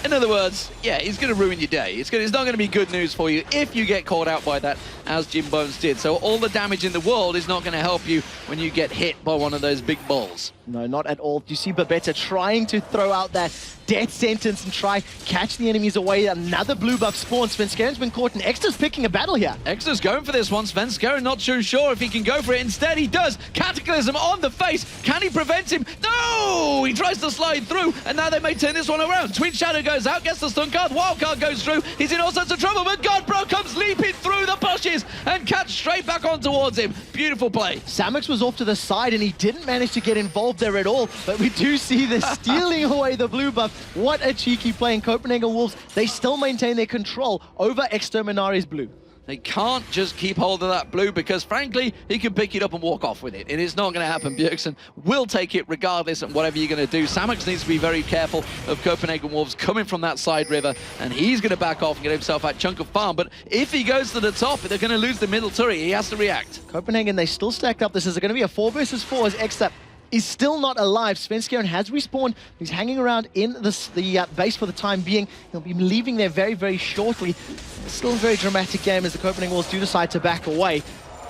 in other words, yeah, it's going to ruin your day. It's not going to be good news for you if you get caught out by that, as Jim Bones did. So all the damage in the world is not going to help you when you get hit by one of those big balls. No, not at all. You see Babetta trying to throw out that death sentence and try catch the enemies away. Another blue buff spawns. Svenskeren's been caught, and Extra's picking a battle here. Extra's going for this one. Svenskeren not too sure if he can go for it. Instead, he does. Cataclysm on the face. Can he prevent him? No! He tries to slide through, and now they may turn this one around. Twin Shadow goes out, gets the stun card. Wild card goes through. He's in all sorts of trouble, but Godbro comes leaping through the bushes and cuts straight back on towards him. Beautiful play. Samux was off to the side, and he didn't manage to get involved there at all, but we do see this stealing away the blue buff. What a cheeky play. In Copenhagen Wolves, they still maintain their control over Exterminari's blue. They can't just keep hold of that blue because, frankly, he can pick it up and walk off with it. And it's not going to happen. Bjergsen will take it regardless of whatever you're going to do. Samux needs to be very careful of Copenhagen Wolves coming from that side river, and he's going to back off and get himself that chunk of farm. But if he goes to the top, they're going to lose the middle turret. He has to react. Copenhagen, they still stacked up. This is going to be a 4 versus 4 as Extra is still not alive. Svenskeren has respawned. He's hanging around in the base for the time being. He'll be leaving there very shortly. It's still a very dramatic game as the Copenhagen Wolves do decide to back away.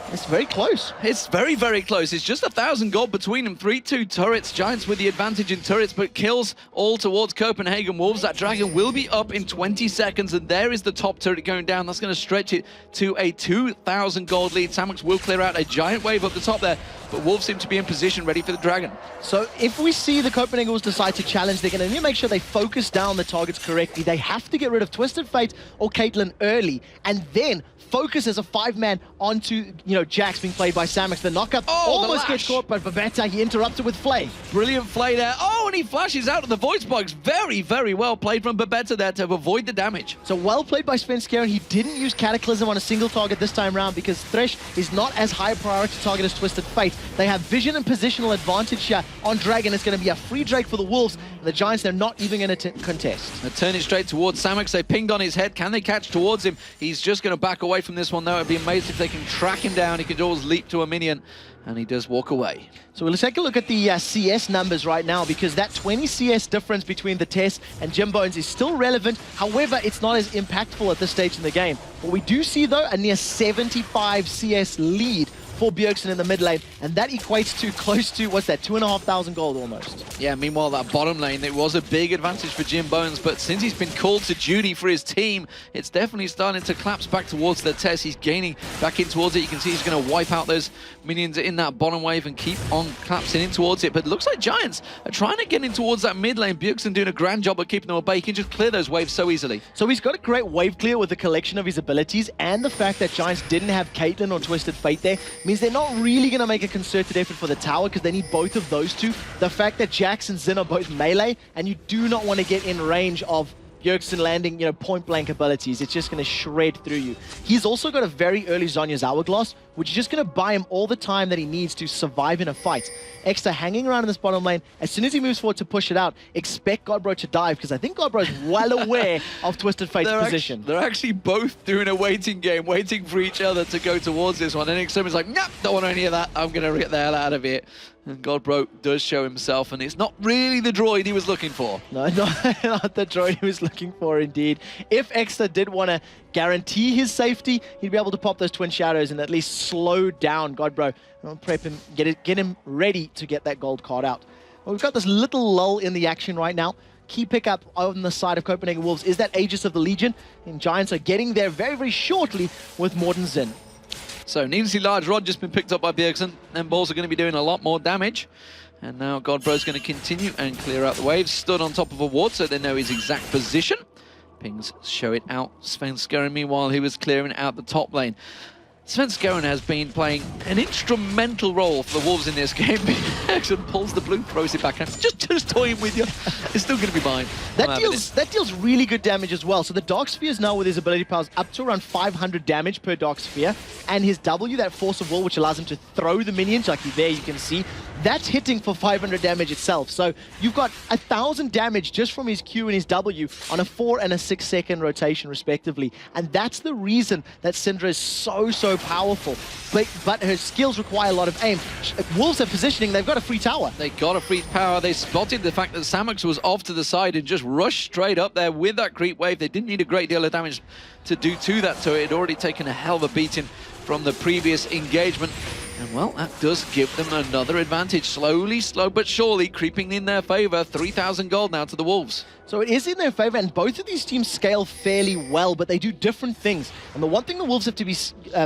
It's very close. It's very close. It's just 1,000 gold between them. 3-2 turrets. Giants with the advantage in turrets, but kills all towards Copenhagen Wolves. That dragon will be up in 20 seconds, and there is the top turret going down. That's going to stretch it to a 2,000 gold lead. Samux will clear out a giant wave up the top there, but Wolves seem to be in position, ready for the dragon. So if we see the Copenhagen Wolves decide to challenge, they're going to need to make sure they focus down the targets correctly. They have to get rid of Twisted Fate or Caitlyn early, and then focus as a 5-man onto, Jax being played by Samux. The knockup almost gets caught, but Babetta, he interrupted with Flay. Brilliant Flay there. Oh, and he flashes out of the voice box. Very, very well played from Babetta there to avoid the damage. So well played by Svenskeren. He didn't use Cataclysm on a single target this time around because Thresh is not as high a priority target as Twisted Fate. They have vision and positional advantage here on Dragon. It's going to be a free Drake for the Wolves. And the Giants, they're not even going to contest. They turn it straight towards Samux. They pinged on his head. Can they catch towards him? He's just going to back away from this one, though. It'd be amazing if they can track him down. He could always leap to a minion, and he does walk away. So let's take a look at the CS numbers right now, because that 20 CS difference between the Tess and Jim Bones is still relevant. However, it's not as impactful at this stage in the game. What we do see, though, a near 75 CS lead for Bjergsen in the mid lane, and that equates to close to, what's that, 2,500 gold almost. Yeah, meanwhile, that bottom lane, it was a big advantage for Jim Bones, but since he's been called to duty for his team, it's definitely starting to collapse back towards the Tess. He's gaining back in towards it. You can see he's going to wipe out those minions in that bottom wave and keep on collapsing in towards it, but it looks like Giants are trying to get in towards that mid lane. Bjergsen doing a grand job of keeping them at bay. He can just clear those waves so easily. So he's got a great wave clear with the collection of his abilities, and the fact that Giants didn't have Caitlyn or Twisted Fate there means they're not really going to make a concerted effort for the tower, because they need both of those two. The fact that Jax and Xin are both melee, and you do not want to get in range of Bjergsen landing, point-blank abilities. It's just going to shred through you. He's also got a very early Zhonya's Hourglass, which is just going to buy him all the time that he needs to survive in a fight. Extra hanging around in this bottom lane. As soon as he moves forward to push it out, expect Godbro to dive, because I think Godbro's well aware of Twisted Fate's position. They're actually both doing a waiting game, waiting for each other to go towards this one. And Extreme is like, nope, don't want any of that. I'm going to get the hell out of it. And Godbro does show himself, and it's not really the droid he was looking for. No, not the droid he was looking for, indeed. If Extra did want to guarantee his safety, he'd be able to pop those Twin Shadows and at least slow down Godbro. Prep him, get him ready to get that gold card out. Well, we've got this little lull in the action right now. Key pickup on the side of Copenhagen Wolves is that Aegis of the Legion, and Giants are getting there very, very shortly with Morden Zin. So, needlessly large rod just been picked up by Bjergsen. Them balls are going to be doing a lot more damage. And now Godbro's going to continue and clear out the waves. Stood on top of a ward, so they know his exact position. Pings show it out. Svenskeren, meanwhile, he was clearing out the top lane. Svenskeren has been playing an instrumental role for the Wolves in this game. Bjergsen pulls the blue, throws it back, and just toying with you. It's still going to be mine. That deals really good damage as well. So the Dark Sphere is now, with his ability powers, up to around 500 damage per Dark Sphere. And his W, that Force of Will, which allows him to throw the minions, like there you can see, that's hitting for 500 damage itself. So you've got 1,000 damage just from his Q and his W on a 4 and a 6 second rotation, respectively. And that's the reason that Syndra is so powerful. But her skills require a lot of aim. Wolves are positioning, they've got a free tower. They got a free power. They spotted the fact that Samux was off to the side and just rushed straight up there with that creep wave. They didn't need a great deal of damage to do to that, so it had already taken a hell of a beating from the previous engagement. And well, that does give them another advantage. Slowly, slow but surely, creeping in their favor. 3,000 gold now to the Wolves. So it is in their favor, and both of these teams scale fairly well, but they do different things. And the one thing the Wolves have to be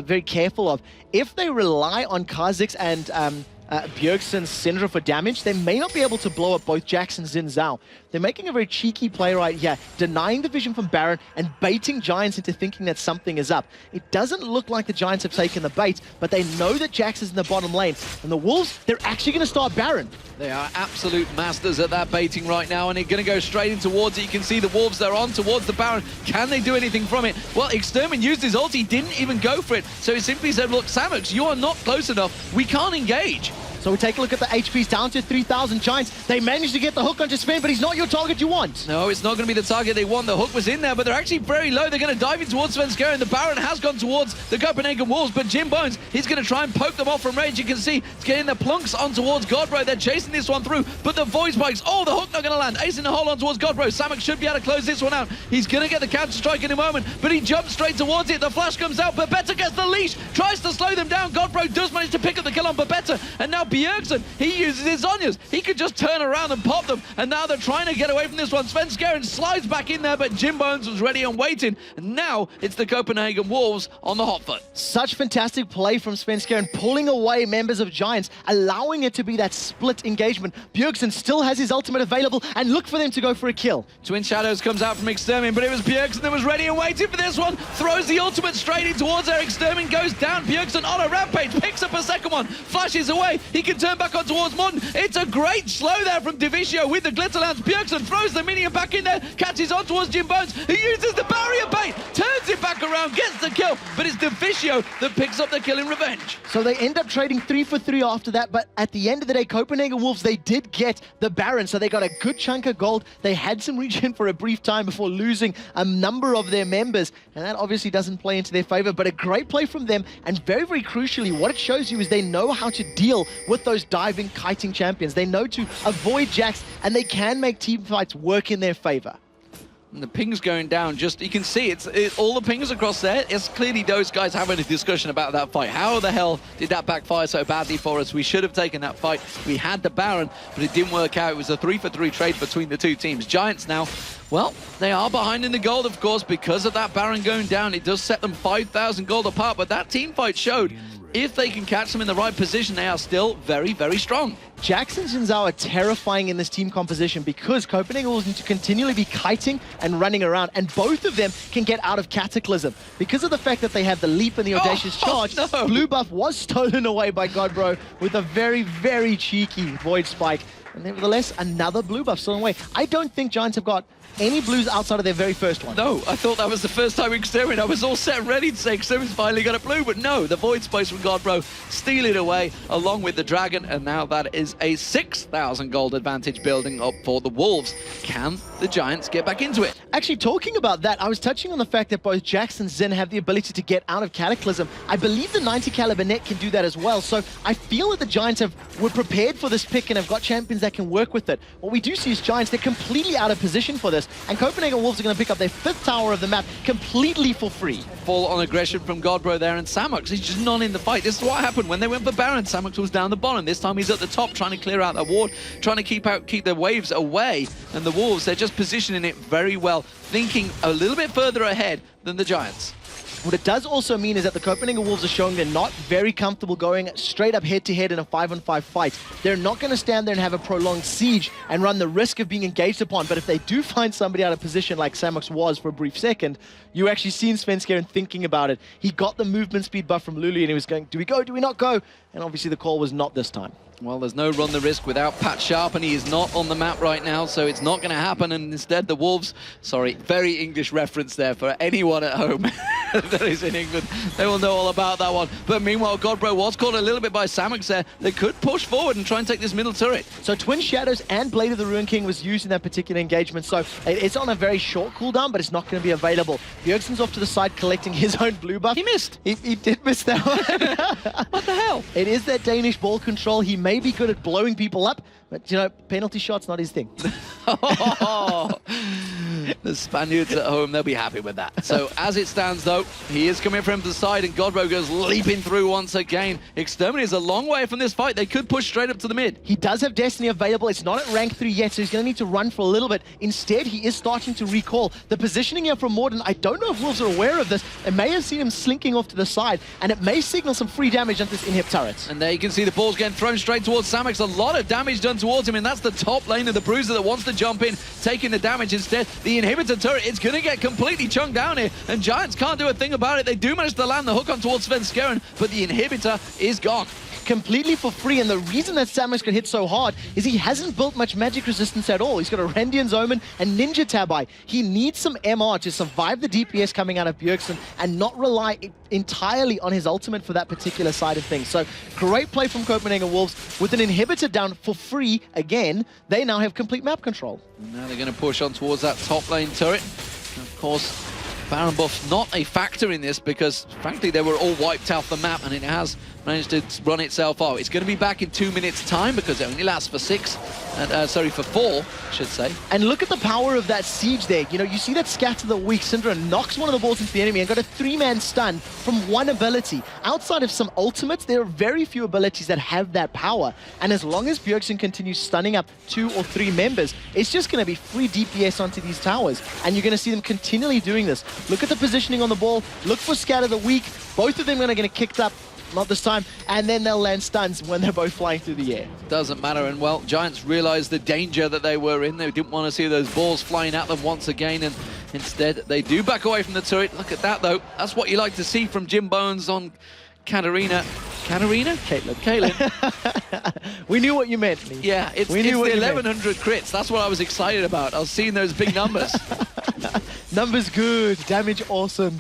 very careful of, if they rely on Kha'Zix and Bjergsen's Syndra for damage, they may not be able to blow up both Jax and Xin Zhao. They're making a very cheeky play right here, denying the vision from Baron and baiting Giants into thinking that something is up. It doesn't look like the Giants have taken the bait, but they know that Jax is in the bottom lane. And the Wolves, they're actually going to start Baron. They are absolute masters at that baiting right now, and they're going to go straight in towards it. You can see the Wolves, they're on towards the Baron. Can they do anything from it? Well, Extermin used his ult, he didn't even go for it. So he simply said, look, Samux, you are not close enough. We can't engage. So we take a look at the HPs down to 3,000 Giants. They managed to get the hook onto Sven, but he's not your target you want. No, it's not going to be the target they want. The hook was in there, but they're actually very low. They're going to dive in towards Svenskeren. The Baron has gone towards the Copenhagen Wolves, but Jim Bones, he's going to try and poke them off from range. You can see it's getting the plunks on towards Godbro. They're chasing this one through, but the voice spikes. Oh, the hook not going to land. Ace in the hole on towards Godbro. Samux should be able to close this one out. He's going to get the counter strike in a moment, but he jumps straight towards it. The flash comes out. Babetta gets the leash, tries to slow them down. Godbro does manage to pick up the kill on Babetta, and now Bjergsen, he uses his Zhonyas. He could just turn around and pop them, and now they're trying to get away from this one. Svenskeren slides back in there, but Jim Bones was ready and waiting, and now it's the Copenhagen Wolves on the hot foot. Such fantastic play from Svenskeren, pulling away members of Giants, allowing it to be that split engagement. Bjergsen still has his ultimate available, and look for them to go for a kill. Twin Shadows comes out from Extermin, but it was Bjergsen that was ready and waiting for this one. Throws the ultimate straight in towards her. Extermin goes down. Bjergsen on a rampage, picks up a second one, flashes away. He He can turn back on towards Morten. It's a great slow there from Divicio with the Glitterlands. Bjergsen throws the minion back in there, catches on towards Jim Bones. He uses the barrier bait, turns it back around, gets the kill, but it's Divicio that picks up the kill in revenge. So they end up trading 3 for 3 after that, but at the end of the day, Copenhagen Wolves, they did get the Baron, so they got a good chunk of gold. They had some regen for a brief time before losing a number of their members, and that obviously doesn't play into their favor, but a great play from them, and very, very crucially, what it shows you is they know how to deal with those diving, kiting champions. They know to avoid Jax, and they can make team fights work in their favor. And the ping's going down, you can see all the pings across there. It's clearly those guys having a discussion about that fight. How the hell did that backfire so badly for us? We should have taken that fight. We had the Baron, but it didn't work out. It was a 3 for 3 trade between the two teams. Giants now, well, they are behind in the gold, of course, because of that Baron going down. It does set them 5,000 gold apart, but that team fight showed if they can catch them in the right position, they are still very, very strong. Jax and Xin Zhao are terrifying in this team composition because Copenhagen will need to continually be kiting and running around, and both of them can get out of Cataclysm. Because of the fact that they have the leap and the audacious charge, no. blue buff was stolen away by Godbro with a very, very cheeky Void Spike. And nevertheless, another blue buff stolen away. I don't think Giants have got any blues outside of their very first one. No, I thought that was the first time Extermin. I was all set and ready to say Extermin's finally got a blue, but no, the Void Space from Godbro steal it away along with the Dragon, and now that is a 6,000 gold advantage building up for the Wolves. Can the Giants get back into it? Actually, talking about that, I was touching on the fact that both Jax and Zen have the ability to get out of Cataclysm. I believe the 90 caliber net can do that as well, so I feel that the Giants were prepared for this pick and have got champions that can work with it. What we do see is Giants, they're completely out of position for this, and Copenhagen Wolves are going to pick up their 5th tower of the map completely for free. Full on aggression from Godbro there, and Samux, he's just not in the fight. This is what happened when they went for Baron. Samux was down the bottom. This time he's at the top, trying to clear out that ward, trying to keep the waves away. And the Wolves, they're just positioning it very well, thinking a little bit further ahead than the Giants. What it does also mean is that the Copenhagen Wolves are showing they're not very comfortable going straight up head-to-head in a 5-on-5 fight. They're not going to stand there and have a prolonged siege and run the risk of being engaged upon. But if they do find somebody out of position like Samux was for a brief second, you actually seen Svenskeren thinking about it. He got the movement speed buff from Lulu and he was going, do we go, do we not go? And obviously the call was not this time. Well, there's no run the risk without Pat Sharp, and he is not on the map right now, so it's not going to happen. And instead, the Wolves, sorry, very English reference there for anyone at home that is in England. They will know all about that one. But meanwhile, Godbro was caught a little bit by Samux there. They could push forward and try and take this middle turret. So Twin Shadows and Blade of the Ruin King was used in that particular engagement, so it's on a very short cooldown, but it's not going to be available. Bjergsen's off to the side collecting his own blue buff. He missed. He did miss that one. What the hell? It is that Danish ball control. He may be good at blowing people up, but, you know, penalty shots not his thing. The Spaniards at home, they'll be happy with that. So as it stands, though, he is coming from the side, and Godbro goes leaping through once again. Exterminate is a long way from this fight. They could push straight up to the mid. He does have Destiny available. It's not at rank 3 yet, so he's going to need to run for a little bit. Instead, he is starting to recall. The positioning here from Morten, I don't know if Wolves are aware of this. They may have seen him slinking off to the side, and it may signal some free damage onto this inhib turret. And there you can see the ball's getting thrown straight towards Samux. A lot of damage done towards him, and that's the top lane of the Bruiser that wants to jump in, taking the damage instead. The inhibitor turret, it's going to get completely chunked down here, and Giants can't do a thing about it. They do manage to land the hook on towards Svenskeren, but the inhibitor is gone. Completely for free, and the reason that Samux got hit so hard is he hasn't built much magic resistance at all. He's got a Rendian's Omen and Ninja Tabai. He needs some MR to survive the DPS coming out of Bjergsen and not rely entirely on his ultimate for that particular side of things. So great play from Copenhagen Wolves. With an inhibitor down for free again, they now have complete map control. Now they're going to push on towards that top lane turret. And of course, Baron buff not a factor in this because, frankly, they were all wiped off the map, and it has managed to run itself out. It's going to be back in 2 minutes' time because it only lasts for 4, I should say. And look at the power of that siege there. You know, you see that Scatter the Weak. Syndra knocks one of the balls into the enemy and got a 3-man stun from one ability. Outside of some ultimates, there are very few abilities that have that power. And as long as Bjergsen continues stunning up 2 or 3 members, it's just going to be free DPS onto these towers. And you're going to see them continually doing this. Look at the positioning on the ball. Look for Scatter the Weak. Both of them are going to get kicked up. Not this time, and then they'll land stuns when they're both flying through the air. Doesn't matter, and well, Giants realized the danger that they were in. They didn't want to see those balls flying at them once again, and instead they do back away from the turret. Look at that, though. That's what you like to see from Jim Bones on Katarina. Katarina? Caitlin. We knew what you meant, Lee. Yeah, it's We the knew what you meant. 1100 crits. That's what I was excited about. I was seeing those big numbers. Numbers good, damage awesome.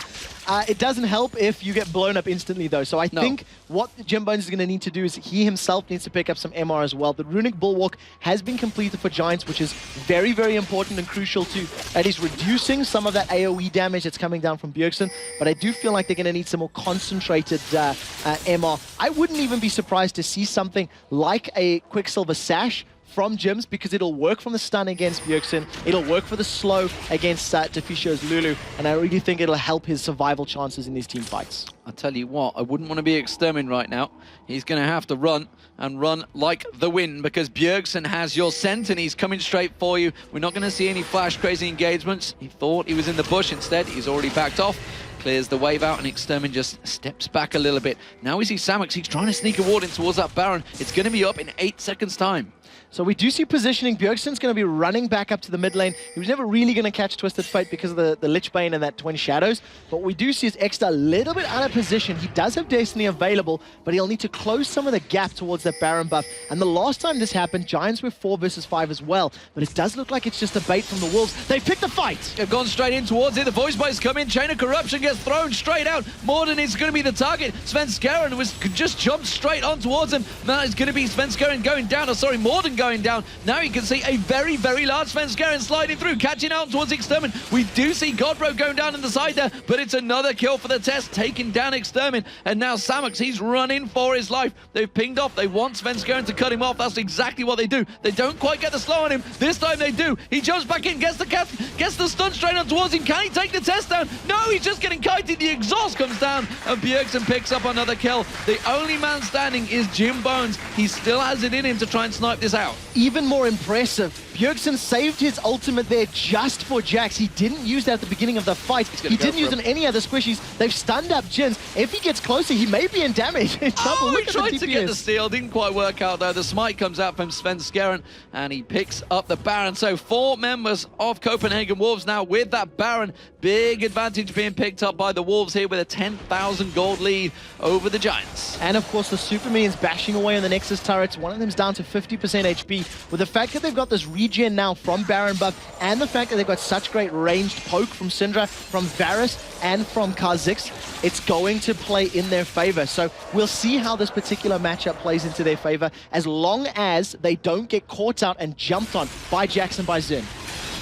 It doesn't help if you get blown up instantly, though. So I think what Jim Bones is going to need to do is he himself needs to pick up some MR as well. The Runic Bulwark has been completed for Giants, which is very, very important and crucial to at least reducing some of that AoE damage that's coming down from Bjergsen. But I do feel like they're going to need some more concentrated MR. I wouldn't even be surprised to see something like a Quicksilver Sash from Jims, because it'll work from the stun against Bjergsen, it'll work for the slow against Deficio's Lulu, and I really think it'll help his survival chances in these team fights. I'll tell you what, I wouldn't want to be Extermin right now. He's going to have to run, and run like the wind, because Bjergsen has your scent, and he's coming straight for you. We're not going to see any flash crazy engagements. He thought he was in the bush, instead he's already backed off. Clears the wave out, and Extermin just steps back a little bit. Now we see Samux, he's trying to sneak a ward in towards that Baron. It's going to be up in 8 seconds time. So we do see positioning. Bjergsen's going to be running back up to the mid lane. He was never really going to catch Twisted Fate because of the Lich Bane and that Twin Shadows. But we do see his Extra a little bit out of position. He does have Destiny available, but he'll need to close some of the gap towards that Baron buff. And the last time this happened, Giants were 4 versus 5 as well. But it does look like it's just a bait from the Wolves. They've picked the fight. They've gone straight in towards it. The Voice Bites come in. Chain of Corruption gets thrown straight out. Morden is going to be the target. Svenskeren just jumped straight on towards him. Now it's going to be Svenskeren going down. Oh, sorry, Morden going down. Now you can see a very, very large Svenskeren sliding through, catching out towards Extermin. We do see Godbro going down in the side there, but it's another kill for the test, taking down Extermin. And now Samux, he's running for his life. They've pinged off. They want Svenskeren to cut him off. That's exactly what they do. They don't quite get the slow on him. This time they do. He jumps back in, gets the stun straight on towards him. Can he take the test down? No, he's just getting kited. The exhaust comes down, and Bjergsen picks up another kill. The only man standing is Jim Bones. He still has it in him to try and snipe this out. Even more impressive, Bjergsen saved his ultimate there just for Jax. He didn't use that at the beginning of the fight. He didn't use it on any other squishies. They've stunned up Jins. If he gets closer, he may be in damage. In trouble. He tried to get the steal. Didn't quite work out, though. The smite comes out from Svenskeren, and he picks up the Baron. So 4 members of Copenhagen Wolves now with that Baron. Big advantage being picked up by the Wolves here with a 10,000 gold lead over the Giants. And of course, the Super Minions bashing away on the Nexus turrets. One of them's down to 50% HP. With the fact that they've got this regen now from Baron buff, and the fact that they've got such great ranged poke from Syndra, from Varus, and from Kha'Zix, it's going to play in their favor. So we'll see how this particular matchup plays into their favor, as long as they don't get caught out and jumped on by Jax and by Zin.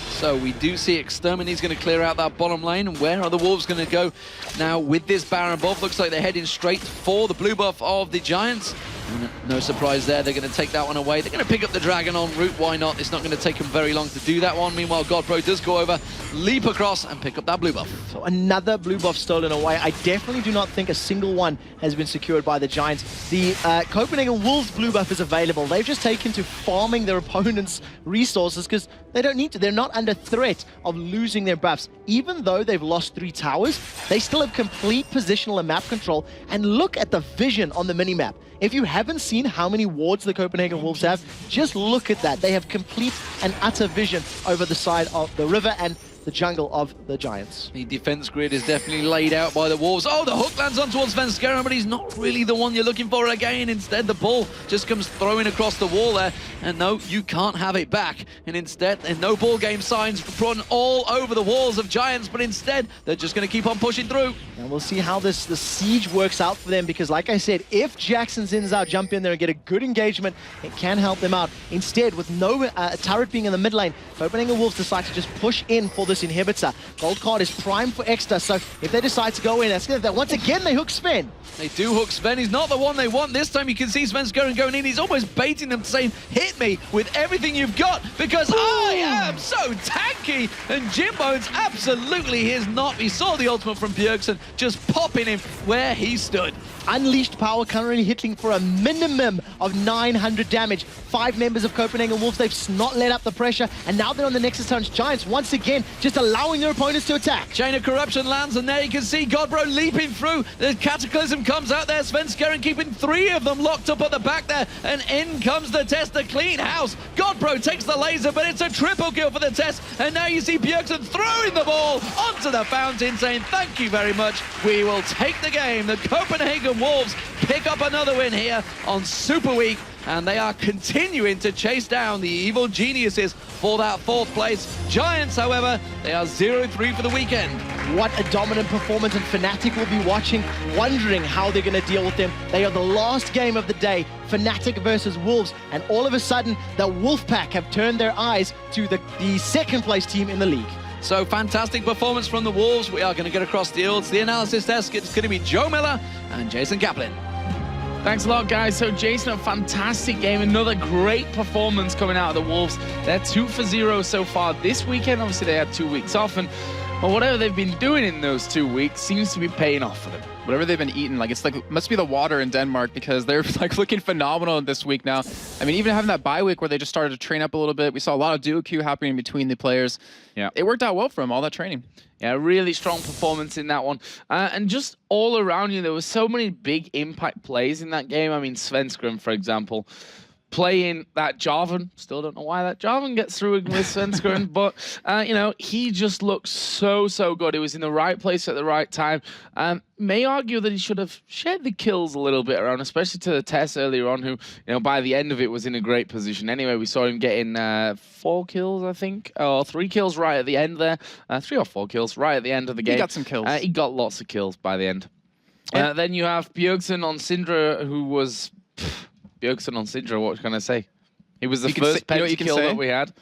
So we do see Extermin. He's going to clear out that bottom lane. And where are the Wolves going to go now with this Baron buff? Looks like they're heading straight for the blue buff of the Giants. No surprise there. They're going to take that one away. They're going to pick up the Dragon en route. Why not? It's not going to take them very long to do that one. Meanwhile, Godpro does go over, leap across, and pick up that blue buff. So another blue buff stolen away. I definitely do not think a single one has been secured by the Giants. The Copenhagen Wolves blue buff is available. They've just taken to farming their opponent's resources because they don't need to. They're not under threat of losing their buffs. Even though they've lost 3 towers, they still have complete positional and map control. And look at the vision on the minimap. If you haven't seen how many wards the Copenhagen Wolves have, just look at that. They have complete and utter vision over the side of the river and the jungle of the Giants. The defense grid is definitely laid out by the Wolves. Oh, the hook lands on towards Svenskeren, but he's not really the one you're looking for again. Instead, the ball just comes throwing across the wall there. And no, you can't have it back. And instead, there's no ball game signs run all over the walls of Giants, but instead, they're just going to keep on pushing through. And we'll see how the siege works out for them, because like I said, if Jackson Zins out jump in there and get a good engagement, it can help them out. Instead, with no turret being in the mid lane, Copenhagen Wolves decide to just push in for this inhibitor. Gold card is primed for Extra, so if they decide to go in, that's good. Once again, they hook Sven. They do hook Sven. He's not the one they want. This time you can see Svenskeren going in. He's almost baiting them, saying, hit me with everything you've got, because I am so tanky. And Jim Bones absolutely is not. We saw the ultimate from Bjergsen just popping him where he stood. Unleashed power currently hitting for a minimum of 900 damage. 5 members of Copenhagen Wolves, they've not let up the pressure, and now they're on the Nexus Turns. Giants once again just just allowing their opponents to attack. Chain of Corruption lands, and there you can see Godbro leaping through. The Cataclysm comes out there. Svenskeren keeping 3 of them locked up at the back there, and in comes the Test, the clean house. Godbro takes the laser, but it's a triple kill for the Test, and now you see Bjergsen throwing the ball onto the fountain, saying thank you very much. We will take the game. The Copenhagen Wolves pick up another win here on Super Week, and they are continuing to chase down the Evil Geniuses for that 4th place. Giants, however, they are 0-3 for the weekend. What a dominant performance, and Fnatic will be watching, wondering how they're going to deal with them. They are the last game of the day, Fnatic versus Wolves, and all of a sudden, the Wolfpack have turned their eyes to the 2nd place team in the league. So fantastic performance from the Wolves. We are going to get across the field to the analysis desk. It's going to be Joe Miller and Jason Kaplan. Thanks a lot, guys. So Jason, a fantastic game. Another great performance coming out of the Wolves. They're 2 for 0 so far this weekend. Obviously, they had 2 weeks off, and well, whatever they've been doing in those 2 weeks seems to be paying off for them. Whatever they've been eating, like, it's like, must be the water in Denmark, because they're like looking phenomenal this week now. I mean, even having that bye week where they just started to train up a little bit, we saw a lot of duo queue happening between the players. Yeah, it worked out well for them, all that training. Yeah, really strong performance in that one. And just all around you, there were so many big impact plays in that game. I mean, Svenskeren, for example, playing that Jarvan. Still don't know why that Jarvan gets through with Svenskeren, but, you know, he just looks so good. He was in the right place at the right time. May argue that he should have shared the kills a little bit around, especially to the Tess earlier on, who, you know, by the end of it was in a great position. Anyway, we saw him getting 4 kills, I think, or 3 kills right at the end there. 3 or 4 kills right at the end of the game. He got some kills. He got lots of kills by the end. Then you have Bjergsen on Syndra, who was... Bjergsen on Syndra, what can I say? He was the first pentakill that we had.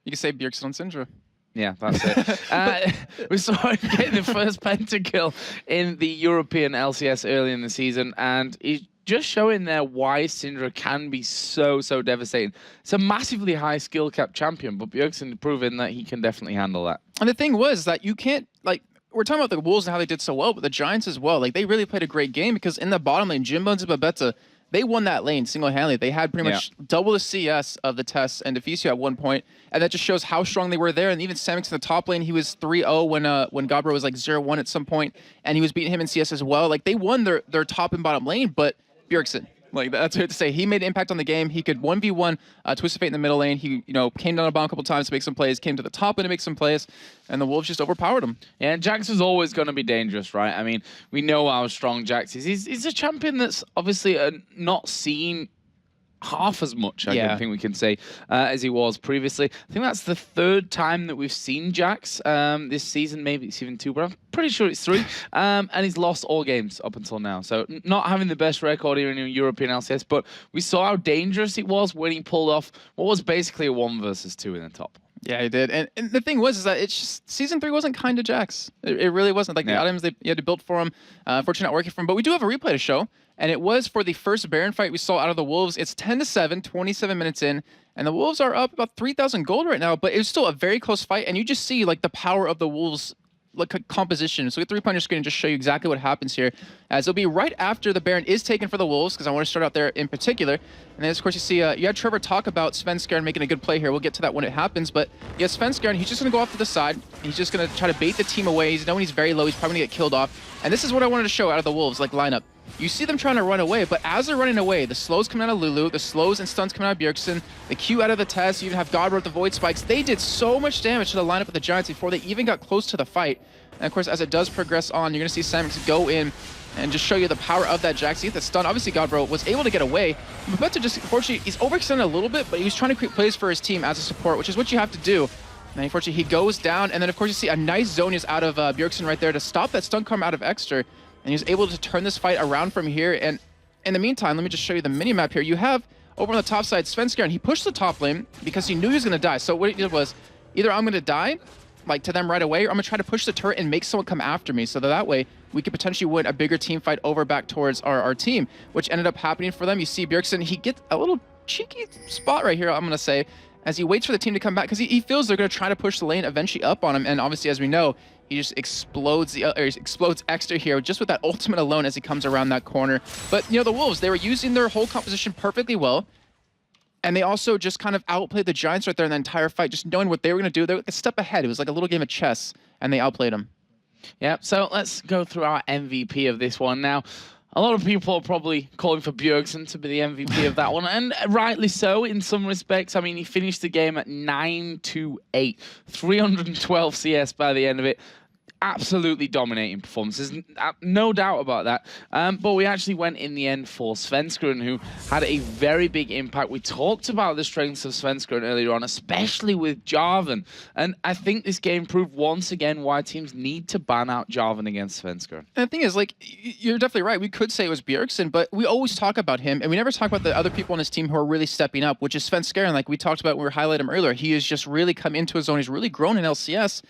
You can say Bjergsen on Syndra. Yeah, that's it. We saw him getting the first pentakill in the European LCS early in the season, and he's just showing there why Syndra can be so devastating. It's a massively high skill cap champion, but Bjergsen proving that he can definitely handle that. And the thing was that you can't, like, we're talking about the Wolves and how they did so well, but the Giants as well. Like, they really played a great game, because in the bottom lane, Jimbo and Zibabeta, they won that lane single-handedly. They had pretty much double the CS of the Tess and Deficio at one point, and that just shows how strong they were there. And even Samix in the top lane, he was 3-0 when Godbro was like 0-1 at some point, and he was beating him in CS as well. Like, they won their top and bottom lane, but Bjergsen, like, that's weird to say. He made an impact on the game. He could 1v1 Twisted Fate in the middle lane. He, you know, came down a bomb a couple times to make some plays, came to the top lane to make some plays, and the Wolves just overpowered him. Yeah, and Jax is always going to be dangerous, right? I mean, we know how strong Jax is. He's a champion that's obviously not seen half as much, I think we can say, as he was previously. I think that's the 3rd time that we've seen Jax this season. Maybe it's even 2, but I'm pretty sure it's 3. And he's lost all games up until now. So not having the best record here in the European LCS, but we saw how dangerous it was when he pulled off what was basically a 1 versus 2 in the top. Yeah, he did. And the thing was is that it's just, Season 3 wasn't kind to Jax. It really wasn't. Like, the items you had to build for him, unfortunately not working for him. But we do have a replay to show. And it was for the first Baron fight we saw out of the Wolves. It's 10-7, 27 minutes in. And the Wolves are up about 3,000 gold right now. But it was still a very close fight. And you just see, like, the power of the Wolves, like, composition. So we get 3-pointer screen and just show you exactly what happens here. As it'll be right after the Baron is taken for the Wolves, because I want to start out there in particular. And then, of course, you see, you had Trevor talk about Svenskeren making a good play here. We'll get to that when it happens. But, yeah, Svenskeren, he's just going to go off to the side. He's just going to try to bait the team away. He's knowing he's very low. He's probably going to get killed off. And this is what I wanted to show out of the Wolves, like, lineup. You see them trying to run away, but as they're running away, the slows coming out of Lulu, the slows and stuns coming out of Bjergsen, the Q out of the Tess, you even have Godbro with the Void Spikes. They did so much damage to the lineup of the Giants before they even got close to the fight. And of course, as it does progress on, you're going to see Samix go in and just show you the power of that Jax. You get the stun. Obviously, Godbro was able to get away. But to just, unfortunately, he's overextended a little bit, but he was trying to create plays for his team as a support, which is what you have to do. And unfortunately, he goes down, and then of course you see a nice Zonius out of Bjergsen right there to stop that stun come out of Exter. And he was able to turn this fight around from here. And in the meantime, let me just show you the mini-map here. You have, over on the top side, Svenskeren. He pushed the top lane because he knew he was going to die. So what he did was, either I'm going to die, like, to them right away, or I'm going to try to push the turret and make someone come after me. So that way, we could potentially win a bigger team fight over back towards our team, which ended up happening for them. You see Bjergsen, he gets a little cheeky spot right here, I'm going to say, as he waits for the team to come back, because he feels they're going to try to push the lane eventually up on him. And obviously, as we know, he just explodes explodes Exter here just with that ultimate alone as he comes around that corner. But, you know, the Wolves, they were using their whole composition perfectly well. And they also just kind of outplayed the Giants right there in the entire fight, just knowing what they were going to do. They were a step ahead. It was like a little game of chess, and they outplayed them. Yeah, so let's go through our MVP of this one now. A lot of people are probably calling for Bjergsen to be the MVP of that one, and rightly so in some respects. I mean, he finished the game at 9-8, 312 CS by the end of it. Absolutely dominating performances, no doubt about that. But we actually went in the end for Svenskeren, who had a very big impact. We talked about the strengths of Svenskeren earlier on, especially with Jarvan. And I think this game proved once again why teams need to ban out Jarvan against Svenskeren. And the thing is, like, you're definitely right. We could say it was Bjergsen, but we always talk about him, and we never talk about the other people on his team who are really stepping up, which is Svenskeren. Like we talked about when we highlighted him earlier. He has just really come into his own. He's really grown in LCS.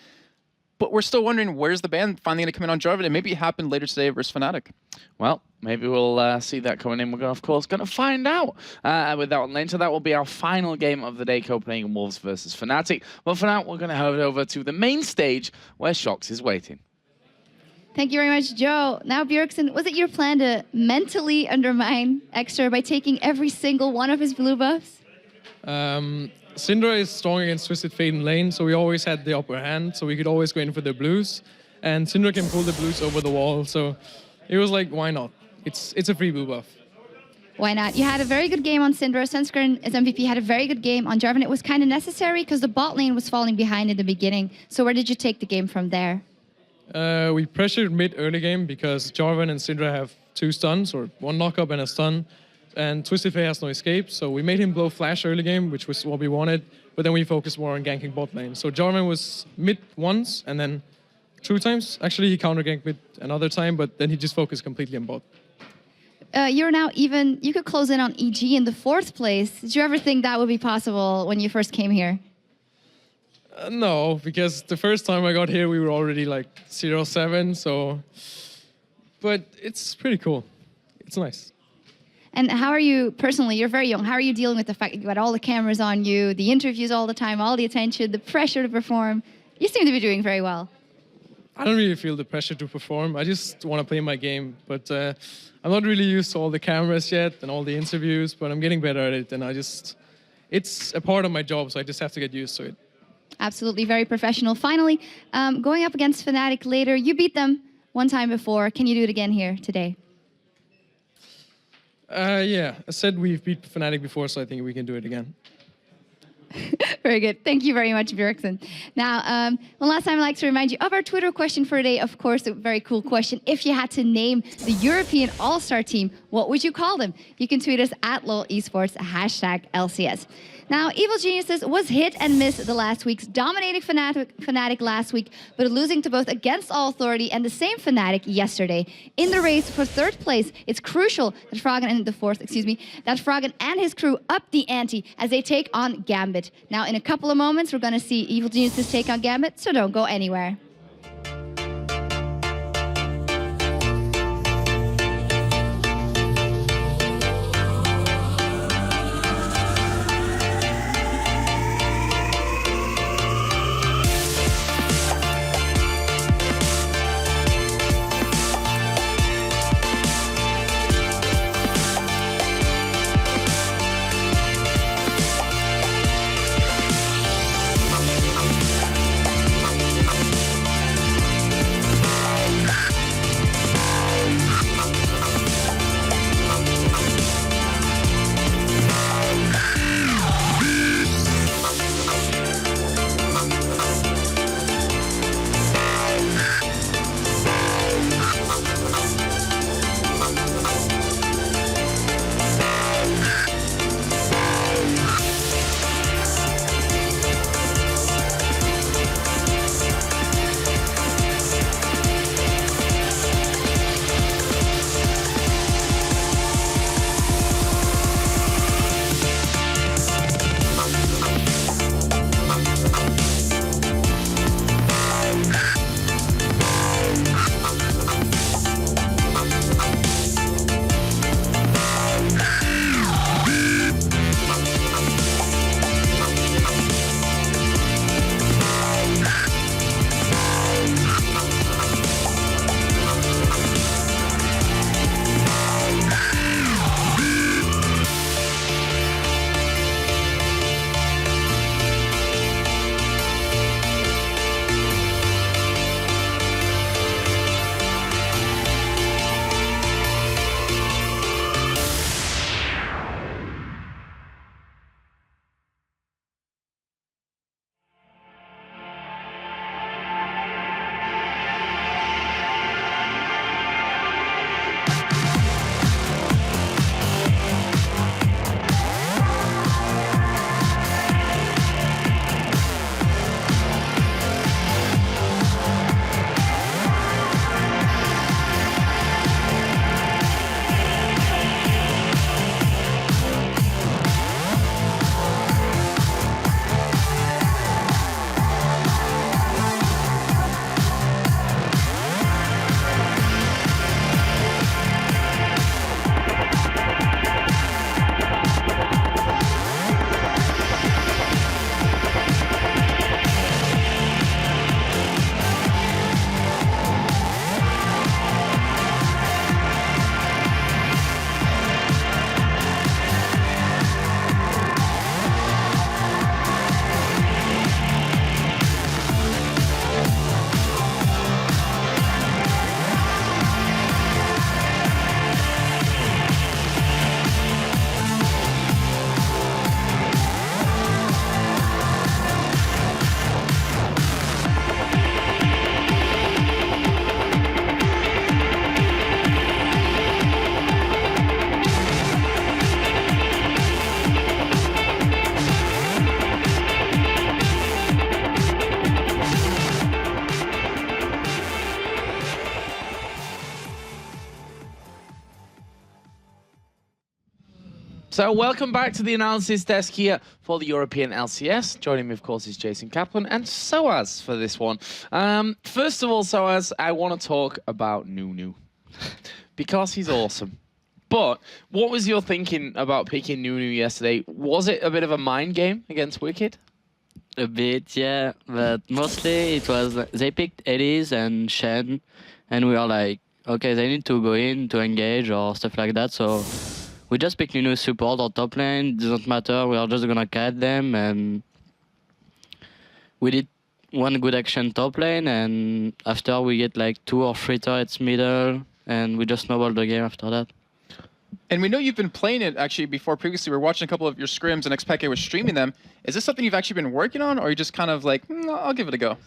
But we're still wondering, where's the ban finally going to come in on Jarvan? And maybe it happened later today versus Fnatic. Well, maybe we'll see that coming in. We're, of course, going to find out with that one later. That will be our final game of the day, Copenhagen Wolves versus Fnatic. But for now, we're going to head over to the main stage where Shox is waiting. Thank you very much, Joe. Now, Bjergsen, was it your plan to mentally undermine Extra by taking every single one of his blue buffs? Syndra is strong against Twisted Fate in lane, so we always had the upper hand, so we could always go in for the blues. And Syndra can pull the blues over the wall, so it was like, why not? It's a free blue buff. Why not? You had a very good game on Syndra. Svenskeren as MVP had a very good game on Jarvan. It was kind of necessary because the bot lane was falling behind in the beginning. So where did you take the game from there? We pressured mid early game because Jarvan and Syndra have 2 stuns, or 1 knockup and a stun. And Twisted Fate has no escape, so we made him blow flash early game, which was what we wanted, but then we focused more on ganking bot lane. So Jarvan was mid once, and then 2 times. Actually, he counter-ganked mid another time, but then he just focused completely on bot. You're now even, you could close in on EG in the 4th place. Did you ever think that would be possible when you first came here? No, because the first time I got here, we were already like 0-7, so... But it's pretty cool. It's nice. And how are you, personally, you're very young, how are you dealing with the fact that you got all the cameras on you, the interviews all the time, all the attention, the pressure to perform? You seem to be doing very well. I don't really feel the pressure to perform. I just want to play my game. But I'm not really used to all the cameras yet and all the interviews, but I'm getting better at it. And it's a part of my job, so I just have to get used to it. Absolutely, very professional. Finally, going up against Fnatic later, you beat them one time before. Can you do it again here today? Yeah, I said we've beat Fnatic before, so I think we can do it again. Very good. Thank you very much, Bjergsen. Now, one last time I'd like to remind you of our Twitter question for today. Of course, a very cool question. If you had to name the European All-Star team, what would you call them? You can tweet us at LOLesports, #LCS. Now, Evil Geniuses was hit and miss the last weeks, dominating Fnatic last week, but losing to both Against All Authority and the same Fnatic yesterday. In the race for 3rd place, it's crucial that Froggen and his crew up the ante as they take on Gambit. Now, in a couple of moments, we're going to see Evil Geniuses take on Gambit, so don't go anywhere. So welcome back to the analysis desk here for the European LCS. Joining me, of course, is Jason Kaplan and Soaz for this one. First of all, Soaz, I want to talk about Nunu because he's awesome. But what was your thinking about picking Nunu yesterday? Was it a bit of a mind game against Wicked? A bit, yeah, but mostly it was they picked Elise and Shen, and we were like, okay, they need to go in to engage or stuff like that, so we just picked Nunu support or top lane, doesn't matter, we are just gonna cut them, and we did one good action top lane, and after we get like 2 or 3 turrets middle, and we just snowballed the game after that. And we know you've been playing it actually before previously. We were watching a couple of your scrims and XPK was streaming them. Is this something you've actually been working on, or are you just kind of like, I'll give it a go?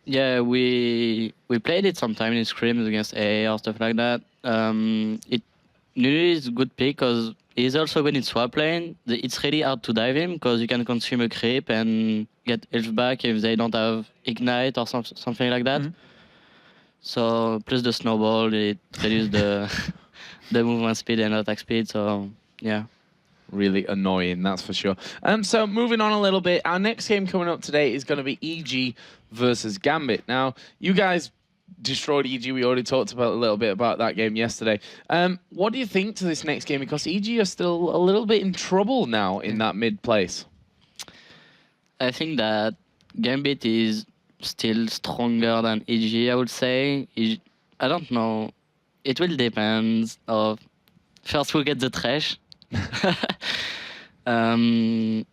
Yeah, we played it sometime in scrims against AA or stuff like that. Nunu is a good pick because he's also good in swap lane. It's really hard to dive him because you can consume a creep and get health back if they don't have ignite or something like that. So plus the snowball, it reduces the movement speed and attack speed. So yeah. Really annoying, that's for sure. So moving on a little bit, our next game coming up today is going to be EG versus Gambit. Now, you guys destroyed EG. We already talked about a little bit about that game yesterday. What do you think to this next game? Because EG are still a little bit in trouble now in that mid place. I think that Gambit is still stronger than EG, I would say. I don't know. It will depend of first we get the trash. I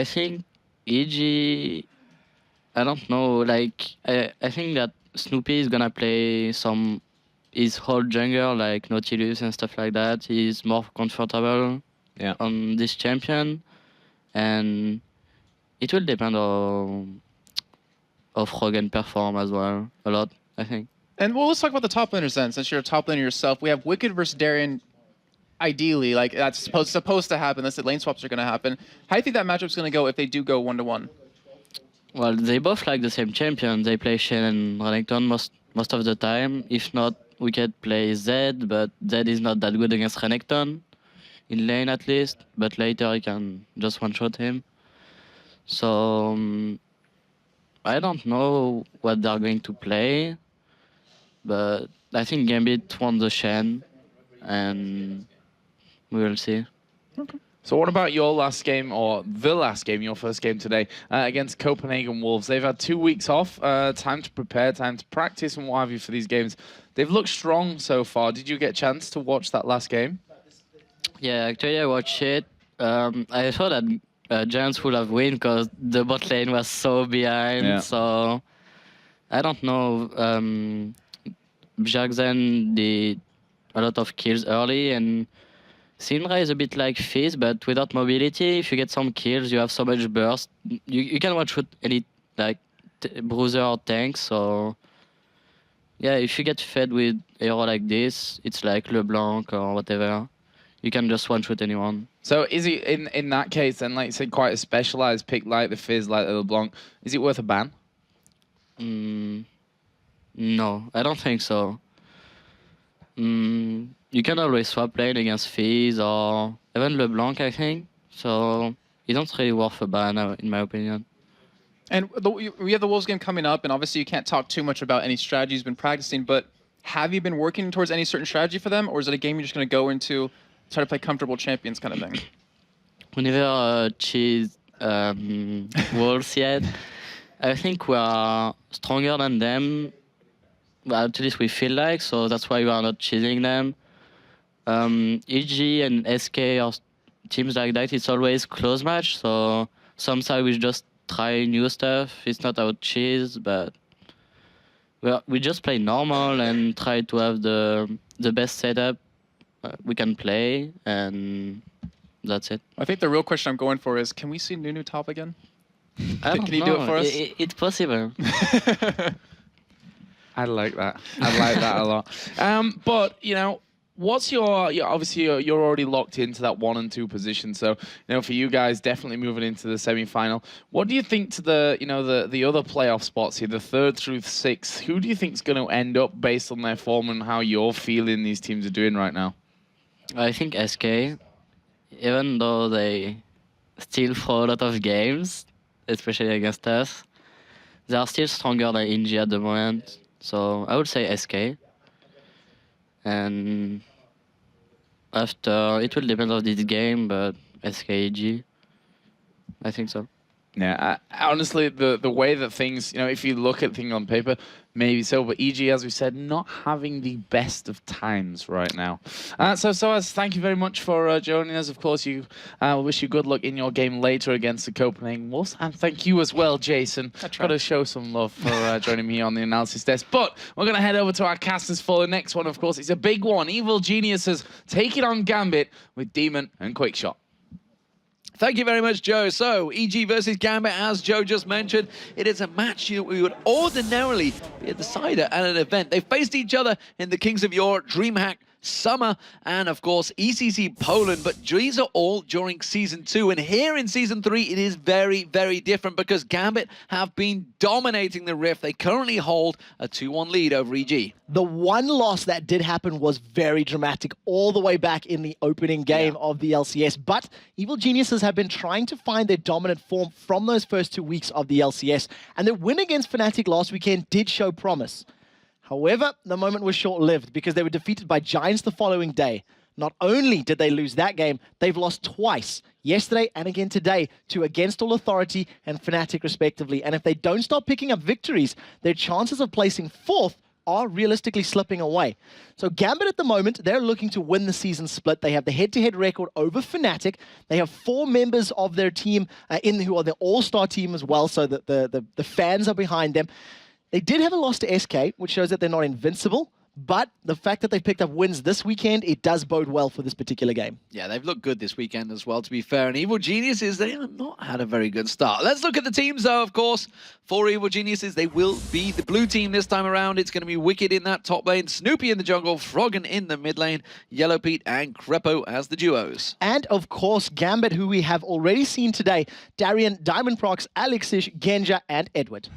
think EG, I don't know, like, I think that Snoopy is gonna play his whole jungle, like Nautilus and stuff like that. He's more comfortable on this champion, and it will depend on Rogan perform as well, a lot, I think. And well, let's talk about the top laners then, since you're a top laner yourself. We have Wicked versus Darien. Ideally, like that's supposed to happen. That's the lane swaps are going to happen. How do you think that matchup's going to go if they do go 1-1? Well, they both like the same champion. They play Shen and Renekton most of the time. If not, Wicked plays Zed, but Zed is not that good against Renekton, in lane at least. But later he can just one-shot him. So I don't know what they're going to play, but I think Gambit won the Shen, and we will see. Okay. So what about your last game, or the last game, your first game today, against Copenhagen Wolves? They've had 2 weeks off, time to prepare, time to practice and what have you for these games. They've looked strong so far. Did you get a chance to watch that last game? Yeah, actually I watched it. I thought that Giants would have win because the bot lane was so behind. So I don't know. Jackson did a lot of kills early, and Syndra is a bit like Fizz, but without mobility. If you get some kills, you have so much burst. You can one-shot any like bruiser or tank. So yeah, if you get fed with a hero like this, it's like LeBlanc or whatever. You can just one-shot anyone. So is he in that case then, like you said, quite a specialized pick like the Fizz, like the LeBlanc? Is it worth a ban? No, I don't think so. You can always swap lane against Fizz or even LeBlanc, I think. So it don't really worth a ban, in my opinion. And we have the Wolves game coming up, and obviously you can't talk too much about any strategy you've been practicing, but have you been working towards any certain strategy for them, or is it a game you're just going to go into, try to play comfortable champions kind of thing? We never cheese Wolves yet. I think we are stronger than them. Well, at least we feel like, so that's why we are not cheesing them. EG and SK or teams like that, it's always close match, so sometimes we just try new stuff. It's not our cheese, but we just play normal and try to have the best setup we can play, and that's it. I think the real question I'm going for is, can we see Nunu top again? Can you do it for us? It's possible. I like that. I like that a lot. But, you know, what's obviously you're already locked into that 1 and 2 position. So, you know, for you guys, definitely moving into the semi-final. What do you think to the other playoff spots here, the 3rd through 6th? Who do you think is going to end up based on their form and how you're feeling these teams are doing right now? I think SK. even though they still throw a lot of games, especially against us, they are still stronger than EG at the moment. So I would say SK. And after, it will depend on this game, but SK EG, I think so. Yeah, honestly, the way that things, if you look at things on paper, maybe so, but EG, as we said, not having the best of times right now. So thank you very much for joining us. Of course, we wish you good luck in your game later against the Copenhagen Wolves, and thank you as well, Jason. Got to show some love for joining me on the analysis desk. But we're going to head over to our casters for the next one, of course. It's a big one. Evil Geniuses take it on Gambit with Demon and Quickshot. Thank you very much, Joe. So, EG versus Gambit, as Joe just mentioned, it is a match that we would ordinarily be a decider at an event. They faced each other in the Kings of Europe, DreamHack Summer, and of course ECC Poland, but these are all during Season 2, and here in Season 3 it is very, very different because Gambit have been dominating the Rift. They currently hold a 2-1 lead over EG. The one loss that did happen was very dramatic all the way back in the opening game of the LCS, but Evil Geniuses have been trying to find their dominant form from those first 2 weeks of the LCS, and their win against Fnatic last weekend did show promise. However, the moment was short-lived because they were defeated by Giants the following day. Not only did they lose that game, they've lost twice, yesterday and again today, to Against All Authority and Fnatic respectively. And if they don't start picking up victories, their chances of placing 4th are realistically slipping away. So Gambit at the moment, they're looking to win the season split. They have the head-to-head record over Fnatic. They have 4 members of their team who are the all-star team as well, so that the fans are behind them. They did have a loss to SK, which shows that they're not invincible, but the fact that they picked up wins this weekend, it does bode well for this particular game. Yeah, they've looked good this weekend as well, to be fair. And Evil Geniuses, they have not had a very good start. Let's look at the teams, though, of course. For Evil Geniuses, they will be the blue team this time around. It's going to be Wicked in that top lane, Snoopy in the jungle, Froggen in the mid lane, Yellow Pete and Crepo as the duos. And, of course, Gambit, who we have already seen today, Darian, Diamond Prox, Alexish, Genja, and Edward.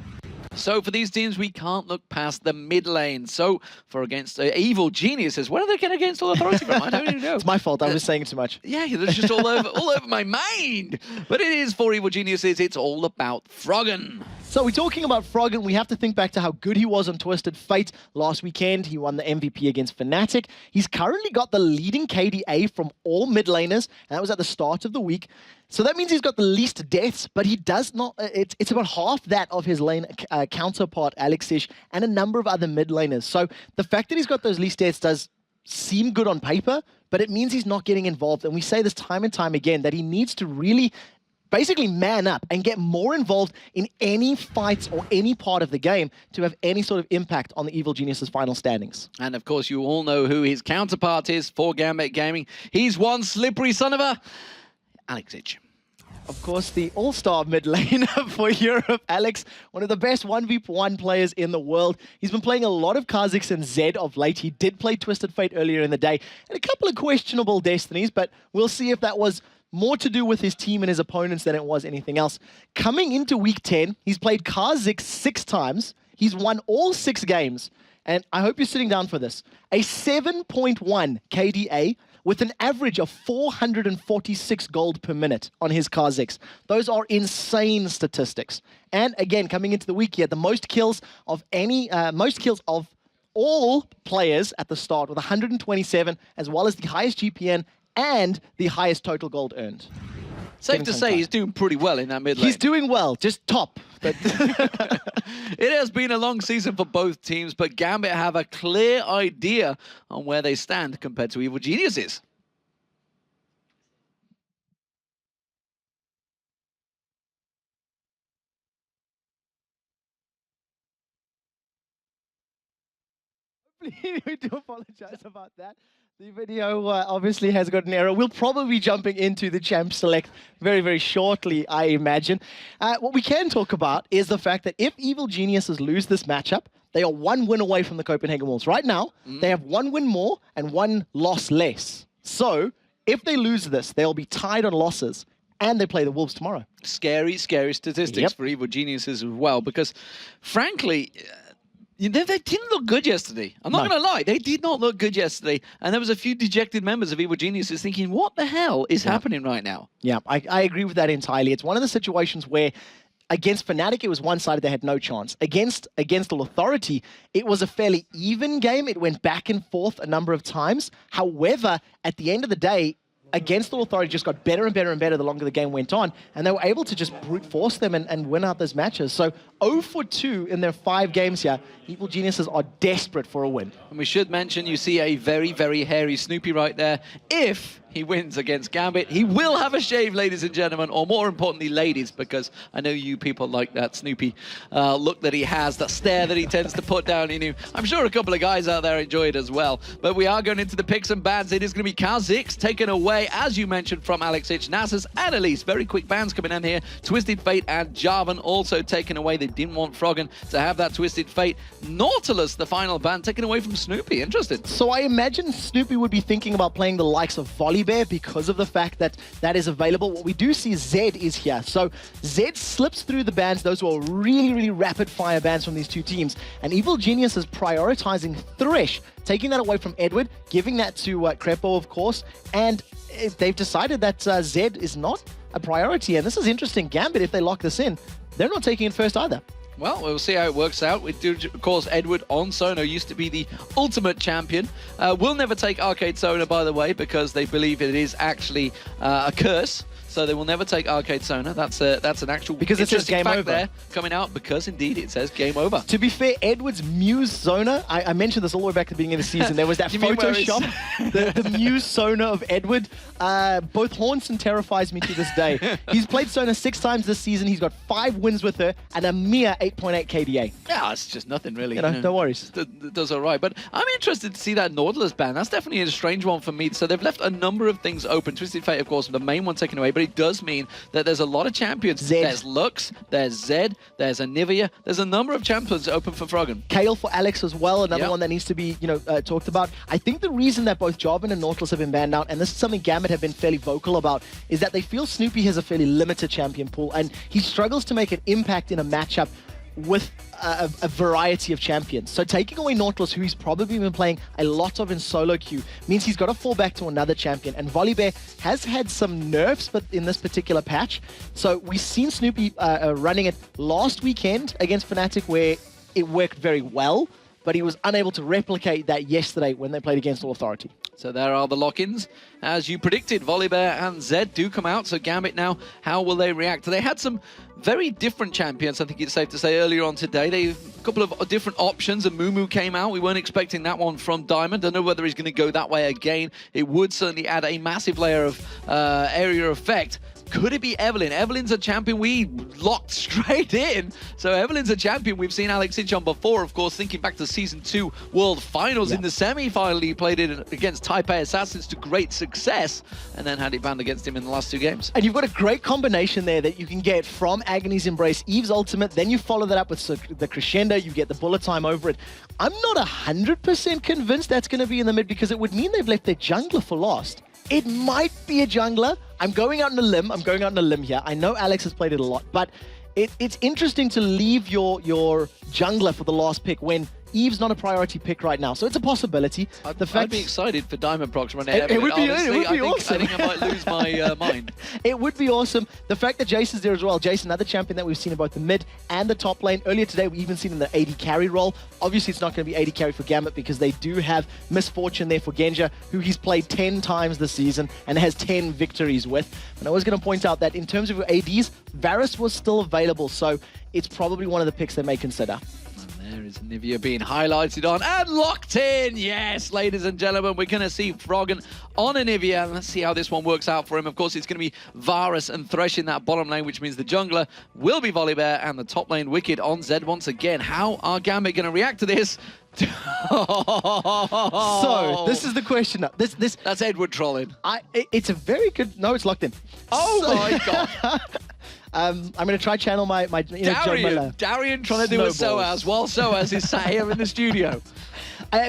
So for these teams, we can't look past the mid lane. So for against Evil Geniuses, where are they getting Against All Authority from? I don't even know. It's my fault. I was saying it too much. Yeah, that's just all over my mind. But it is for Evil Geniuses. It's all about Froggen. So we're talking about Froggen. We have to think back to how good he was on Twisted Fate last weekend. He won the MVP against Fnatic. He's currently got the leading KDA from all mid laners, and that was at the start of the week. So that means he's got the least deaths, but he does not. It's about half that of his lane counterpart, Alexish, and a number of other mid laners. So the fact that he's got those least deaths does seem good on paper, but it means he's not getting involved. And we say this time and time again that he needs to really basically man up and get more involved in any fights or any part of the game to have any sort of impact on the Evil Geniuses' final standings. And of course, you all know who his counterpart is for Gambit Gaming. He's one slippery son of a Alexish. Of course, the all-star mid laner for Europe, Alex, one of the best 1v1 players in the world. He's been playing a lot of Kha'Zix and Zed of late. He did play Twisted Fate earlier in the day, and a couple of questionable destinies, but we'll see if that was more to do with his team and his opponents than it was anything else. Coming into Week 10, he's played Kha'Zix 6 times. He's won all 6 games, and I hope you're sitting down for this. A 7.1 KDA, with an average of 446 gold per minute on his Kha'Zix. Those are insane statistics. And again, coming into the week, he had the most kills of all players at the start with 127, as well as the highest GPN and the highest total gold earned. Safe to say he's doing pretty well in that mid lane. He's doing well, just top. But it has been a long season for both teams, but Gambit have a clear idea on where they stand compared to Evil Geniuses. We do apologize about that. The video obviously has got an error. We'll probably be jumping into the Champ Select very, very shortly, I imagine. What we can talk about is the fact that if Evil Geniuses lose this matchup, they are 1 win away from the Copenhagen Wolves. Right now, they have 1 win more and 1 loss less. So, if they lose this, they'll be tied on losses, and they play the Wolves tomorrow. Scary, scary statistics for Evil Geniuses as well, because frankly, They didn't look good yesterday. I'm not going to lie. They did not look good yesterday. And there was a few dejected members of Evil Geniuses thinking, what the hell is happening right now? Yeah, I agree with that entirely. It's one of the situations where against Fnatic, it was one-sided. They had no chance. Against All Authority, it was a fairly even game. It went back and forth a number of times. However, at the end of the day, against All Authority just got better and better and better the longer the game went on, and they were able to just brute force them and win out those matches. So 0 for 2 in their 5 games here. Evil Geniuses are desperate for a win. And we should mention, you see a very, very hairy Snoopy right there. If he wins against Gambit, he will have a shave, ladies and gentlemen, or more importantly, ladies, because I know you people like that Snoopy look that he has, that stare that he tends to put down in you. I'm sure a couple of guys out there enjoy it as well. But we are going into the picks and bans. It is going to be Kha'Zix taken away, as you mentioned, from Alex Hitch, Nasus, and Elise. Very quick bans coming in here. Twisted Fate and Jarvan also taken away. They didn't want Froggen to have that Twisted Fate. Nautilus, the final ban, taken away from Snoopy. Interesting. So I imagine Snoopy would be thinking about playing the likes of Volibear because of the fact that that is available. What we do see is Zed is here. So Zed slips through the bans. Those were really, really rapid fire bans from these two teams. And Evil Genius is prioritizing Thresh, taking that away from Edward, giving that to Crepo, of course. And they've decided that Zed is not a priority. And this is interesting. Gambit, if they lock this in, they're not taking it first either. Well, we'll see how it works out. We do, of course, Edward on Sono used to be the ultimate champion. Will never take Arcade Sona, by the way, because they believe it is actually a curse. So they will never take Arcade Sona. That's an actual because it says game fact over there coming out, because indeed it says game over. To be fair, Edward's Muse Sona, I mentioned this all the way back at the beginning of the season. There was that Photoshop, the Muse Sona of Edward. Both haunts and terrifies me to this day. He's played Sona 6 times this season. He's got 5 wins with her and a mere 8.8 KDA. Yeah, it's just nothing really. No worries. It does all right. But I'm interested to see that Nautilus ban. That's definitely a strange one for me. So they've left a number of things open. Twisted Fate, of course, the main one taken away, but it does mean that there's a lot of champions. Zed. There's Lux, there's Zed, there's Anivia. There's a number of champions open for Froggen. Kale for Alex as well, another one that needs to be, talked about. I think the reason that both Jarvan and Nautilus have been banned out, and this is something Gambit have been fairly vocal about, is that they feel Snoopy has a fairly limited champion pool, and he struggles to make an impact in a matchup with a variety of champions. So taking away Nautilus, who he's probably been playing a lot of in solo queue, means he's got to fall back to another champion. And Volibear has had some nerfs, but in this particular patch. So we've seen Snoopy running it last weekend against Fnatic, where it worked very well, but he was unable to replicate that yesterday when they played against All Authority. So there are the lock-ins. As you predicted, Volibear and Zed do come out. So Gambit now, how will they react? They had some very different champions, I think it's safe to say, earlier on today. They a couple of different options, and Mumu came out. We weren't expecting that one from Diamond. Don't know whether he's going to go that way again. It would certainly add a massive layer of area effect. Could it be Evelynn? Evelynn's a champion we locked straight in. So Evelynn's a champion we've seen Alex Hitch on before, of course, thinking back to Season 2 World Finals. In the semi-final, he played it against Taipei Assassins to great success, and then had it banned against him in the last 2 games. And you've got a great combination there that you can get from Agony's Embrace, Eve's ultimate, then you follow that up with the Crescendo, you get the bullet time over it. I'm not 100% convinced that's going to be in the mid, because it would mean they've left their jungler for last. It might be a jungler. I'm going out on a limb here. I know Alex has played it a lot, but it's interesting to leave your jungler for the last pick when Eve's not a priority pick right now. So it's a possibility. I'd be excited for Diamond Prox running it would be awesome. I think I might lose my mind. It would be awesome. The fact that Jason's there as well. Jason, another champion that we've seen in both the mid and the top lane. Earlier today, we even seen in the AD carry role. Obviously, it's not going to be AD carry for Gambit, because they do have Misfortune there for Genja, who he's played 10 times this season and has 10 victories with. And I was going to point out that in terms of your ADs, Varus was still available. So it's probably one of the picks they may consider. There is Anivia being highlighted on and locked in. Yes, ladies and gentlemen, we're going to see Froggen on Anivia. Let's see how this one works out for him. Of course, it's going to be Varus and Thresh in that bottom lane, which means the jungler will be Volibear and the top lane Wicked on Zed once again. How are Gambit going to react to this? So this is the question. That's Edward trolling. It's a very good. No, it's locked in. Oh my god. I'm going to try channel my Darian trying to do a Soaz while Soaz is sat here in the studio.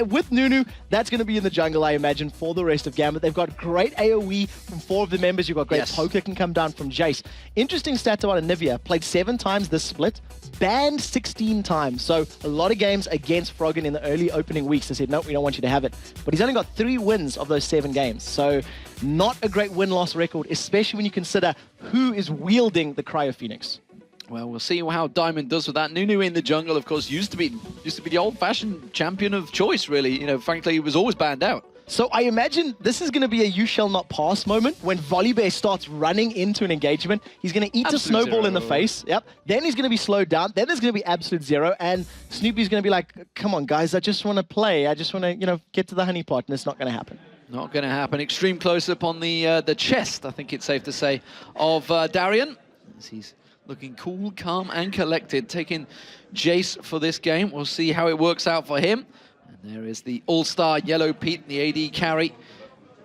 With Nunu, that's going to be in the jungle, I imagine, for the rest of Gambit. They've got great AoE from 4 of the members. You've got great poker can come down from Jace. Interesting stats about Anivia. Played 7 times this split, banned 16 times. So a lot of games against Froggen in the early opening weeks. They said, no, we don't want you to have it. But he's only got 3 wins of those 7 games. So not a great win-loss record, especially when you consider who is wielding the Cryo Phoenix. Well, we'll see how Diamond does with that. Nunu in the jungle, of course, used to be the old-fashioned champion of choice, really. You know, frankly, he was always banned out. So I imagine this is going to be a you shall not pass moment when Volibear starts running into an engagement. He's going to eat a snowball in the face. Yep. Then he's going to be slowed down. Then there's going to be absolute zero. And Snoopy's going to be like, come on, guys, I just want to play. I just want to, you know, get to the honeypot, and it's not going to happen. Not going to happen. Extreme close-up on the chest, I think it's safe to say, of Darian. As he's looking cool, calm, and collected, taking Jace for this game. We'll see how it works out for him. And there is the all-star Yellow Pete, the AD carry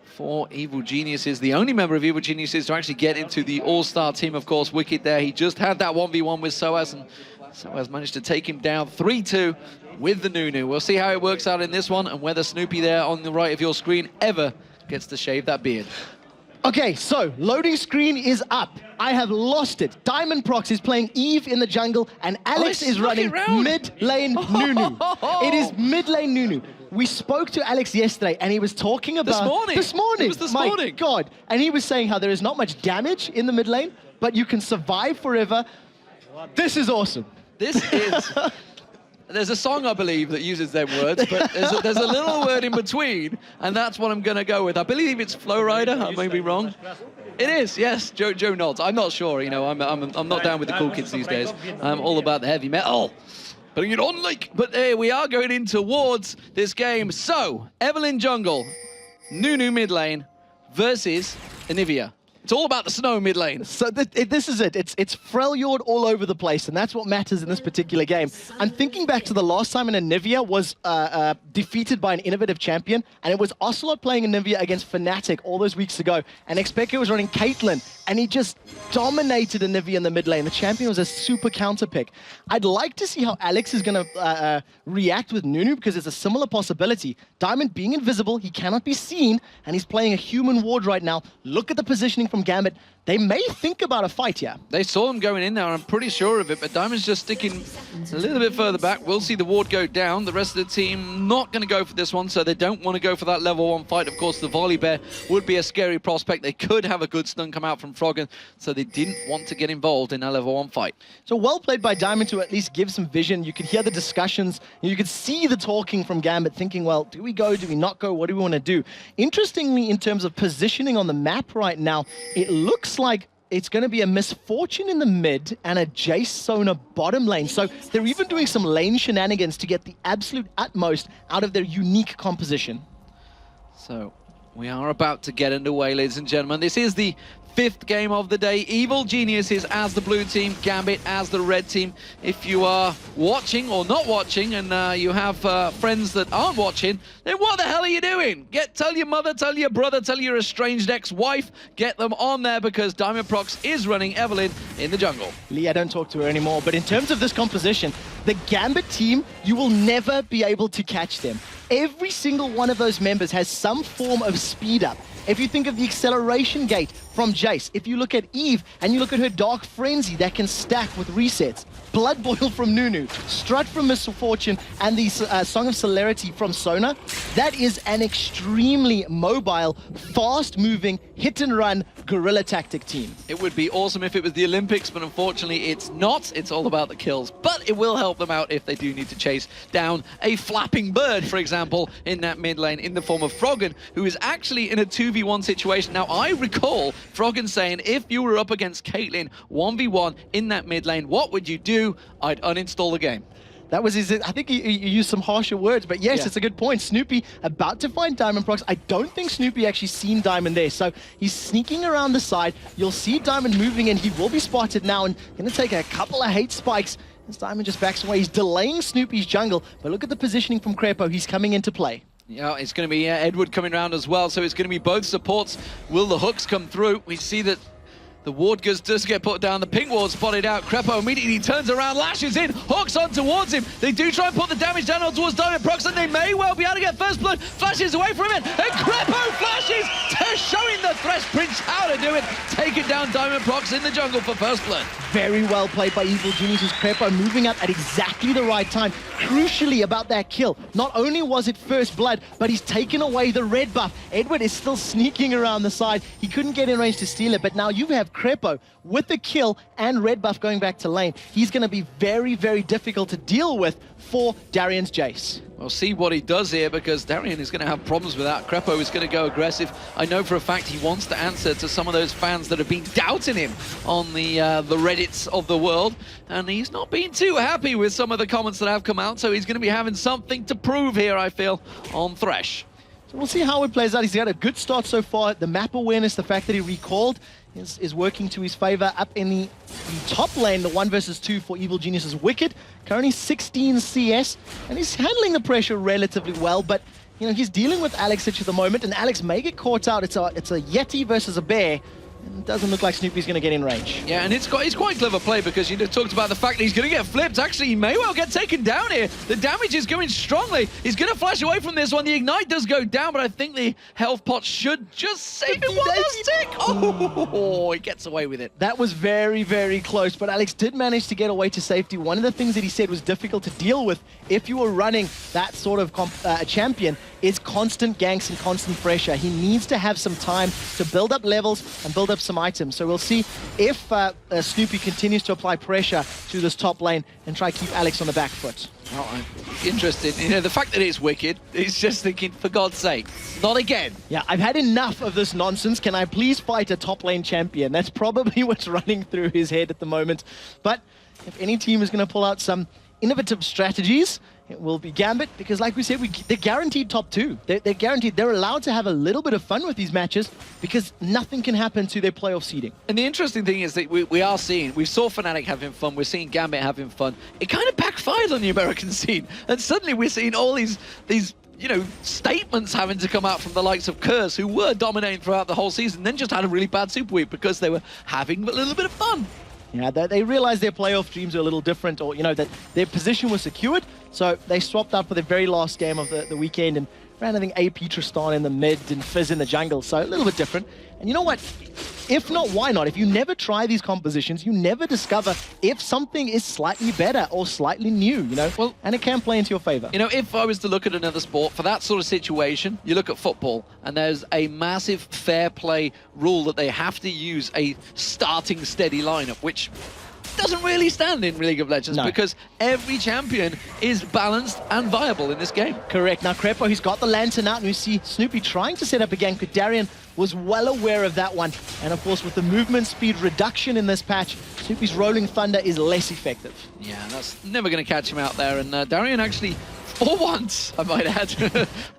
for Evil Geniuses. The only member of Evil Geniuses to actually get into the all-star team, of course, Wicked there. He just had that 1v1 with Soaz, and Soaz managed to take him down 3-2 with the Nunu. We'll see how it works out in this one, and whether Snoopy there on the right of your screen ever gets to shave that beard. Okay, so loading screen is up. I have lost it. Diamond Prox is playing Eve in the jungle, and Alex is running mid lane Nunu. It is mid lane Nunu. We spoke to Alex yesterday, and he was talking about this morning. It was this morning. My God, and he was saying how there is not much damage in the mid lane, but you can survive forever. This is awesome. This is. There's a song, I believe, that uses them words, but there's a little word in between, and that's what I'm going to go with. I believe it's Flow Rider. I may be wrong. It is, yes. Joe nods. I'm not sure. You know, I'm not down with the cool kids these days. I'm all about the heavy metal. Putting it on, like. But hey, we are going in towards this game. So, Evelyn jungle, Nunu mid lane versus Anivia. It's all about the snow mid lane. So this is it. It's Freljord all over the place, and that's what matters in this particular game. I'm thinking back to the last time an Anivia was defeated by an innovative champion, and it was Ocelot playing Anivia against Fnatic all those weeks ago, and Expecto was running Caitlyn, and he just dominated Anivia in the mid lane. The champion was a super counter pick. I'd like to see how Alex is going to react with Nunu, because it's a similar possibility. Diamond being invisible, he cannot be seen, and he's playing a human ward right now. Look at the positioning from Gambit. They may think about a fight here. They saw him going in there, I'm pretty sure of it, but Diamond's just sticking a little bit further back. We'll see the ward go down. The rest of the team not going to go for this one, so they don't want to go for that level 1 fight. Of course, the Volibear would be a scary prospect. They could have a good stun come out from Froggen, so they didn't want to get involved in a level 1 fight. So well played by Diamond to at least give some vision. You could hear the discussions. You could see the talking from Gambit, thinking, well, do we go? Do we not go? What do we want to do? Interestingly, in terms of positioning on the map right now, it looks like it's going to be a Misfortune in the mid and a Jace Sona bottom lane. So they're even doing some lane shenanigans to get the absolute utmost out of their unique composition. So we are about to get underway, ladies and gentlemen. This is the 5th game of the day. Evil Geniuses as the blue team, Gambit as the red team. If you are watching or not watching, and you have friends that aren't watching, then what the hell are you doing? Tell your mother, tell your brother, tell your estranged ex-wife, get them on there, because Diamond Prox is running Evelyn in the jungle. Lee, I don't talk to her anymore, but in terms of this composition, the Gambit team, you will never be able to catch them. Every single one of those members has some form of speed up. If you think of the acceleration gate from Jace, if you look at Eve and you look at her Dark Frenzy that can stack with resets, Blood Boil from Nunu, Strut from Misfortune, and the Song of Celerity from Sona, that is an extremely mobile, fast-moving, hit-and-run guerrilla tactic team. It would be awesome if it was the Olympics, but unfortunately it's not. It's all about the kills. But it will help them out if they do need to chase down a flapping bird, for example, in that mid lane, in the form of Froggen, who is actually in a 2v1 situation. Now, I recall Froggen saying, if you were up against Caitlyn 1v1 in that mid lane, what would you do? I'd uninstall the game. That was his, I think he used some harsher words, but yes, it's a good point. Snoopy about to find Diamond Prox. I don't think Snoopy actually seen Diamond there, so he's sneaking around the side. You'll see Diamond moving in. He will be spotted now and going to take a couple of hate spikes. As Diamond just backs away. He's delaying Snoopy's jungle, but look at the positioning from Crepo. He's coming into play. Yeah, it's going to be Edward coming around as well, so it's going to be both supports. Will the hooks come through? We see that The ward does get put down. The pink ward spotted out. Crepo immediately turns around, lashes in, hooks on towards him. They do try and put the damage down on towards Diamond Prox, and they may well be able to get first blood. Flashes away from it, and Crepo flashes, showing the Thresh Prince how to do it. Taking down Diamond Prox in the jungle for first blood. Very well played by Evil Genius' Crepo, moving up at exactly the right time. Crucially about that kill, not only was it first blood, but he's taken away the red buff. Edward is still sneaking around the side. He couldn't get in range to steal it, but now you have Crepo with the kill and red buff going back to lane. He's going to be very, very difficult to deal with for Darian's Jace. We'll see what he does here, because Darian is going to have problems with that. Crepo is going to go aggressive. I know for a fact he wants to answer to some of those fans that have been doubting him on the Reddits of the world, and he's not been too happy with some of the comments that have come out, so he's going to be having something to prove here, I feel, on Thresh. So we'll see how it plays out. He's got a good start so far. The map awareness, the fact that he recalled, is working to his favor. Up in the top lane, the 1 versus 2 for Evil Genius is Wicked. Currently 16 CS, and he's handling the pressure relatively well, but you know, he's dealing with Alex at the moment, and Alex may get caught out. It's a Yeti versus a bear. It doesn't look like Snoopy's going to get in range. Yeah, and it's quite clever play, because you talked about the fact that he's going to get flipped. Actually, he may well get taken down here. The damage is going strongly. He's going to flash away from this one. The Ignite does go down, but I think the health pot should just save him one last tick. Oh, he gets away with it. That was very, very close, but Alex did manage to get away to safety. One of the things that he said was difficult to deal with if you were running that sort of champion is constant ganks and constant pressure. He needs to have some time to build up levels and build up some items. So we'll see if Snoopy continues to apply pressure to this top lane and try to keep Alex on the back foot. Oh, I'm interested. You know, the fact that it's Wicked, he's just thinking, for God's sake, not again. Yeah, I've had enough of this nonsense. Can I please fight a top lane champion? That's probably what's running through his head at the moment. But if any team is going to pull out some innovative strategies, it will be Gambit, because like we said, they're guaranteed top 2. They're guaranteed. They're allowed to have a little bit of fun with these matches, because nothing can happen to their playoff seeding. And the interesting thing is that we saw Fnatic having fun, we're seeing Gambit having fun. It kind of backfired on the American scene, and suddenly we're seeing all these you know, statements having to come out from the likes of Curse, who were dominating throughout the whole season, then just had a really bad Super Week because they were having a little bit of fun. Yeah, they realized their playoff dreams are a little different, or, you know, that their position was secured, so they swapped out for the very last game of the weekend and ran, I think, AP Tristan in the mid and Fizz in the jungle, so a little bit different. And you know what? If not, why not? If you never try these compositions, you never discover if something is slightly better or slightly new, you know? Well, and it can play into your favor. You know, if I was to look at another sport, for that sort of situation, you look at football, and there's a massive fair play rule that they have to use a starting steady lineup, which doesn't really stand in League of Legends, because every champion is balanced and viable in this game. Correct. Now, Crepo, he's got the Lantern out, and we see Snoopy trying to set up a gank, but Darian was well aware of that one. And of course, with the movement speed reduction in this patch, Snoopy's Rolling Thunder is less effective. Yeah, that's never going to catch him out there. And Darian actually, for once, I might add,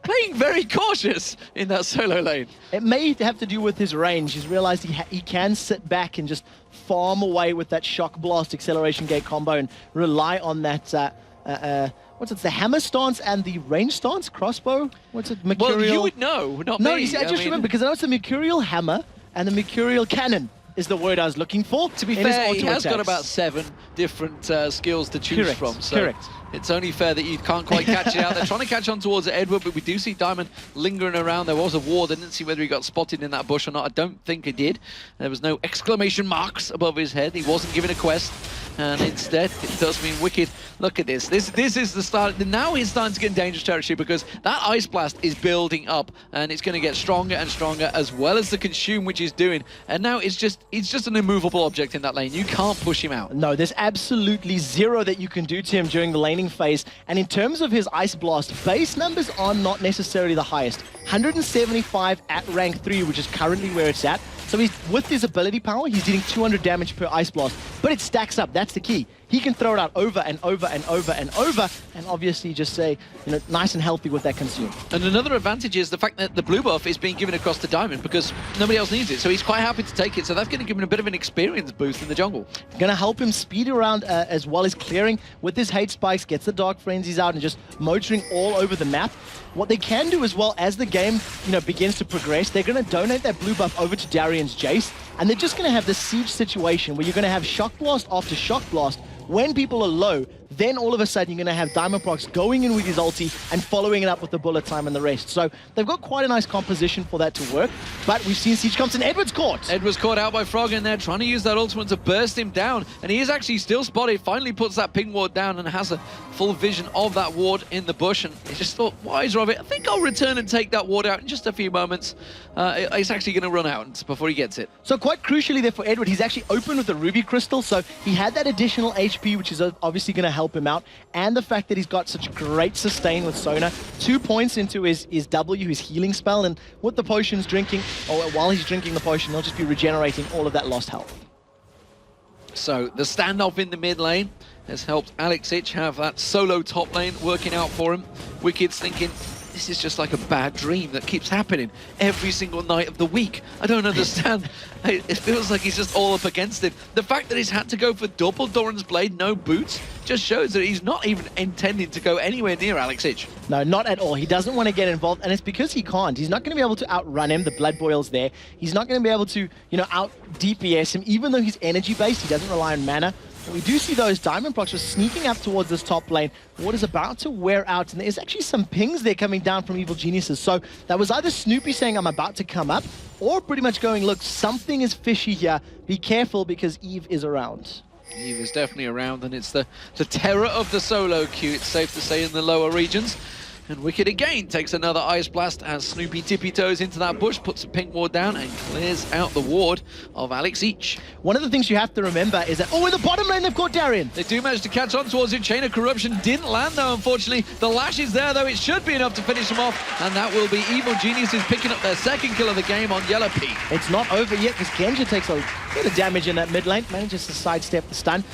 playing very cautious in that solo lane. It may have to do with his range. He's realized he can sit back and just farm away with that Shock Blast Acceleration Gate combo and rely on that the hammer stance and the range stance? Crossbow? What's it? Mercurial? Well, you would know, not me. No, you see, I just remember, because I know it's the Mercurial Hammer and the Mercurial Cannon is the word I was looking for. To be fair, he has got about 7 different skills to choose from. So correct. It's only fair that you can't quite catch it out. They're trying to catch on towards Edward, but we do see Diamond lingering around. There was a ward. I didn't see whether he got spotted in that bush or not. I don't think he did. There was no exclamation marks above his head. He wasn't given a quest. And instead, it does mean Wicked. Look at this. This is the start. Now he's starting to get in dangerous territory, because that Ice Blast is building up, and it's going to get stronger and stronger, as well as the Consume, which he's doing. And now it's just an immovable object in that lane. You can't push him out. No, there's absolutely zero that you can do to him during the laning phase. And in terms of his Ice Blast, base numbers are not necessarily the highest. 175 at rank 3, which is currently where it's at. So with his ability power, he's dealing 200 damage per Ice Blast. But it stacks up. That's the key. He can throw it out over and over and over and over, and obviously just say, you know, nice and healthy with that Consume. And another advantage is the fact that the blue buff is being given across to Diamond, because nobody else needs it. So he's quite happy to take it. So that's going to give him a bit of an experience boost in the jungle. Going to help him speed around as well as clearing with his hate spikes, gets the Dark Frenzies out and just motoring all over the map. What they can do as well, as the game begins to progress, they're going to donate that blue buff over to Darian's Jace. And they're just going to have this siege situation where you're going to have shock blast after shock blast. When people are low, then all of a sudden you're going to have Diamond Prox going in with his ulti and following it up with the bullet time and the rest. So they've got quite a nice composition for that to work. But we've seen siege comes and Edward's caught. Edward's caught out by Frog and they're trying to use that ultimate to burst him down. And he is actually still spotted, finally puts that ping ward down and has a full vision of that ward in the bush. And he just thought, wiser of it, I think I'll return and take that ward out in just a few moments. It's actually going to run out before he gets it. So quite crucially there for Edward, he's actually open with the Ruby Crystal. So he had that additional HP, which is obviously going to help him out. And the fact that he's got such great sustain with Sona. 2 points into his W, his healing spell. And with the potions drinking, or while he's drinking the potion, he'll just be regenerating all of that lost health. So the standoff in the mid lane has helped Alex Ich have that solo top lane working out for him. Wicked's thinking, this is just like a bad dream that keeps happening every single night of the week. I don't understand. It feels like he's just all up against it. The fact that he's had to go for double Doran's Blade, no boots, just shows that he's not even intending to go anywhere near Alex Ich. No, not at all. He doesn't want to get involved, and it's because he can't. He's not going to be able to outrun him. The Blood Boil's there. He's not going to be able to, out DPS him, even though he's energy-based. He doesn't rely on mana. We do see those Diamond Prox just sneaking up towards this top lane. Ward is about to wear out, and there's actually some pings there coming down from Evil Geniuses. So that was either Snoopy saying, I'm about to come up, or pretty much going, look, something is fishy here. Be careful because Eve is around. Eve is definitely around, and it's the terror of the solo queue, it's safe to say, in the lower regions. And Wicked again takes another Ice Blast as Snoopy tippy-toes into that bush, puts a pink ward down and clears out the ward of Alex Ich. One of the things you have to remember is that, in the bottom lane they've caught Darian. They do manage to catch on towards him. Chain of Corruption didn't land though, unfortunately. The lash is there though, it should be enough to finish him off. And that will be Evil Geniuses picking up their second kill of the game on Yellow Pete. It's not over yet because Genja takes a bit of damage in that mid lane, manages to sidestep the stun.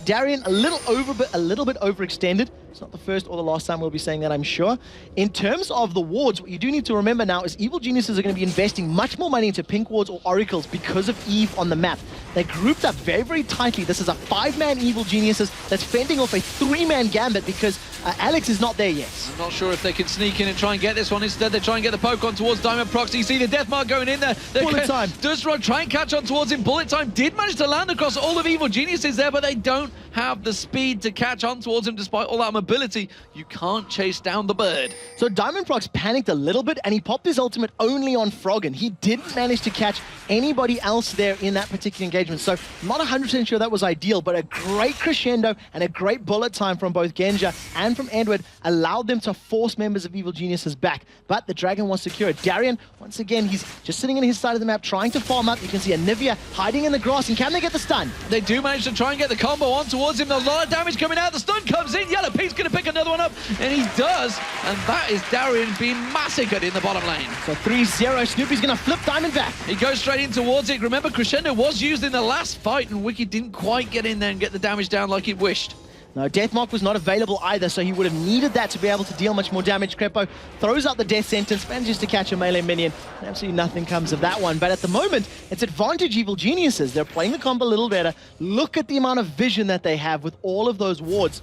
Darian a little bit overextended. It's not the first or the last time we'll be saying that, I'm sure. In terms of the wards, what you do need to remember now is Evil Geniuses are going to be investing much more money into pink wards or oracles because of Eve on the map. They're grouped up very, very tightly. This is a 5-man Evil Geniuses that's fending off a 3-man Gambit because Alex is not there yet. I'm not sure if they can sneak in and try and get this one. Instead, they try and get the poke on towards Diamond Prox. You see the death mark going in there. Bullet time. Does Rod try and catch on towards him? Bullet time did manage to land across all of Evil Geniuses there, but they don't have the speed to catch on towards him despite all that mobility. You can't chase down the bird. So Diamond Prox panicked a little bit and he popped his ultimate only on Froggen. He didn't manage to catch anybody else there in that particular engagement. So I'm not 100% sure that was ideal, but a great crescendo and a great bullet time from both Genja and from Edward allowed them to force members of Evil Geniuses back. But the Dragon was secured. Darian, once again, he's just sitting on his side of the map trying to farm up. You can see Anivia hiding in the grass, and can they get the stun? They do manage to try and get the combo on towards him. A lot of damage coming out. The stun comes in. Yellow Pete's going to pick another one up, and he does. And that is Darian being massacred in the bottom lane. So 3-0. Snoopy's going to flip Diamond back. He goes straight in towards it. Remember, Crescendo was used in the last fight, and Wicked didn't quite get in there and get the damage down like he wished. No, Deathmark was not available either, so he would have needed that to be able to deal much more damage. Crepo throws out the death sentence, manages to catch a melee minion, and absolutely nothing comes of that one. But at the moment, it's advantage Evil Geniuses. They're playing the combo a little better. Look at the amount of vision that they have with all of those wards.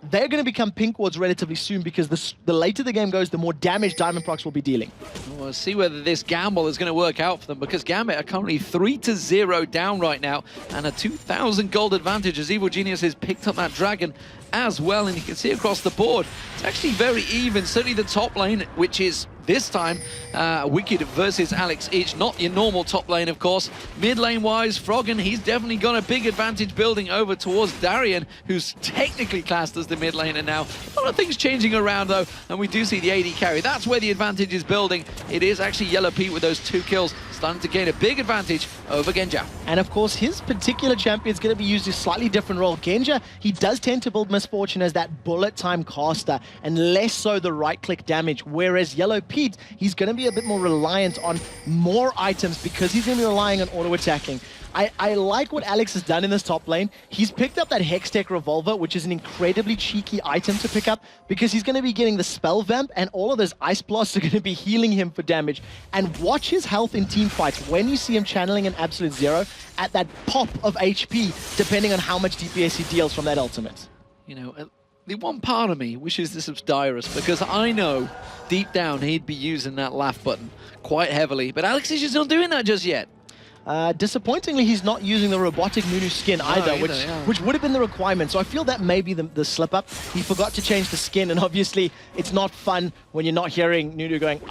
They're going to become pink wards relatively soon because the later the game goes, the more damage Diamond Prox will be dealing. We'll see whether this gamble is going to work out for them because Gambit are currently 3-0 down right now and a 2,000 gold advantage as Evil Genius has picked up that dragon as well, and you can see across the board it's actually very even. Certainly the top lane, which is this time Wicked versus Alex Ich, not your normal top lane of course. Mid lane wise, Froggen, he's definitely got a big advantage building over towards Darian, who's technically classed as the mid laner now. A lot of things changing around though, and we do see the AD carry. That's where the advantage is building. It is actually Yellow Pete with those 2 kills starting to gain a big advantage over Genja. And of course his particular champion is going to be used in a slightly different role. Genja, he does tend to build Misfortune as that bullet time caster and less so the right click damage, whereas Yellow Pete, he's going to be a bit more reliant on more items because he's going to be relying on auto attacking. I like what Alex has done in this top lane. He's picked up that Hextech Revolver, which is an incredibly cheeky item to pick up because he's going to be getting the Spell Vamp and all of those Ice Blasts are going to be healing him for damage. And watch his health in team fights when you see him channeling an absolute zero at that pop of HP, depending on how much DPS he deals from that ultimate. You know, the one part of me wishes this was Dyrus because I know deep down he'd be using that laugh button quite heavily, but Alex is just not doing that just yet. Disappointingly, he's not using the robotic Nunu skin either, which would have been the requirement. So I feel that may be the slip up. He forgot to change the skin, and obviously it's not fun when you're not hearing Nunu going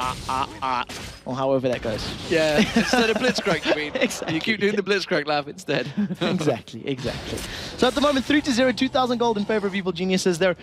or however that goes. Yeah, instead of Blitzcrank, you mean? Exactly. You keep doing the Blitzcrank laugh instead. Exactly. So at the moment, 3-0, 2,000 gold in favor of Evil Geniuses. They're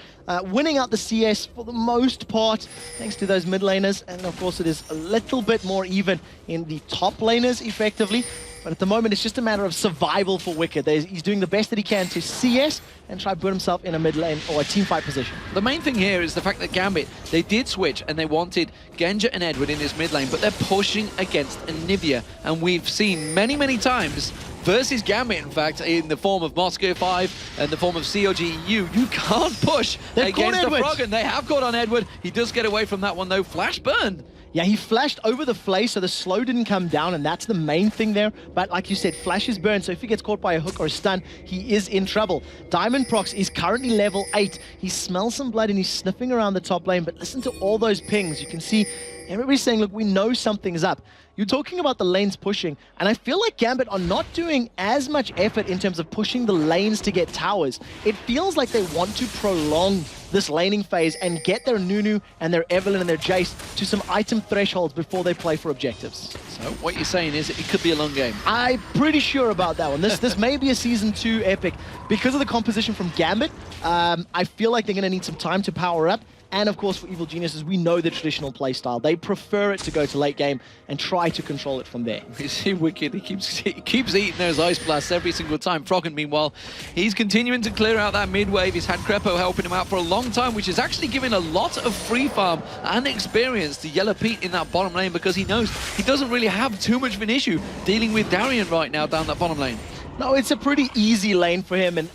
winning out the CS for the most part, thanks to those mid laners, and of course it is a little bit more even in the top laners, effectively. But at the moment, it's just a matter of survival for Wicked. He's doing the best that he can to CS and try to put himself in a mid lane or a team fight position. The main thing here is the fact that Gambit, they did switch and they wanted Genja and Edward in his mid lane, but they're pushing against Anivia. And we've seen many, many times versus Gambit, in fact, in the form of Moscow 5 and the form of COGU, you can't push against the Frog, and they have caught on Edward. He does get away from that one, though. Flash burn. Yeah, he flashed over the Flay, so the slow didn't come down, and that's the main thing there. But like you said, Flash is burned, so if he gets caught by a hook or a stun, he is in trouble. Diamond Prox is currently level 8. He smells some blood and he's sniffing around the top lane, but listen to all those pings. You can see everybody's saying, look, we know something's up. You're talking about the lanes pushing, and I feel like Gambit are not doing as much effort in terms of pushing the lanes to get towers. It feels like they want to prolong this laning phase and get their Nunu and their Evelynn and their Jace to some item thresholds before they play for objectives. So what you're saying is it could be a long game. I'm pretty sure about that one. This may be a Season 2 epic. Because of the composition from Gambit, I feel like they're going to need some time to power up. And of course, for Evil Geniuses, we know the traditional playstyle. They prefer it to go to late game and try to control it from there. You see Wicked, he keeps eating those ice blasts every single time. Froggen, meanwhile, he's continuing to clear out that mid wave. He's had Crepo helping him out for a long time, which is actually giving a lot of free farm and experience to Yellow Pete in that bottom lane, because he knows he doesn't really have too much of an issue dealing with Darien right now down that bottom lane. No, it's a pretty easy lane for him, and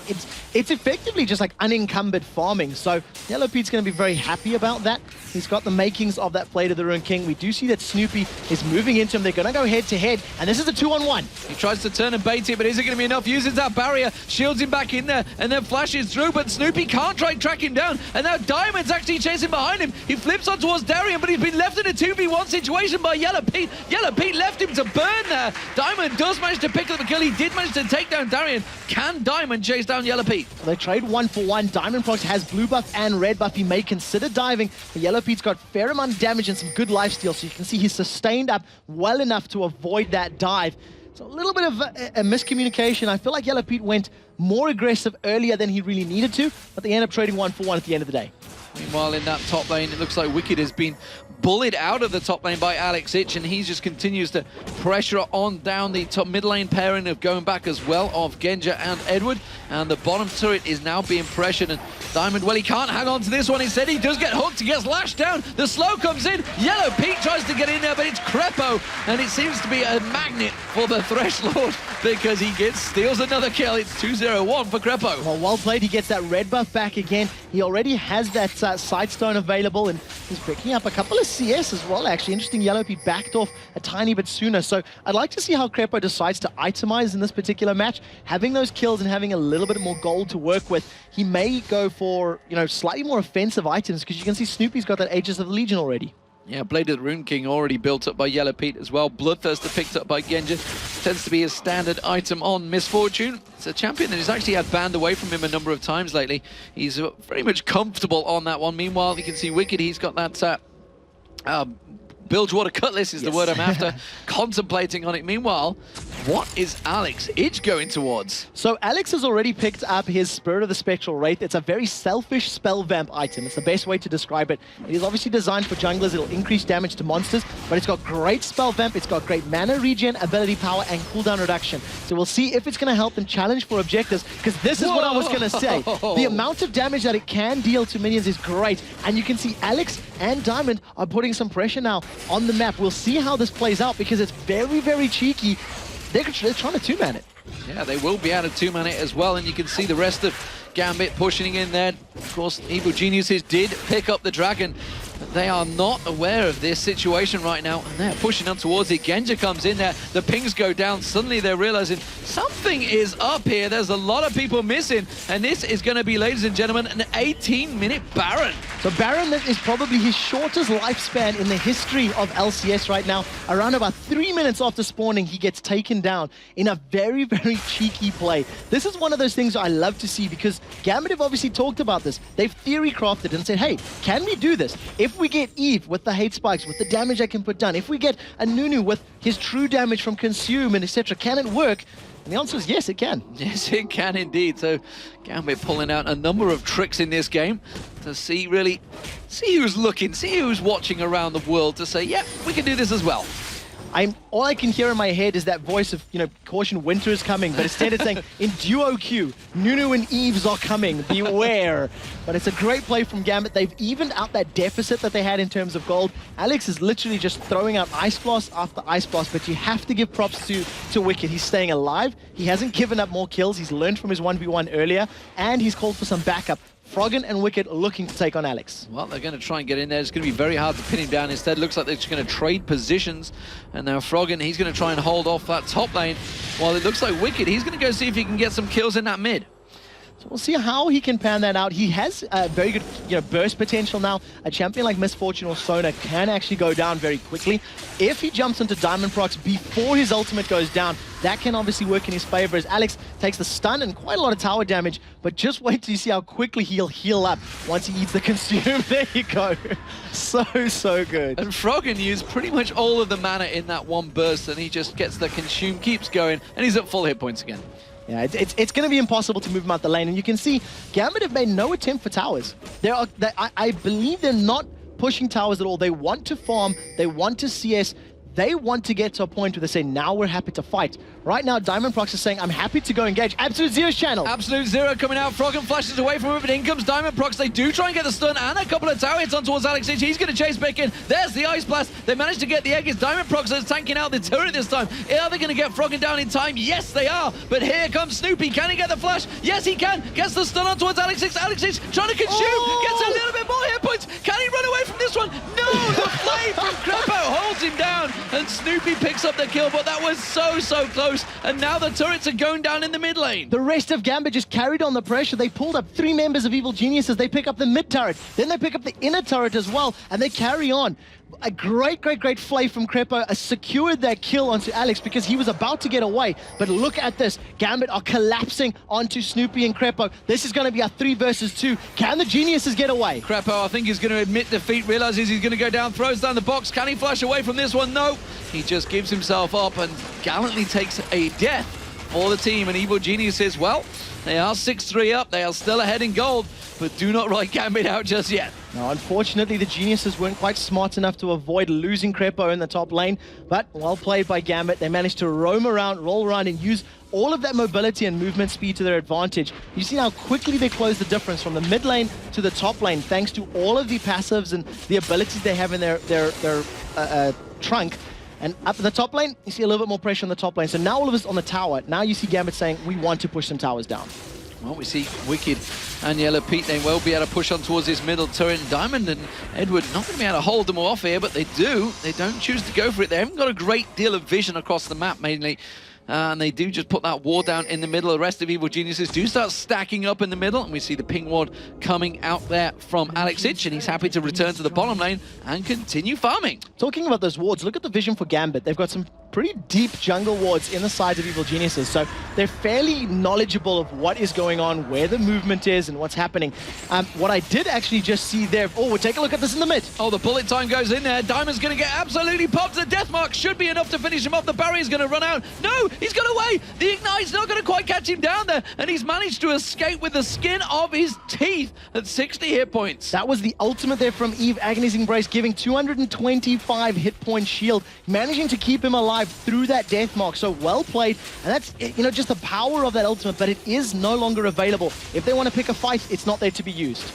it's effectively just like unencumbered farming. So Yellow Pete's going to be very happy about that. He's got the makings of that play to the Ruined King. We do see that Snoopy is moving into him. They're going to go head-to-head, and this is a 2-on-1. He tries to turn and bait it, but is it going to be enough? Uses that barrier, shields him back in there, and then flashes through, but Snoopy can't try and track him down, and now Diamond's actually chasing behind him. He flips on towards Darien, but he's been left in a 2v1 situation by Yellow Pete. Yellow Pete left him to burn there. Diamond does manage to pick up the kill. He did manage to take down Darien. Can Diamond chase down Yellow Pete? They trade 1-for-1. Diamond Prox has blue buff and red buff. He may consider diving, but Yellow Pete's got fair amount of damage and some good lifesteal, so you can see he's sustained up well enough to avoid that dive. So a little bit of a miscommunication. I feel like Yellow Pete went more aggressive earlier than he really needed to, but they end up trading 1-for-1 at the end of the day. Meanwhile, in that top lane, it looks like Wicked has been bullied out of the top lane by Alex Ich, and he just continues to pressure on down the top mid lane pairing of going back as well of Genja and Edward. And the bottom turret is now being pressured, and Diamond, well, he can't hang on to this one. Instead, he does get hooked. He gets lashed down. The slow comes in. Yellow Pete tries to get in there, but it's Crepo, and it seems to be a magnet for the Thresh Lord because he steals another kill. It's 2-0-1 for Crepo. Well played. He gets that red buff back again. He already has that Sidestone available, and he's picking up a couple of CS as well, actually. Interesting, Yellow Pete backed off a tiny bit sooner. So I'd like to see how Crepo decides to itemize in this particular match. Having those kills and having a little bit more gold to work with, he may go for, slightly more offensive items, because you can see Snoopy's got that Aegis of the Legion already. Yeah, Blade of the Ruined King already built up by Yellow Pete as well. Bloodthirster picked up by Genja. Tends to be a standard item on Misfortune. It's a champion that has actually had banned away from him a number of times lately. He's very much comfortable on that one. Meanwhile, you can see Wicked, he's got that Bilgewater Cutlass is the word I'm after, contemplating on it. Meanwhile, what is Alex Ich going towards? So Alex has already picked up his Spirit of the Spectral Wraith. It's a very selfish spell vamp item. It's the best way to describe it. It is obviously designed for junglers. It'll increase damage to monsters, but it's got great spell vamp. It's got great mana regen, ability power, and cooldown reduction. So we'll see if it's going to help them challenge for objectives, because this is what I was going to say. The amount of damage that it can deal to minions is great, and you can see Alex and Diamond are putting some pressure now on the map. We'll see how this plays out, because it's very, very cheeky. They're trying to two-man it. Yeah, they will be able to two-man it as well, and you can see the rest of Gambit pushing in there. Of course, Evil Geniuses did pick up the dragon. They are not aware of this situation right now, and they're pushing up towards it. Genja comes in there, the pings go down. Suddenly they're realizing something is up here. There's a lot of people missing, and this is going to be, ladies and gentlemen, an 18-minute Baron. So Baron is probably his shortest lifespan in the history of LCS right now. Around about 3 minutes after spawning, he gets taken down in a very, very cheeky play. This is one of those things I love to see, because Gambit have obviously talked about this. They've theory crafted and said, hey, can we do this? If we get Eve with the hate spikes, with the damage I can put down, if we get a Nunu with his true damage from consume and etc., can it work? And the answer is yes, it can. Yes, it can indeed. So Gambit pulling out a number of tricks in this game to see who's looking, see who's watching around the world to say, yeah, we can do this as well. All I can hear in my head is that voice of, caution, winter is coming, but instead it's saying, in duo queue, Nunu and Eves are coming, beware. But it's a great play from Gambit. They've evened out that deficit that they had in terms of gold. Alex is literally just throwing out Ice Blast after Ice Blast, but you have to give props to Wicked. He's staying alive. He hasn't given up more kills. He's learned from his 1v1 earlier, and he's called for some backup. Froggen and Wicked looking to take on Alex. Well, they're going to try and get in there. It's going to be very hard to pin him down. Instead, looks like they're just going to trade positions. And now Froggen, he's going to try and hold off that top lane. While it looks like Wicked, he's going to go see if he can get some kills in that mid. So we'll see how he can pan that out. He has very good burst potential now. A champion like Misfortune or Sona can actually go down very quickly. If he jumps into Diamond Procs before his ultimate goes down, that can obviously work in his favor as Alex takes the stun and quite a lot of tower damage. But just wait till you see how quickly he'll heal up once he eats the consume. There you go. So good. And Froggen used pretty much all of the mana in that one burst, and he just gets the consume, keeps going, and he's at full hit points again. Yeah, it's going to be impossible to move him out the lane. And you can see Gambit have made no attempt for towers. I believe they're not pushing towers at all. They want to farm. They want to CS. They want to get to a point where they say, now we're happy to fight. Right now, Diamond Procs is saying, I'm happy to go engage. Absolute Zero's channel. Absolute Zero coming out. Froggen flashes away from him, but in comes Diamond Procs. They do try and get the stun and a couple of tower hits on towards Alex. He's going to chase back in. There's the Ice Blast. They managed to get the egg. It's Diamond Procs that's tanking out the turret this time. Are they going to get Froggen down in time? Yes, they are. But here comes Snoopy. Can he get the flash? Yes, he can. Gets the stun on towards Alex. Alex is trying to consume. Gets a little bit more hit points. Can he run away from this one? No! The flame from Crepo holds him down. And Snoopy picks up the kill, but that was so close. And now the turrets are going down in the mid lane. The rest of Gambit just carried on the pressure. They pulled up 3 members of Evil Geniuses. They pick up the mid turret. Then they pick up the inner turret as well. And they carry on. A great play from Crepo. Secured that kill onto Alex because he was about to get away. But look at this. Gambit are collapsing onto Snoopy and Crepo. This is going to be a 3 versus 2. Can the Geniuses get away? Crepo, I think he's going to admit defeat. Realizes he's going to go down. Throws down the box. Can he flash away from this one? No. He just gives himself up and gallantly takes a death for the team. And Evil Genius says, well, they are 6-3 up. They are still ahead in gold, but do not write Gambit out just yet. Now, unfortunately, the Geniuses weren't quite smart enough to avoid losing Crepo in the top lane, but well played by Gambit. They managed to roam around, roll around, and use all of that mobility and movement speed to their advantage. You see how quickly they close the difference from the mid lane to the top lane, thanks to all of the passives and the abilities they have in their trunk. And up in the top lane, you see a little bit more pressure on the top lane. So now all of us on the tower. Now you see Gambit saying, we want to push some towers down. Well, we see Wicked and Yellow Pete. They will be able to push on towards this middle turret. And Diamond and Edward not going to be able to hold them off here, but they do. They don't choose to go for it. They haven't got a great deal of vision across the map, mainly. And they do just put that ward down in the middle. The rest of Evil Geniuses do start stacking up in the middle. And we see the ping ward coming out there from Alex Ich. And he's happy to return to the bottom lane and continue farming. Talking about those wards, look at the vision for Gambit. They've got some pretty deep jungle wards in the sides of Evil Geniuses. So they're fairly knowledgeable of what is going on, where the movement is, and what's happening. What I did actually just see there... Oh, we'll take a look at this in the mid. Oh, the bullet time goes in there. Diamond's going to get absolutely popped. The death mark should be enough to finish him off. The barrier's going to run out. No, he's got away. The Ignite's not going to quite catch him down there. And he's managed to escape with the skin of his teeth at 60 hit points. That was the ultimate there from Eve. Agony's Embrace giving 225 hit point shield, managing to keep him alive through that death mark. So well played. And that's, just the power of that ultimate, but it is no longer available. If they want to pick a fight, it's not there to be used.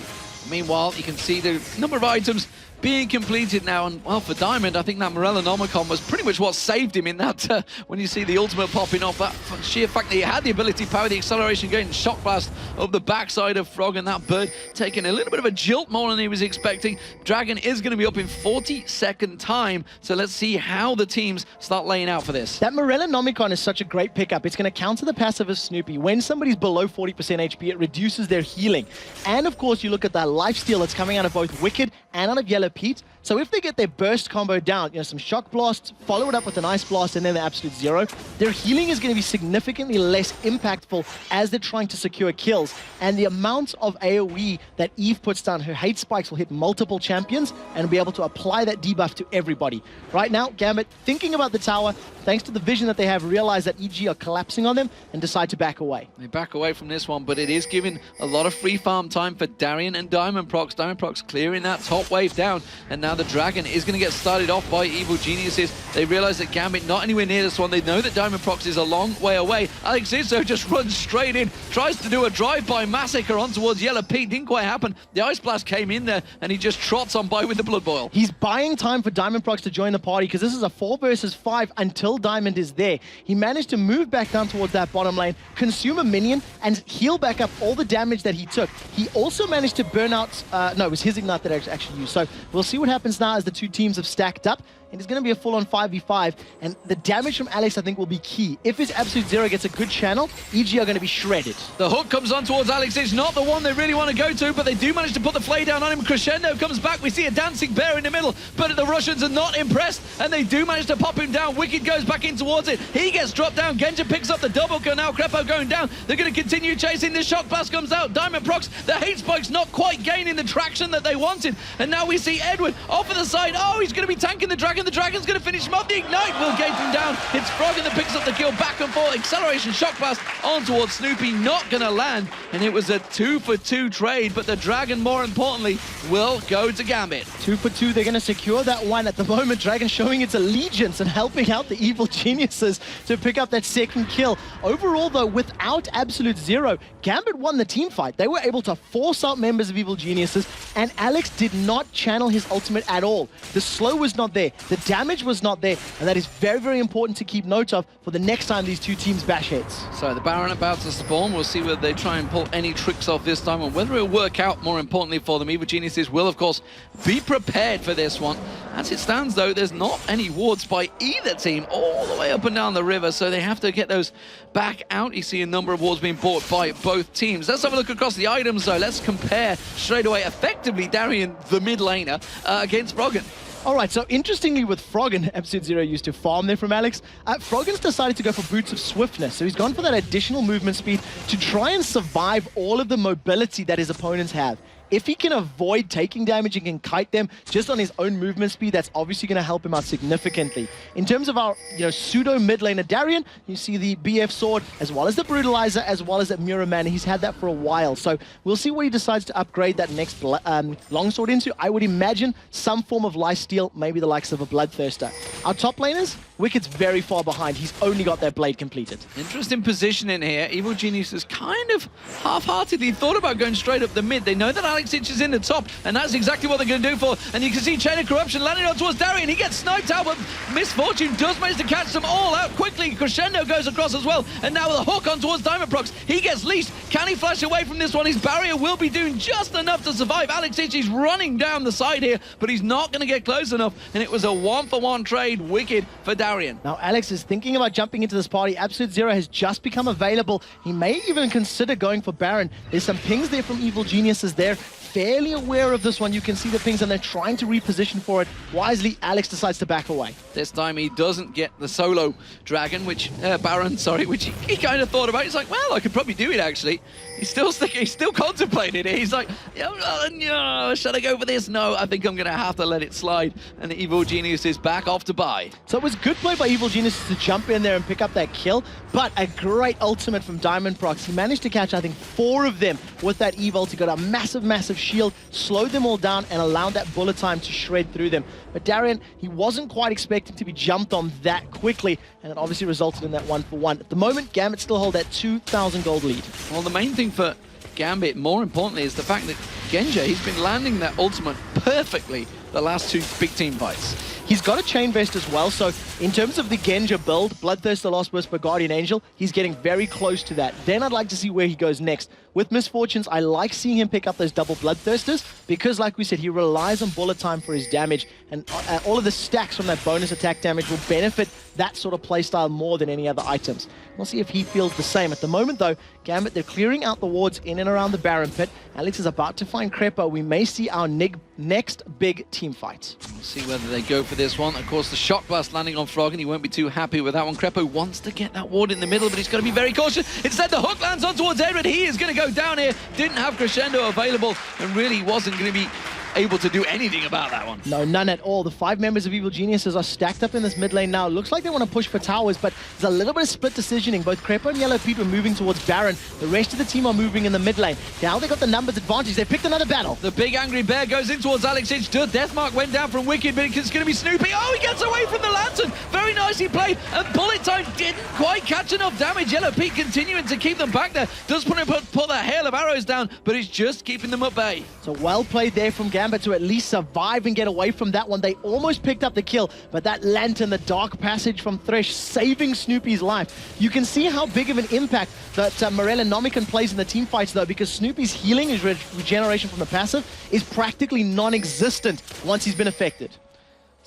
Meanwhile, you can see the number of items being completed now. And, well, for Diamond, I think that Morellonomicon was pretty much what saved him in that, when you see the ultimate popping off, that sheer fact that he had the ability to power the acceleration, getting shock blast up the backside of Frog, and that bird taking a little bit of a jolt more than he was expecting. Dragon is going to be up in 40-second time, so let's see how the teams start laying out for this. That Morellonomicon is such a great pickup. It's going to counter the passive of Snoopy. When somebody's below 40% HP, it reduces their healing. And of course, you look at that lifesteal that's coming out of both Wicked and out of Yellow Pete. So if they get their burst combo down, you know, some shock blasts, follow it up with an ice blast, and then the absolute zero, their healing is going to be significantly less impactful as they're trying to secure kills. And the amount of AoE that Eve puts down, her hate spikes will hit multiple champions and be able to apply that debuff to everybody. Right now, Gambit, thinking about the tower, thanks to the vision that they have, realize that EG are collapsing on them and decide to back away. They back away from this one, but it is giving a lot of free farm time for Darien and Diamondprox. Diamondprox clearing that top wave down, and now the Dragon is going to get started off by Evil Geniuses. They realize that Gambit not anywhere near this one. They know that Diamondprox is a long way away. Alex Izzo just runs straight in, tries to do a drive-by massacre on towards Yellow Pete. Didn't quite happen. The Ice Blast came in there, and he just trots on by with the Blood Boil. He's buying time for Diamondprox to join the party, because this is a 4 versus 5 until Diamond is there. He managed to move back down towards that bottom lane, consume a minion, and heal back up all the damage that he took. He also managed to burn out... no, it was his Ignite that I actually used. So we'll see what happens now as the two teams have stacked up. And it's going to be a full-on 5v5, and the damage from Alex, I think, will be key. If his Absolute Zero gets a good channel, EG are going to be shredded. The hook comes on towards Alex. It's not the one they really want to go to, but they do manage to put the flay down on him. Crescendo comes back. We see a dancing bear in the middle, but the Russians are not impressed, and they do manage to pop him down. Wicked goes back in towards it. He gets dropped down. Genja picks up the double kill. Now Crepo going down. They're going to continue chasing. This shock blast comes out. Diamondprox, the hate spike's not quite gaining the traction that they wanted, and now we see Edward off of the side. Oh, he's going to be tanking the Dragon. The Dragon's going to finish him off. The Ignite will gate him down. It's Frog that picks up the kill. Back and forth. Acceleration shock blast on towards Snoopy. Not going to land. And it was a 2-for-2 trade. But the Dragon, more importantly, will go to Gambit. 2 for 2. They're going to secure that one. At the moment, Dragon showing its allegiance and helping out the Evil Geniuses to pick up that second kill. Overall, though, without Absolute Zero, Gambit won the team fight. They were able to force out members of Evil Geniuses, and Alex did not channel his ultimate at all. The slow was not there. The damage was not there, and that is very, very important to keep note of for the next time these two teams bash heads. So the Baron about to spawn. We'll see whether they try and pull any tricks off this time, and whether it'll work out, more importantly for them. Evil Geniuses will, of course, be prepared for this one. As it stands, though, there's not any wards by either team all the way up and down the river, so they have to get those back out. You see a number of wards being bought by both teams. Let's have a look across the items, though. Let's compare straight away, effectively, Darien, the mid laner, against Froggen. All right, so interestingly with Froggen, Absolute Zero used to farm there from Alex, Froggen's decided to go for Boots of Swiftness. So he's gone for that additional movement speed to try and survive all of the mobility that his opponents have. If he can avoid taking damage and can kite them just on his own movement speed, that's obviously going to help him out significantly. In terms of our pseudo mid laner Darien, you see the BF sword, as well as the Brutalizer, as well as that Mirror Man. He's had that for a while. So we'll see what he decides to upgrade that next longsword into. I would imagine some form of lifesteal, maybe the likes of a Bloodthirster. Our top laners, Wicked's very far behind. He's only got that blade completed. Interesting positioning here. Evil Genius has kind of half-heartedly thought about going straight up the mid. They know that Alex Itch is in the top, and that's exactly what they're going to do for. And you can see Chain of Corruption landing on towards Darien. He gets sniped out, but Misfortune does manage to catch them all out quickly. Crescendo goes across as well, and now with a hook on towards Diamondprox. He gets leashed. Can he flash away from this one? His barrier will be doing just enough to survive. Alex Itch is running down the side here, but he's not going to get close enough, and it was a 1-for-1 trade. Wicked for Darien. Now Alex is thinking about jumping into this party. Absolute Zero has just become available. He may even consider going for Baron. There's some pings there from Evil Geniuses there. Fairly aware of this one. You can see the pings, and they're trying to reposition for it. Wisely, Alex decides to back away. This time he doesn't get the solo Dragon, Baron, which he kind of thought about. He's like, well, I could probably do it, actually. He's still contemplating it. He's like, no, should I go for this? No, I think I'm going to have to let it slide. And the Evil Genius is back off to buy. So it was good play by Evil Genius to jump in there and pick up that kill, but a great ultimate from Diamondprox. He managed to catch, I think, 4 of them with that Evil to get a massive, massive shield, slowed them all down, and allowed that bullet time to shred through them. But Darien, he wasn't quite expecting to be jumped on that quickly, and it obviously resulted in that 1-for-1. At the moment, Gambit still hold that 2,000 gold lead. Well, the main thing for Gambit, more importantly, is the fact that Genja, he's been landing that ultimate perfectly the last 2 big team fights. He's got a Chain Vest as well, so in terms of the Genja build, Bloodthirster, Lost Whisper, Guardian Angel, he's getting very close to that. Then I'd like to see where he goes next. With Misfortunes, I like seeing him pick up those double Bloodthirsters because, like we said, he relies on bullet time for his damage, and all of the stacks from that bonus attack damage will benefit that sort of playstyle more than any other items. We'll see if he feels the same. At the moment, though, Gambit, they're clearing out the wards in and around the Baron pit. Alex is about to find Crepo. We may see our next big team fight. We'll see whether they go for this one. Of course, the Shock Blast landing on Frog, and he won't be too happy with that one. Crepo wants to get that ward in the middle, but he's got to be very cautious. Instead, the hook lands on towards Edward. He is going to go down here. Didn't have Crescendo available, and really wasn't going to be able to do anything about that one. No, none at all. The 5 members of Evil Geniuses are stacked up in this mid lane now. Looks like they want to push for towers, but there's a little bit of split decisioning. Both Crepo and Yellow Pete were moving towards Baron. The rest of the team are moving in the mid lane. Now they got the numbers advantage. They picked another battle. The big angry bear goes in towards Alex Hitch. Deathmark went down from Wicked, but it's going to be Snoopy. Oh, he gets away from the Lantern. Very nicely played. And Bullet Time didn't quite catch enough damage. Yellow Pete continuing to keep them back there. Does put that hail of arrows down, but it's just keeping them at bay. So well played there from Gambit to at least survive and get away from that one. They almost picked up the kill, but that Lantern, the Dark Passage from Thresh, saving Snoopy's life. You can see how big of an impact that Morella Nomican plays in the team fights, though, because Snoopy's healing, his regeneration from the passive, is practically non-existent once he's been affected.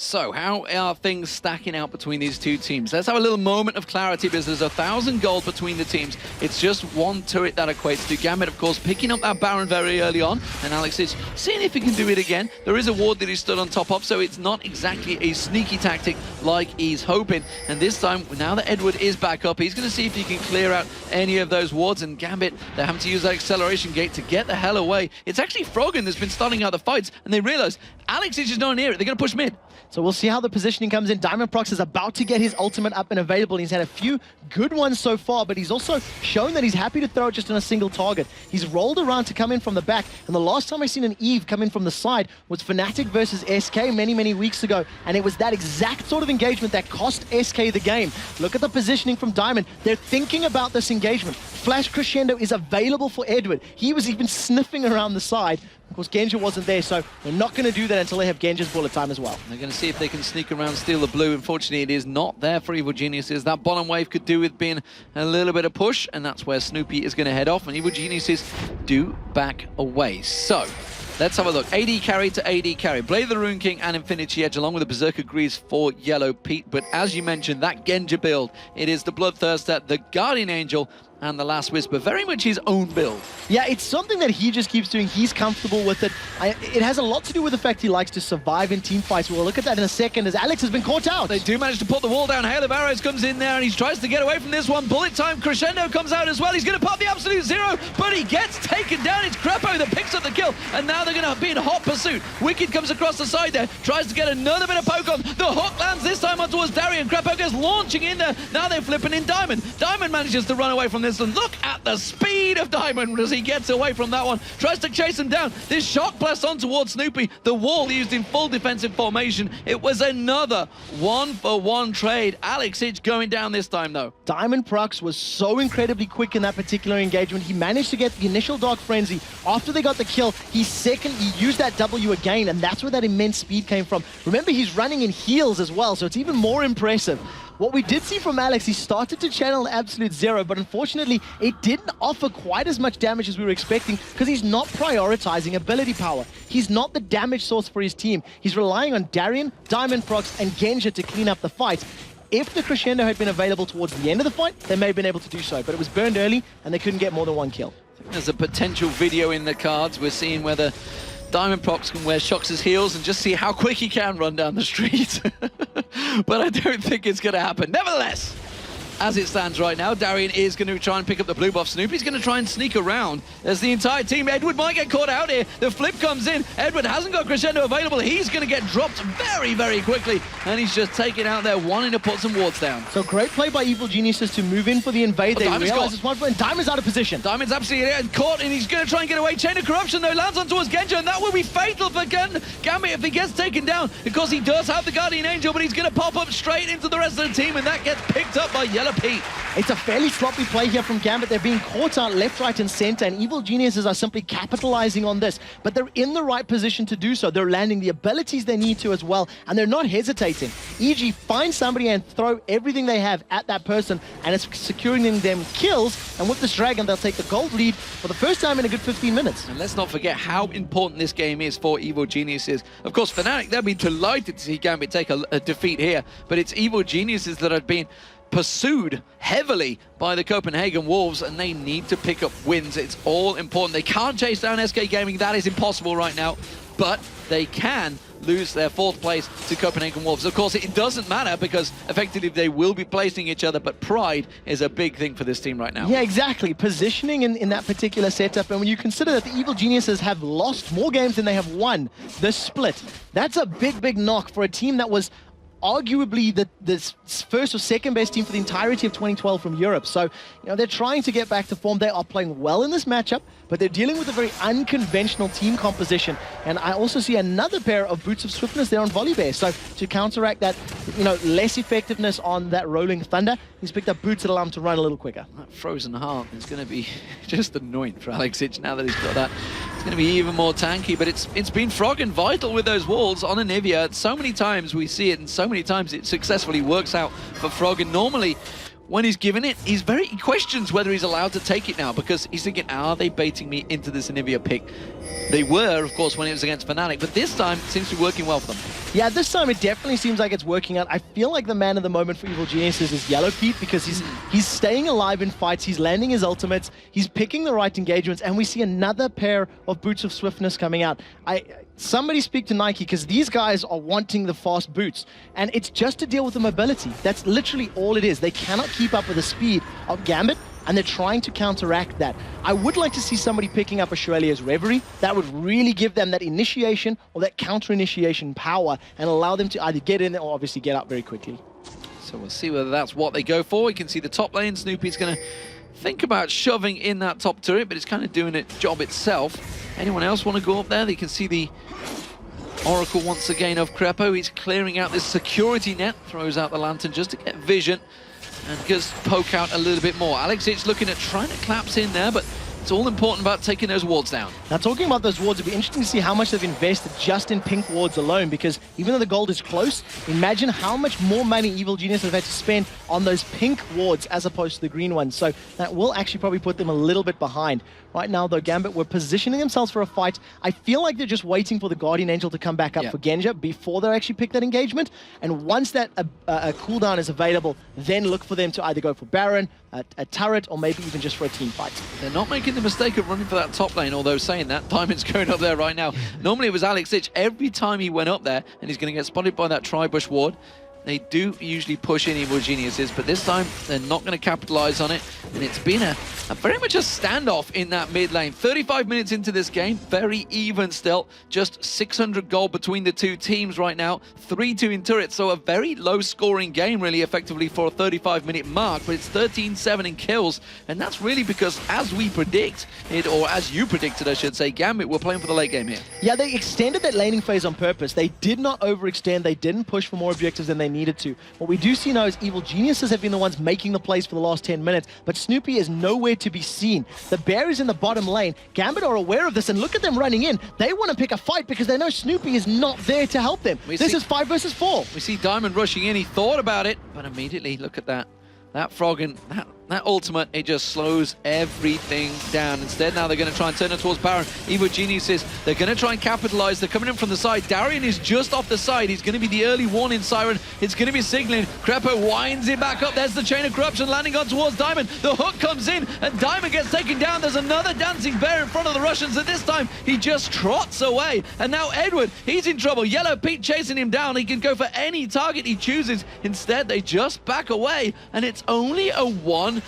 So, how are things stacking out between these two teams? Let's have a little moment of clarity because there's 1,000 gold between the teams. It's just one turret that equates to. Gambit, of course, picking up that Baron very early on, and Alex is seeing if he can do it again. There is a ward that he stood on top of, so it's not exactly a sneaky tactic like he's hoping. And this time, now that Edward is back up, he's going to see if he can clear out any of those wards, and Gambit, they're having to use that acceleration gate to get the hell away. It's actually Froggen that's been starting out the fights, and they realize Alex is just not near it. They're going to push mid. So we'll see how the positioning comes in. Diamond Prox is about to get his ultimate up and available. He's had a few good ones so far, but he's also shown that he's happy to throw it just on a single target. He's rolled around to come in from the back, and the last time I seen an Eve come in from the side was Fnatic versus SK many weeks ago, and it was that exact sort of engagement that cost SK the game. Look at the positioning from Diamond. They're thinking about this engagement. Flash Crescendo is available for Edward. He was even sniffing around the side. Of course, Genja wasn't there, so they're not going to do that until they have Genja's bullet time as well. They're going to see if they can sneak around, steal the blue. Unfortunately, it is not there for Evil Geniuses. That bottom wave could do with being a little bit of push, and that's where Snoopy is going to head off, and Evil Geniuses do back away. So, let's have a look. AD carry to AD carry. Blade the Rune King and Infinity Edge along with the Berserker Greaves for Yellow Pete. But as you mentioned, that Genja build, it is the Bloodthirster, the Guardian Angel, and the Last Whisper. Very much his own build. Yeah, it's something that he just keeps doing. He's comfortable with it. It has a lot to do with the fact he likes to survive in team fights. We'll look at that in a second as Alex has been caught out. They do manage to put the wall down. Hail of Arrows comes in there and he tries to get away from this one. Bullet Time Crescendo comes out as well. He's going to pop the absolute zero, but he gets taken down. It's Crepo that picks up the kill, and now they're going to be in hot pursuit. Wicked comes across the side there, tries to get another bit of poke on. The hook lands this time on towards Darian. Crepo goes launching in there. Now they're flipping in Diamond. Diamond manages to run away from this one. Look at the speed of Diamond as he gets away from that one. Tries to chase him down. This Shock Blast on towards Snoopy. The wall used in full defensive formation. It was another 1-for-1 trade. Alex Hitch going down this time though. Diamond Prox was so incredibly quick in that particular engagement. He managed to get the initial Dark Frenzy. After they got the kill, he used that W again, and that's where that immense speed came from. Remember, he's running in heals as well, so it's even more impressive. What we did see from Alex, he started to channel Absolute Zero, but unfortunately, it didn't offer quite as much damage as we were expecting because he's not prioritizing ability power. He's not the damage source for his team. He's relying on Darian, Diamond Prox, and Genja to clean up the fight. If the Crescendo had been available towards the end of the fight, they may have been able to do so, but it was burned early, and they couldn't get more than one kill. There's a potential video in the cards. We're seeing whether Diamond Prox can wear Shox' heels and just see how quick he can run down the street. But I don't think it's going to happen. Nevertheless, as it stands right now, Darian is going to try and pick up the blue buff. Snoopy's going to try and sneak around as the entire team. Edward might get caught out here. The flip comes in. Edward hasn't got Crescendo available. He's going to get dropped very quickly, and he's just taken out there, wanting to put some wards down. So great play by Evil Geniuses to move in for the invade. They realize it's one for, and Diamond's out of position. Diamond's absolutely caught, and he's going to try and get away. Chain of Corruption, though, lands on towards Genja, and that will be fatal for Gambit if he gets taken down, because he does have the Guardian Angel, but he's going to pop up straight into the rest of the team, and that gets picked up by Yellow Yellow Pete. It's a fairly sloppy play here from Gambit. They're being caught out left, right, and center, and Evil Geniuses are simply capitalizing on this. But they're in the right position to do so. They're landing the abilities they need to as well, and they're not hesitating. EG find somebody and throw everything they have at that person, and it's securing them kills. And with this Dragon, they'll take the gold lead for the first time in a good 15 minutes. And let's not forget how important this game is for Evil Geniuses. Of course, Fnatic, they'll be delighted to see Gambit take a defeat here, but it's Evil Geniuses that have been pursued heavily by the Copenhagen Wolves, and they need to pick up wins. It's all important. They can't chase down SK Gaming. That is impossible right now, but they can lose their 4th place to Copenhagen Wolves. Of course, it doesn't matter because effectively they will be placing each other, but pride is a big thing for this team right now. Yeah, exactly. Positioning in that particular setup, and when you consider that the Evil Geniuses have lost more games than they have won this split, that's a big knock for a team that was arguably the first or second best team for the entirety of 2012 from Europe. So, you know, they're trying to get back to form. They are playing well in this matchup, but they're dealing with a very unconventional team composition. And I also see another pair of Boots of Swiftness there on Volibear. So to counteract that, you know, less effectiveness on that Rolling Thunder, he's picked up Boots that allow him to run a little quicker. That Frozen Heart is going to be just annoying for Alexic now that he's got that. It's going to be even more tanky, but it's been Froggen vital with those walls on Anivia. So many times we see it, and so many times it successfully works out for Froggen. Normally, when he's given it, he questions whether he's allowed to take it now, because he's thinking, are they baiting me into this Anivia pick? They were, of course, when it was against Fnatic, but this time it seems to be working well for them. Yeah, this time it definitely seems like it's working out. I feel like the man of the moment for Evil Geniuses is Yellow Pete, because he's staying alive in fights, he's landing his ultimates, he's picking the right engagements, and we see another pair of Boots of Swiftness coming out. Somebody speak to Nike, because these guys are wanting the fast boots, and it's just to deal with the mobility. That's literally all it is. They cannot keep up with the speed of Gambit, and they're trying to counteract that. I would like to see somebody picking up Australia's Reverie. That would really give them that initiation or that counter-initiation power and allow them to either get in or obviously get out very quickly. So we'll see whether that's what they go for. You can see the top lane. Snoopy's going to think about shoving in that top turret, but it's kind of doing its job itself. Anyone else want to go up there? They can see the Oracle once again of Crepo. He's clearing out this security net, throws out the lantern just to get vision and just poke out a little bit more. Alexic looking at trying to collapse in there, but it's all important about taking those wards down. Now, talking about those wards, it'd be interesting to see how much they've invested just in pink wards alone, because even though the gold is close, imagine how much more money Evil Genius have had to spend on those pink wards as opposed to the green ones. So that will actually probably put them a little bit behind. Right now, though, Gambit were positioning themselves for a fight. I feel like they're just waiting for the Guardian Angel to come back up for Genja before they actually pick that engagement. And once that cooldown is available, then look for them to either go for Baron, a turret, or maybe even just for a team fight. They're not making the mistake of running for that top lane, although saying that, Diamond's going up there right now. Normally it was Alexic. Every time he went up there, and he's going to get spotted by that Tribush ward, they do usually push in Evil Geniuses, but this time they're not going to capitalize on it. And it's been a very much a standoff in that mid lane. 35 minutes into this game, very even still. Just 600 gold between the two teams right now. 3-2 in turrets, so a very low scoring game really effectively for a 35-minute mark, but it's 13-7 in kills. And that's really because, as we predict it, or as you predicted I should say, Gambit were playing for the late game here. Yeah, they extended that laning phase on purpose. They did not overextend. They didn't push for more objectives than they needed to. What we do see now is Evil Geniuses have been the ones making the plays for the last 10 minutes, but Snoopy is nowhere to be seen. The bear is in the bottom lane. Gambit are aware of this, and look at them running in. They want to pick a fight because they know Snoopy is not there to help them. This is 5 versus 4. We see Diamond rushing in. He thought about it, but immediately, look at that. That Froggen, that ultimate, it just slows everything down. Instead, now they're going to try and turn it towards Baron. Evil Geniuses, they're going to try and capitalize. They're coming in from the side. Darian is just off the side. He's going to be the early warning siren. It's going to be signaling. Crepo winds it back up. There's the chain of corruption landing on towards Diamond. The hook comes in, and Diamond gets taken down. There's another dancing bear in front of the Russians, and this time he just trots away. And now Edward, he's in trouble. Yellow Pete chasing him down. He can go for any target he chooses. Instead, they just back away, and it's only a 1-0.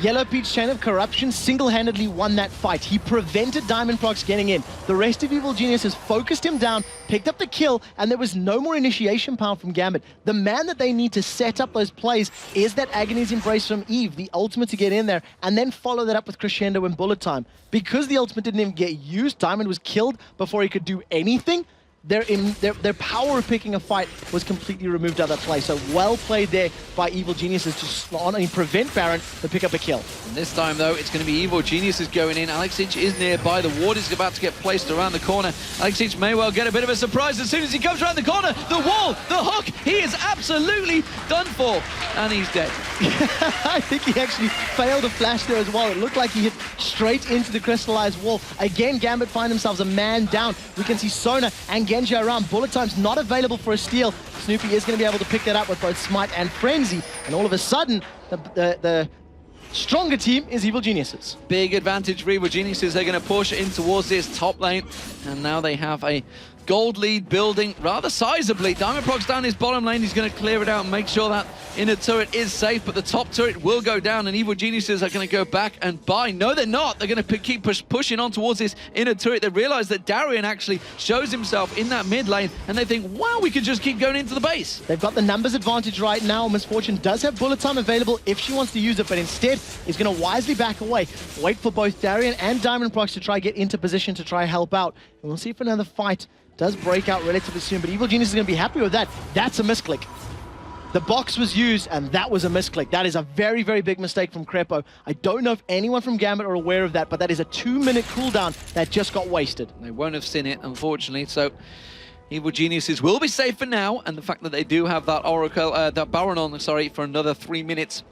Yellow Pete's chain of corruption single-handedly won that fight. He prevented Diamond Prox getting in. The rest of Evil Geniuses focused him down, picked up the kill, and there was no more initiation power from Gambit. The man that they need to set up those plays is that Agony's Embrace from Eve, the ultimate to get in there, and then follow that up with Crescendo and Bullet Time. Because the ultimate didn't even get used, Diamond was killed before he could do anything. their power of picking a fight was completely removed out of that play. So well played there by Evil Geniuses to not only prevent Baron, but pick up a kill. And this time, though, it's going to be Evil Geniuses going in. Alexic is nearby. The ward is about to get placed around the corner. Alexic may well get a bit of a surprise as soon as he comes around the corner. The wall, the hook, he is absolutely done for. And he's dead. I think he actually failed a flash there as well. It looked like he hit straight into the crystallized wall. Again, Gambit find themselves a man down. We can see Sona and Genji around. Bullet time's not available for a steal. Snoopy is going to be able to pick that up with both Smite and Frenzy. And all of a sudden, the stronger team is Evil Geniuses. Big advantage for Evil Geniuses. They're going to push in towards this top lane. And now they have a gold lead building rather sizably. Diamondprox down his bottom lane. He's going to clear it out and make sure that inner turret is safe, but the top turret will go down, and Evil Geniuses are going to go back and buy. No, they're not. They're going to keep pushing on towards this inner turret. They realize that Darian actually shows himself in that mid lane, and they think, wow, we can just keep going into the base. They've got the numbers advantage right now. Misfortune does have bullet time available if she wants to use it, but instead is going to wisely back away. Wait for both Darian and Diamondprox to try get into position to try help out. And we'll see if another fight does break out relatively soon, but Evil Genius is going to be happy with that. That's a misclick. The box was used, and that was a misclick. That is a very, very big mistake from Crepo. I don't know if anyone from Gambit are aware of that, but that is a 2-minute cooldown that just got wasted. They won't have seen it, unfortunately, so Evil Geniuses will be safe for now, and the fact that they do have that Oracle, that Baron on, sorry, for another 3 minutes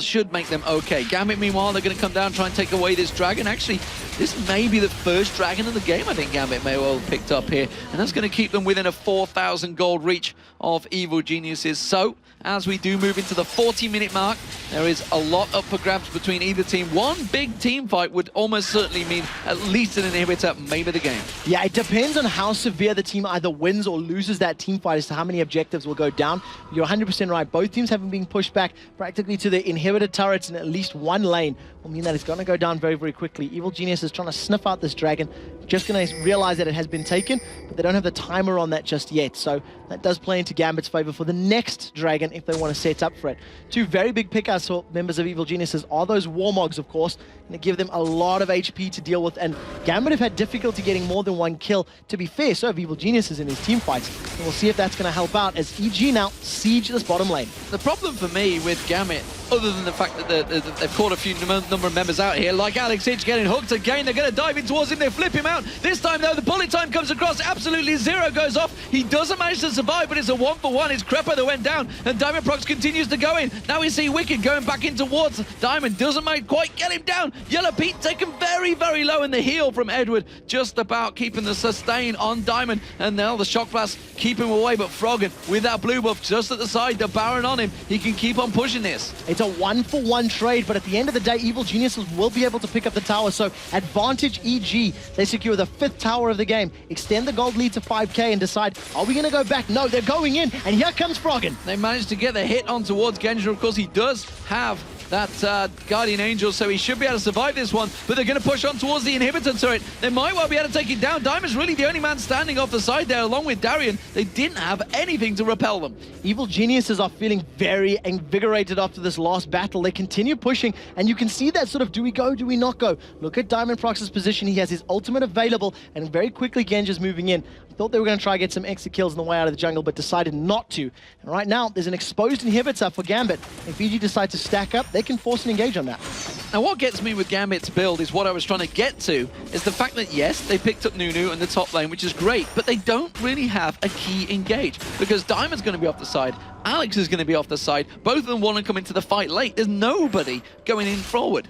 should make them okay. Gambit, meanwhile, they're going to come down and try and take away this dragon. Actually, this may be the first dragon of the game, I think Gambit may well have picked up here. And that's going to keep them within a 4,000 gold reach of Evil Geniuses. So, as we do move into the 40-minute mark, there is a lot up for grabs between either team. One big team fight would almost certainly mean at least an inhibitor, maybe the game. Yeah, it depends on how severe the team either wins or loses that team fight as to how many objectives will go down. You're 100% right. Both teams having been pushed back practically to the inhibitor turrets in at least one lane will mean that it's going to go down very, very quickly. Evil Genius is trying to sniff out this dragon, just going to realize that it has been taken, but they don't have the timer on that just yet. So that does play into Gambit's favor for the next dragon if they want to set up for it. Two very big pickouts for members of Evil Geniuses are those Warmogs, of course, and give them a lot of HP to deal with, and Gambit have had difficulty getting more than one kill. To be fair, so have Evil Geniuses in these team fights, and we'll see if that's going to help out as EG now siege this bottom lane. The problem for me with Gambit, other than the fact that they've caught a few number of members out here, like Alex Hitch getting hooked again, they're going to dive in towards him, they flip him out. This time, though, the bullet time comes across, absolutely zero goes off. He doesn't manage to survive, but it's a 1-for-1. It's Crepo that went down, and Diamondprox continues to go in. Now we see Wicked going back in towards Diamond, doesn't quite get him down. Yellow Pete taken very, very low in the heel from Edward, just about keeping the sustain on Diamond, and now the Shock Blast keep him away, but Froggen with that blue buff just at the side, the Baron on him, he can keep on pushing this. It's a 1-for-1 trade, but at the end of the day, Evil Geniuses will be able to pick up the tower, so advantage EG. They secure the 5th tower of the game, extend the gold lead to 5k, and decide, are we going to go back? No, they're going in, and here comes Froggen. They managed to get the hit on towards Genji. Of course, he does have that Guardian Angel, so he should be able to survive this one, but they're going to push on towards the inhibitor turret. They might well be able to take it down. Diamond's really the only man standing off the side there, along with Darian. They didn't have anything to repel them. Evil Geniuses are feeling very invigorated after this last battle. They continue pushing, and you can see that sort of, do we go, do we not go? Look at Diamondprox's position. He has his ultimate available, and very quickly Genji's moving in. I thought they were going to try to get some extra kills on the way out of the jungle, but decided not to. And right now, there's an exposed inhibitor for Gambit. If EG decide to stack up, they can force an engage on that. Now, what gets me with Gambit's build is what I was trying to get to, is the fact that, yes, they picked up Nunu in the top lane, which is great, but they don't really have a key engage, because Diamond's going to be off the side, Alex is going to be off the side, both of them want to come into the fight late. There's nobody going in forward.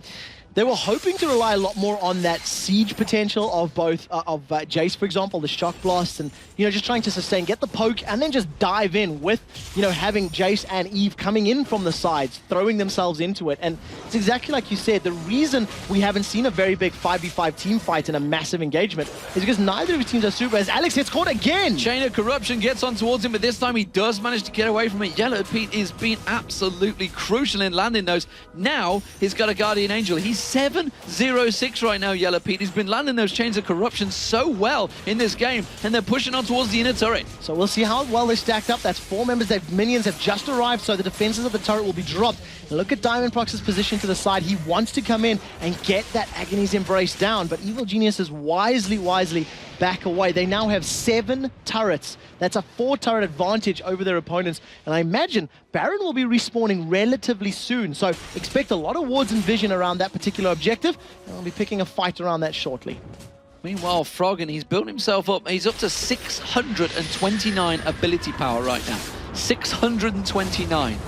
They were hoping to rely a lot more on that siege potential of both Jace, for example, the shock blast, and just trying to sustain, get the poke, and then just dive in with having Jace and Eve coming in from the sides, throwing themselves into it. And it's exactly like you said. The reason we haven't seen a very big 5v5 team fight in a massive engagement is because neither of the teams are super. As Alex gets caught again, Chain of Corruption gets on towards him, but this time he does manage to get away from it. Yellow Pete is being absolutely crucial in landing those. Now he's got a Guardian Angel. He's 7-0-6 right now, Yellow Pete. He's been landing those Chains of Corruption so well in this game, and they're pushing on towards the inner turret. So we'll see how well they stacked up. That's 4 members. Their minions have just arrived, so the defenses of the turret will be dropped. And look at Diamondprox's position to the side. He wants to come in and get that Agony's Embrace down, but Evil Genius is wisely back away. They now have 7 turrets. That's a 4-turret advantage over their opponents. And I imagine Baron will be respawning relatively soon. So expect a lot of wards and vision around that particular objective. And we'll be picking a fight around that shortly. Meanwhile, Froggen, he's built himself up. He's up to 629 ability power right now. 629.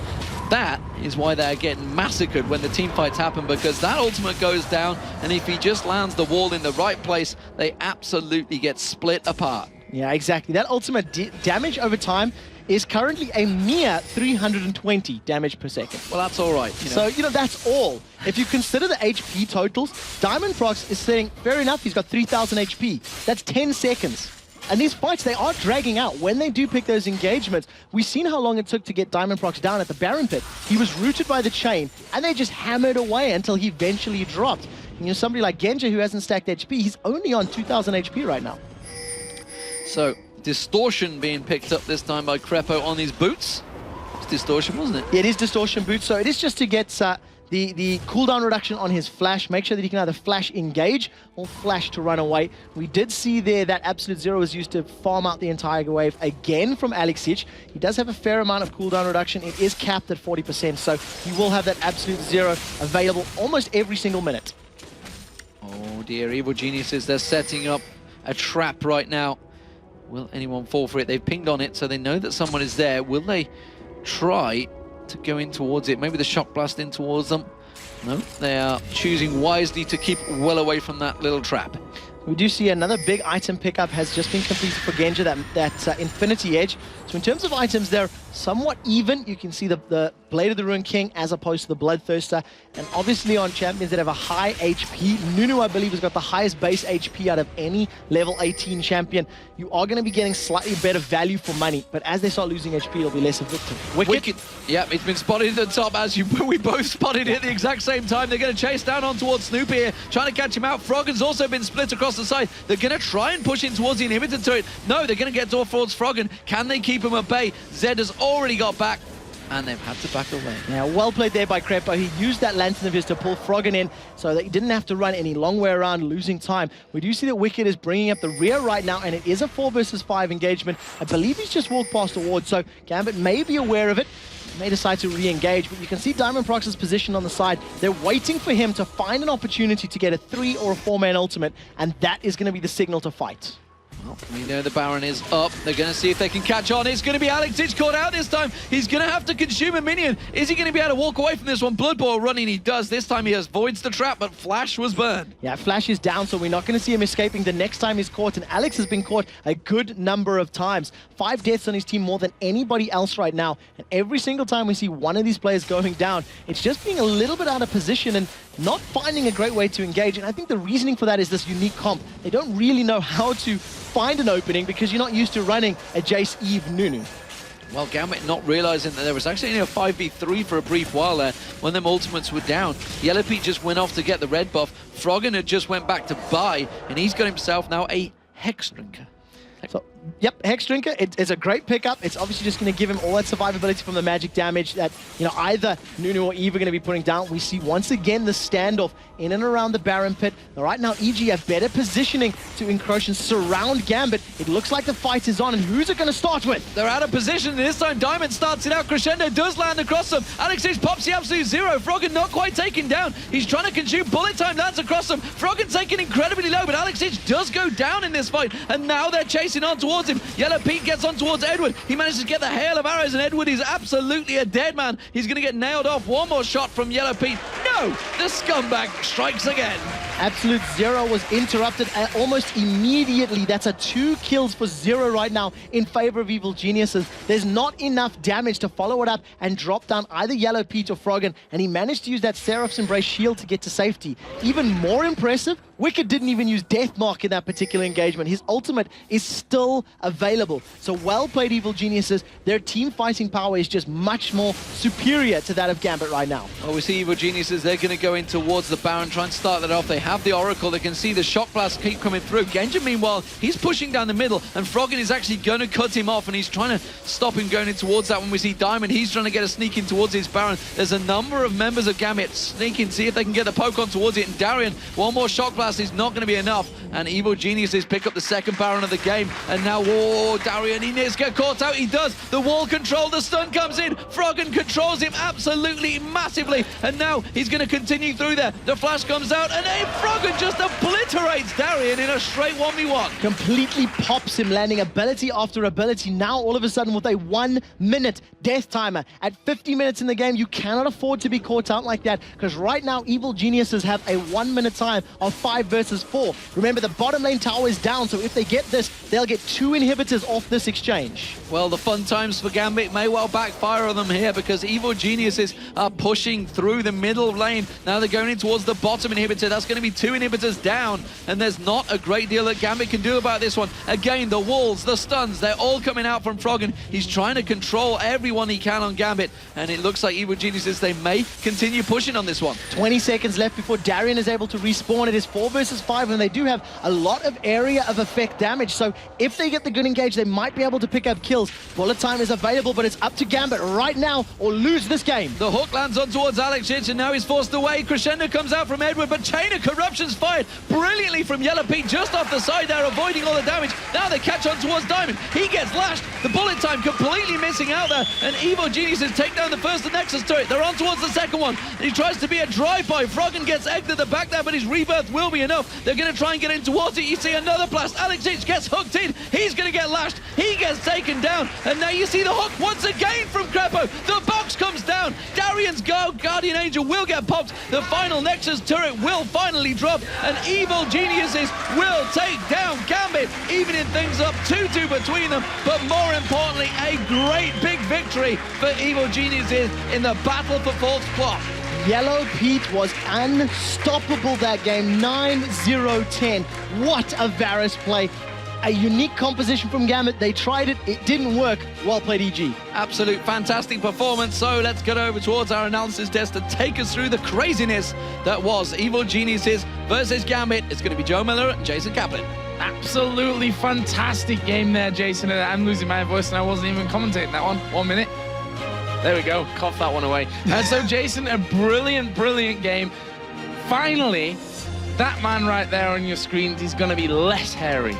That is why they're getting massacred when the team fights happen, because that ultimate goes down, and if he just lands the wall in the right place, they absolutely get split apart. Yeah, exactly. That ultimate damage over time is currently a mere 320 damage per second. Well, that's all right. So, that's all. If you consider the HP totals, Diamond Prox is saying, fair enough, he's got 3,000 HP. That's 10 seconds. And these fights, they are dragging out. When they do pick those engagements, we've seen how long it took to get Diamond Prox down at the Baron Pit. He was rooted by the chain, and they just hammered away until he eventually dropped. And, somebody like Genja, who hasn't stacked HP, he's only on 2,000 HP right now. So, Distortion being picked up this time by Crepo on his boots. It's Distortion, wasn't it? Yeah, it is Distortion boots, so it is just to get the cooldown reduction on his flash. Make sure that he can either flash engage or flash to run away. We did see there that Absolute Zero was used to farm out the entire wave again from Alexic. He does have a fair amount of cooldown reduction. It is capped at 40%, so he will have that Absolute Zero available almost every single minute. Oh dear, Evil Geniuses, they're setting up a trap right now. Will anyone fall for it? They've pinged on it, so they know that someone is there. Will they try to go in towards it? Maybe the shock blast in towards them. No, they are choosing wisely to keep well away from that little trap. We do see another big item pickup has just been completed for Genja, that Infinity Edge. So in terms of items, they're somewhat even. You can see the Blade of the Ruined King as opposed to the Bloodthirster. And obviously on champions that have a high HP, Nunu, I believe, has got the highest base HP out of any level 18 champion. You are going to be getting slightly better value for money, but as they start losing HP, it'll be less effective. Wicked. Yeah, it's been spotted at the top, as we both spotted it at the exact same time. They're going to chase down on towards Snoop here, trying to catch him out. Froggen's also been split across the side. They're going to try and push in towards the inhibitor turret. No, they're going to get towards Froggen. Can they keep him at bay? Zed has already got back, and they've had to back away. Yeah, well played there by Crepo. He used that Lantern of his to pull Froggen in so that he didn't have to run any long way around, losing time. We do see that Wicked is bringing up the rear right now, and it is a 4 versus 5 engagement. I believe he's just walked past a ward, so Gambit may be aware of it. May decide to re-engage, but you can see Diamond Prox's position on the side. They're waiting for him to find an opportunity to get a 3 or a 4-man ultimate, and that is going to be the signal to fight. Well, we know the Baron is up. They're going to see if they can catch on. It's going to be Alexic caught out this time. He's going to have to consume a minion. Is he going to be able to walk away from this one? Blood Boil running, he does. This time he avoids the trap, but Flash was burned. Yeah, Flash is down, so we're not going to see him escaping the next time he's caught, and Alex has been caught a good number of times. 5 deaths on his team, more than anybody else right now, and every single time we see one of these players going down, it's just being a little bit out of position and not finding a great way to engage, and I think the reasoning for that is this unique comp. They don't really know how to find an opening because you're not used to running a Jace, Eve, Nunu. Well, Gambit not realizing that there was actually only a 5v3 for a brief while there when them ultimates were down. Yellow Pete just went off to get the red buff. Froggen had just went back to buy, and he's got himself now a Hex Drinker. So, yep, Hex Drinker, it's a great pickup. It's obviously just going to give him all that survivability from the magic damage that, either Nunu or Eve are going to be putting down. We see once again the standoff in and around the Baron Pit. Right now, EG have better positioning to encroach and surround Gambit. It looks like the fight is on, and who's it going to start with? They're out of position, and this time Diamond starts it out. Crescendo does land across them. Alexic pops the Absolute Zero. Froggen not quite taken down. He's trying to consume. Bullet time lands across them. Froggen taken incredibly low, but Alexic does go down in this fight, and now they're chasing on towards him. Yellow Pete gets on towards Edward. He manages to get the hail of arrows, and Edward is absolutely a dead man. He's going to get nailed off. One more shot from Yellow Pete. No! The scumbag strikes again. Absolute Zero was interrupted almost immediately. That's a 2 kills for Zero right now in favor of Evil Geniuses. There's not enough damage to follow it up and drop down either Yellow Pete or Froggen, and he managed to use that Seraph's Embrace shield to get to safety. Even more impressive, Wicked didn't even use Death Mark in that particular engagement. His ultimate is still available. So well played, Evil Geniuses. Their team fighting power is just much more superior to that of Gambit right now. Well, we see Evil Geniuses. They're going to go in towards the Baron, try and start that off. They have the Oracle. They can see the shock blast keep coming through. Genja, meanwhile, he's pushing down the middle, and Froggen is actually going to cut him off, and he's trying to stop him going in towards that. When we see Diamond, he's trying to get a sneak in towards his Baron. There's a number of members of Gambit sneaking, see if they can get the poke on towards it, and Darian, one more shock blast is not going to be enough, and Evil Geniuses pick up the second Baron of the game, and now, whoa, Darian, he needs to get caught out. He does. The wall control, the stun comes in. Froggen controls him absolutely massively, and now he's going to continue through there. The flash comes out, and Froggen just obliterates Darian in a straight 1v1. Completely pops him, landing ability after ability. Now, all of a sudden, with a 1-minute death timer. At 50 minutes in the game, you cannot afford to be caught out like that, because right now, Evil Geniuses have a 1-minute time of 5 versus 4. Remember, the bottom lane tower is down, so if they get this, they'll get 2 inhibitors off this exchange. Well, the fun times for Gambit may well backfire on them here, because Evil Geniuses are pushing through the middle lane. Now they're going in towards the bottom inhibitor. That's going to be 2 inhibitors down, and there's not a great deal that Gambit can do about this one. Again, the walls, the stuns, they're all coming out from Froggen. He's trying to control everyone he can on Gambit, and it looks like Evil Geniuses, they may continue pushing on this one. 20 seconds left before Darian is able to respawn. It is 4 versus 5, and they do have a lot of area of effect damage, so if they get the good engage, they might be able to pick up kills. Bullet time is available, but it's up to Gambit right now or lose this game. The hook lands on towards Alex Hitch, and now he's forced away. Crescendo comes out from Edward, but Chain of Corruption's fired brilliantly from Yellow Pete just off the side there, avoiding all the damage. Now they catch on towards Diamond. He gets lashed. The bullet time completely missing out there, and Evil Geniuses take down the first Nexus turret. They're on towards the second one. He tries to be a drive-by. Froggen gets egged at the back there, but his rebirth will be enough. They're going to try and get in towards it. You see another blast. Alex Hitch gets hooked in. He's going to get lashed. He gets taken down, and now you see the hook once again from Crepo. The box comes down. Darian's Guardian Angel will get popped. The final Nexus turret will finally drop, and Evil Geniuses will take down Gambit, evening things up 2-2 between them, but more importantly, a great big victory for Evil Geniuses in the battle for fourth spot. Yellow Pete was unstoppable that game, 9-0-10. What a Varus play. A unique composition from Gambit. They tried it, it didn't work. Well played, EG. Absolute fantastic performance. So let's get over towards our analysis desk to take us through the craziness that was Evil Geniuses versus Gambit. It's going to be Joe Miller and Jason Kaplan. Absolutely fantastic game there, Jason. And I'm losing my voice and I wasn't even commentating that one. 1 minute. There we go. Cough that one away. So Jason, a brilliant, brilliant game. Finally, that man right there on your screen is going to be less hairy.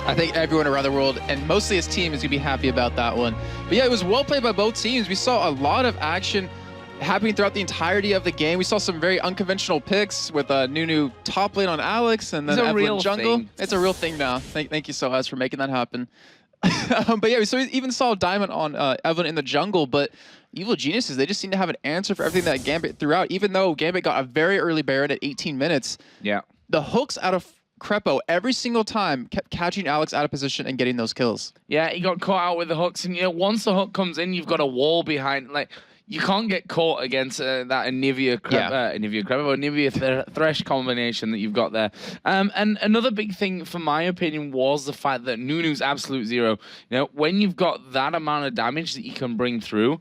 I think everyone around the world, and mostly his team, is going to be happy about that one. But yeah, it was well played by both teams. We saw a lot of action happening throughout the entirety of the game. We saw some very unconventional picks with Nunu top lane on Alex and then Evelyn jungle. Thing. It's a real thing now. Thank you so much for making that happen. But yeah, so we even saw Diamond on Evelyn in the jungle, but Evil Geniuses, they just seem to have an answer for everything that Gambit threw out, even though Gambit got a very early Baron at 18 minutes. Yeah. The hooks out of Crepo every single time kept catching Alex out of position and getting those kills. Yeah, he got caught out with the hooks, and you know, once the hook comes in, you've got a wall behind. Like, you can't get caught against that Anivia Thresh combination that you've got there. And another big thing, for my opinion, was the fact that Nunu's absolute zero. You know, when you've got that amount of damage that you can bring through,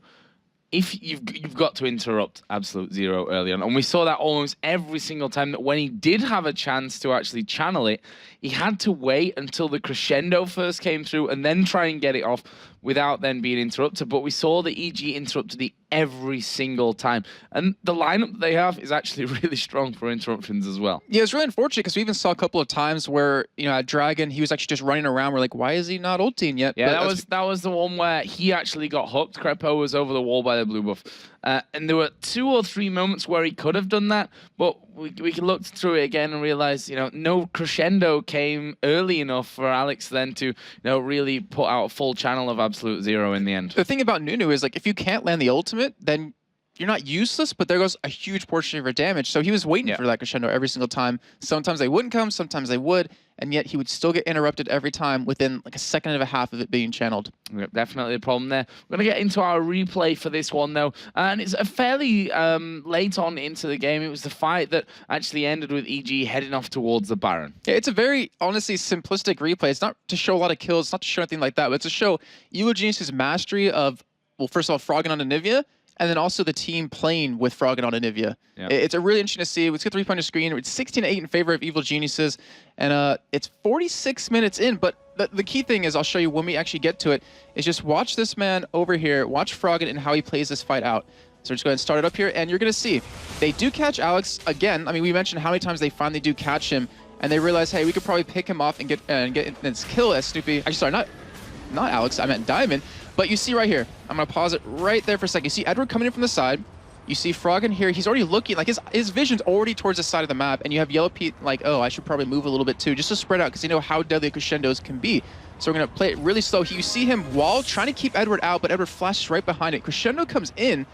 if you've got to interrupt absolute zero early on. And we saw that almost every single time, that when he did have a chance to actually channel it, he had to wait until the crescendo first came through and then try and get it off without then being interrupted. But we saw the EG interrupted it every single time. And the lineup that they have is actually really strong for interruptions as well. Yeah, it's really unfortunate because we even saw a couple of times where, you know, at Dragon, he was actually just running around. We're like, why is he not ulting yet? Yeah, that was the one where he actually got hooked. Crepo was over the wall by the blue buff. And there were 2 or 3 moments where he could have done that, but we looked through it again and realized, you know, no crescendo came early enough for Alex then to, you know, really put out a full channel of absolute zero in the end. The thing about Nunu is, like, if you can't land the ultimate, then you're not useless, but there goes a huge portion of your damage. So he was waiting for that crescendo every single time. Sometimes they wouldn't come, sometimes they would, and yet he would still get interrupted every time within like a second and a half of it being channeled. Yep, definitely a problem there. We're going to get into our replay for this one, though. And it's a fairly late on into the game. It was the fight that actually ended with EG heading off towards the Baron. Yeah, it's a very, honestly, simplistic replay. It's not to show a lot of kills, it's not to show anything like that, but it's to show Evil Genius's mastery of, well, first of all, Froggen on Anivia, and then also the team playing with Froggen on Anivia. Yeah. It's a really interesting to see. It's a 3-pointer screen. It's 16-8 in favor of Evil Geniuses, and it's 46 minutes in. But the key thing is, I'll show you when we actually get to it, is just watch this man over here, watch Froggen and how he plays this fight out. So we're just going to start it up here, and you're going to see. They do catch Alex again. I mean, we mentioned how many times they finally do catch him, and they realize, hey, we could probably pick him off and get this kill as Snoopy. Actually, sorry, not Alex, I meant Diamond. But you see right here, I'm going to pause it right there for a second. You see Edward coming in from the side. You see Froggen here. He's already looking, like his vision's already towards the side of the map, and you have Yellow Pete like, oh, I should probably move a little bit too, just to spread out, because you know how deadly crescendos can be. So we're going to play it really slow. You see him wall trying to keep Edward out, but Edward flashes right behind it. Crescendo comes in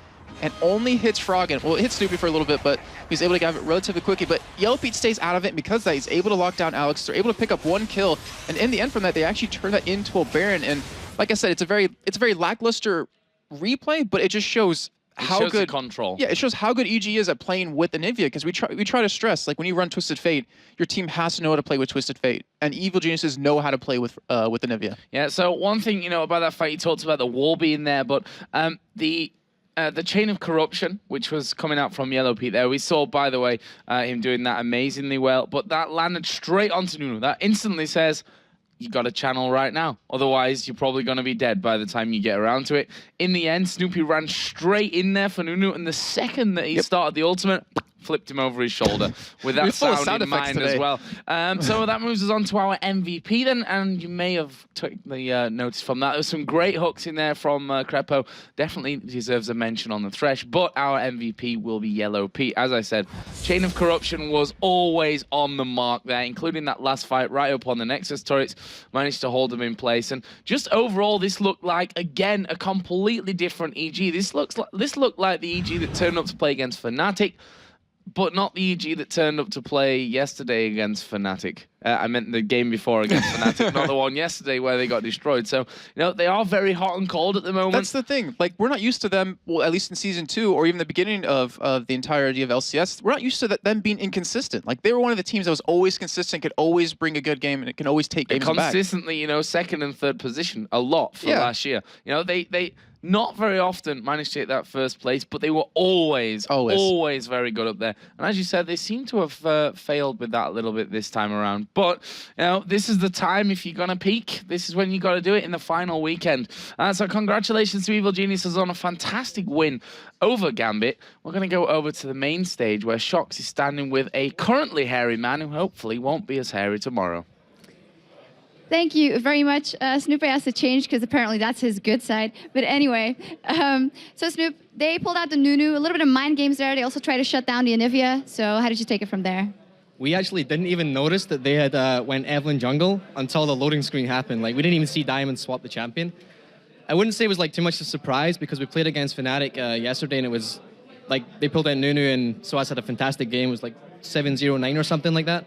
and only hits Froggen. Well, it hits Snoopy for a little bit, but he's able to get it relatively quickly. But Yellow Pete stays out of it, and because of that, he's able to lock down Alex. They're able to pick up 1 kill, and in the end from that, they actually turn that into a Baron. And like I said, it's a very lackluster replay, but it just shows how good control. Yeah, it shows how good EG is at playing with Anivia, because we try to stress, like when you run Twisted Fate, your team has to know how to play with Twisted Fate, and Evil Geniuses know how to play with Anivia. Yeah. So one thing about that fight, you talked about the wall being there, but the chain of corruption, which was coming out from Yellow Pete there, we saw, by the way, him doing that amazingly well, but that landed straight onto Nunu. That instantly says, you got a channel right now. Otherwise, you're probably going to be dead by the time you get around to it. In the end, Snoopy ran straight in there for Nunu, and the second that he started the ultimate, flipped him over his shoulder with that sound in mind as well. So that moves us on to our MVP then, and you may have took the notice from that. There was some great hooks in there from Crepo. Definitely deserves a mention on the Thresh, but our MVP will be Yellow Pete. As I said, Chain of Corruption was always on the mark there, including that last fight right up on the Nexus turrets, managed to hold them in place. And just overall, this looked like, again, a completely different EG. This looked like the EG that turned up to play against Fnatic, but not the EG that turned up to play yesterday against Fnatic. I meant the game before against Fnatic, not the one yesterday where they got destroyed. So, they are very hot and cold at the moment. That's the thing. Like, we're not used to them, well, at least in Season 2, or even the beginning of the entirety of LCS, we're not used to them being inconsistent. Like, they were one of the teams that was always consistent, could always bring a good game, and it can always take games back. Consistently, second and third position a lot for last year. They not very often managed to hit that first place, but they were always very good up there. And as you said, they seem to have failed with that a little bit this time around. But, this is the time, if you're going to peak, this is when you got to do it in the final weekend. So congratulations to Evil Geniuses on a fantastic win over Gambit. We're going to go over to the main stage where Shox is standing with a currently hairy man who hopefully won't be as hairy tomorrow. Thank you very much. Snoop has to change because apparently that's his good side. But anyway, so Snoop, they pulled out the Nunu, a little bit of mind games there. They also tried to shut down the Anivia. So how did you take it from there? We actually didn't even notice that they had went Evelyn jungle until the loading screen happened. Like, we didn't even see Diamond swap the champion. I wouldn't say it was like too much of a surprise because we played against Fnatic yesterday, and it was like they pulled out Nunu, and Soas had a fantastic game. It was like 7-0-9 or something like that.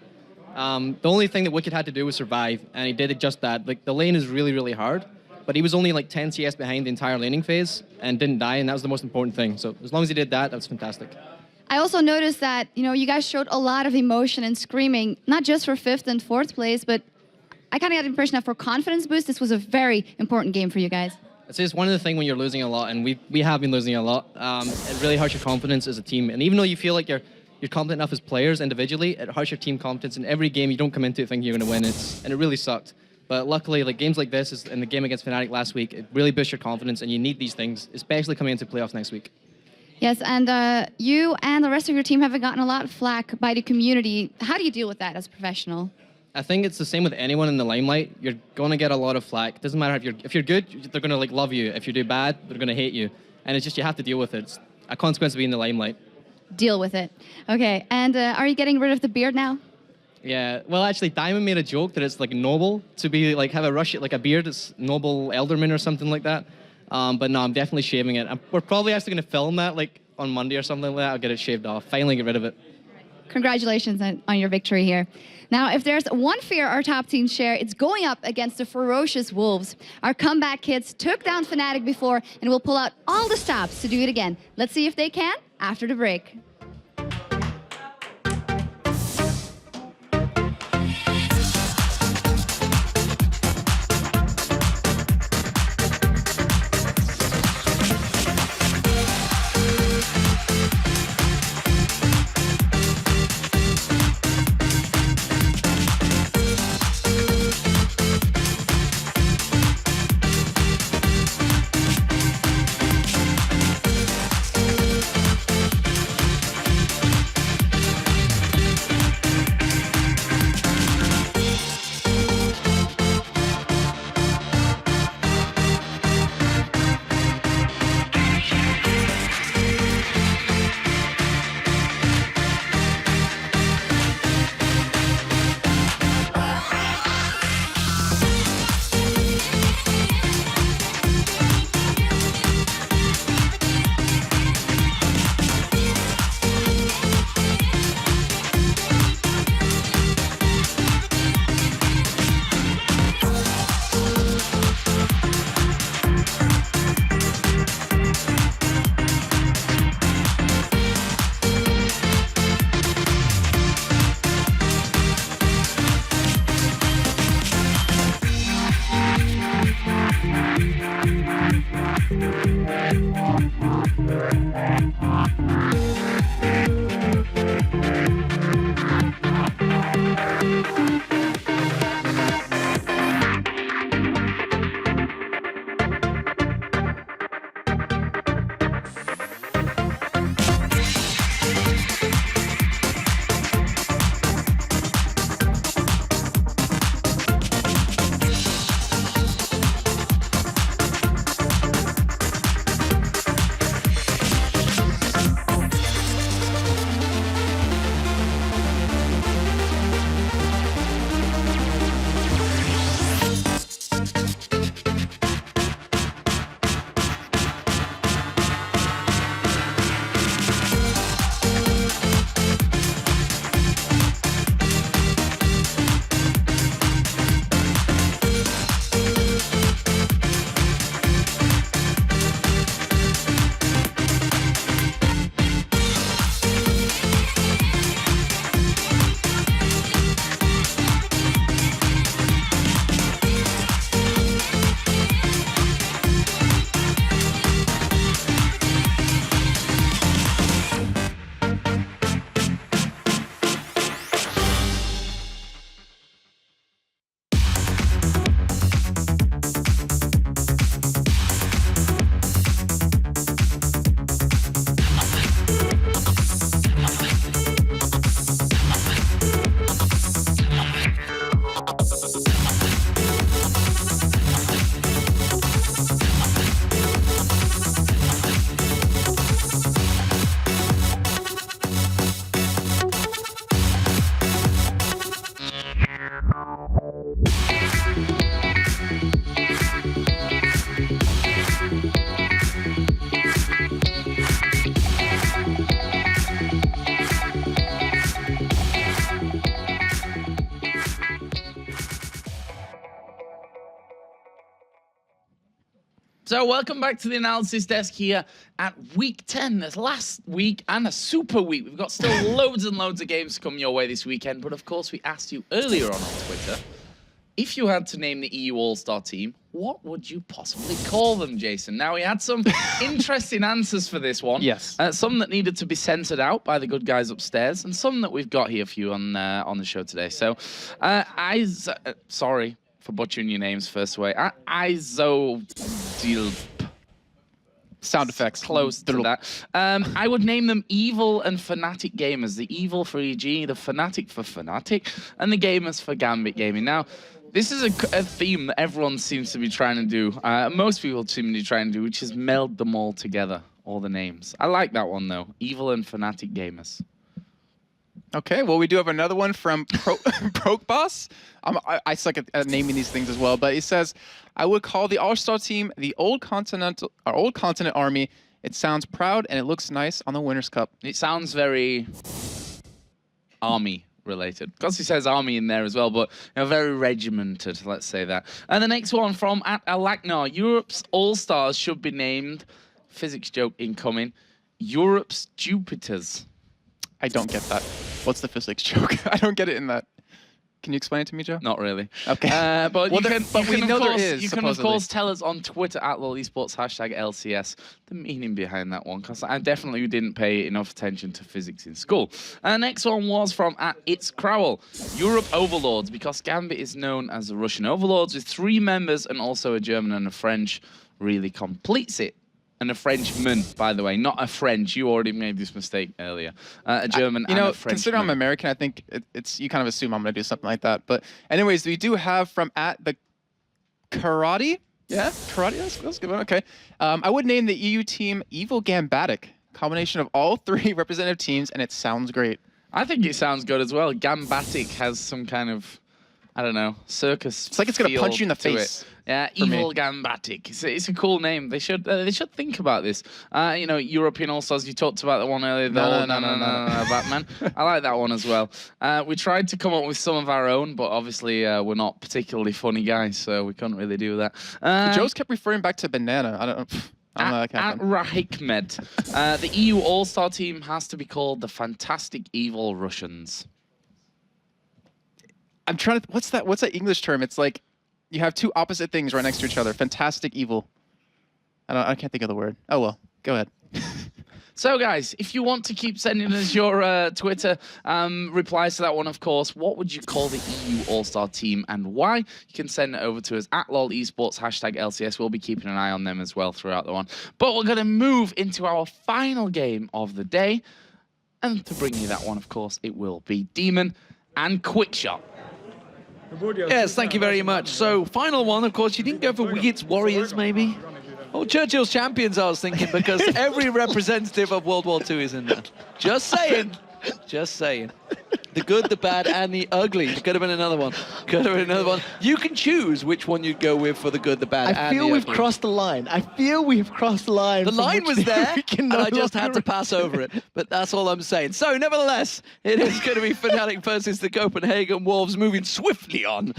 The only thing that Wicked had to do was survive, and he did just that. Like, the lane is really, really hard, but he was only like 10 CS behind the entire laning phase and didn't die, and that was the most important thing. So as long as he did that, that's fantastic. I also noticed that, you guys showed a lot of emotion and screaming, not just for 5th and 4th place, but I kind of got the impression that for confidence boost, this was a very important game for you guys. It's just one of the things when you're losing a lot, and we have been losing a lot, it really hurts your confidence as a team. And even though you feel like you're competent enough as players individually, it hurts your team competence. In every game, you don't come into it thinking you're going to win. And it really sucked. But luckily, like games like this, and the game against Fnatic last week, it really boosts your confidence, and you need these things, especially coming into playoffs next week. Yes, and you and the rest of your team have gotten a lot of flack by the community. How do you deal with that as a professional? I think it's the same with anyone in the limelight. You're going to get a lot of flack. It doesn't matter if you're good, they're going to like love you. If you do bad, they're going to hate you. And it's just you have to deal with it. It's a consequence of being in the limelight. Deal with it. Okay, and are you getting rid of the beard now? Yeah, well, actually, Diamond made a joke that it's like noble to be like have a rush like a beard. It's noble elderman or something like that. But no, I'm definitely shaving it. We're probably actually going to film that like on Monday or something like that. I'll get it shaved off. Finally, get rid of it. Congratulations on your victory here. Now, if there's one fear our top teams share, it's going up against the ferocious Wolves. Our comeback kids took down Fnatic before and will pull out all the stops to do it again. Let's see if they can after the break. So welcome back to the analysis desk here at week 10. This last week and a super week. We've got still loads and loads of games to come your way this weekend. But of course, we asked you earlier on Twitter, if you had to name the EU All-Star team, what would you possibly call them, Jason? Now, we had some interesting answers for this one. Yes. Some that needed to be censored out by the good guys upstairs, and some that we've got here for you on the show today. So, sorry for butchering your names first away. Sound effects. Close to that. I would name them Evil and Fnatic Gamers. The Evil for EG, the Fnatic for Fnatic, and the Gamers for Gambit Gaming. Now, this is a theme that everyone seems to be trying to do. Most people seem to be trying to do, which is meld them all together, all the names. I like that one, though. Evil and Fnatic Gamers. Okay, well, we do have another one from Proke Boss. I suck at naming these things as well, but it says, I would call the All-Star team the Old Continent Army. It sounds proud and it looks nice on the Winners' Cup. It sounds very army related. Because he says army in there as well, but very regimented, let's say that. And the next one from @Alaknar. Europe's All-Stars should be named, physics joke incoming, Europe's Jupiters. I don't get that. What's the physics joke? I don't get it in that. Can you explain it to me, Joe? Not really. Okay. But well, you can, of course, supposedly. tell us on Twitter @LolEsports #LCS the meaning behind that one, because I definitely didn't pay enough attention to physics in school. Next one was from @It'sCrowell. Europe Overlords, because Gambit is known as the Russian Overlords with 3 members and also a German and a French, really completes it. And a Frenchman, by the way, not a French. You already made this mistake earlier. A German and a Frenchman. Considering I'm American, I think it's you kind of assume I'm going to do something like that. But anyways, we do have from @the Karate. Yeah, Karate. That's a good one. Okay. I would name the EU team Evil Gambatic. Combination of all 3 representative teams, and it sounds great. I think it sounds good as well. Gambatic has some kind of, I don't know, circus. It's like it's going to punch you in the face. Yeah, Evil Gambatic. It's a cool name. They should think about this. European All-Stars, you talked about the one earlier. No, Batman. I like that one as well. We tried to come up with some of our own, but obviously we're not particularly funny guys, so we couldn't really do that. Joe's kept referring back to banana. I don't know that happened. @Rahikmed. The EU All-Star team has to be called the Fantastic Evil Russians. I'm trying to. What's that English term? It's like you have 2 opposite things right next to each other. Fantastic evil. I can't think of the word. Oh well. Go ahead. So guys, if you want to keep sending us your Twitter replies to that one, of course, what would you call the EU All-Star team and why? You can send it over to us @LolEsports #LCS. We'll be keeping an eye on them as well throughout the one. But we're going to move into our final game of the day. And to bring you that one, of course, it will be Demon and Quickshot. Yes, thank you very much. So, final one, of course, you didn't go for Wickets Warriors, maybe? Oh, Churchill's Champions, I was thinking, because every representative of World War II is in there. Just saying. Just saying. The good, the bad, and the ugly. Could have been another one. Could have been another one. You can choose which one you'd go with for the good, the bad, and the ugly. I feel we've crossed the line. The line was there, and I just had to pass over it. But that's all I'm saying. So, nevertheless, it is going to be Fnatic versus the Copenhagen Wolves, moving swiftly on.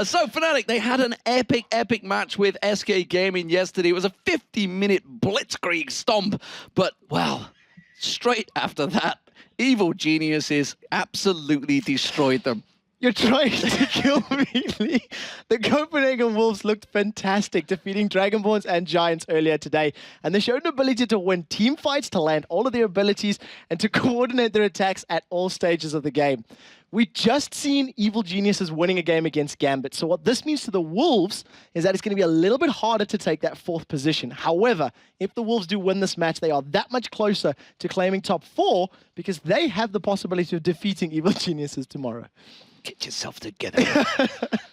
So, Fnatic, they had an epic match with SK Gaming yesterday. It was a 50-minute blitzkrieg stomp. But, well, straight after that, Evil Geniuses absolutely destroyed them. You're trying to kill me, Lee. The Copenhagen Wolves looked fantastic, defeating Dragonborns and Giants earlier today. And they showed an ability to win team fights, to land all of their abilities, and to coordinate their attacks at all stages of the game. We just seen Evil Geniuses winning a game against Gambit. So what this means to the Wolves is that it's going to be a little bit harder to take that 4th position. However, if the Wolves do win this match, they are that much closer to claiming top 4 because they have the possibility of defeating Evil Geniuses tomorrow. Get yourself together.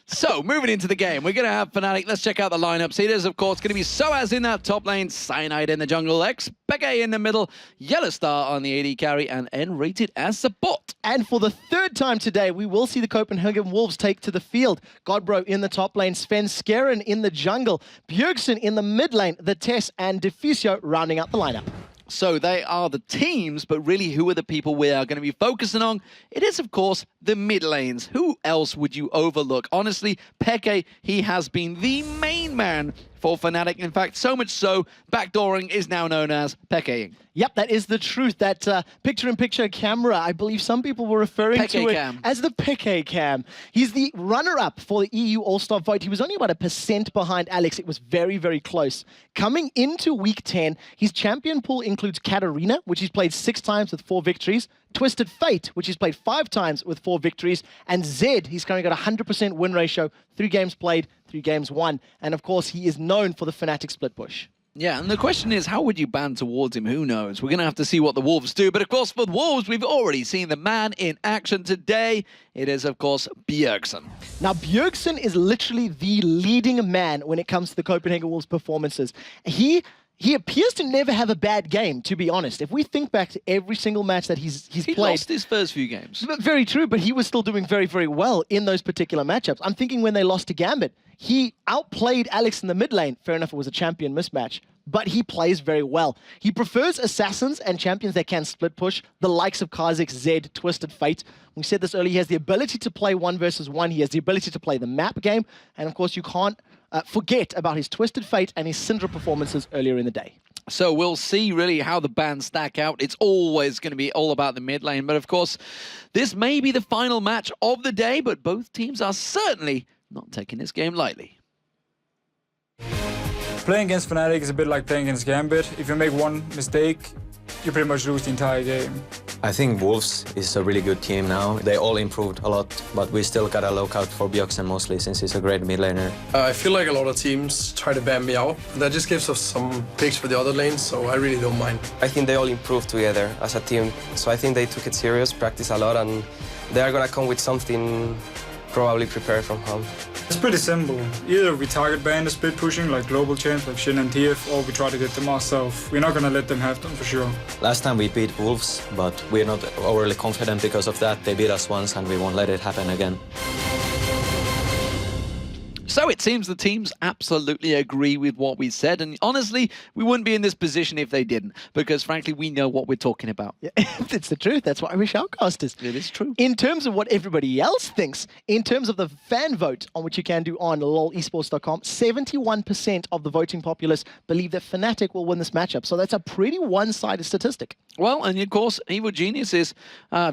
So, moving into the game, we're going to have Fnatic. Let's check out the lineups. It is, of course, going to be Soaz in that top lane, Cyanide in the jungle, Peke in the middle, Yellow Star on the AD carry, and N rated as support. And for the third time today, we will see the Copenhagen Wolves take to the field. Godbro in the top lane, Sven Skeren in the jungle, Bjergsen in the mid lane, the Tess and Diffusio rounding out the lineup. So they are the teams, but really who are the people we are going to be focusing on? It is, of course, the mid lanes. Who else would you overlook? Honestly, Peke, he has been the main man for Fnatic. In fact, so much so, backdooring is now known as Pekeing. Yep, that is the truth. That picture-in-picture camera, I believe some people were referring to it as the Peke cam. He's the runner-up for the EU All-Star vote. He was only about 1% behind Alex. It was very, very close. Coming into Week 10, his champion pool includes Katarina, which he's played 6 times with 4 victories, Twisted Fate, which he's played 5 times with 4 victories, and Zed, he's currently got a 100% win ratio, 3 games played, 3 games won. And of course, he is known for the Fnatic split push. Yeah, and the question is, how would you ban towards him? Who knows? We're going to have to see what the Wolves do. But of course, for the Wolves, we've already seen the man in action today. It is, of course, Bjergsen. Now, Bjergsen is literally the leading man when it comes to the Copenhagen Wolves performances. He appears to never have a bad game, to be honest. If we think back to every single match that he's played... He lost his first few games. Very true, but he was still doing very, very well in those particular matchups. I'm thinking when they lost to Gambit, he outplayed Alex in the mid lane. Fair enough, it was a champion mismatch, but he plays very well. He prefers assassins and champions that can split push, the likes of Kha'Zix, Zed, Twisted Fate. We said this earlier, he has the ability to play 1 versus 1. He has the ability to play the map game, and of course you can't forget about his Twisted Fate and his Syndra performances earlier in the day. So we'll see really how the bans stack out. It's always going to be all about the mid lane. But of course, this may be the final match of the day, but both teams are certainly not taking this game lightly. Playing against Fnatic is a bit like playing against Gambit. If you make one mistake, you pretty much lose the entire game. I think Wolves is a really good team now. They all improved a lot, but we still gotta look out for Bjergsen mostly since he's a great mid laner. I feel like a lot of teams try to ban me out. That just gives us some picks for the other lanes, so I really don't mind. I think they all improved together as a team, so I think they took it serious, practiced a lot, and they are gonna come with something probably prepared from home. It's pretty simple. Either we target ban the split pushing like global champs like Shin and TF, or we try to get them ourselves. We're not gonna let them have them for sure. Last time we beat Wolves, but we're not overly confident because of that. They beat us once and we won't let it happen again. So it seems the teams absolutely agree with what we said, and honestly, we wouldn't be in this position if they didn't, because frankly, we know what we're talking about. Yeah, it's the truth. That's why we shoutcasters. It is true. In terms of what everybody else thinks, in terms of the fan vote, on which you can do on lolesports.com, 71% of the voting populace believe that Fnatic will win this matchup. So that's a pretty one-sided statistic. Well, and of course, Evil Geniuses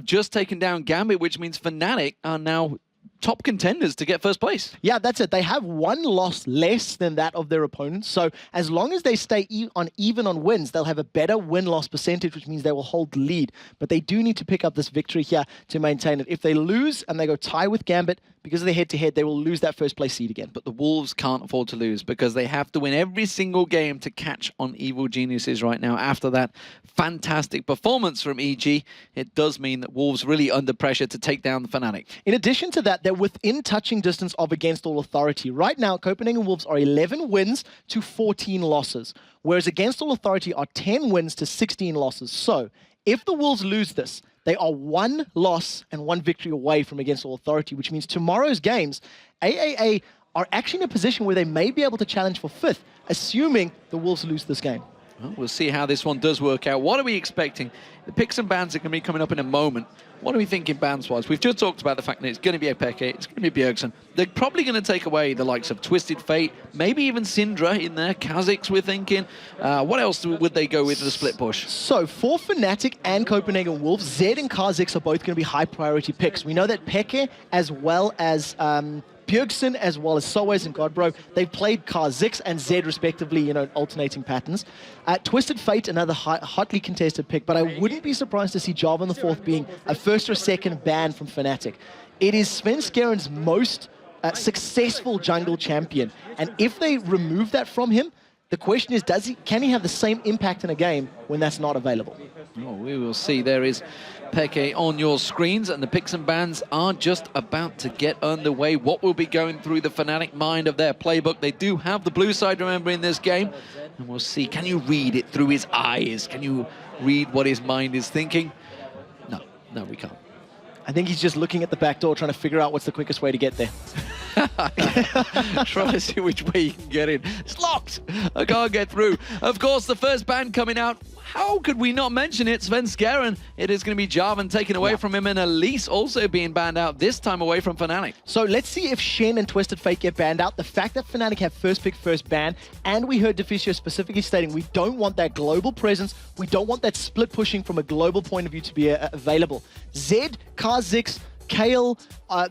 just taken down Gambit, which means Fnatic are now top contenders to get first place. Yeah, that's it. They have 1 loss less than that of their opponents. So as long as they stay even on wins, they'll have a better win-loss percentage, which means they will hold the lead. But they do need to pick up this victory here to maintain it. If they lose and they go tie with Gambit, because of the head-to-head, they will lose that first place seed again. But the Wolves can't afford to lose because they have to win every single game to catch on Evil Geniuses right now. After that fantastic performance from EG, it does mean that Wolves really under pressure to take down the Fnatic. In addition to that, they're within touching distance of Against All Authority. Right now, Copenhagen Wolves are 11 wins to 14 losses, whereas Against All Authority are 10 wins to 16 losses. So, if the Wolves lose this, they are 1 loss and 1 victory away from Against All Authority, which means tomorrow's games, AAA are actually in a position where they may be able to challenge for 5th, assuming the Wolves lose this game. Well, we'll see how this one does work out. What are we expecting? The picks and bans are going to be coming up in a moment. What are we thinking bans-wise? We've just talked about the fact that it's going to be a Peke, it's going to be Bjergsen. They're probably going to take away the likes of Twisted Fate, maybe even Syndra in there, Kha'Zix we're thinking. What else would they go with the split push? So for Fnatic and Copenhagen Wolves, Zed and Kha'Zix are both going to be high priority picks. We know that Peke as well as Bjergsen, as well as Soaz and Godbro, they've played Kha'Zix and Zed respectively, you know, alternating patterns. Twisted Fate, another hotly contested pick, but I wouldn't be surprised to see Jarvan the Fourth being a first or second ban from Fnatic. It is Sven Skeren's most successful jungle champion, and if they remove that from him, the question is, can he have the same impact in a game when that's not available? Oh, we will see. There is Peke on your screens, and the picks and bans are just about to get underway. What will be going through the Fnatic mind of their playbook? They do have the blue side, remember, in this game, and we'll see. Can you read it through his eyes? Can you read what his mind is thinking? No, we can't. I think he's just looking at the back door, trying to figure out what's the quickest way to get there. Trying to see which way you can get in. It's locked. I can't get through. Of course, the first ban coming out. How could we not mention it? Sven Skeren. It is going to be Jarvan taken away from him, and Elise also being banned out, this time away from Fnatic. So let's see if Shen and Twisted Fate get banned out. The fact that Fnatic have first pick, first ban, and we heard Deficio specifically stating we don't want that global presence, we don't want that split pushing from a global point of view to be available. Zed, Kha'Zix, Kale,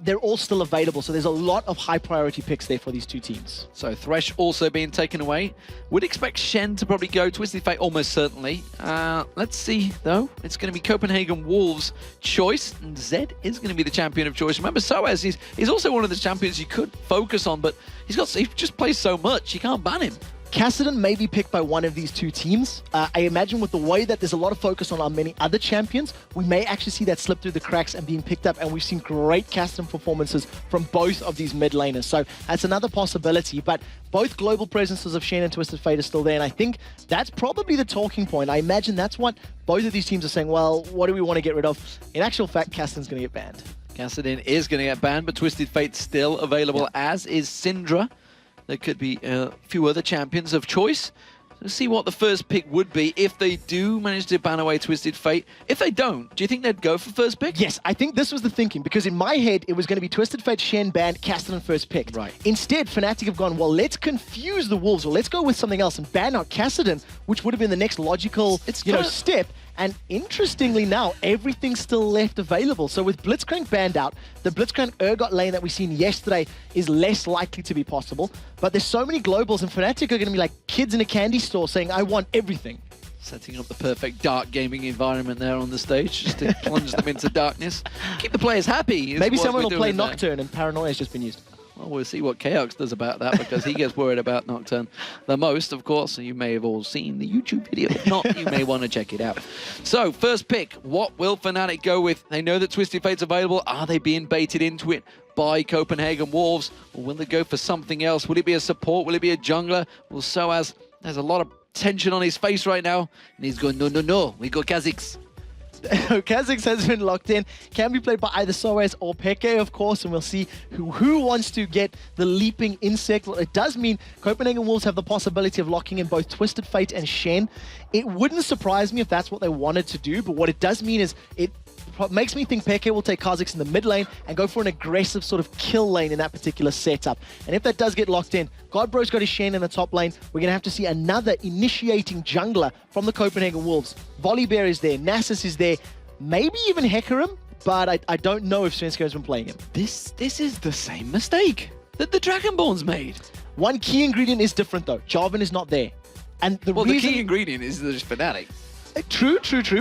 they're all still available, so there's a lot of high priority picks there for these two teams. So Thresh also being taken away. Would expect Shen to probably go. Twisted Fate almost certainly. Let's see though. It's going to be Copenhagen Wolves' choice, and Zed is going to be the champion of choice. Remember, Soaz, he's also one of the champions you could focus on, but he just plays so much, you can't ban him. Kassadin may be picked by one of these two teams. I imagine with the way that there's a lot of focus on our many other champions, we may actually see that slip through the cracks and being picked up, and we've seen great Kassadin performances from both of these mid laners. So that's another possibility, but both global presences of Shen and Twisted Fate are still there, and I think that's probably the talking point. I imagine that's what both of these teams are saying, well, what do we want to get rid of? In actual fact, Kassadin's going to get banned. Kassadin is going to get banned, but Twisted Fate's still available, as is Syndra. There could be a few other champions of choice. Let's see what the first pick would be if they do manage to ban away Twisted Fate. If they don't, do you think they'd go for first pick? Yes, I think this was the thinking, because in my head, it was going to be Twisted Fate, Shen, banned, Kassadin first pick. Right. Instead, Fnatic have gone, well, let's confuse the Wolves, or let's go with something else and ban out Kassadin, which would have been the next logical step. And interestingly now, everything's still left available. So with Blitzcrank banned out, the Blitzcrank Urgot lane that we seen yesterday is less likely to be possible. But there's so many globals, and Fnatic are going to be like kids in a candy store saying, I want everything. Setting up the perfect dark gaming environment there on the stage, just to plunge them into darkness. Keep the players happy. Maybe someone will play Nocturne and Paranoia's just been used. Well, we'll see what Chaos does about that, because he gets worried about Nocturne the most, of course. You may have all seen the YouTube video. If not, you may want to check it out. So, first pick, what will Fnatic go with? They know that Twisted Fate's available. Are they being baited into it by Copenhagen Wolves? Or will they go for something else? Will it be a support? Will it be a jungler? Well, Soaz, there's a lot of tension on his face right now. And he's going, no, we got Kha'Zix. Kha'Zix has been locked in. Can be played by either Soaz or Peke, of course, and we'll see who wants to get the leaping insect. Well, it does mean Copenhagen Wolves have the possibility of locking in both Twisted Fate and Shen. It wouldn't surprise me if that's what they wanted to do, but what it does mean is it makes me think Peke will take Kha'Zix in the mid lane and go for an aggressive sort of kill lane in that particular setup. And if that does get locked in, Godbro's got his Shen in the top lane. We're going to have to see another initiating jungler from the Copenhagen Wolves. Volibear is there, Nasus is there, maybe even Hecarim, but I don't know if Svenska's been playing him. This is the same mistake that the Dragonborn's made. One key ingredient is different though. Jarvan is not there. And the key ingredient is the Fnatic. True.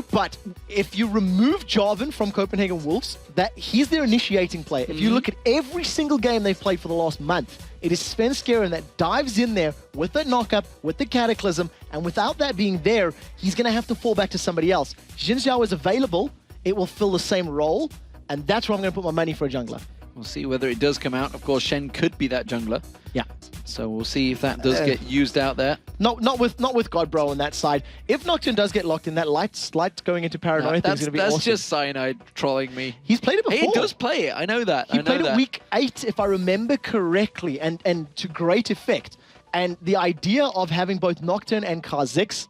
But if you remove Jarvan from Copenhagen Wolves, he's their initiating player. If you look at every single game they've played for the last month, it is Sven Skeren that dives in there with the knockup, with the Cataclysm, and without that being there, he's going to have to fall back to somebody else. Xin Zhao is available. It will fill the same role, and that's where I'm going to put my money for a jungler. We'll see whether it does come out. Of course, Shen could be that jungler. Yeah. So we'll see if that does get used out there. Not with Godbro on that side. If Nocturne does get locked in, that light going into Paranoia thing is going to be awesome. That's just Cyanide trolling me. He's played it before. He does play it. I know that. He played it week 8, if I remember correctly, and to great effect. And the idea of having both Nocturne and Kha'Zix,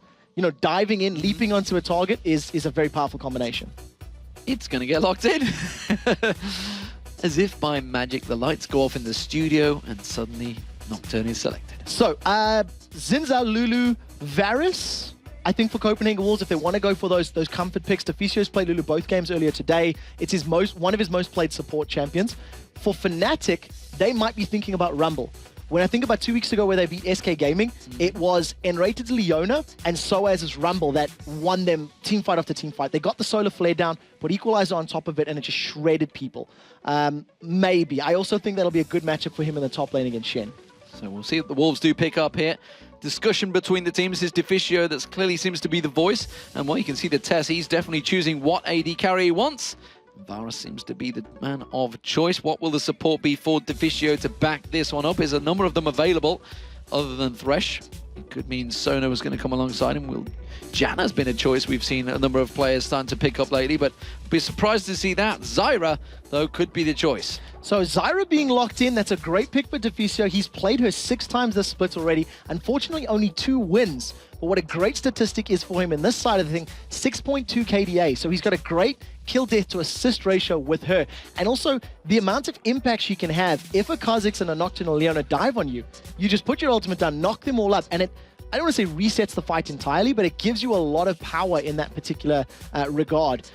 diving in, leaping onto a target is a very powerful combination. It's going to get locked in. As if by magic, the lights go off in the studio and suddenly Nocturne is selected. So, Xin Zhao, Lulu, Varus, I think for Copenhagen Wolves, if they want to go for those comfort picks, Deficio's played Lulu both games earlier today. It's one of his most played support champions. For Fnatic, they might be thinking about Rumble. When I think about 2 weeks ago where they beat SK Gaming, it was Enrated's Leona and Soaz's Rumble that won them team fight after team fight. They got the solar flare down, put Equalizer on top of it, and it just shredded people. Maybe. I also think that'll be a good matchup for him in the top lane against Shen. So we'll see if the Wolves do pick up here. discussion between the teams. This is Deficio that clearly seems to be the voice. And well, you can see the Tess, he's definitely choosing what AD carry he wants. Varus seems to be the man of choice. What will the support be for Deficio to back this one up? Is a number of them available other than Thresh? It could mean Sono is going to come alongside him. Janna's been a choice we've seen a number of players starting to pick up lately, but be surprised to see that. Zyra, though, could be the choice. So Zyra being locked in, that's a great pick for Deficio. He's played her 6 times this split already. Unfortunately, only 2 wins. But what a great statistic is for him in this side of the thing, 6.2 KDA. So he's got a great kill death to assist ratio with her. And also the amount of impact she can have. If a Kha'Zix and a Nocturne or Leona dive on you, you just put your ultimate down, knock them all up, and it, I don't want to say resets the fight entirely, but it gives you a lot of power in that particular regard.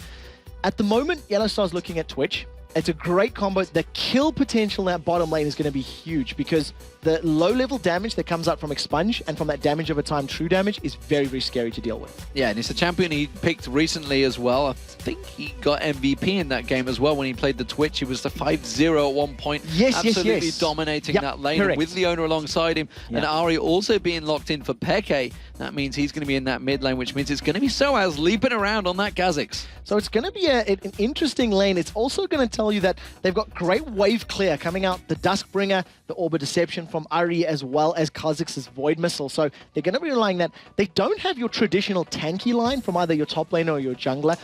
At the moment, Yellowstar's looking at Twitch. It's a great combo. The kill potential in that bottom lane is going to be huge because the low-level damage that comes out from Expunge and from that damage over time true damage is very, very scary to deal with. Yeah, and it's a champion he picked recently as well. I think he got MVP in that game as well when he played the Twitch. He was the 5-0 at one point. Yes, absolutely yes. dominating that lane. And with Leona alongside him and Ari also being locked in for Peke. That means he's going to be in that mid lane, which means it's going to be Soaz leaping around on that Kha'Zix. So it's going to be an interesting lane. It's also going to tell you that they've got great wave clear coming out. The Duskbringer, the Orb of Deception from Ari, as well as Kha'Zix's Void Missile. So they're going to be relying that. They don't have your traditional tanky line from either your top laner or your jungler.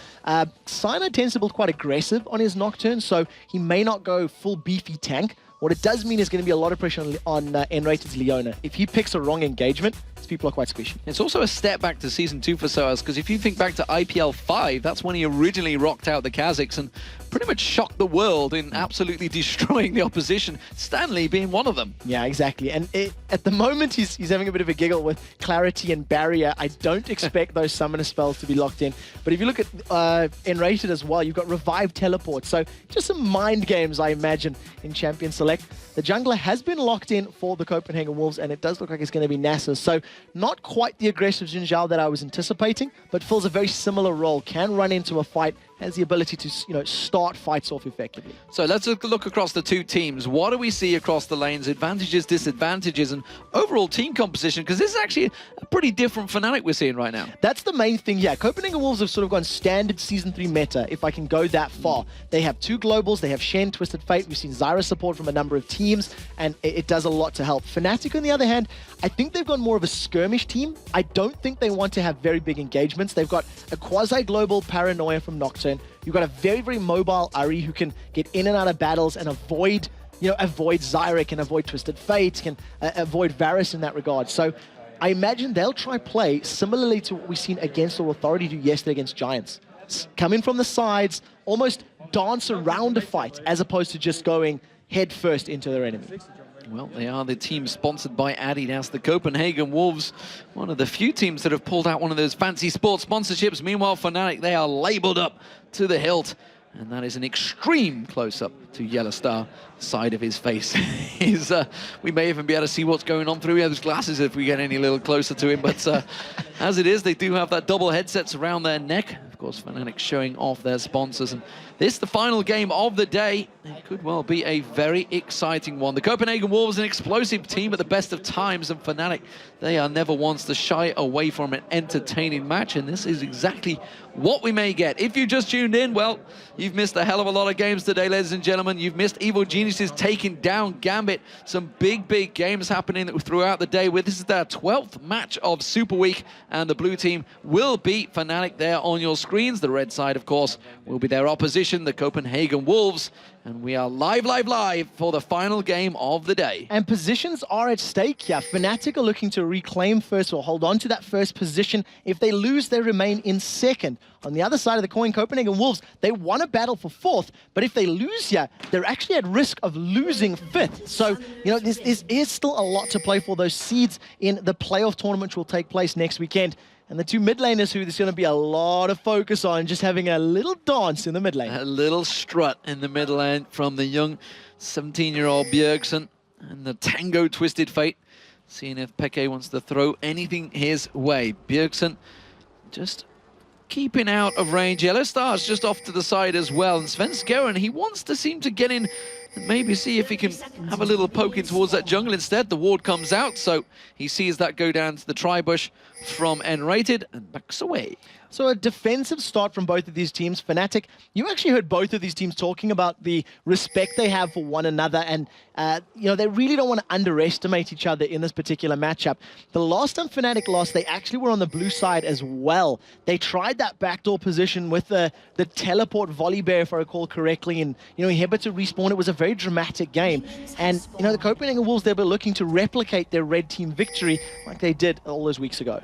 Sina tends to build quite aggressive on his Nocturne, so he may not go full beefy tank. What it does mean is going to be a lot of pressure on N-Rated's Leona. If he picks a wrong engagement, people are quite squishy. It's also a step back to Season 2 for Soaz, because if you think back to IPL 5, that's when he originally rocked out the Kha'Zix and pretty much shocked the world in absolutely destroying the opposition, Stanley being one of them. Yeah, exactly. And at the moment, he's having a bit of a giggle with Clarity and Barrier. I don't expect those summoner spells to be locked in. But if you look at N-Rated as well, you've got Revive Teleport. So just some mind games, I imagine, in Champion Select. The jungler has been locked in for the Copenhagen Wolves, and it does look like it's going to be Nasus. So not quite the aggressive Xin Zhao that I was anticipating, but fills a very similar role. Can run into a fight, has the ability to start fights off effectively. So let's look across the two teams. What do we see across the lanes? Advantages, disadvantages, and overall team composition? Because this is actually a pretty different Fnatic we're seeing right now. That's the main thing, yeah. Copenhagen Wolves have sort of gone standard Season 3 meta, if I can go that far. They have 2 globals, they have Shen, Twisted Fate. We've seen Zyra support from a number of teams, and it does a lot to help. Fnatic, on the other hand, I think they've gone more of a skirmish team. I don't think they want to have very big engagements. They've got a quasi-global Paranoia from Nocturne. You've got a very, very mobile Ari who can get in and out of battles and avoid Zyra, can avoid Twisted Fate, can avoid Varus in that regard. So I imagine they'll try play similarly to what we've seen against or Authority do yesterday against Giants. Come in from the sides, almost dance around a fight, as opposed to just going head first into their enemy. Well, they are the team sponsored by Adidas, the Copenhagen Wolves, one of the few teams that have pulled out one of those fancy sports sponsorships. Meanwhile, Fnatic, they are labeled up to the hilt, and that is an extreme close-up to Yellowstar side of his face. We may even be able to see what's going on through his glasses if we get any little closer to him, but as it is, they do have that double headsets around their neck. Of course, Fnatic showing off their sponsors, and this, the final game of the day. It could well be a very exciting one. The Copenhagen Wolves, an explosive team at the best of times, and Fnatic, they are never once to shy away from an entertaining match, and this is exactly what we may get. If you just tuned in, well, you've missed a hell of a lot of games today, ladies and gentlemen. You've missed Evil Geniuses taking down Gambit. Some big, big games happening throughout the day. This is their 12th match of Super Week, and the blue team will beat Fnatic there on your screens. The red side, of course, will be their opposition, the Copenhagen Wolves. And we are live for the final game of the day. And positions are at stake here. Fnatic are looking to reclaim first or hold on to that first position. If they lose, they remain in second. On the other side of the coin, Copenhagen Wolves, they want to battle for fourth, but if they lose here, they're actually at risk of losing fifth. So, this is still a lot to play for. Those seeds in the playoff tournament, which will take place next weekend. And the two mid laners who there's going to be a lot of focus on, just having a little dance in the mid lane. A little strut in the mid lane from the young 17-year-old Bjergsen and the Tango Twisted Fate. Seeing if Peke wants to throw anything his way. Bjergsen just keeping out of range. Yellowstar's just off to the side as well. And Svenskeren, he wants to seem to get in and maybe see if he can have a little poke in towards that jungle instead. The ward comes out, so he sees that go down to the tri-bush from N-rated and backs away. So a defensive start from both of these teams. Fnatic, you actually heard both of these teams talking about the respect they have for one another, and you know, they really don't want to underestimate each other in this particular matchup. The last time Fnatic lost, they actually were on the blue side as well. They tried that backdoor position with the teleport volley bear, if I recall correctly, and you know, Hebert to respawn. It was a very dramatic game, and you know, the Copenhagen Wolves, they were looking to replicate their red team victory like they did all those weeks ago.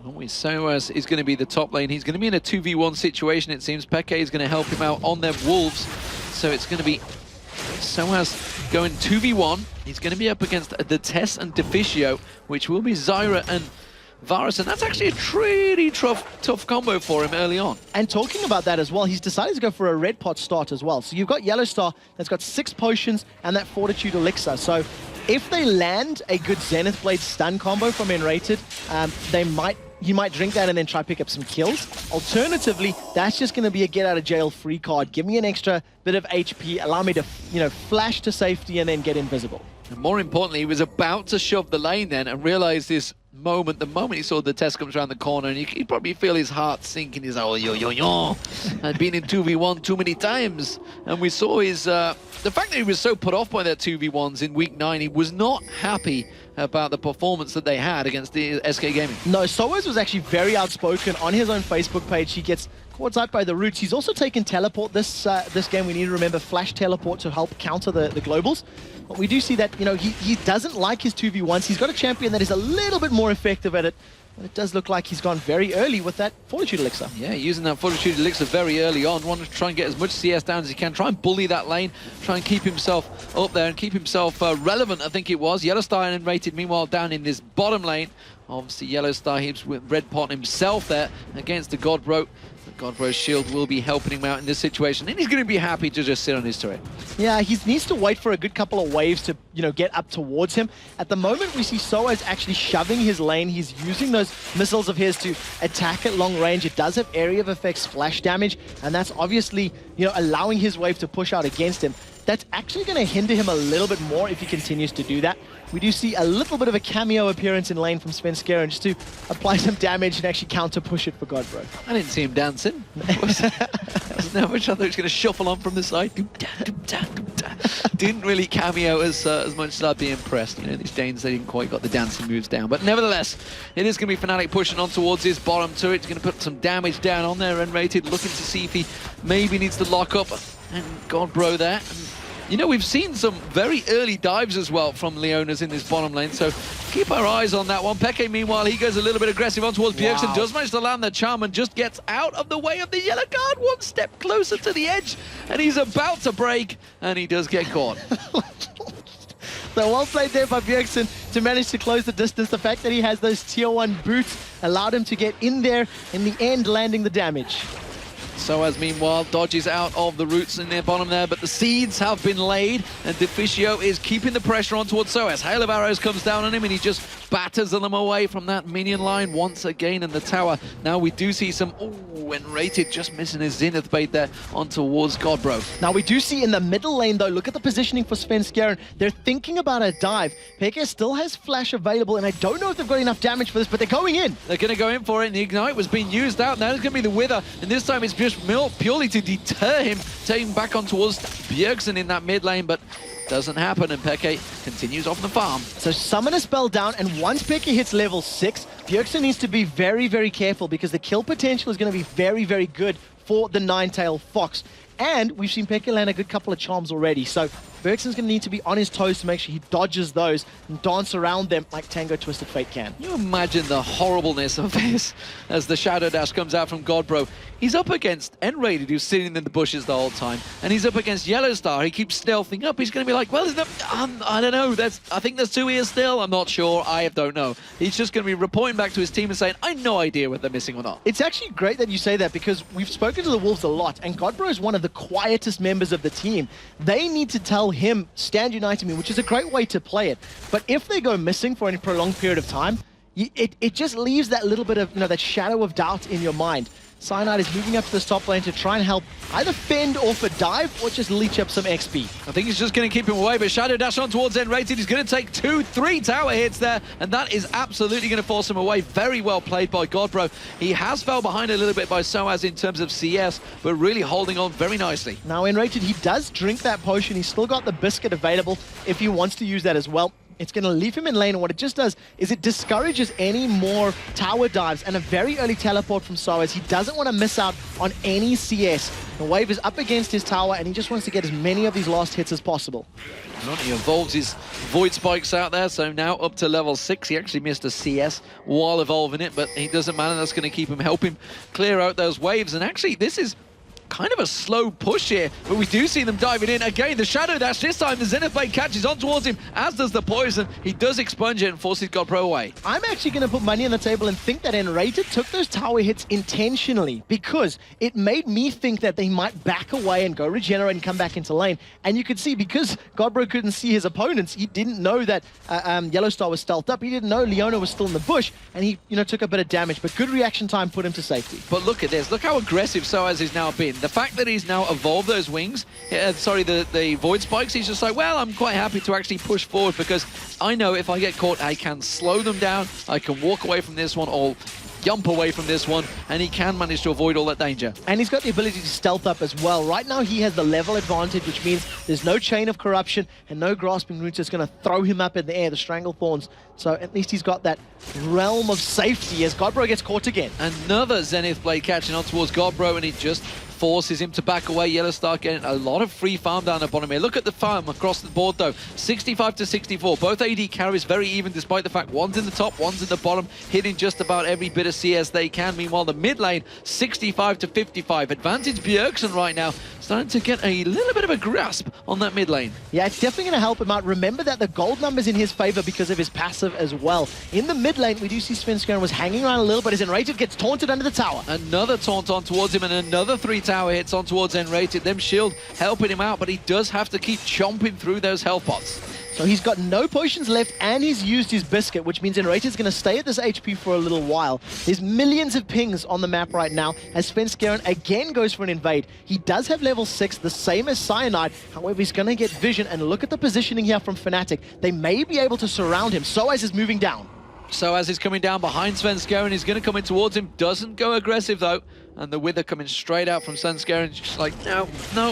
Soaz is going to be the top lane. He's going to be in a 2v1 situation, it seems. Peke is going to help him out on their Wolves. So it's going to be Soaz going 2v1. He's going to be up against the Tess and Deficio, which will be Zyra and Varus, and that's actually a pretty tough combo for him early on. And talking about that as well, he's decided to go for a red pot start as well. So you've got Yellowstar that's got 6 potions and that Fortitude Elixir. So if they land a good Zenith Blade stun combo from N-rated, he might drink that and then try pick up some kills. Alternatively, that's just going to be a get out of jail free card. Give me an extra bit of HP, allow me to, you know, flash to safety and then get invisible. And more importantly, he was about to shove the lane then and realize this moment, the moment he saw the test comes around the corner, and you probably feel his heart sinking. He's like, oh, yo. I've been in 2v1 too many times. And we saw his, the fact that he was so put off by their 2v1s in week 9, he was not happy about the performance that they had against the SK Gaming. No, Soaz was actually very outspoken on his own Facebook page. He gets caught out by the roots. He's also taken teleport this game. We need to remember flash teleport to help counter the globals. But we do see that, you know, he doesn't like his 2v1s. He's got a champion that is a little bit more effective at it. But it does look like he's gone very early with that Fortitude Elixir. Yeah, using that Fortitude Elixir very early on. Want to try and get as much CS down as he can. Try and bully that lane. Try and keep himself up there and keep himself relevant, I think it was. Yellowstar and Rated, meanwhile, down in this bottom lane. Obviously, Yellowstar, he's with Red Pot himself there against the Godbro. Godbro's shield will be helping him out in this situation, and he's going to be happy to just sit on his turret. Yeah, he needs to wait for a good couple of waves to, you know, get up towards him. At the moment, we see Soaz actually shoving his lane. He's using those missiles of his to attack at long range. It does have area of effect splash damage, and that's obviously, you know, allowing his wave to push out against him. That's actually going to hinder him a little bit more if he continues to do that. We do see a little bit of a cameo appearance in lane from Svenskeren just to apply some damage and actually counter push it for Godbro. I didn't see him dancing. Wasn't that much? I thought he was going to shuffle on from the side. Didn't really cameo as much as I'd be impressed. You know, these Danes, they didn't quite got the dancing moves down. But nevertheless, it is going to be Fnatic pushing on towards his bottom turret. He's going to put some damage down on there. N-rated, looking to see if he maybe needs to lock up. And Godbro there. You know, we've seen some very early dives as well from Leonas in this bottom lane, so keep our eyes on that one. Peke, meanwhile, he goes a little bit aggressive on towards Bjergsen, does manage to land the charm and just gets out of the way of the yellow guard, one step closer to the edge, and he's about to break, and he does get caught. So well played there by Bjergsen to manage to close the distance. The fact that he has those tier 1 boots allowed him to get in there, in the end landing the damage. Soaz, meanwhile, dodges out of the roots in their bottom there, but the seeds have been laid, and Deficio is keeping the pressure on towards Soaz. Hail of Arrows comes down on him, and he just batters them away from that minion line once again in the tower. Now we do see some, N-rated just missing his Zenith bait there on towards Godbro. Now we do see in the middle lane, though, look at the positioning for Svenskeren. They're thinking about a dive. Peke still has flash available, and I don't know if they've got enough damage for this, but they're going in. They're going to go in for it, and the Ignite was being used out. Now it's going to be the Wither, and this time it's just purely to deter him, taking back on towards Bjergsen in that mid lane, but doesn't happen, and Peke continues off the farm. So summon a spell down, and once Peke hits level 6, Bjergsen needs to be very, very careful because the kill potential is going to be very, very good for the Nine-Tailed Fox. And we've seen Peke land a good couple of charms already, so Bjergsen's going to need to be on his toes to make sure he dodges those and dance around them like Tango Twisted Fate can. Can you imagine the horribleness of this as the Shadow Dash comes out from Godbro? He's up against N-rated, who's sitting in the bushes the whole time, and he's up against Yellowstar. He keeps stealthing up. He's going to be like, well, I don't know. I think there's 2 here still. I'm not sure. I don't know. He's just going to be reporting back to his team and saying, I have no idea whether they're missing or not. It's actually great that you say that because we've spoken to the Wolves a lot, and Godbro is one of the quietest members of the team. They need to tell him, stand united me, which is a great way to play it. But if they go missing for any prolonged period of time, it just leaves that little bit of, you know, that shadow of doubt in your mind. Cyanide is moving up to this top lane to try and help either fend off a dive or just leech up some XP. I think he's just going to keep him away, but Shadow Dash on towards N-Rated. He's going to take 2-3 tower hits there, and that is absolutely going to force him away. Very well played by Godbro. He has fell behind a little bit by Soaz in terms of CS, but really holding on very nicely. Now, N-Rated, he does drink that potion. He's still got the biscuit available if he wants to use that as well. It's going to leave him in lane, and what it just does is it discourages any more tower dives and a very early teleport from Soaz. He doesn't want to miss out on any CS. The wave is up against his tower, and he just wants to get as many of these last hits as possible. He evolves his Void Spikes out there, so now up to level 6. He actually missed a CS while evolving it, but he doesn't matter. That's going to keep him, help him clear out those waves. And actually, this is kind of a slow push here, but we do see them diving in. Again, the Shadow Dash. This time, the Zenith Blade catches on towards him, as does the Poison. He does expunge it and forces Godpro away. I'm actually going to put money on the table and think that N-Rated took those tower hits intentionally, because it made me think that they might back away and go regenerate and come back into lane. And you could see, because Godbro couldn't see his opponents, he didn't know that Yellowstar was stealthed up. He didn't know Leona was still in the bush, and he took a bit of damage, but good reaction time put him to safety. But look at this. Look how aggressive Soaz has now been. The fact that he's now evolved those wings, the Void Spikes, he's just like, well, I'm quite happy to actually push forward, because I know if I get caught, I can slow them down, I can walk away from this one, or jump away from this one, and he can manage to avoid all that danger. And he's got the ability to stealth up as well. Right now, he has the level advantage, which means there's no Chain of Corruption and no Grasping Roots that's going to throw him up in the air, the Strangle Thorns. So at least he's got that realm of safety as Godbro gets caught again. Another Zenith Blade catching on towards Godbro, and he just forces him to back away. Yellowstar getting a lot of free farm down the bottom here. Look at the farm across the board though. 65 to 64. Both AD carries very even, despite the fact one's in the top, one's in the bottom, hitting just about every bit of CS they can. Meanwhile, the mid lane, 65 to 55. Advantage Bjergsen right now, starting to get a little bit of a grasp on that mid lane. Yeah, it's definitely going to help him out. Remember that the gold number's in his favor because of his passive as well. In the mid lane, we do see Svenskeren was hanging around a little, but as N-Rated gets taunted under the tower. Another taunt on towards him, and another 3 tower hits on towards N-Rated. Them shield helping him out, but he does have to keep chomping through those health pots. So he's got no potions left, and he's used his biscuit, which means N-Rated's going to stay at this HP for a little while. There's millions of pings on the map right now as Svenskeren again goes for an invade. He does have level 6, the same as Cyanide. However, he's going to get vision, and look at the positioning here from Fnatic. They may be able to surround him. Soaz is moving down. Soaz is coming down behind Svenskeren. He's going to come in towards him. Doesn't go aggressive, though. And the Wither coming straight out from Svenskeren. Just like, no,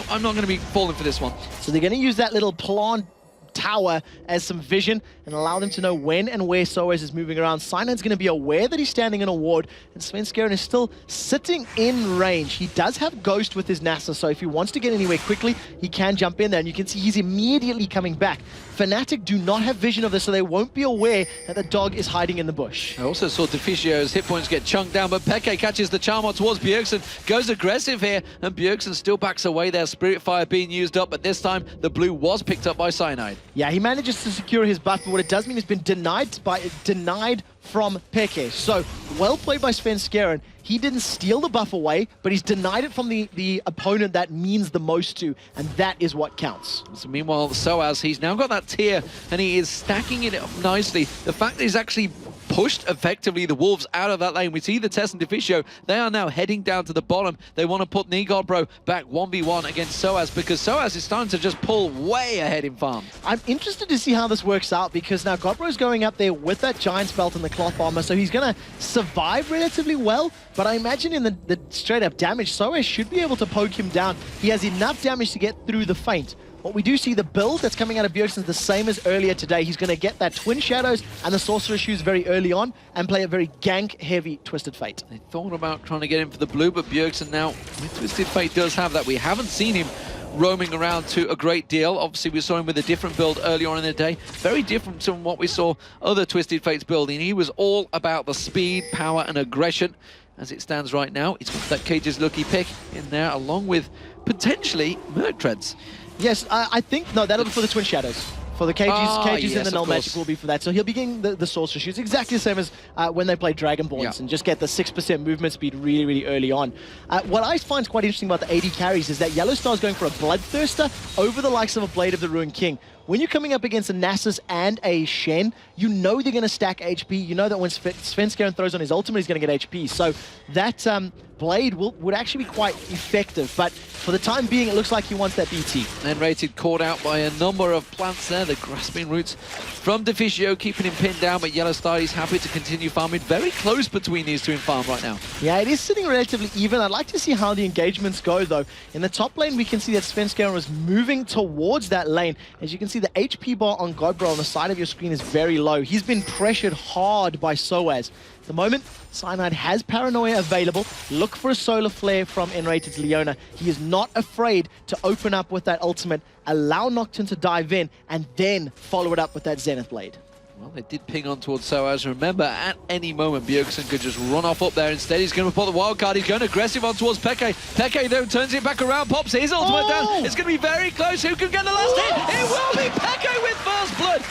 I'm not going to be falling for this one. So they're going to use that little plant tower as some vision and allow them to know when and where Soaz is moving around. Cynide's going to be aware that he's standing in a ward, and Svenskeren is still sitting in range. He does have Ghost with his Nasa, so if he wants to get anywhere quickly, he can jump in there, and you can see he's immediately coming back. Fnatic do not have vision of this, so they won't be aware that the dog is hiding in the bush. I also saw Deficio's hit points get chunked down, but Peke catches the charm on towards Bjergsen, goes aggressive here, and Bjergsen still backs away there. Spirit Fire being used up, but this time the blue was picked up by Cyanide. Yeah, he manages to secure his buff, but what it does mean is been denied from Peke. So, well played by Svenskeren. He didn't steal the buff away, but he's denied it from the opponent that means the most to, and that is what counts. So meanwhile, Soaz, he's now got that tier, and he is stacking it up nicely. The fact that he's actually pushed effectively the Wolves out of that lane. We see the Tess and Deficio. They are now heading down to the bottom. They want to put Godbro back 1v1 against Soaz, because Soaz is starting to just pull way ahead in farm. I'm interested to see how this works out, because now Godbro's going up there with that Giant's Belt and the cloth armor, so he's going to survive relatively well, but I imagine in the straight-up damage, Soaz should be able to poke him down. He has enough damage to get through the feint. What we do see, the build that's coming out of Bjergsen is the same as earlier today. He's going to get that Twin Shadows and the Sorcerer Shoes very early on and play a very gank-heavy Twisted Fate. They thought about trying to get him for the blue, but Bjergsen now, with Twisted Fate, does have that. We haven't seen him roaming around to a great deal. Obviously, we saw him with a different build early on in the day. Very different from what we saw other Twisted Fates building. He was all about the speed, power, and aggression. As it stands right now, he's got that Cage's Lucky pick in there, along with potentially Merc Treads. Yes, I think, no, that'll be for the Twin Shadows. For the cages, yes, and the Null Magic will be for that. So he'll be getting the Sorcerer Shoes, exactly the same as when they play Dragonborns, and just get the 6% movement speed really, really early on. What I find quite interesting about the AD carries is that Yellowstar is going for a Bloodthirster over the likes of a Blade of the Ruined King. when you're coming up against a Nasus and a Shen, you know they're going to stack HP. You know that when Svenskeren throws on his ultimate, he's going to get HP. So that Blade would actually be quite effective. But for the time being, it looks like he wants that BT. And Rated caught out by a number of plants there. The grasping roots from Deficio keeping him pinned down, but Yellowstar is happy to continue farming. Very close between these two in farm right now. Yeah, it is sitting relatively even. I'd like to see how the engagements go, though. In the top lane, we can see that Svenskeren was moving towards that lane. As you can see, the HP bar on Godbro on the side of your screen is very low. He's been pressured hard by Soaz. At the moment, Cyanide has Paranoia available. Look for a Solar Flare from Enrated's Leona. He is not afraid to open up with that ultimate, allow Nocturne to dive in, and then follow it up with that Zenith Blade. Well, they did ping on towards Soaz. Remember, at any moment, Bjergsen could just run off up there. Instead, he's going to put the wild card. He's going aggressive on towards Peke. Peke, though, turns it back around, pops his ultimate down. It's going to be very close. Who can get the last hit? It will be Peke with first blood.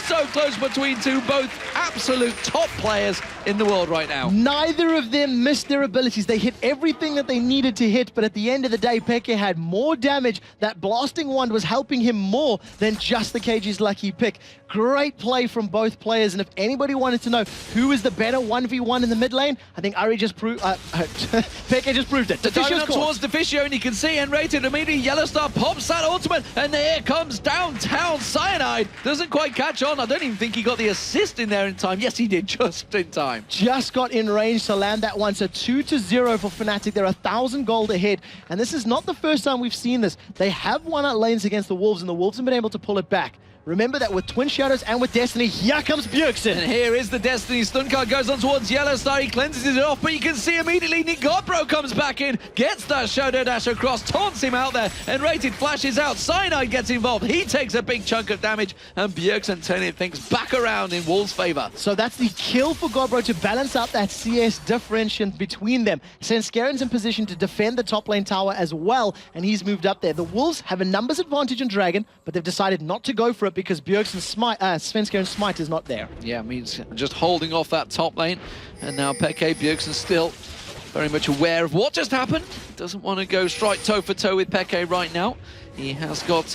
So close between two, both absolute top players in the world right now. Neither of them missed their abilities. They hit everything that they needed to hit, but at the end of the day, Peke had more damage. That blasting wand was helping him more than just the KG's lucky pick. Great play from both players, and if anybody wanted to know who is the better 1v1 in the mid lane, I think Ari just proved... Peke just proved it. Diving up towards Deficio, and you can see Enrated immediately. Yellowstar pops that ultimate, and there comes downtown Cyanide. Doesn't quite catch on. I don't even think he got the assist in there in time. Yes, he did, just in time. Just got in range to land that one. So 2-0 for Fnatic. They're 1,000 gold ahead. And this is not the first time we've seen this. They have won out lanes against the Wolves, and the Wolves have been able to pull it back. Remember that with Twin Shadows and with Destiny, here comes Bjergsen. And here is the Destiny. Stun card goes on towards Yellowstar. He cleanses it off, but you can see immediately Godbro comes back in, gets that Shadow Dash across, taunts him out there, and Rated flashes out. Cyanide gets involved. He takes a big chunk of damage, and Bjergsen turning things back around in Wolves' favor. So that's the kill for Godbro to balance out that CS differentiation between them. Svenskeren's in position to defend the top lane tower as well, and he's moved up there. The Wolves have a numbers advantage in Dragon, but they've decided not to go for it because Bjergsen's Svenskeren's smite is not there. Yeah, it means just holding off that top lane. And now Peke, Bjergsen still very much aware of what just happened. Doesn't want to go strike toe for toe with Peke right now. He has got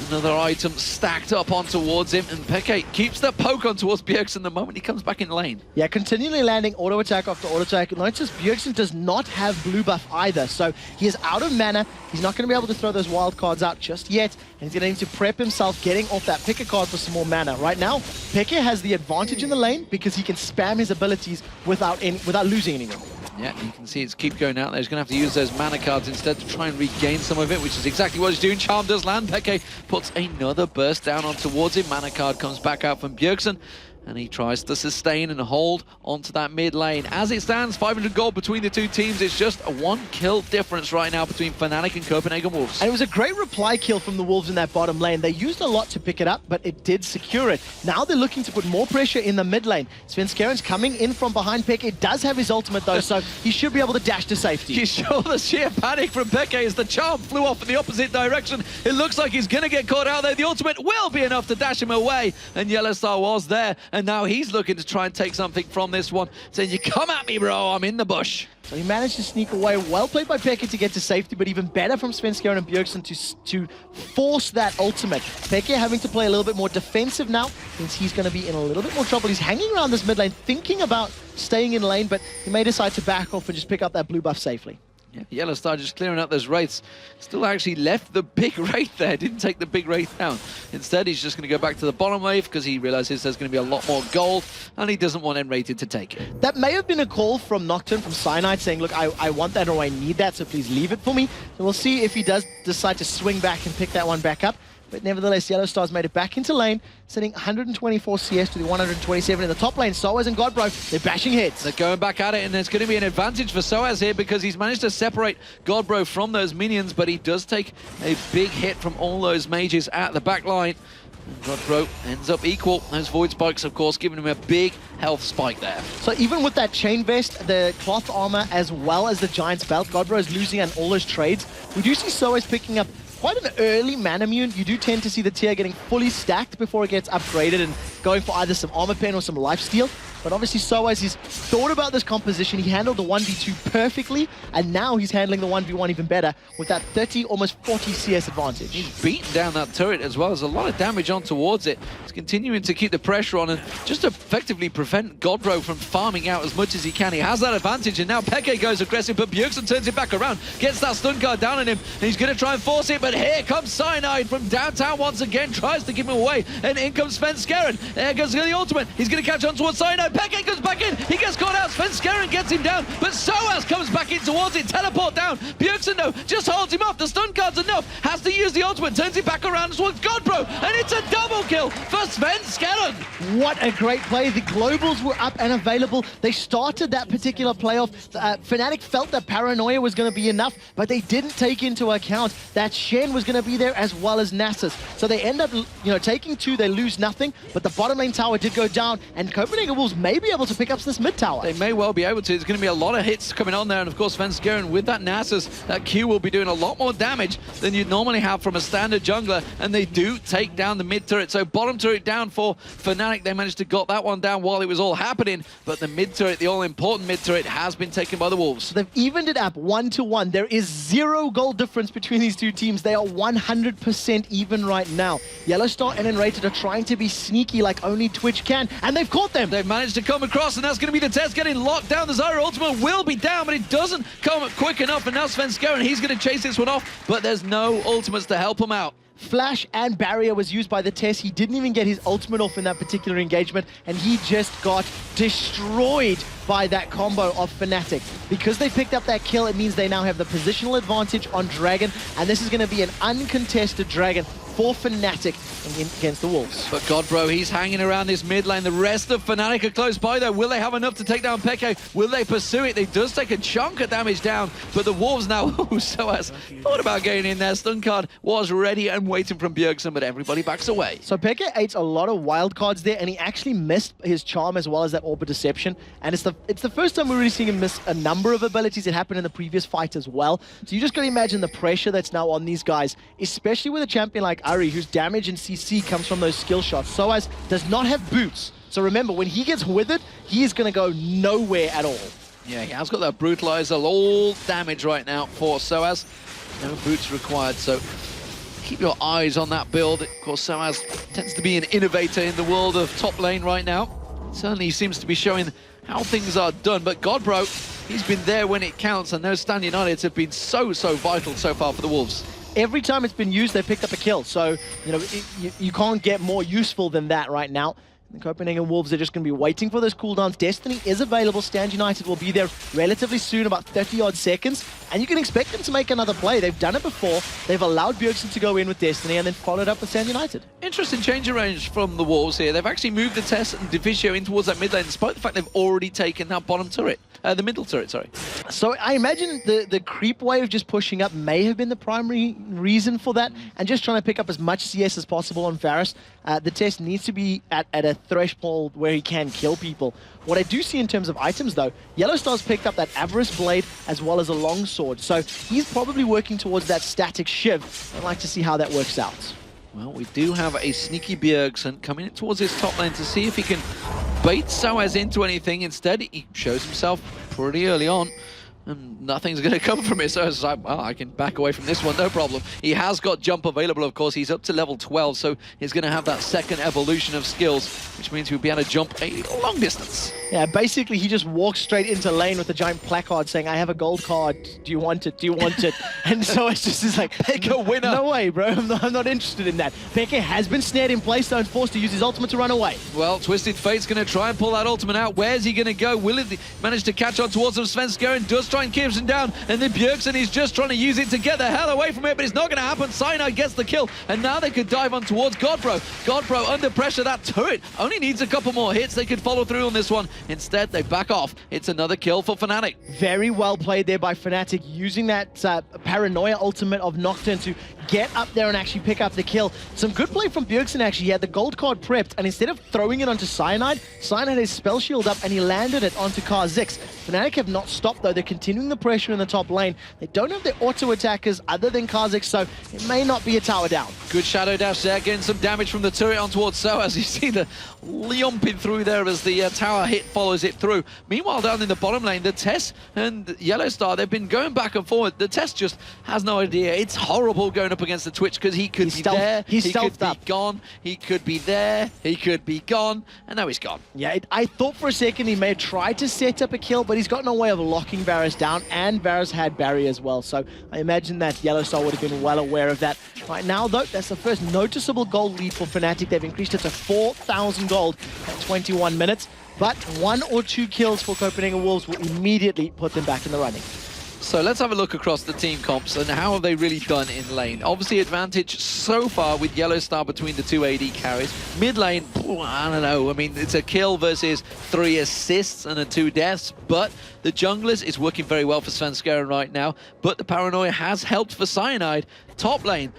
another item stacked up on towards him, and Peke keeps the poke on towards Bjergsen the moment he comes back in lane. Yeah, continually landing auto attack after auto attack. Notice Bjergsen does not have blue buff either, so he is out of mana. He's not going to be able to throw those wild cards out just yet, and he's going to need to prep himself getting off that pick a card for some more mana. Right now, Peke has the advantage in the lane because he can spam his abilities without losing anything. Yeah, you can see it's keep going out there. He's going to have to use those mana cards instead to try and regain some of it, which is exactly what he's doing. Charm does land. Peke puts another burst down on towards him. Mana card comes back out from Bjergsen, and he tries to sustain and hold onto that mid lane. As it stands, 500 gold between the two teams. It's just a 1 kill difference right now between Fnatic and Copenhagen Wolves. And it was a great reply kill from the Wolves in that bottom lane. They used a lot to pick it up, but it did secure it. Now they're looking to put more pressure in the mid lane. Svenskeren's coming in from behind Peke. It does have his ultimate though, so he should be able to dash to safety. You saw the sheer panic from Peke as the charm flew off in the opposite direction. It looks like he's going to get caught out there. The ultimate will be enough to dash him away, and Yellowstar was there, and now he's looking to try and take something from this one, saying, you come at me, bro, I'm in the bush. So he managed to sneak away. Well played by Peke to get to safety, but even better from Svenskeren and Bjergsen to force that ultimate. Peke having to play a little bit more defensive now, since he's going to be in a little bit more trouble. He's hanging around this mid lane, thinking about staying in lane, but he may decide to back off and just pick up that blue buff safely. Yeah, Yellowstar just clearing up those wraiths. Still actually left the big wraith there. Didn't take the big wraith down. Instead, he's just going to go back to the bottom wave because he realizes there's going to be a lot more gold, and he doesn't want Enrated to take it. That may have been a call from Nocturne, from Cyanide, saying, look, I want that or I need that, so please leave it for me. So we'll see if he does decide to swing back and pick that one back up. But nevertheless, Yellowstar's made it back into lane, sending 124 CS to the 127 in the top lane. Soaz and Godbro, they're bashing heads. They're going back at it, and there's going to be an advantage for Soaz here because he's managed to separate Godbro from those minions, but he does take a big hit from all those mages at the back line. And Godbro ends up equal. Those Void Spikes, of course, giving him a big health spike there. So even with that chain vest, the cloth armor, as well as the Giant's belt, Godbro is losing on all those trades. We do see Soaz picking up quite an early Manamune. You do tend to see the tier getting fully stacked before it gets upgraded and going for either some armor pen or some lifesteal. But obviously Soaz, he's thought about this composition. He handled the 1v2 perfectly, and now he's handling the 1v1 even better with that 30, almost 40 CS advantage. He's beaten down that turret as well. There's a lot of damage on towards it. He's continuing to keep the pressure on and just effectively prevent Godbro from farming out as much as he can. He has that advantage, and now Peke goes aggressive, but Bjergsen turns it back around, gets that stun guard down on him, and he's going to try and force it, but here comes Cyanide from downtown once again, tries to give him away, and in comes Svenskeren. There goes the ultimate. He's going to catch on towards Cyanide. Peke goes back in. He gets caught out. Svenskeren gets him down, but Soaz comes back in towards it. Teleport down. Bjergsen, though, just holds him off. The stun guard's enough. Has to use the ultimate. Turns it back around towards Godbro, and it's a double kill for Svenskeren. What a great play. The globals were up and available. They started that particular playoff. Fnatic felt that paranoia was going to be enough, but they didn't take into account that Shen was going to be there as well as Nasus. So they end up, taking two. They lose nothing, but the bottom lane tower did go down, and Copenhagen Wolves may be able to pick up this mid tower. They may well be able to. There's going to be a lot of hits coming on there, and of course Svenskeren with that Nasus, that Q will be doing a lot more damage than you'd normally have from a standard jungler, and they do take down the mid turret. So bottom turret down for Fnatic. They managed to got that one down while it was all happening, but the mid turret, the all-important mid turret, has been taken by the Wolves. So they've evened it up 1-1. There is 0 goal difference between these two teams. They are 100% even right now. Yellowstar and Enrated are trying to be sneaky like only Twitch can, and they've caught them. They've managed to come across, and that's going to be the test, getting locked down. The Zyra ultimate will be down, but it doesn't come quick enough, and now Svenskeren, he's going to chase this one off, but there's no ultimates to help him out. Flash and barrier was used by the Tess. He didn't even get his ultimate off in that particular engagement, and he just got destroyed by that combo of Fnatic. Because they picked up that kill, it means they now have the positional advantage on Dragon, and this is going to be an uncontested Dragon for Fnatic against the Wolves. But Godbro, he's hanging around this mid lane. The rest of Fnatic are close by, though. Will they have enough to take down Peke? Will they pursue it? They does take a chunk of damage down, but the Wolves now, Soaz thought about getting in there. Stun card was ready and waiting from Bjergsen, but everybody backs away. So Peke ate a lot of wild cards there, and he actually missed his charm as well as that Orb of Deception. And it's the first time we're really seeing him miss a number of abilities. It happened in the previous fight as well. So you just got to imagine the pressure that's now on these guys, especially with a champion like Ari, whose damage and CC comes from those skill shots. Soaz does not have boots. So remember, when he gets withered, he is going to go nowhere at all. Yeah, he has got that brutalizer, all damage right now for Soaz. No boots required, so keep your eyes on that build. Of course, Soaz tends to be an innovator in the world of top lane right now. Certainly seems to be showing how things are done, but Godbro, he's been there when it counts, and those Stand Uniteds have been so vital so far for the Wolves. Every time it's been used, they picked up a kill. So, you can't get more useful than that right now. The Copenhagen Wolves are just going to be waiting for those cooldowns. Destiny is available. Stand United will be there relatively soon, about 30-odd seconds. And you can expect them to make another play. They've done it before. They've allowed Bjergsen to go in with Destiny and then followed up with Stand United. Interesting change of range from the Wolves here. They've actually moved the Tess and Divicio in towards that mid lane, despite the fact they've already taken that bottom turret. The middle turret, sorry. So I imagine the creep wave just pushing up may have been the primary reason for that, and just trying to pick up as much CS as possible on Varus. The Tess needs to be at a threshold where he can kill people. What I do see in terms of items, though, Yellowstar's picked up that Avarice Blade as well as a longsword, so he's probably working towards that static shiv. I'd like to see how that works out. Well, we do have a sneaky Bjergsen coming in towards his top lane to see if he can bait Soaz into anything. Instead, he shows himself pretty early on, and nothing's going to come from it. So it's like, well, I can back away from this one, no problem. He has got jump available, of course. He's up to level 12, so he's going to have that second evolution of skills, which means he'll be able to jump a long distance. Yeah, basically, he just walks straight into lane with a giant placard saying, I have a gold card. Do you want it? Do you want it? And so it's just like, Pick a winner. No way, bro. I'm not interested in that. Peke has been snared in place, though, and forced to use his ultimate to run away. Well, Twisted Fate's going to try and pull that ultimate out. Where's he going to go? Will he manage to catch on towards him? Svenskeren does try and keep him down, and then Bjergsen is just trying to use it to get the hell away from it, but it's not going to happen. Cyanide gets the kill, and now they could dive on towards Godbro. Godbro under pressure. That turret only needs a couple more hits. They could follow through on this one. Instead, they back off. It's another kill for Fnatic. Very well played there by Fnatic, using that paranoia ultimate of Nocturne to get up there and actually pick up the kill. Some good play from Bjergsen, actually. He had the gold card prepped, and instead of throwing it onto Cyanide, Cyanide had his spell shield up, and he landed it onto Kha'Zix. Fnatic have not stopped, though. They're continuing the pressure in the top lane. They don't have their auto attackers other than Kha'Zix, so it may not be a tower down. Good shadow dash there, getting some damage from the turret on towards So, as you see the leomping through there as the tower hit follows it through. Meanwhile, down in the bottom lane, the Tess and Yellow Star, they've been going back and forward. The Tess just has no idea. It's horrible going up against the Twitch because he could be there, he could be gone, he could be there, he could be gone, and now he's gone. Yeah, I thought for a second he may have tried to set up a kill, but he's got no way of locking Varus down, and Varus had barrier as well, so I imagine that Yellow Star would have been well aware of that. Right now, though, that's the first noticeable gold lead for Fnatic. They've increased it to 4,000 gold at 21 minutes, but 1 or 2 kills for Copenhagen Wolves will immediately put them back in the running. So let's have a look across the team comps and how have they really done in lane. Obviously advantage so far with Yellow Star between the 2 AD carries. Mid lane, I don't know, I mean it's a kill versus 3 assists and 2 deaths, but the junglers is working very well for Svenskeren right now, but the paranoia has helped for Cyanide. Top lane,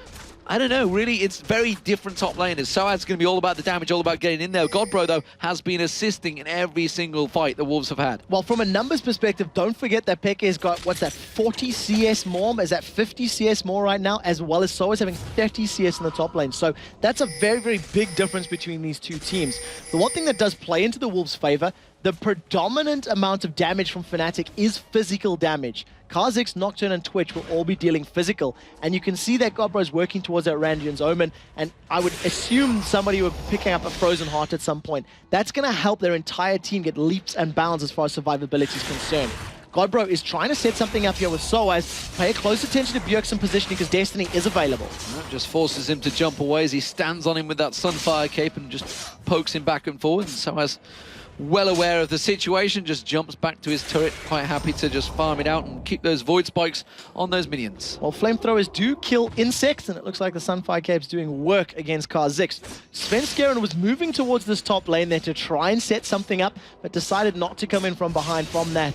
I don't know, really, it's very different top laners. Soad's going to be all about the damage, all about getting in there. Godbro, though, has been assisting in every single fight the Wolves have had. Well, from a numbers perspective, don't forget that Peke's got, what's that, 40 CS more? Is that 50 CS more right now? As well as Soa's having 30 CS in the top lane. So that's a very, very big difference between these two teams. The one thing that does play into the Wolves' favor, the predominant amount of damage from Fnatic is physical damage. Kha'Zix, Nocturne, and Twitch will all be dealing physical. And you can see that Godbro's working towards that Randian's Omen, and I would assume somebody would be picking up a Frozen Heart at some point. That's going to help their entire team get leaps and bounds as far as survivability is concerned. Godbro is trying to set something up here with Soaz. Pay close attention to Bjergsen positioning because Destiny is available. That just forces him to jump away as he stands on him with that Sunfire cape and just pokes him back and forward. And Soaz, well aware of the situation, just jumps back to his turret, quite happy to just farm it out and keep those void spikes on those minions. Well, flamethrowers do kill insects, and it looks like the Sunfire Cape's doing work against Kha'Zix. Svenskeren was moving towards this top lane there to try and set something up, but decided not to come in from behind from that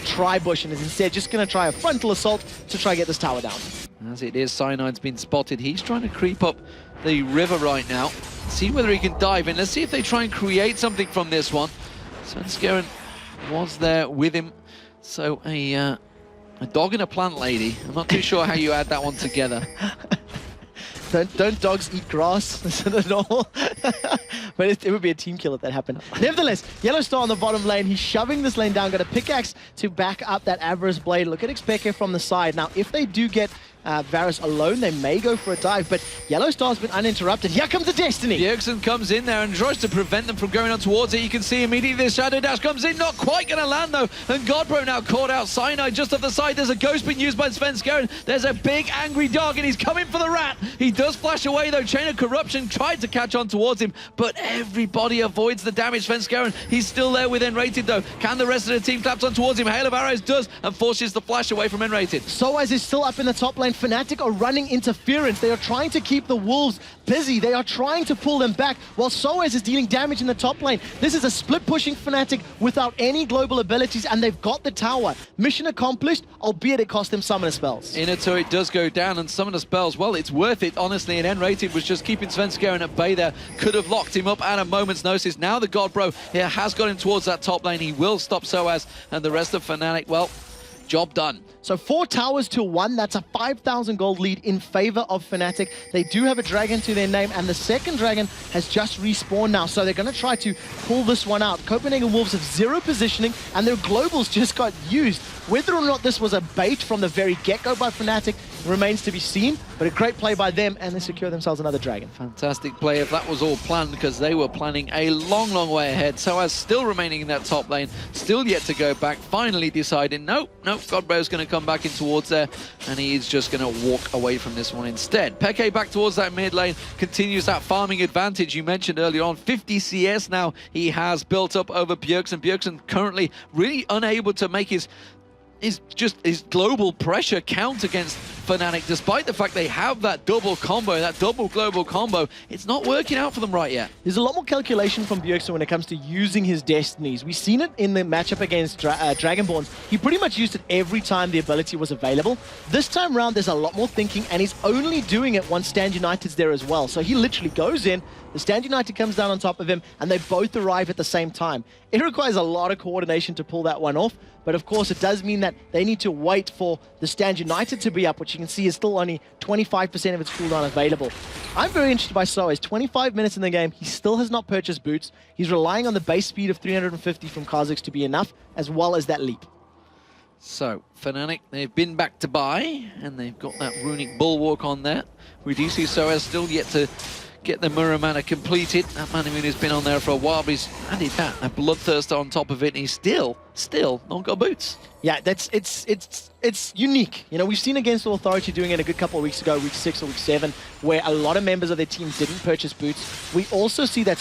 tri-bush, and is instead just going to try a frontal assault to try and get this tower down. As it is, Cyanide's been spotted. He's trying to creep up the river right now. See whether he can dive in. Let's see if they try and create something from this one. Svenskeren was there with him. So a dog and a plant lady. I'm not too sure how you add that one together. Don't dogs eat grass at all? But it would be a team kill if that happened. Nevertheless, Yellow Star on the bottom lane. He's shoving this lane down. Got a pickaxe to back up that Avarice Blade. Look at Xpeke from the side. Now, if they do get Varus alone, they may go for a dive, but Yellow Star's been uninterrupted. Here comes the Destiny! Bjergsen comes in there and tries to prevent them from going on towards it. You can see immediately the Shadow Dash comes in, not quite going to land though, and Godbro now caught out. Cyanide just off the side. There's a ghost being used by Svenskeren. There's a big angry dog and he's coming for the rat. He does flash away though. Chain of Corruption tried to catch on towards him, but everybody avoids the damage. Svenskeren, he's still there with N-Rated though. Can the rest of the team claps on towards him? Hail of Arrows does, and forces the flash away from N-Rated. Soaz is still up in the top lane. Fnatic are running interference. They are trying to keep the Wolves busy. They are trying to pull them back while Soaz is dealing damage in the top lane. This is a split pushing Fnatic without any global abilities, and they've got the tower. Mission accomplished, albeit it cost them summoner spells. Inner turret does go down, and summoner spells, well, it's worth it, honestly, and N-Rated was just keeping Svenskeren at bay there. Could have locked him up at a moment's notice. Now the Godbro here has got him towards that top lane. He will stop Soaz, and the rest of Fnatic, well, job done. So 4 towers to 1, that's a 5,000 gold lead in favor of Fnatic. They do have a dragon to their name, and the second dragon has just respawned now, so they're going to try to pull this one out. Copenhagen Wolves have 0 positioning, and their globals just got used. Whether or not this was a bait from the very get-go by Fnatic remains to be seen, but a great play by them, and they secure themselves another dragon. Fantastic play if that was all planned, because they were planning a long, long way ahead. Soaz still remaining in that top lane, still yet to go back, finally deciding, nope, Godbro's going to come back in towards there, and he is just going to walk away from this one instead. Peke back towards that mid lane, continues that farming advantage you mentioned earlier on. 50 CS now he has built up over Bjergsen. Bjergsen currently really unable to make his global pressure count against Fnatic, despite the fact they have that double combo, that double global combo, it's not working out for them right yet. There's a lot more calculation from Bjergsen when it comes to using his destinies. We've seen it in the matchup against Dragonborns. He pretty much used it every time the ability was available. This time around, there's a lot more thinking, and he's only doing it once Stand United's there as well. So he literally goes in, the Stand United comes down on top of him, and they both arrive at the same time. It requires a lot of coordination to pull that one off, but of course it does mean that they need to wait for the Stand United to be up, which you can see is still only 25% of its cooldown available. I'm very interested by Soaz. 25 minutes in the game, he still has not purchased boots. He's relying on the base speed of 350 from Kha'Zix to be enough, as well as that leap. So, Fnatic, they've been back to buy, and they've got that runic bulwark on there. We do see Soaz still yet to get the mirror mana completed. That mana moon has been on there for a while, but he's added that, a bloodthirster on top of it, and he's still not got boots. Yeah, it's unique. You know, we've seen against Authority doing it a good couple of weeks ago, week 6 or week 7, where a lot of members of their team didn't purchase boots. We also see that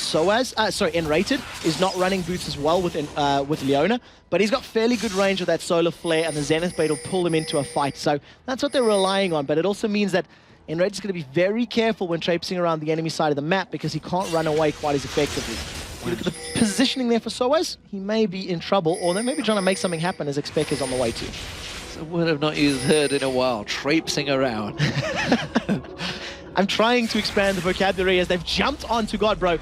N-Rated is not running boots as well with Leona, but he's got fairly good range of that Solar Flare, and the Zenith Blade will pull him into a fight. So that's what they're relying on, but it also means that N-Rated is going to be very careful when traipsing around the enemy side of the map because he can't run away quite as effectively. You look at the positioning there for Soaz, he may be in trouble, or they may be trying to make something happen as Expect is on the way too. It's a word I've not heard in a while, traipsing around. I'm trying to expand the vocabulary as they've jumped onto Godbro.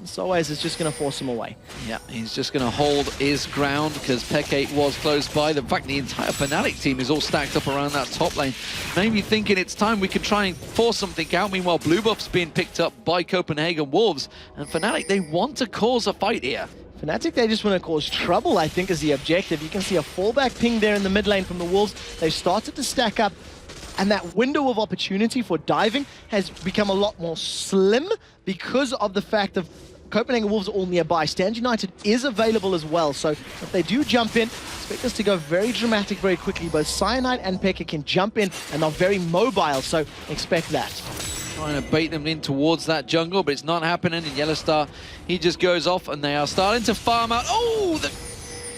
Soaz is just going to force him away. Yeah, he's just going to hold his ground because Peke was close by. In fact, the entire Fnatic team is all stacked up around that top lane. Maybe thinking it's time we could try and force something out. Meanwhile, blue buff's being picked up by Copenhagen Wolves. And Fnatic, they want to cause a fight here. Fnatic, they just want to cause trouble, I think, is the objective. You can see a fallback ping there in the mid lane from the Wolves. They've started to stack up, and that window of opportunity for diving has become a lot more slim because of the fact of Copenhagen Wolves are all nearby. Stand United is available as well, so if they do jump in, expect this to go very dramatic very quickly. Both Cyanide and Pekka can jump in and are very mobile, so expect that. Trying to bait them in towards that jungle, but it's not happening. And Yellowstar, he just goes off, and they are starting to farm out. Oh, the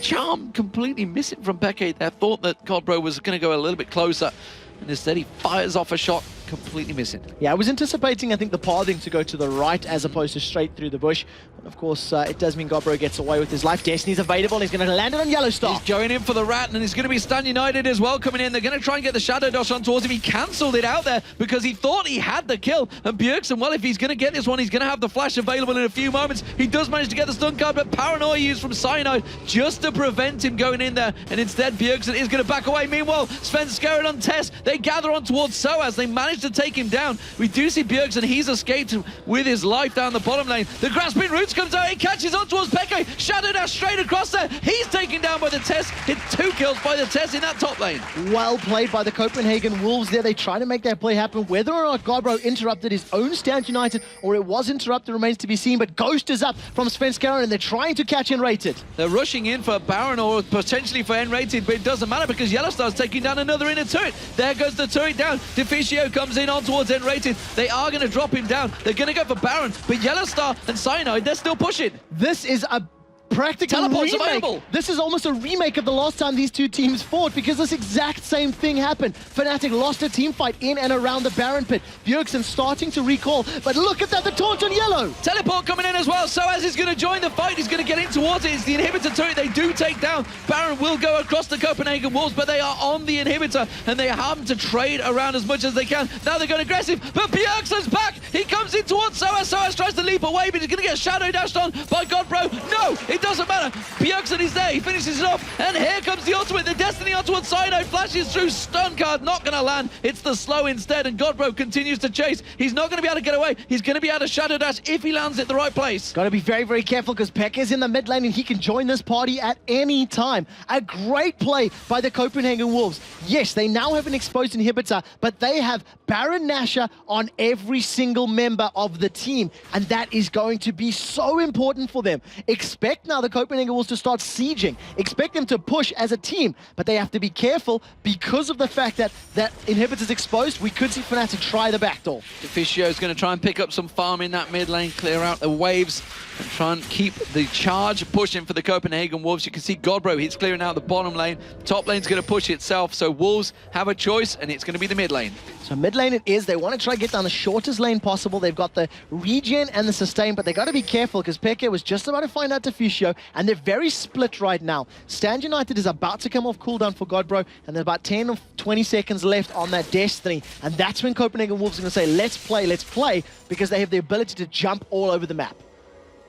charm completely missing from Peke there. Thought that Godbro was going to go a little bit closer, and instead he fires off a shot, completely missing. Yeah, I was anticipating, I think, the pathing to go to the right as opposed to straight through the bush. But of course, it does mean Godbro gets away with his life. Destiny's available, and he's going to land it on Yellowstar. He's going in for the rat, and it's going to be Stand United as well coming in. They're going to try and get the Shadow Dash on towards him. He cancelled it out there because he thought he had the kill. And Bjergsen, well, if he's going to get this one, he's going to have the flash available in a few moments. He does manage to get the stun card, but Paranoia used from Cyanide just to prevent him going in there. And instead, Bjergsen is going to back away. Meanwhile, Svenskeren on Tess, they gather on towards Soaz. They manage to take him down. We do see Bjergsen, he's escaped with his life down the bottom lane. The Grasping Roots comes out, he catches on towards Peke. Shadow Dash straight across there. He's taken down by the Tess. Hit 2 kills by the Tess in that top lane. Well played by the Copenhagen Wolves there. They try to make that play happen. Whether or not Godbro interrupted his own Stand United or it was interrupted remains to be seen, but Ghost is up from Svenskeren and they're trying to catch N-Rated. They're rushing in for Baron or potentially for N-Rated, but it doesn't matter because Yellowstar's taking down another inner turret. There goes the turret down. Deficio comes in on towards N-Rated. They are going to drop him down. They're going to go for Baron, but Yellowstar and Cyanide, they're still pushing. This is a practical Teleport's remake. available. This is almost a remake of the last time these two teams fought because this exact same thing happened. Fnatic lost a team fight in and around the Baron pit. Bjergsen starting to recall, but look at that, the taunt on yellow. Teleport coming in as well. Soaz is going to join the fight. He's going to get in towards it. It's the inhibitor turret they do take down. Baron will go across the Copenhagen Wolves, but they are on the inhibitor and they have to trade around as much as they can. Now they're going aggressive, but Bjergsen's back. He comes in towards Soaz. Soaz tries to leap away, but he's going to get shadow dashed on by Godbro. No, it doesn't matter. Bjergsen is there, he finishes it off, and here comes the ultimate. The Destiny on towards Cyanide flashes through, stun card, not going to land. It's the slow instead, and Godbro continues to chase. He's not going to be able to get away. He's going to be able to shadow dash if he lands at the right place. Got to be very, very careful because Pekka is in the mid lane and he can join this party at any time. A great play by the Copenhagen Wolves. Yes, they now have an exposed inhibitor, but they have Baron Nashor on every single member of the team, and that is going to be so important for them. Expect now now the Copenhagen Wolves to start sieging. Expect them to push as a team, but they have to be careful because of the fact that that inhibitor's exposed. We could see Fnatic try the backdoor. Deficio is going to try and pick up some farm in that mid lane, clear out the waves, and try and keep the charge pushing for the Copenhagen Wolves. You can see Godbro, he's clearing out the bottom lane. Top lane's going to push itself, so Wolves have a choice, and it's going to be the mid lane. So mid lane it is. They want to try to get down the shortest lane possible. They've got the regen and the sustain, but they got to be careful because Peke was just about to find out Deficio, and they're very split right now. Stand United is about to come off cooldown for Godbro, and there's about 10 or 20 seconds left on that Destiny, and that's when Copenhagen Wolves are going to say, let's play, because they have the ability to jump all over the map.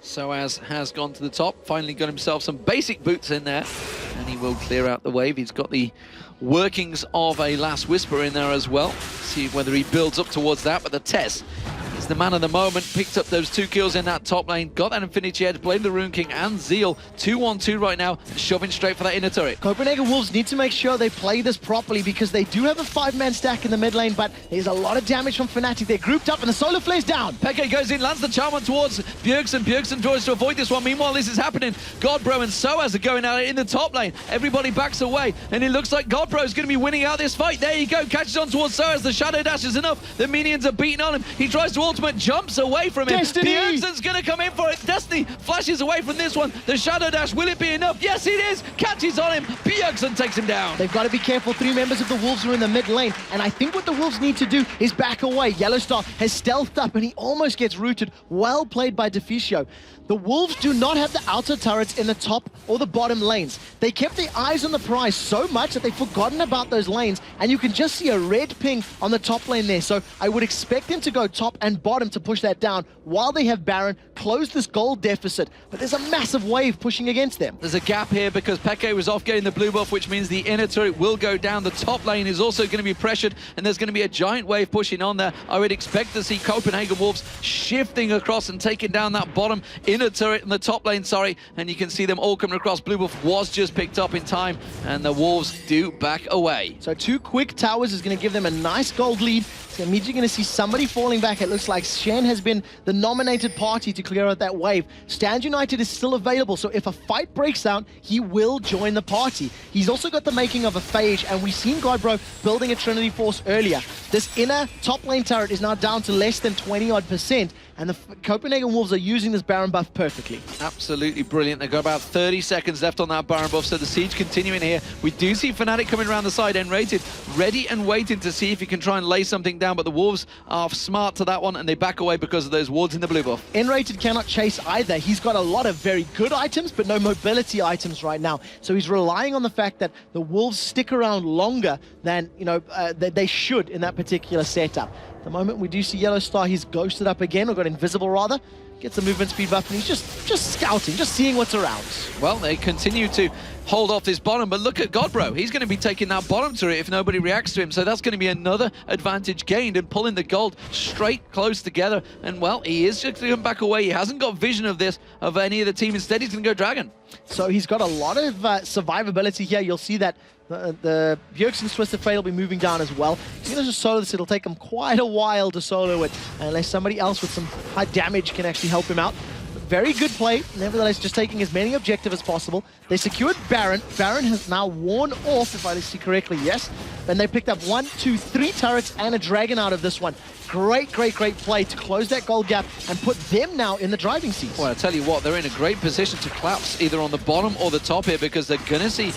Soaz has gone to the top, finally got himself some basic boots in there, and he will clear out the wave. He's got the workings of a Last Whisper in there as well. See whether he builds up towards that, but the Tess is the man of the moment. Picked up those 2 kills in that top lane, got that Infinity Edge, blamed the Rune King and Zeal. 2-1-2 right now, shoving straight for that inner turret. Copenhagen Wolves need to make sure they play this properly because they do have a 5-man stack in the mid lane, but there's a lot of damage from Fnatic. They're grouped up and the solar flare's down. Peke goes in, lands the charm on towards Bjergsen. Bjergsen tries to avoid this one. Meanwhile, this is happening. Godbro and Soaz are going out in the top lane. Everybody backs away, and it looks like Godbro is going to be winning out this fight. There you go, catches on towards Soaz. The Shadow Dash is enough. The minions are beating on him. He tries to ultimate, jumps away from him. Destiny! Bjergsen's going to come in for it. Destiny flashes away from this one. The Shadow Dash, will it be enough? Yes, it is. Catches on him. Bjergsen takes him down. They've got to be careful. 3 members of the Wolves are in the mid lane, and I think what the Wolves need to do is back away. Yellowstar has stealthed up, and he almost gets rooted. Well played by Deficio. The Wolves do not have the outer turrets in the top or the bottom lanes. They kept their eyes on the prize so much that they've forgotten about those lanes, and you can just see a red ping on the top lane there. So I would expect them to go top and bottom to push that down while they have Baron close this gold deficit. But there's a massive wave pushing against them. There's a gap here because Peke was off getting the blue buff, which means the inner turret will go down. The top lane is also going to be pressured, and there's going to be a giant wave pushing on there. I would expect to see Copenhagen Wolves shifting across and taking down that bottom inner turret in the top lane, and you can see them all coming across. Blue buff was just picked up in time, and the Wolves do back away. So 2 quick towers is going to give them a nice gold lead. It means you're going to see somebody falling back. It looks like Shen has been the nominated party to clear out that wave. Stand United is still available, so if a fight breaks out, he will join the party. He's also got the making of a Phage, and we've seen Godbro building a Trinity Force earlier. This inner top lane turret is now down to less than 20-odd%, and the Copenhagen Wolves are using this Baron buff perfectly. Absolutely brilliant. They've got about 30 seconds left on that Baron buff, so the siege continuing here. We do see Fnatic coming around the side, N-rated, ready and waiting to see if he can try and lay something down, but the Wolves are smart to that one, and they back away because of those wards in the blue buff. N-rated cannot chase either. He's got a lot of very good items, but no mobility items right now. So he's relying on the fact that the Wolves stick around longer than they should in that particular setup. At the moment, we do see Yellowstar. He's ghosted up again, or got invisible rather. Gets a movement speed buff, and he's just scouting, just seeing what's around. Well, they continue to hold off this bottom, but look at Godbro. He's going to be taking that bottom turret if nobody reacts to him, so that's going to be another advantage gained and pulling the gold straight close together. And, well, he is just going to back away. He hasn't got vision of this, of any of the team. Instead, he's going to go Dragon. So he's got a lot of survivability here. You'll see that the Bjergsen's Twisted Fate will be moving down as well. He's going to just solo this. It'll take him quite a while to solo it, unless somebody else with some high damage can actually help him out. Very good play. Nevertheless, just taking as many objectives as possible. They secured Baron. Baron has now worn off, if I see correctly, yes. Then they picked up 1, 2, 3 turrets and a dragon out of this one. Great play to close that gold gap and put them now in the driving seats. Well, I tell you what, they're in a great position to collapse either on the bottom or the top here, because they're going to see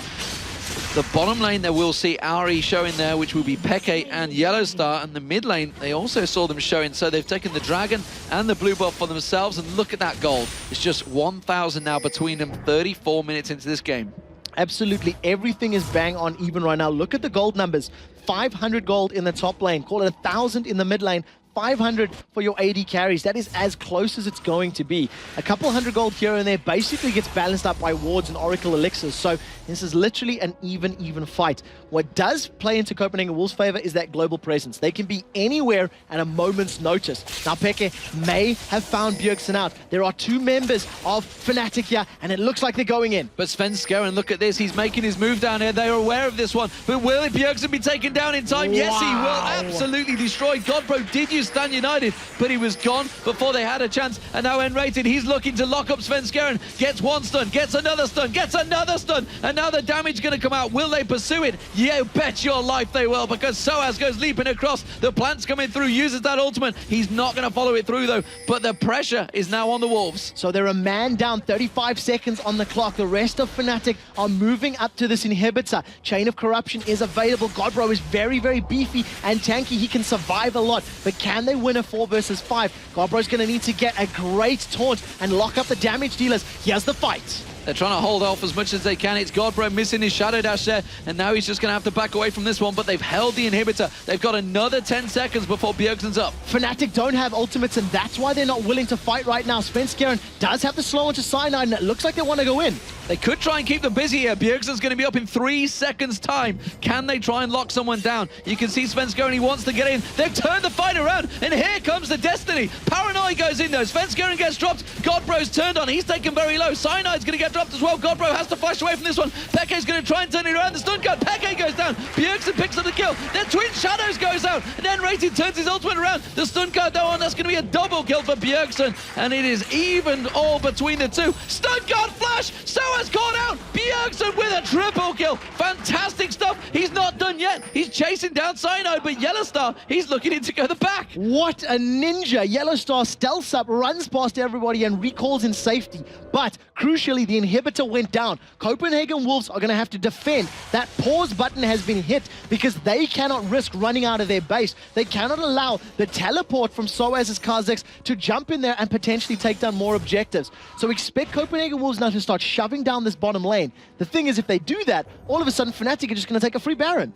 the bottom lane. There we'll see Ari showing there, which will be Peke and Yellowstar, and the mid lane they also saw them showing, so they've taken the dragon and the blue buff for themselves, and look at that gold. It's just 1,000 now between them, 34 minutes into this game. Absolutely everything is bang on even right now. Look at the gold numbers. 500 gold in the top lane, call it 1,000 in the mid lane, 500 for your AD carries. That is as close as it's going to be. A couple hundred gold here and there basically gets balanced up by wards and Oracle elixirs. So this is literally an even fight. What does play into Copenhagen Wolves' favor is that global presence. They can be anywhere at a moment's notice. Now Peke may have found Bjergsen out. There are 2 members of Fnatic here, and it looks like they're going in. But Svenskeren, look at this. He's making his move down here. They are aware of this one. But will Bjergsen be taken down in time? Wow. Yes, he will. Absolutely destroyed. Godbro did use is Stan United, but he was gone before they had a chance. And now N-Rated, he's looking to lock up Svenskeren. Gets one stun, gets another stun, gets another stun, and now the damage going to come out. Will they pursue it? Yeah, bet your life they will, because Soaz goes leaping across. The plant's coming through, uses that ultimate. He's not going to follow it through, though, but the pressure is now on the Wolves. So they're a man down, 35 seconds on the clock. The rest of Fnatic are moving up to this inhibitor. Chain of Corruption is available. Godbro is very, very beefy and tanky. He can survive a lot, but can they win a 4 versus 5? Godbro's going to need to get a great taunt and lock up the damage dealers. Here's the fight. They're trying to hold off as much as they can. It's Godbro missing his Shadow Dash there, and now he's just going to have to back away from this one, but they've held the inhibitor. They've got another 10 seconds before Bjergsen's up. Fnatic don't have ultimates, and that's why they're not willing to fight right now. Svenskeren does have the slow onto Cyanide, and it looks like they want to go in. They could try and keep them busy here. Bjergsen's going to be up in 3 seconds' time. Can they try and lock someone down? You can see Svenskeren, he wants to get in. They've turned the fight around, and here comes the Destiny. Paranoid goes in, though. Svenskeren gets dropped. Godbro's turned on. He's taken very low. Cyanide's going to get dropped as well. Godbro has to flash away from this one. Peke's going to try and turn it around. The stun guard. Peke goes down. Bjergsen picks up the kill. Then Twin Shadows goes out. And then Rated turns his ultimate around. The stun guard though on. That's going to be a double kill for Bjergsen. And it is even all between the two. Stun guard flash. Soaz caught out. Bjergsen with a triple kill. Fantastic stuff. He's not done yet. He's chasing down Cyanide, but Yellowstar, he's looking in to go the back. What a ninja. Yellowstar stealths up, runs past everybody, and recalls in safety. But crucially, the inhibitor went down. Copenhagen Wolves are going to have to defend. That pause button has been hit because they cannot risk running out of their base. They cannot allow the teleport from Soaz's Kazakhs to jump in there and potentially take down more objectives. So expect Copenhagen Wolves now to start shoving down this bottom lane. The thing is, if they do that, all of a sudden Fnatic are just going to take a free Baron.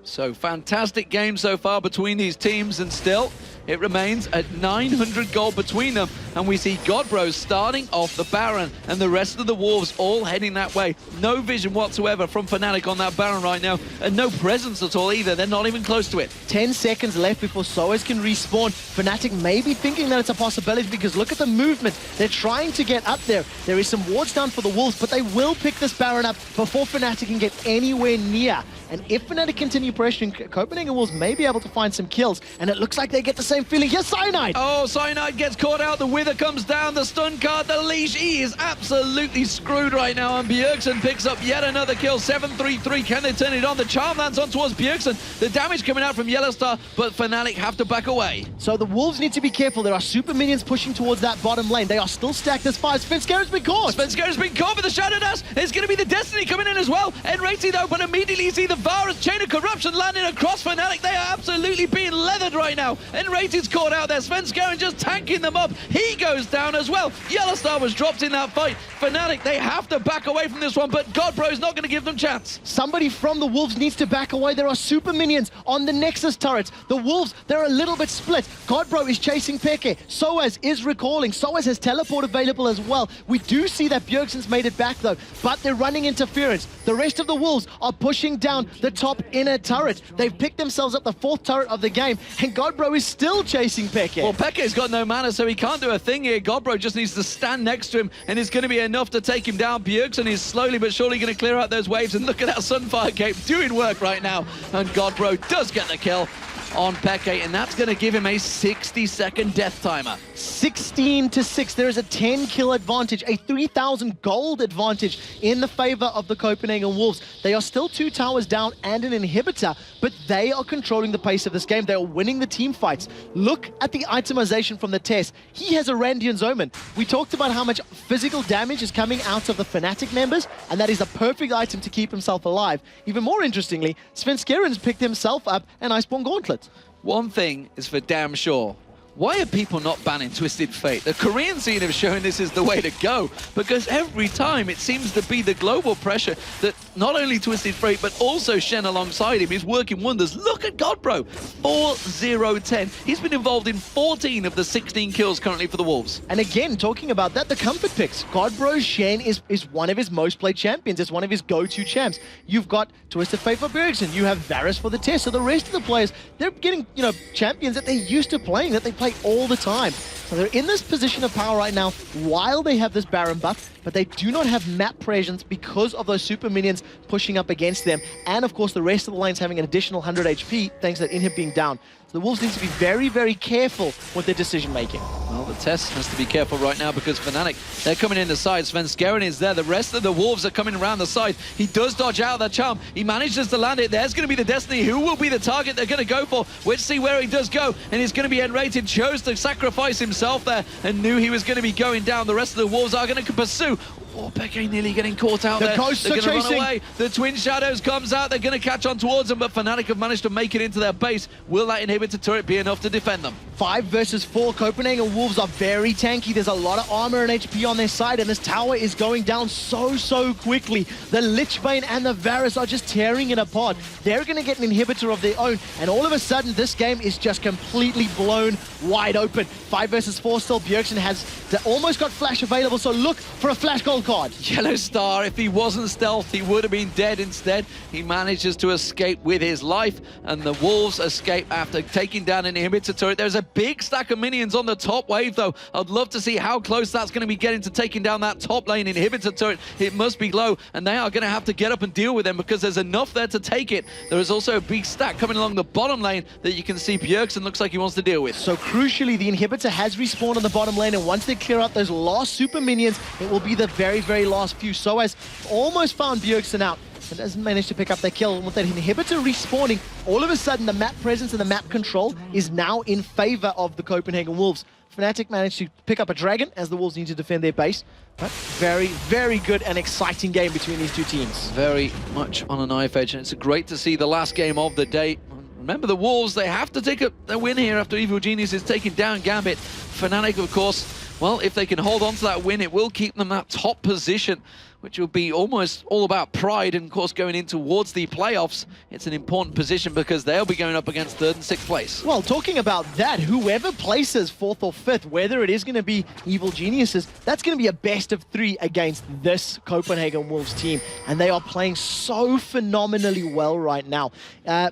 So fantastic game so far between these teams, and still it remains at 900 gold between them, and we see Godbro starting off the Baron and the rest of the Wolves all heading that way. No vision whatsoever from Fnatic on that Baron right now, and no presence at all either. They're not even close to it. 10 seconds left before Soaz can respawn. Fnatic may be thinking that it's a possibility because look at the movement. They're trying to get up there. There is some wards down for the Wolves, but they will pick this Baron up before Fnatic can get anywhere near. And if Fnatic continue pressuring, Copenhagen Wolves may be able to find some kills, and it looks like they get the same feeling. Yes, Cyanide! Oh, Cyanide gets caught out. The Wither comes down. The stun card, the leash. He is absolutely screwed right now, and Bjergsen picks up yet another kill. 7-3-3. Can they turn it on? The charm lands on towards Bjergsen. The damage coming out from Yellowstar, but Fnatic have to back away. So the Wolves need to be careful. There are super minions pushing towards that bottom lane. They are still stacked as far as Svenskeren's been caught. Svenskeren's been caught with the Shadow Dash. It's going to be the Destiny coming in as well. N-Rated though, but immediately you see the Varus Chain of Corruption landing across Fnatic. They are absolutely being leathered right now. N-Rated's caught out there. Svenskeren just tanking them up. He goes down as well. Yellowstar was dropped in that fight. Fnatic, they have to back away from this one, but Godbro is not going to give them chance. Somebody from the Wolves needs to back away. There are super minions on the Nexus turrets. The Wolves, they're a little bit split. Godbro is chasing Peke. Soaz is recalling. Soaz has teleport available as well. We do see that Bjergsen's made it back though, but they're running interference. The rest of the Wolves are pushing down the top inner turret. They've picked themselves up the 4th turret of the game, and Godbro is still chasing Peke. Well, Peke's got no mana, so he can't do a thing here. Godbro just needs to stand next to him, and it's going to be enough to take him down. Bjergsen is slowly but surely going to clear out those waves, and look at that Sunfire Cape doing work right now. And Godbro does get the kill on Peke, and that's going to give him a 60-second death timer. 16-6. There is a 10-kill advantage, a 3,000 gold advantage in the favor of the Copenhagen Wolves. They are still 2 towers down and an inhibitor, but they are controlling the pace of this game. They are winning the team fights. Look at the itemization from the test. He has a Randian's Omen. We talked about how much physical damage is coming out of the Fnatic members, and that is a perfect item to keep himself alive. Even more interestingly, Svenskeren's picked himself up an Iceborne Gauntlet. One thing is for damn sure. Why are people not banning Twisted Fate? The Korean scene have shown this is the way to go, because every time it seems to be the global pressure that not only Twisted Fate, but also Shen alongside him is working wonders. Look at Godbro, 4-0-10. He's been involved in 14 of the 16 kills currently for the Wolves. And again, talking about that, the comfort picks. Godbro's Shen is one of his most played champions. It's one of his go-to champs. You've got Twisted Fate for Bjergsen. You have Varus for the test. So the rest of the players, they're getting, champions that they're used to playing, that they play all the time. So they're in this position of power right now while they have this Baron buff, but they do not have map presence because of those super minions pushing up against them. And of course, the rest of the lane's having an additional 100 HP thanks to that inhib being down. So the Wolves need to be very, very careful with their decision making. Well, the test has to be careful right now because Fnatic, they're coming in the side. Svenskeren is there. The rest of the Wolves are coming around the side. He does dodge out of that charm. He manages to land it. There's going to be the Destiny. Who will be the target they're going to go for? Let's see where he does go. And he's going to be N-rated. Chose to sacrifice himself there and knew he was going to be going down. The rest of the Wolves are going to pursue. Oh, Peke nearly getting caught out there. Ghosts They're are going to chasing. run away. The Twin Shadows comes out. They're going to catch on towards them, but Fnatic have managed to make it into their base. Will that inhibitor turret be enough to defend them? 5 versus 4. Copenhagen Wolves are very tanky. There's a lot of armor and HP on their side, and this tower is going down so quickly. The Lichbane and the Varus are just tearing it apart. They're going to get an inhibitor of their own, and all of a sudden, this game is just completely blown wide open. 5 versus 4 still. Bjergsen has almost got flash available, so look for a flash gold card. Yellow Star, if he wasn't stealth, he would have been dead instead. He manages to escape with his life, and the Wolves escape after taking down an inhibitor turret. There's a big stack of minions on the top wave, though. I'd love to see how close that's going to be getting to taking down that top lane inhibitor turret. It must be low, and they are going to have to get up and deal with them because there's enough there to take it. There is also a big stack coming along the bottom lane that you can see Bjergsen looks like he wants to deal with. So crucially, the inhibitor has respawned on the bottom lane, and once they clear out those last super minions, it will be the very last few. Soaz almost found Bjergsen out, but doesn't manage to pick up their kill. And with that inhibitor respawning, all of a sudden the map presence and the map control is now in favor of the Copenhagen Wolves. Fnatic managed to pick up a dragon as the Wolves need to defend their base. But very good and exciting game between these two teams. Very much on a knife edge, and it's great to see the last game of the day. Remember, the Wolves, they have to take a win here after Evil Genius is taking down Gambit. Fnatic, of course, well, if they can hold on to that win, it will keep them that top position, which will be almost all about pride. And of course, going in towards the playoffs, it's an important position because they'll be going up against 3rd and 6th place. Well, talking about that, whoever places 4th or 5th, whether it is going to be Evil Geniuses, that's going to be a best of 3 against this Copenhagen Wolves team. And they are playing so phenomenally well right now.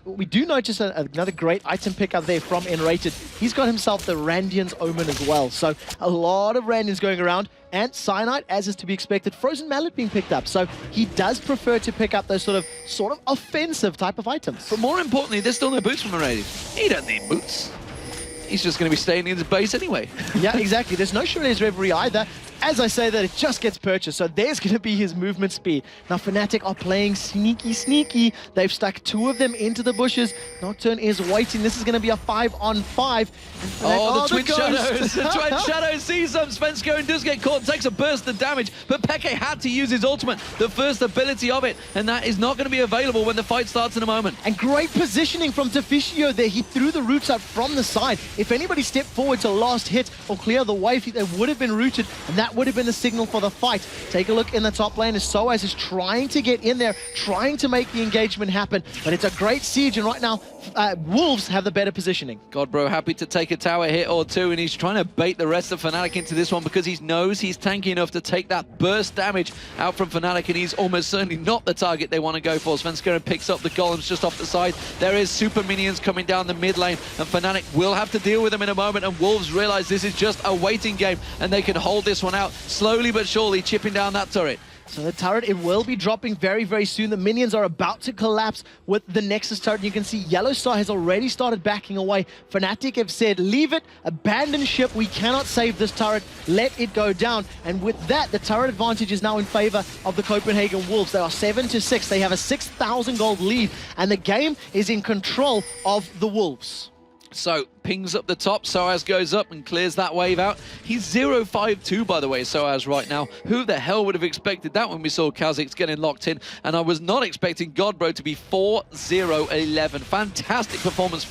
We do notice another great item pickup there from N-rated. He's got himself the Randian's Omen as well. So a lot of Randians going around. And Cyanide, as is to be expected, Frozen Mallet being picked up. So he does prefer to pick up those sort of offensive type of items. But more importantly, there's still no boots from Irradiant. He don't need boots. He's just going to be staying in his base anyway. Yeah, exactly. There's no Shredder's Reverie either. As I say that, it just gets purchased, so there's going to be his movement speed. Now, Fnatic are playing sneaky. They've stuck 2 of them into the bushes. Nocturne is waiting. This is going to be a 5-on-5. Oh, the Twin Shadows. The Twin Shadows sees them. Svenskeren does get caught, takes a burst of damage, but Peke had to use his ultimate, the first ability of it, and that is not going to be available when the fight starts in a moment. And great positioning from Deficio there. He threw the roots out from the side. If anybody stepped forward to last hit or clear the wave, they would have been rooted, and that would have been the signal for the fight. Take a look in the top lane as Soaz is trying to get in there, trying to make the engagement happen, but it's a great siege, and right now, Wolves have the better positioning. Godbro happy to take a tower hit or 2, and he's trying to bait the rest of Fnatic into this one because he knows he's tanky enough to take that burst damage out from Fnatic, and he's almost certainly not the target they want to go for. Svenskeren picks up the golems just off the side. There is super minions coming down the mid lane, and Fnatic will have to deal with them in a moment, and Wolves realize this is just a waiting game, and they can hold this one out slowly but surely, chipping down that turret. So the turret, it will be dropping very soon. The minions are about to collapse with the Nexus turret. You can see Yellow Star has already started backing away. Fnatic have said, leave it, abandon ship. We cannot save this turret. Let it go down. And with that, the turret advantage is now in favor of the Copenhagen Wolves. They are 7-6. They have a 6,000 gold lead, and the game is in control of the Wolves. So, pings up the top, Soaz goes up and clears that wave out. He's 0-5-2, by the way, Soaz right now. Who the hell would have expected that when we saw Kha'Zix getting locked in? And I was not expecting Godbro to be 4-0-11. Fantastic performance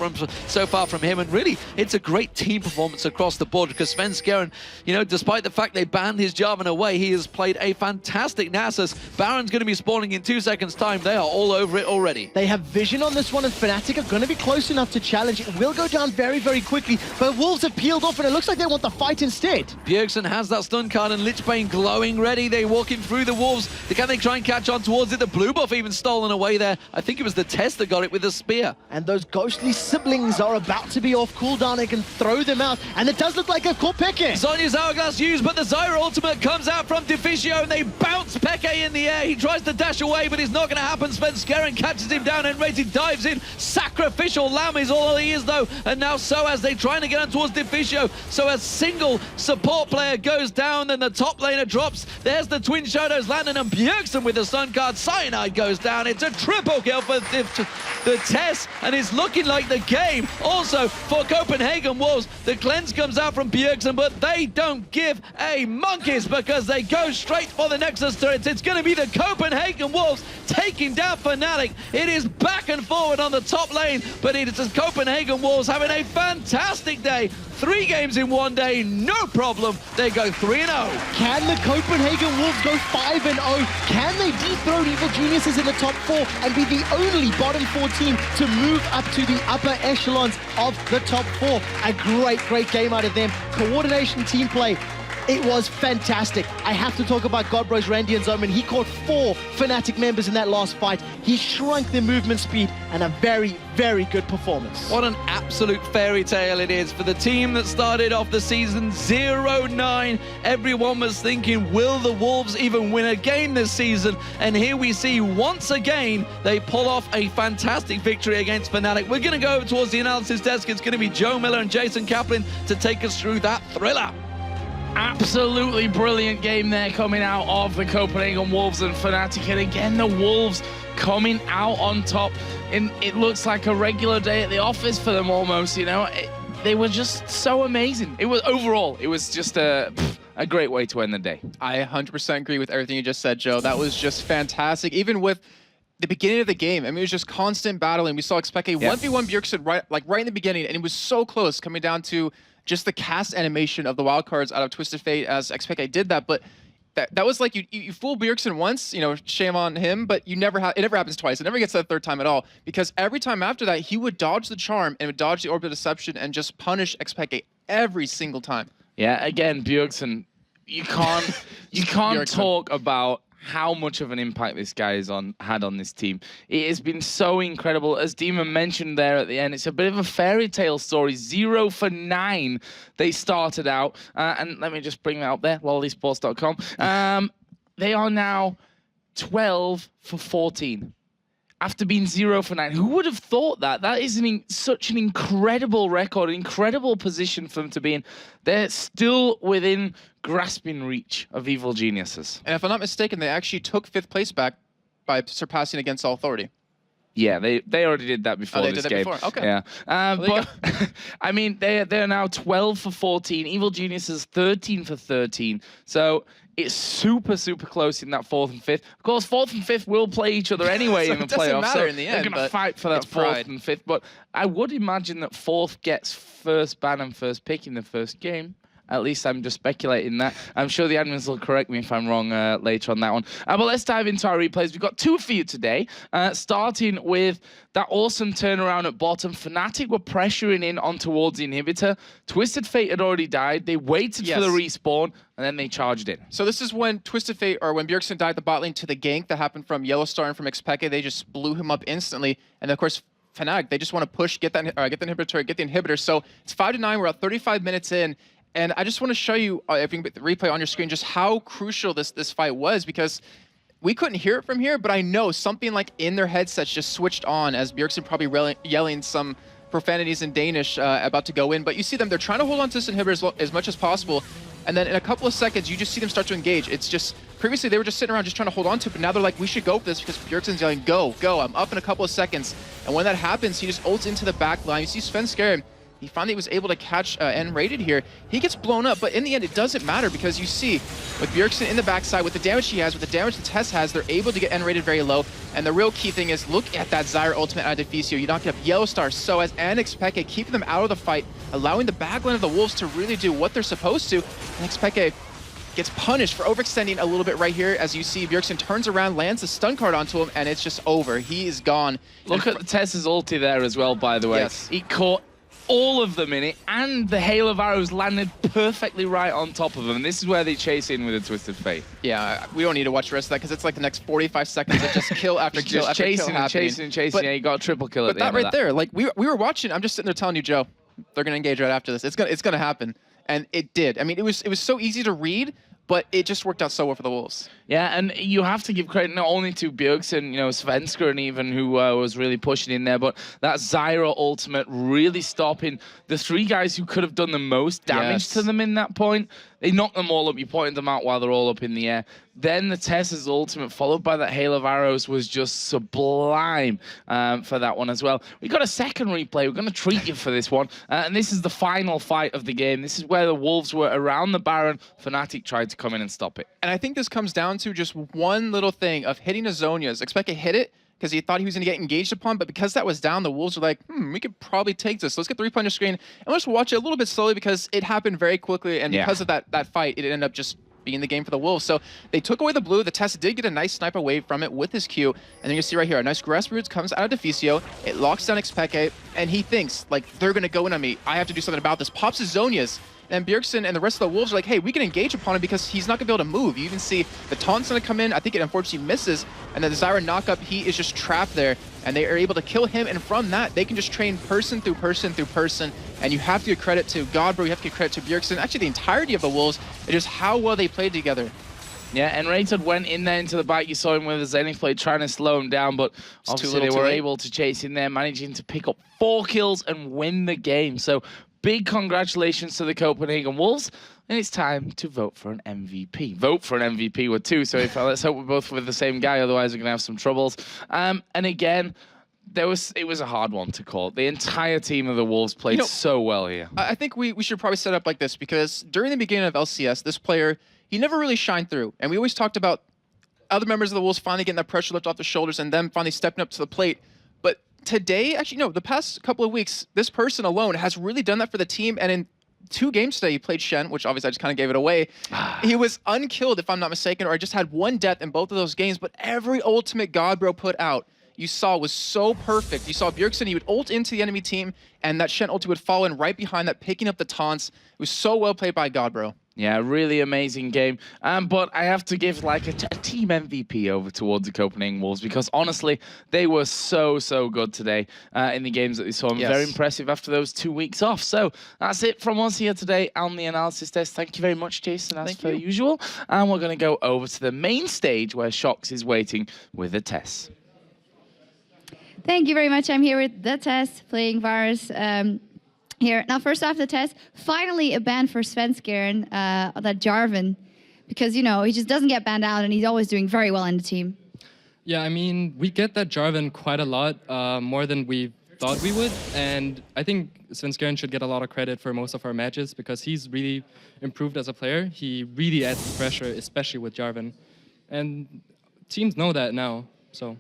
so far from him, and really, it's a great team performance across the board because Svenskeren, you know, despite the fact they banned his Jarvan away, he has played a fantastic Nasus. Baron's going to be spawning in 2 seconds' time. They are all over it already. They have vision on this one, and Fnatic are going to be close enough to challenge. It will go down very very quickly, but Wolves have peeled off and it looks like they want the fight instead. Bjergsen has that stun card and Lichbane glowing ready. They walking through the Wolves. Can they try and catch on towards it? The blue buff even stolen away there. I think it was the Test that got it with the spear. And those ghostly siblings are about to be off cooldown. They can throw them out, and it does look like they've caught Peke. Sonya's Hourglass used, but the Zyra ultimate comes out from Deficio, and they bounce Peke in the air. He tries to dash away, but it's not going to happen. Svenskeren catches him down, and Rated dives in. Sacrificial lamb is all he is, though. And now Soaz, they trying to get on towards Deficio. So a single support player goes down, then the top laner drops. There's the Twin Shadows landing, and Bjergsen with the stun card. Cyanide goes down. It's a triple kill for the Tess, and it's looking like the game. Also, for Copenhagen Wolves, the cleanse comes out from Bjergsen, but they don't give a monkeys because they go straight for the Nexus turrets. It's going to be the Copenhagen Wolves taking down Fnatic. It is back and forward on the top lane, but it is the Copenhagen Wolves having a fantastic day. 3 games in 1 day, no problem. They go 3-0. Can the Copenhagen Wolves go 5-0? Can they dethrone Evil Geniuses in the top 4 and be the only bottom 4 team to move up to the upper echelons of the top 4? A great game out of them. Coordination, team play. It was fantastic. I have to talk about Godbro's Randy and Zoman. He caught 4 Fnatic members in that last fight. He shrunk their movement speed, and a very good performance. What an absolute fairy tale it is for the team that started off the season 0-9. Everyone was thinking, will the Wolves even win a game this season? And here we see once again, they pull off a fantastic victory against Fnatic. We're going to go towards the analysis desk. It's going to be Joe Miller and Jason Kaplan to take us through that thriller. Absolutely brilliant game there coming out of the Copenhagen Wolves and Fnatic. And again, the Wolves coming out on top. And it looks like a regular day at the office for them almost, you know. They were just so amazing. It was overall, it was just a great way to end the day. I 100% agree with everything you just said, Joe. That was just fantastic. Even with the beginning of the game, I mean, it was just constant battling. We saw Xpeke 1v1 Bjergsen right in the beginning, and it was so close, coming down to just the cast animation of the wildcards out of Twisted Fate as Xpeke did that. But that was like you fool Bjergsen once, you know, shame on him, but it never happens twice. It never gets that 3rd time at all, because every time after that, he would dodge the charm and would dodge the Orb of Deception and just punish Xpeke every single time. Yeah, again, Bjergsen, you can't talk about how much of an impact this guy had on this team. It has been so incredible. As Demon mentioned there at the end, it's a bit of a fairy tale story. 0 for 9 they started out. And let me just bring that up there, lollysports.com. They are now 12 for 14. After being 0 for 9. Who would have thought that? That is such an incredible record, an incredible position for them to be in. They're still within grasping reach of Evil Geniuses. And if I'm not mistaken, they actually took 5th place back by surpassing Against All Authority. Yeah, they already did that before this game. Before. Okay. Yeah, but I mean, they're now 12 for 14. Evil Geniuses 13 for 13. So it's super close in that 4th and 5th. Of course, 4th and 5th will play each other anyway so in the it doesn't playoffs. Matter so in the end, they're going to fight for that 4th and 5th. But I would imagine that 4th gets first ban and first pick in the first game. At least I'm just speculating that. I'm sure the admins will correct me if I'm wrong later on that one. But let's dive into our replays. We've got 2 for you today, starting with that awesome turnaround at bottom. Fnatic were pressuring in on towards the inhibitor. Twisted Fate had already died. They waited for the respawn, and then they charged in. So this is when Twisted Fate, or when Bjergsen died the bot lane to the gank that happened from Yellowstar and from Xpeke. They just blew him up instantly. And of course, Fnatic, they just want to push, get the inhibitor. So it's 5-9. We're at 35 minutes in. And I just want to show you, if you can put the replay on your screen, just how crucial this fight was, because we couldn't hear it from here, but I know something like in their headsets just switched on as Bjergsen probably yelling some profanities in Danish about to go in. But you see them, they're trying to hold on to this inhibitor as much as possible. And then in a couple of seconds, you just see them start to engage. It's just, previously they were just sitting around just trying to hold on to it, but now they're like, we should go for this, because Bjergsen's yelling, go, I'm up in a couple of seconds. And when that happens, he just ults into the back line. You see Svenskeren, he finally was able to catch N-rated here. He gets blown up, but in the end, it doesn't matter, because you see, with Bjergsen in the backside, with the damage he has, with the damage the Tess has, they're able to get N-rated very low. And the real key thing is, look at that Zyra ultimate out of Deficio. You knock up Yellowstar, Soaz, and Xpeke, keeping them out of the fight, allowing the backline of the Wolves to really do what they're supposed to. And Xpeke gets punished for overextending a little bit right here, as you see Bjergsen turns around, lands the stun card onto him, and it's just over. He is gone. Look at Tess's ulti there as well, by the way. Yes. He caught all of them in it, and the hail of arrows landed perfectly right on top of them. This is where they chase in with a Twisted Fate. Yeah, we don't need to watch the rest of that because it's like the next 45 seconds of just kill after kill after chasing kill and chasing and chasing. Yeah, you got a triple kill at the end But that of right there, like we were watching, I'm just sitting there telling you, Joe, they're gonna engage right after this. It's gonna happen, and it did. I mean, it was so easy to read, but it just worked out so well for the Wolves. Yeah, and you have to give credit not only to Bjergsen, Svenska, and even who was really pushing in there, but that Zyra ultimate really stopping the three guys who could have done the most damage to them in that point. They knocked them all up. You pointed them out while they're all up in the air. Then the Tessa's ultimate, followed by that hail of arrows, was just sublime for that one as well. We got a second replay. We're going to treat you for this one. And this is the final fight of the game. This is where the Wolves were around the Baron. Fnatic tried to come in and stop it. And I think this comes down to just one little thing of hitting Azonias. Expect to hit it because he thought he was going to get engaged upon, but because that was down, the Wolves were like, we could probably take this. Let's get the replay on your screen, and let's watch it a little bit slowly because it happened very quickly, and because of that fight, it ended up just being the game for the Wolves. So they took away the blue. The Test did get a nice snipe away from it with his Q, and then you see right here, a nice grassroots comes out of Deficio. It locks down Xpeke, and he thinks, like, they're going to go in on me. I have to do something about this. Pops his Zonias. And Bjergsen and the rest of the Wolves are like, hey, we can engage upon him because he's not going to be able to move. You even see the taunt's going to come in. I think it unfortunately misses. And then the Zyra knockup, he is just trapped there. And they are able to kill him. And from that, they can just train person through person through person. And you have to give credit to Godbro. You have to give credit to Bjergsen. Actually, the entirety of the Wolves. It's just how well they played together. Yeah, and Rated went in there into the bite. You saw him with his Zenith blade trying to slow him down, but obviously they were able to chase in there, managing to pick up 4 kills and win the game. So big congratulations to the Copenhagen Wolves, and it's time to vote for an MVP. Vote for an MVP with 2, so let's hope we're both with the same guy, otherwise we're going to have some troubles. And again, it was a hard one to call. The entire team of the Wolves played so well here. I think we should probably set up like this, because during the beginning of LCS, this player, he never really shined through. And we always talked about other members of the Wolves finally getting that pressure lift off their shoulders and them finally stepping up to the plate. But today, actually, no, the past couple of weeks, this person alone has really done that for the team. And in 2 games today, he played Shen, which obviously I just kind of gave it away. He was unkilled, if I'm not mistaken, or just had 1 death in both of those games. But every ultimate Godbro put out, you saw was so perfect. You saw Bjergsen, he would ult into the enemy team, and that Shen ulti would fall in right behind that, picking up the taunts. It was so well played by Godbro. Yeah, really amazing game. But I have to give like a team MVP over towards the Copenhagen Wolves, because honestly, they were so good today in the games that we saw. Very impressive after those 2 weeks off. So that's it from us here today on the analysis desk. Thank you very much, Jason, as per usual. And we're going to go over to the main stage where Shox is waiting with the Tess. Thank you very much. I'm here with the Tess playing Varus. Here. Now, first off the test, finally a ban for Svenskeren, that Jarvan, because, you know, he just doesn't get banned out and he's always doing very well in the team. Yeah, I mean, we get that Jarvan quite a lot, more than we thought we would. And I think Svenskeren should get a lot of credit for most of our matches because he's really improved as a player. He really adds pressure, especially with Jarvan. And teams know that now, so...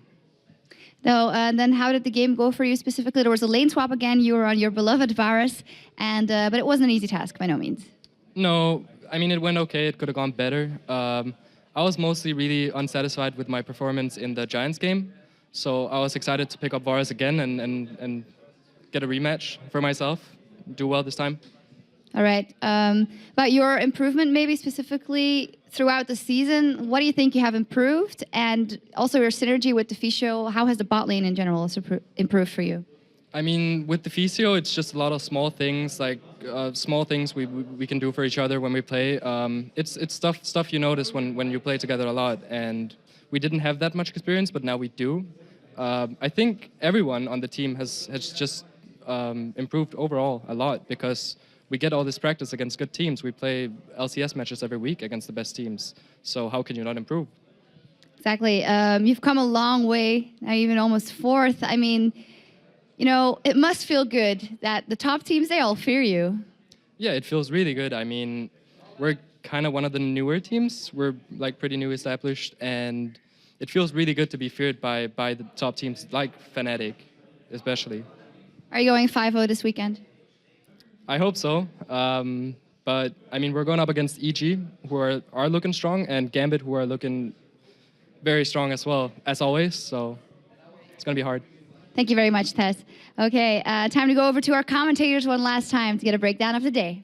No, and then how did the game go for you specifically? There was a lane swap again. You were on your beloved Varus, and but it wasn't an easy task by no means. No, I mean, it went okay. It could have gone better. I was mostly really unsatisfied with my performance in the Giants game, so I was excited to pick up Varus again and get a rematch for myself, do well this time. All right. About your improvement, maybe specifically throughout the season, what do you think you have improved? And also your synergy with Deficio, how has the bot lane in general also improved for you? I mean, with Deficio, it's just a lot of small things, like small things we can do for each other when we play. It's stuff you notice when you play together a lot. And we didn't have that much experience, but now we do. I think everyone on the team has just improved overall a lot because we get all this practice against good teams. We play LCS matches every week against the best teams. So how can you not improve? Exactly. You've come a long way, now even almost 4th. I mean, you know, it must feel good that the top teams, they all fear you. Yeah, it feels really good. I mean, we're kind of one of the newer teams. We're like pretty new established, and it feels really good to be feared by the top teams like Fnatic, especially. Are you going 5-0 this weekend? I hope so, but I mean, we're going up against EG, who are looking strong, and Gambit, who are looking very strong as well, as always, so it's going to be hard. Thank you very much, Tess. Okay, time to go over to our commentators one last time to get a breakdown of the day.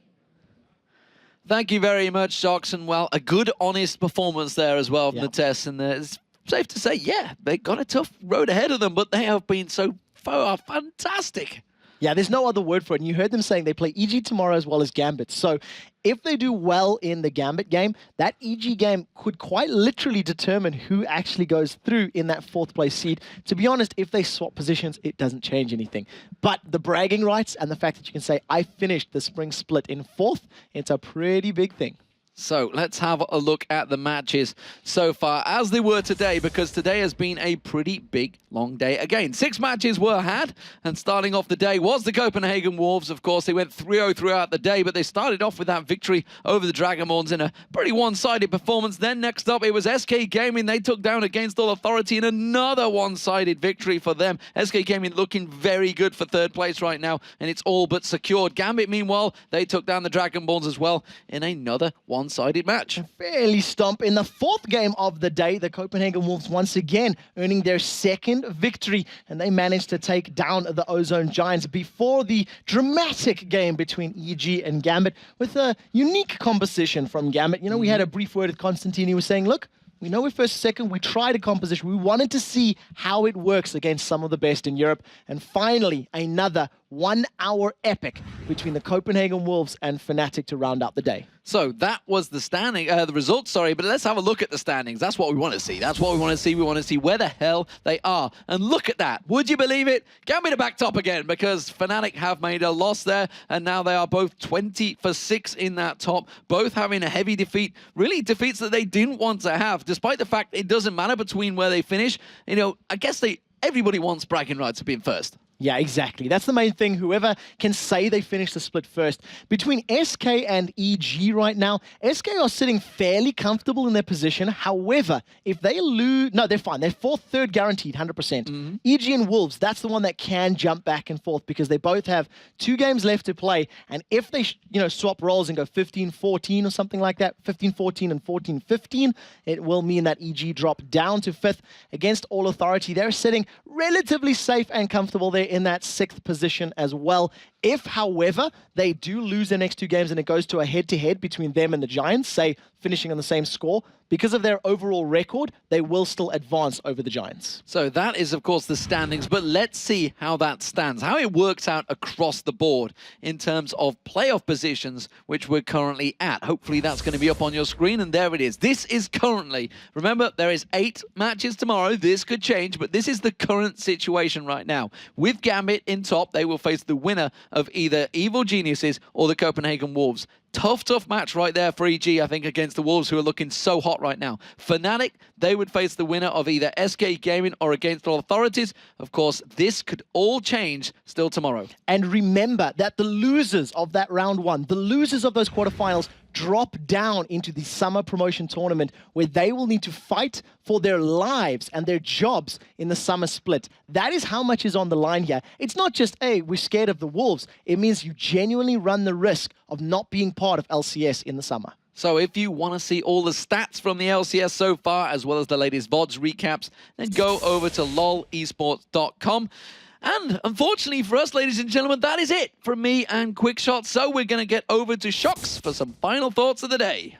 Thank you very much, Shocks, and well, a good, honest performance there as well from the Tess. And it's safe to say, yeah, they got a tough road ahead of them, but they have been so far fantastic. Yeah, there's no other word for it. And you heard them saying they play EG tomorrow as well as Gambit. So if they do well in the Gambit game, that EG game could quite literally determine who actually goes through in that 4th place seed. To be honest, if they swap positions, it doesn't change anything. But the bragging rights and the fact that you can say, I finished the spring split in 4th, it's a pretty big thing. So let's have a look at the matches so far as they were today, because today has been a pretty big, long day again. 6 matches were had, and starting off the day was the Copenhagen Wolves. Of course, they went 3-0 throughout the day, but they started off with that victory over the Dragonborns in a pretty one-sided performance. Then next up, it was SK Gaming. They took down Against All Authority in another one-sided victory for them. SK Gaming looking very good for 3rd place right now, and it's all but secured. Gambit, meanwhile, they took down the Dragonborns as well in another one-sided match. Fairly stomp. In the 4th game of the day, the Copenhagen Wolves once again earning their 2nd victory, and they managed to take down the Ozone Giants before the dramatic game between EG and Gambit with a unique composition from Gambit. You know, we had a brief word with Constantine. He was saying, look, we know we're 1st, 2nd. We tried a composition. We wanted to see how it works against some of the best in Europe. And finally, another 1-hour epic between the Copenhagen Wolves and Fnatic to round out the day. So that was the the results, sorry, but let's have a look at the standings. That's what we want to see. That's what we want to see. We want to see where the hell they are. And look at that. Would you believe it? Gambit are back top again, because Fnatic have made a loss there, and now they are both 20 for 6 in that top, both having a heavy defeat. Really defeats that they didn't want to have, despite the fact it doesn't matter between where they finish. You know, I guess everybody wants bragging rights of being 1st. Yeah, exactly. That's the main thing. Whoever can say they finished the split 1st. Between SK and EG right now, SK are sitting fairly comfortable in their position. However, if they lose... No, they're fine. They're 4th, 3rd guaranteed, 100%. EG and Wolves, that's the one that can jump back and forth, because they both have 2 games left to play. And if they, swap roles and go 15-14 or something like that, 15-14 and 14-15, it will mean that EG drop down to 5th. Against All Authority, they're sitting relatively safe and comfortable there in that 6th position as well. If, however, they do lose their next 2 games and it goes to a head-to-head between them and the Giants, say finishing on the same score, because of their overall record, they will still advance over the Giants. So that is, of course, the standings, but let's see how that stands, how it works out across the board in terms of playoff positions, which we're currently at. Hopefully that's going to be up on your screen, and there it is. This is currently, remember, there is 8 matches tomorrow. This could change, but this is the current situation right now. With Gambit in top, they will face the winner of either Evil Geniuses or the Copenhagen Wolves. Tough match right there for EG, I think, against the Wolves, who are looking so hot right now. Fnatic, they would face the winner of either SK Gaming or Against All Authorities. Of course, this could all change still tomorrow. And remember that the losers of that round 1, the losers of those quarterfinals, drop down into the summer promotion tournament, where they will need to fight for their lives and their jobs in the summer split. That is how much is on the line here. It's not just, hey, we're scared of the Wolves. It means you genuinely run the risk of not being part of LCS in the summer. So if you want to see all the stats from the LCS so far, as well as the latest VODs recaps, then go over to lolesports.com. And unfortunately for us, ladies and gentlemen, that is it from me and Quickshot. So we're going to get over to Shocks for some final thoughts of the day.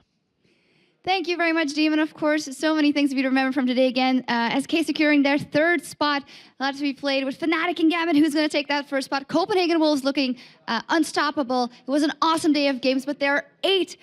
Thank you very much, Demon. Of course, so many things for you to remember from today again. SK securing their 3rd spot. A lot to be played with Fnatic and Gambit, who's going to take that 1st spot. Copenhagen Wolves looking unstoppable. It was an awesome day of games, but there are 8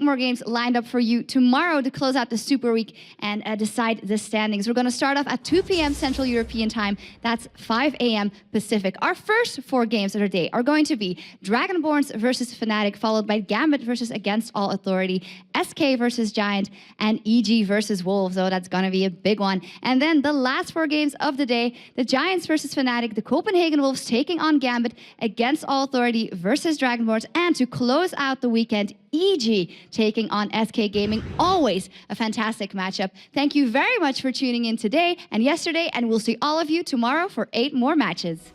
more games lined up for you tomorrow to close out the Super Week and decide the standings. We're going to start off at 2 p.m. Central European Time. That's 5 a.m. Pacific. Our first 4 games of the day are going to be Dragonborns versus Fnatic, followed by Gambit versus Against All Authority, SK versus Giant, and EG versus Wolves. So that's going to be a big one. And then the last 4 games of the day, the Giants versus Fnatic, the Copenhagen Wolves taking on Gambit, Against All Authority versus Dragonborns, and to close out the weekend, EG taking on SK Gaming. Always a fantastic matchup. Thank you very much for tuning in today and yesterday, and we'll see all of you tomorrow for 8 more matches.